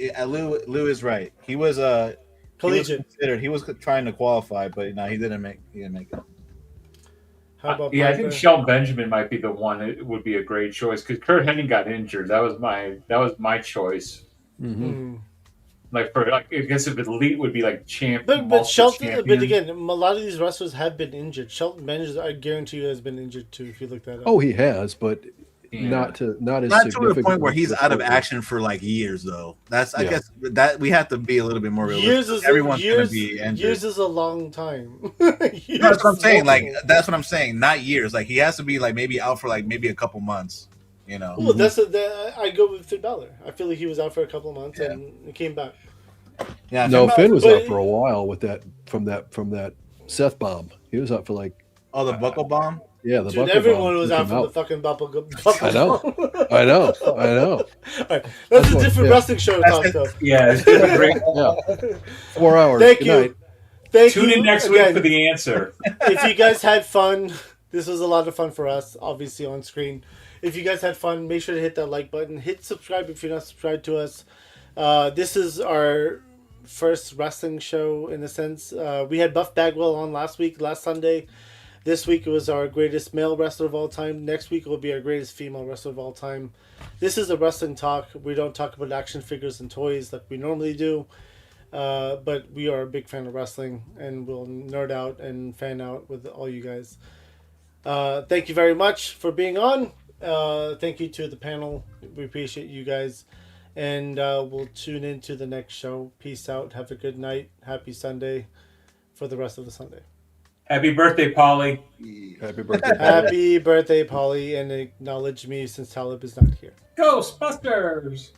Lou is right. He was Collegiate. He was trying to qualify, but no, he didn't make it. How about Yeah, I Piper? think Shelton Benjamin might be the one that would be a great choice because Kurt Hennig got injured. That was my choice. Mm. Like I guess if elite would be like champ. But multiple Shelton, champion. but again, a lot of these wrestlers have been injured. Shelton Benjamin, I guarantee you, has been injured too. If you look that up. Oh, he has, but Yeah. not as Not to the significant point where he's to the out of point where- action for like years, though. I Yeah. guess that we have to be a little bit more realistic. Years is Everyone's years, gonna be injured. years is a long time. No, that's what I'm saying. Like multiple. that's what I'm saying. Not years. Like he has to be like maybe out for like maybe a couple months. You know. Well, I go with Finn Balor. I feel like he was out for a couple of months and he came back. Yeah. No, Finn was but- out for a while with that from that Seth bomb. He was out for like Oh, the buckle bomb. yeah, the Dude, buckle everyone bomb was took out him from the fucking buckle. I know. All right, that's That's a what- different yeah. wrestling show talk, though. Yeah, it's been a great. Yeah. 4 hours. Thank Good you. night. Thank Tune you in next again. week for the answer. If you guys had fun, this was a lot of fun for us, obviously on screen. If you guys had fun, make sure to hit that like button. Hit subscribe if you're not subscribed to us. This is our first wrestling show in a sense. We had Buff Bagwell on last Sunday. This week it was our greatest male wrestler of all time. Next week it will be our greatest female wrestler of all time. This is a wrestling talk. We don't talk about action figures and toys like we normally do. But we are a big fan of wrestling and we'll nerd out and fan out with all you guys. Thank you very much for being on. Thank you to the panel. We appreciate you guys. And we'll tune into the next show. Peace out. Have a good night. Happy Sunday for the rest of the Sunday. Happy birthday, Polly. Happy birthday. Happy birthday, Polly, and acknowledge me since Talib is not here. Ghostbusters.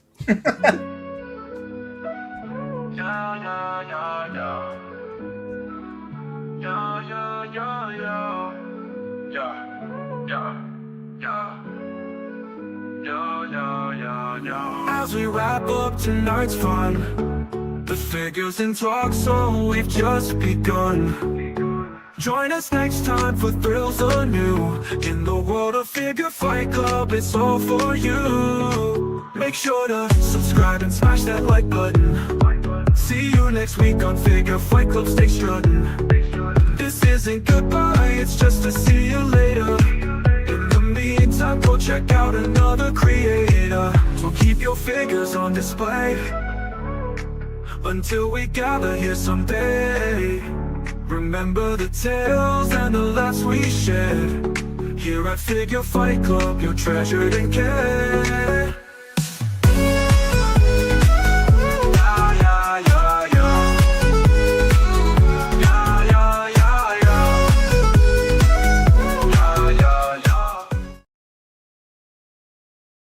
As we wrap up tonight's fun, the figures in talk, so we've just begun. Join us next time for thrills anew. In the world of Figure Fight Club, it's all for you. Make sure to subscribe and smash that like button. See you next week on Figure Fight Club, stay strutting. This isn't goodbye, it's just a see you later. In the meantime, go check out another creator. So keep your figures on display until we gather here someday. Remember the tales and the laughs we shared. Here at Figure Fight Club, you're treasured and cared.